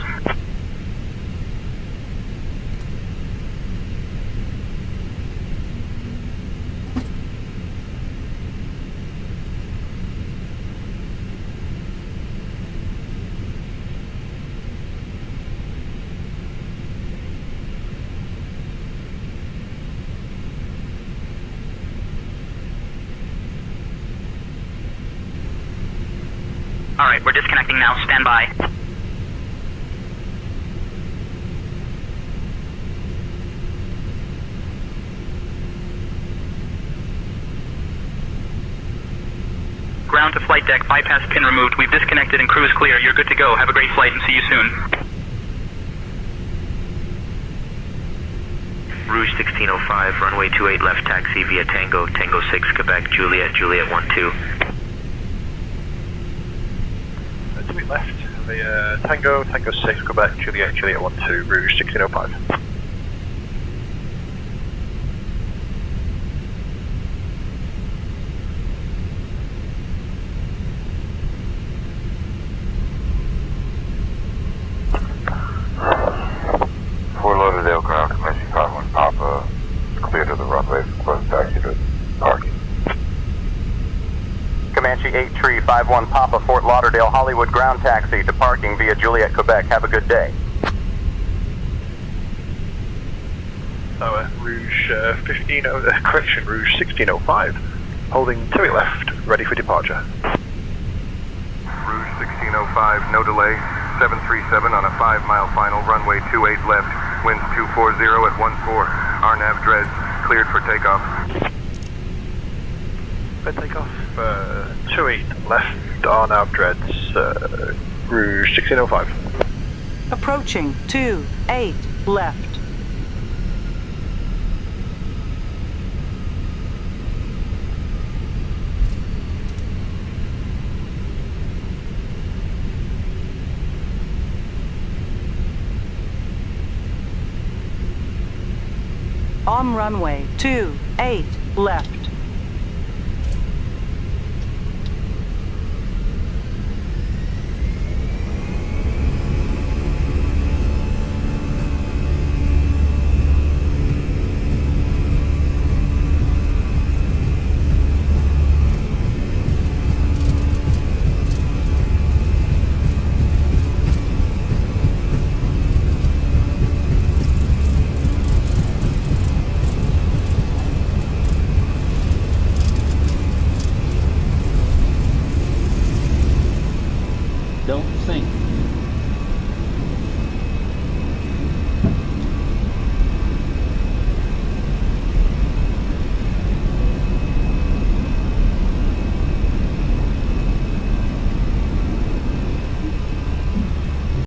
Alright, we're disconnecting now. Stand by. Ground to flight deck. Bypass pin removed. We've disconnected and crew is clear. You're good to go. Have a great flight and see you soon. Rouge 1605, runway 28 left, taxi via Tango, Tango 6, Quebec, Juliet, Juliet 12. Left, the Tango 6, Quebec, Juliet 12, Rouge 1605. Four loaded aircraft, Comanche 51 Papa, clear to the runway, request taxi to parking. Comanche 8351 Papa, Fort Lauderdale, Hollywood ground taxi to parking via Juliet, Quebec. Have a good day. Rouge 1605, holding 2 left, ready for departure. Rouge 1605, no delay, 737 on a 5-mile final, runway 28 left, winds 240 at 14, RNAV dreads, cleared for takeoff. Takeoff, 28 left, RNAV dreads, Rouge 1605. Approaching 28 left. On runway 28 left.